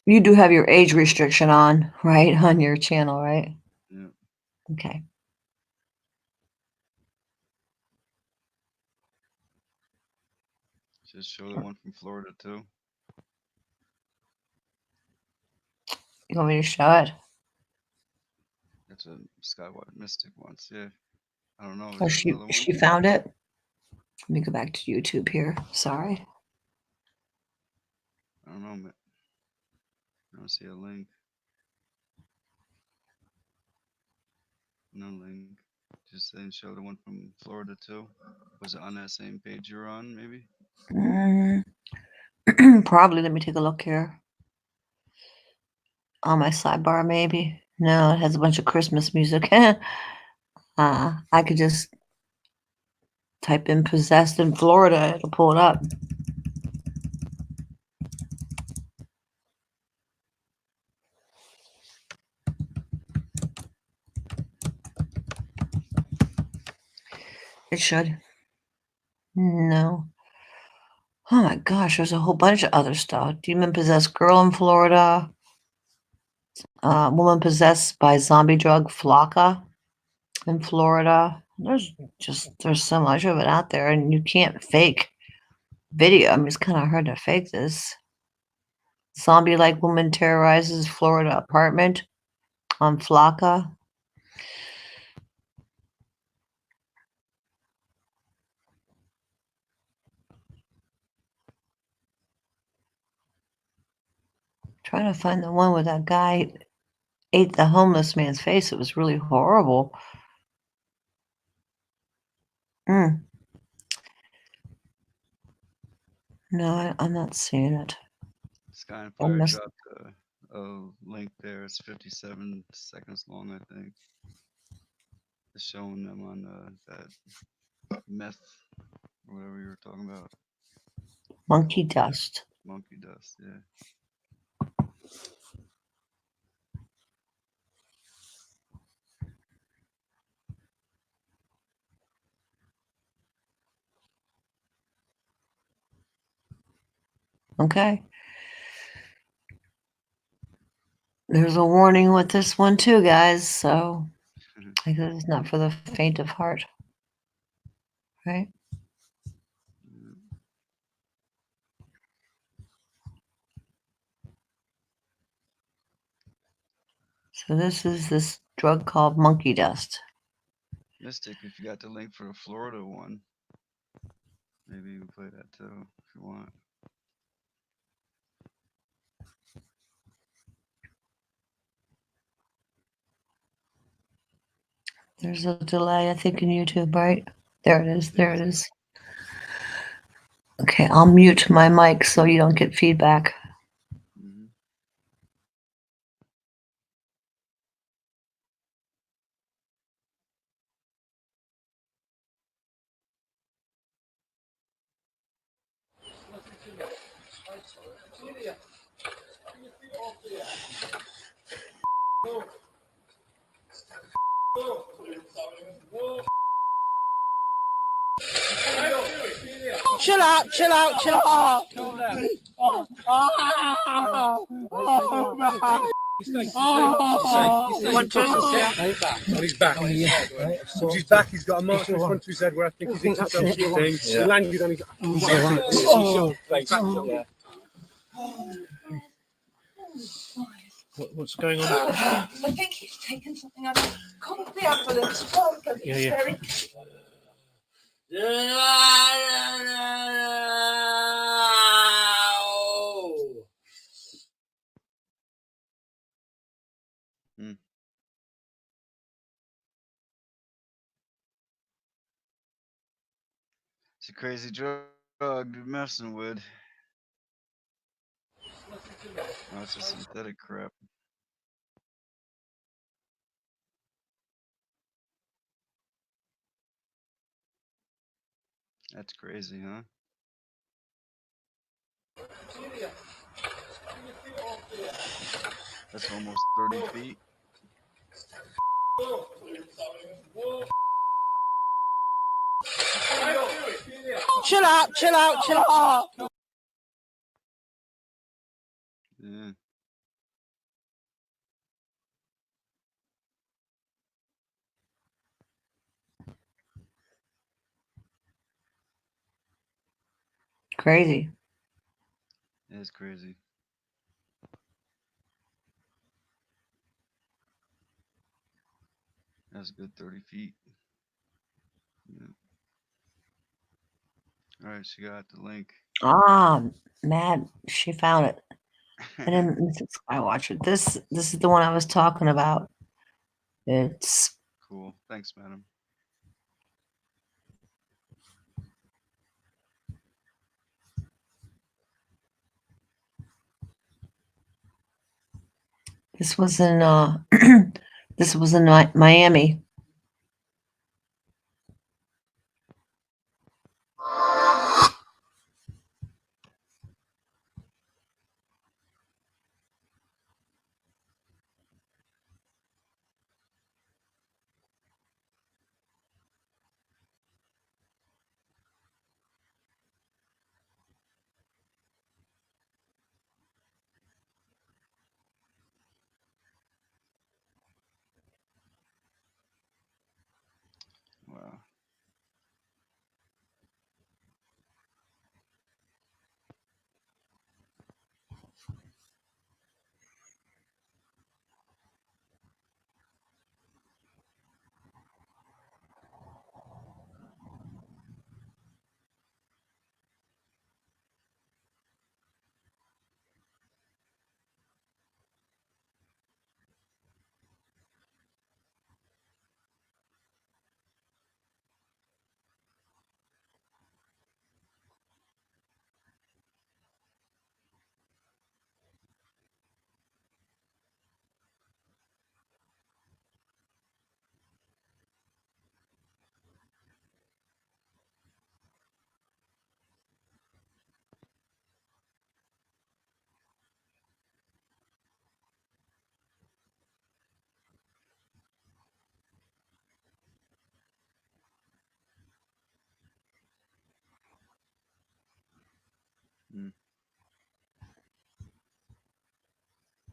You do have your age restriction on, right? On your channel, right? Yeah. Okay. Just show the one from Florida too. You want me to show it? That's a Skywalker Mystic once. Yeah. I don't know. Oh, Is there another one? she found it. Let me go back to YouTube here. Sorry. I don't know, man. I don't see a link. No link. Just saying show the one from Florida too. Was it on that same page you're on, maybe? Probably. Let me take a look here. On my sidebar, maybe. No, it has a bunch of Christmas music. I could just type in possessed in Florida. It'll pull it up. It should. No. Oh my gosh, there's a whole bunch of other stuff. Demon possessed girl in Florida. Woman possessed by zombie drug Flocka in Florida. There's so much of it out there, and you can't fake video. I mean, it's kind of hard to fake this. Zombie-like woman terrorizes Florida apartment on Flocka. Trying to find the one where that guy ate the homeless man's face. It was really horrible. No, I'm not seeing it. Sky and Fire dropped a link there. It's 57 seconds long, I think. It's showing them on that meth or whatever you were talking about. Monkey dust. Monkey dust, yeah. Okay. There's a warning with this one too, guys. So I guess it's not for the faint of heart, right? So this is this drug called monkey dust. Mystic, if you got the link for the Florida one, maybe you can play that too if you want. There's a delay, I think, in YouTube, right? There it is. There it is. Okay, I'll mute my mic so you don't get feedback. Chill out, chill out, chill out. He's back. He's back. He's got a mark in front of his head where I think he's into some thing. He landed on his. What's going on? I think he's taken something out. Can't be up for this. Yeah. It's a crazy drug you're messing with. Oh, it's a synthetic crap. That's crazy, huh? That's almost 30 feet. Chill out, chill out, chill out. Yeah. Crazy. It's crazy. That's a good 30 feet. Yeah. All right, she got the link. Ah, Matt, she found it. I didn't miss it. I watch it. This is the one I was talking about. It's Cool. Thanks, madam. this was in this was in Miami. Wow.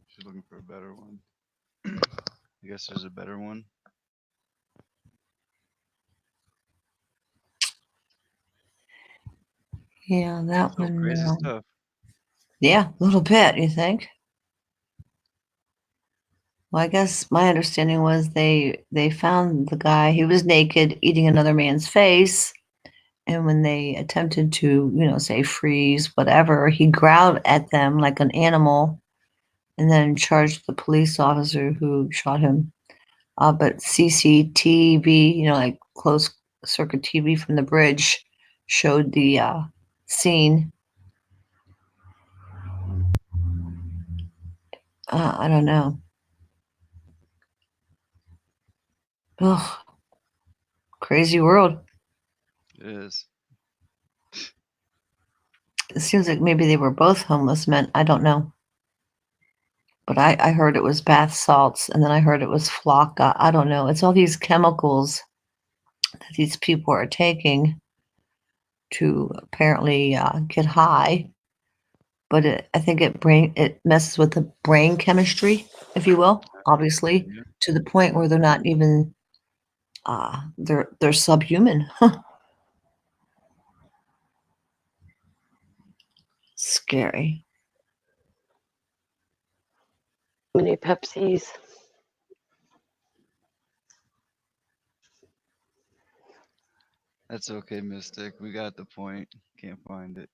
She's looking for for a better one. I guess there's a better one. Yeah, that Still one. crazy stuff. Yeah, a little bit, you think? Well, I guess my understanding was they found the guy, he was naked, eating another man's face. And when they attempted to, say freeze, whatever, he growled at them like an animal and then charged the police officer who shot him. But CCTV, like closed circuit TV from the bridge, showed the scene. I don't know. Ugh. Crazy world. It is. It seems like maybe they were both homeless men. I don't know. But I heard it was bath salts, and then I heard it was flocka. I don't know. It's all these chemicals that these people are taking to apparently get high. But I think it messes with the brain chemistry, if you will, obviously, to the point where they're not even they're subhuman. Scary. Many Pepsis. That's okay, Mystic. We got the point. Can't find it.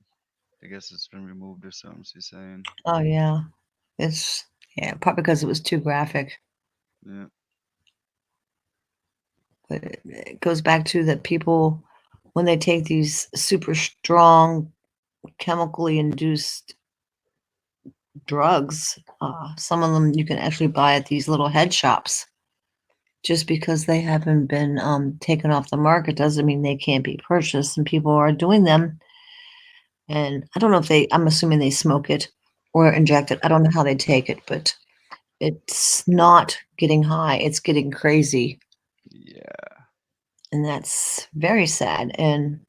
I guess it's been removed or something, she's saying. Oh yeah. It's probably because it was too graphic. Yeah. But it goes back to that people, when they take these super strong chemically induced drugs, some of them you can actually buy at these little head shops. Just because they haven't been taken off the market doesn't mean they can't be purchased, and people are doing them. And I don't know if I'm assuming they smoke it or inject it. I don't know how they take it, but it's not getting high. It's getting crazy. Yeah. And that's very sad. And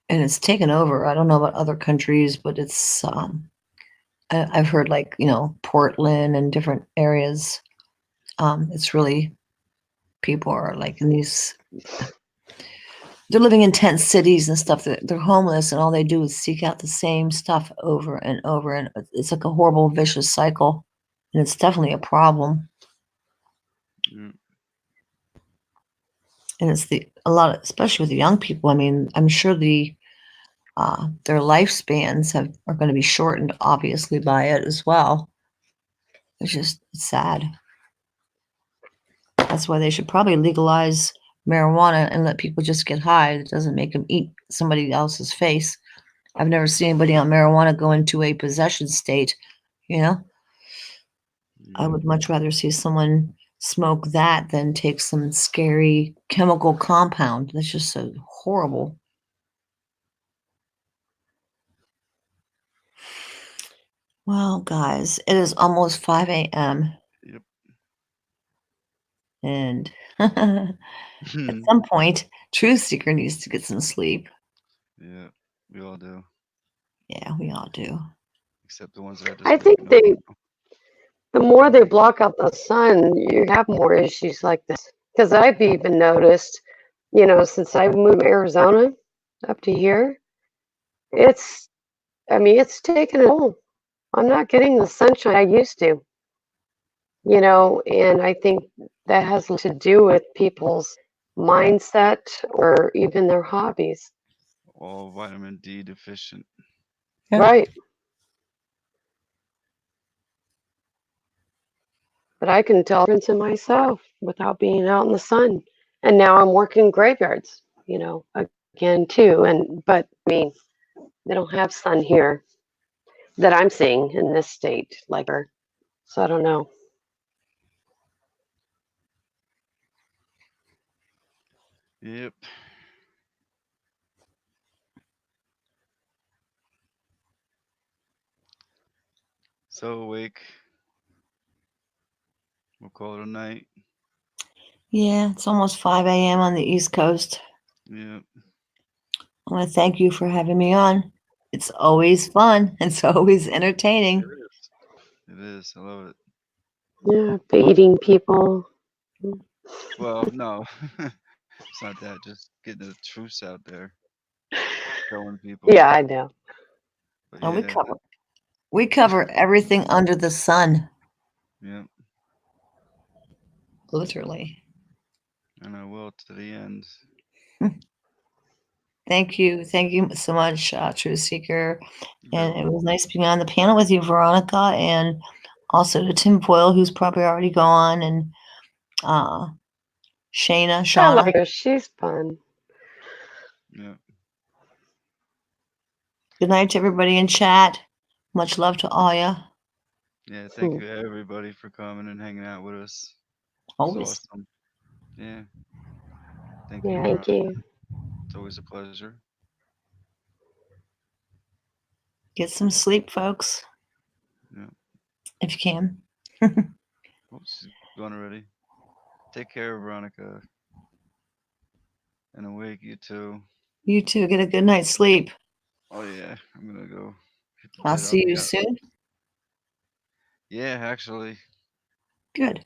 it's taken over. I don't know about other countries, but it's I've heard like, Portland and different areas. It's really, people are like in these, they're living in tent cities and stuff. They're homeless, and all they do is seek out the same stuff over and over. And it's like a horrible, vicious cycle. And it's definitely a problem. Mm. And it's especially with the young people. I mean, I'm sure their lifespans are going to be shortened, obviously, by it as well. It's sad. That's why they should probably legalize marijuana and let people just get high. It doesn't make them eat somebody else's face. I've never seen anybody on marijuana go into a possession state, I would much rather see someone smoke that than take some scary chemical compound. That's just so horrible. Well, guys, it is almost 5 a.m. Yep. And at some point, Truth Seeker needs to get some sleep. Yeah, we all do. Yeah, we all do. Except the ones that are just I think the more they block out the sun, you have more issues like this. Because I've even noticed, since I moved from Arizona up to here, it's taken a toll. I'm not getting the sunshine I used to, and I think that has to do with people's mindset or even their hobbies. All vitamin D deficient. Yeah. Right. But I can tell the difference in myself without being out in the sun. And now I'm working graveyards, again too. But I mean, they don't have sun here that I'm seeing in this state, like her. So I don't know. Yep. So awake. We'll call it a night. Yeah, it's almost 5 a.m. on the East Coast. Yep. I want to thank you for having me on. It's always fun. It's always entertaining. It is. I love it. Yeah, baiting people. Well, no, it's not that. Just getting the truths out there, showing people. Yeah, I know. But And yeah, we cover everything under the sun. yeah, Literally. and I will to the end. Thank you so much, Truth Seeker. You're And it was welcome. nice being on the panel with you, Veronica, and also to Tim Foyle, who's probably already gone, and I Shauna. like her. She's fun. Yeah. Good night to everybody in chat. Much love to all ya. Yeah, thank you everybody for coming and hanging out with us. It was Always. awesome. Yeah. Thank Yeah, you, thank Veronica. you. It's always a pleasure. Get some sleep, folks. Yeah. If you can. Oops, she's gone already. Take care, Veronica. And awake, you too. You too. Get a good night's sleep. Oh yeah, I'm gonna go hit the I'll bed. see I'll be you out. soon. Yeah, actually, Good.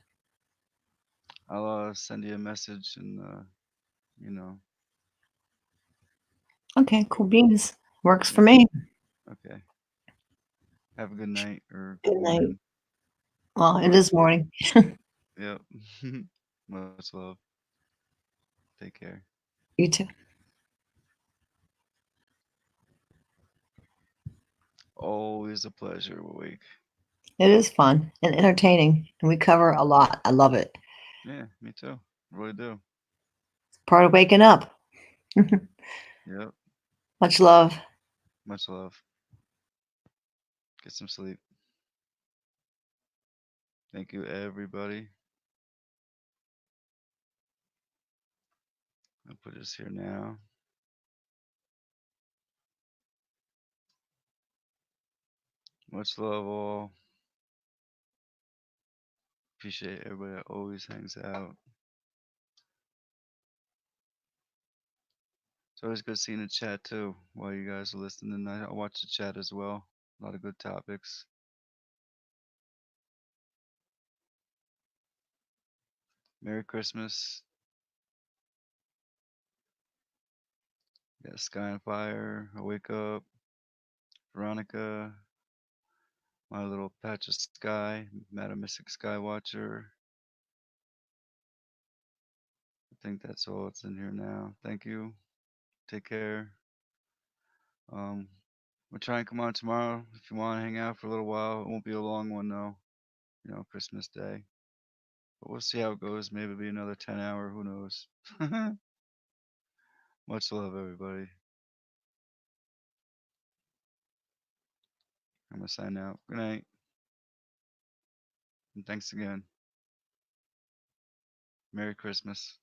I'll send you a message and you know. Okay, cool beans. Works for Yeah. me. Okay. Have a good night or Good good night. morning. Well, it is morning. Yep. Much love. Take care. You too. Always a pleasure, Awake. It is fun and entertaining, and we cover a lot. I love it. Yeah, me too. Really do. It's part of waking up. Yep. Much love. Much love. Get some sleep. Thank you, everybody. I'll put this here now. Much love, all. Appreciate everybody that always hangs out. It's always good seeing the chat too while you guys are listening. I watch the chat as well. A lot of good topics. Merry Christmas. Got Sky and Fire. I Wake Up. Veronica. My Little Patch of Sky. Madam Mystic Sky Watcher. I think that's all that's in here now. Thank you. Take care. We'll try and come on tomorrow if you want to hang out for a little while. It won't be a long one though. You know, Christmas Day. But we'll see how it goes. Maybe it'll be another 10-hour. Who knows? Much love, everybody. I'm going to sign out. Good night. And thanks again. Merry Christmas.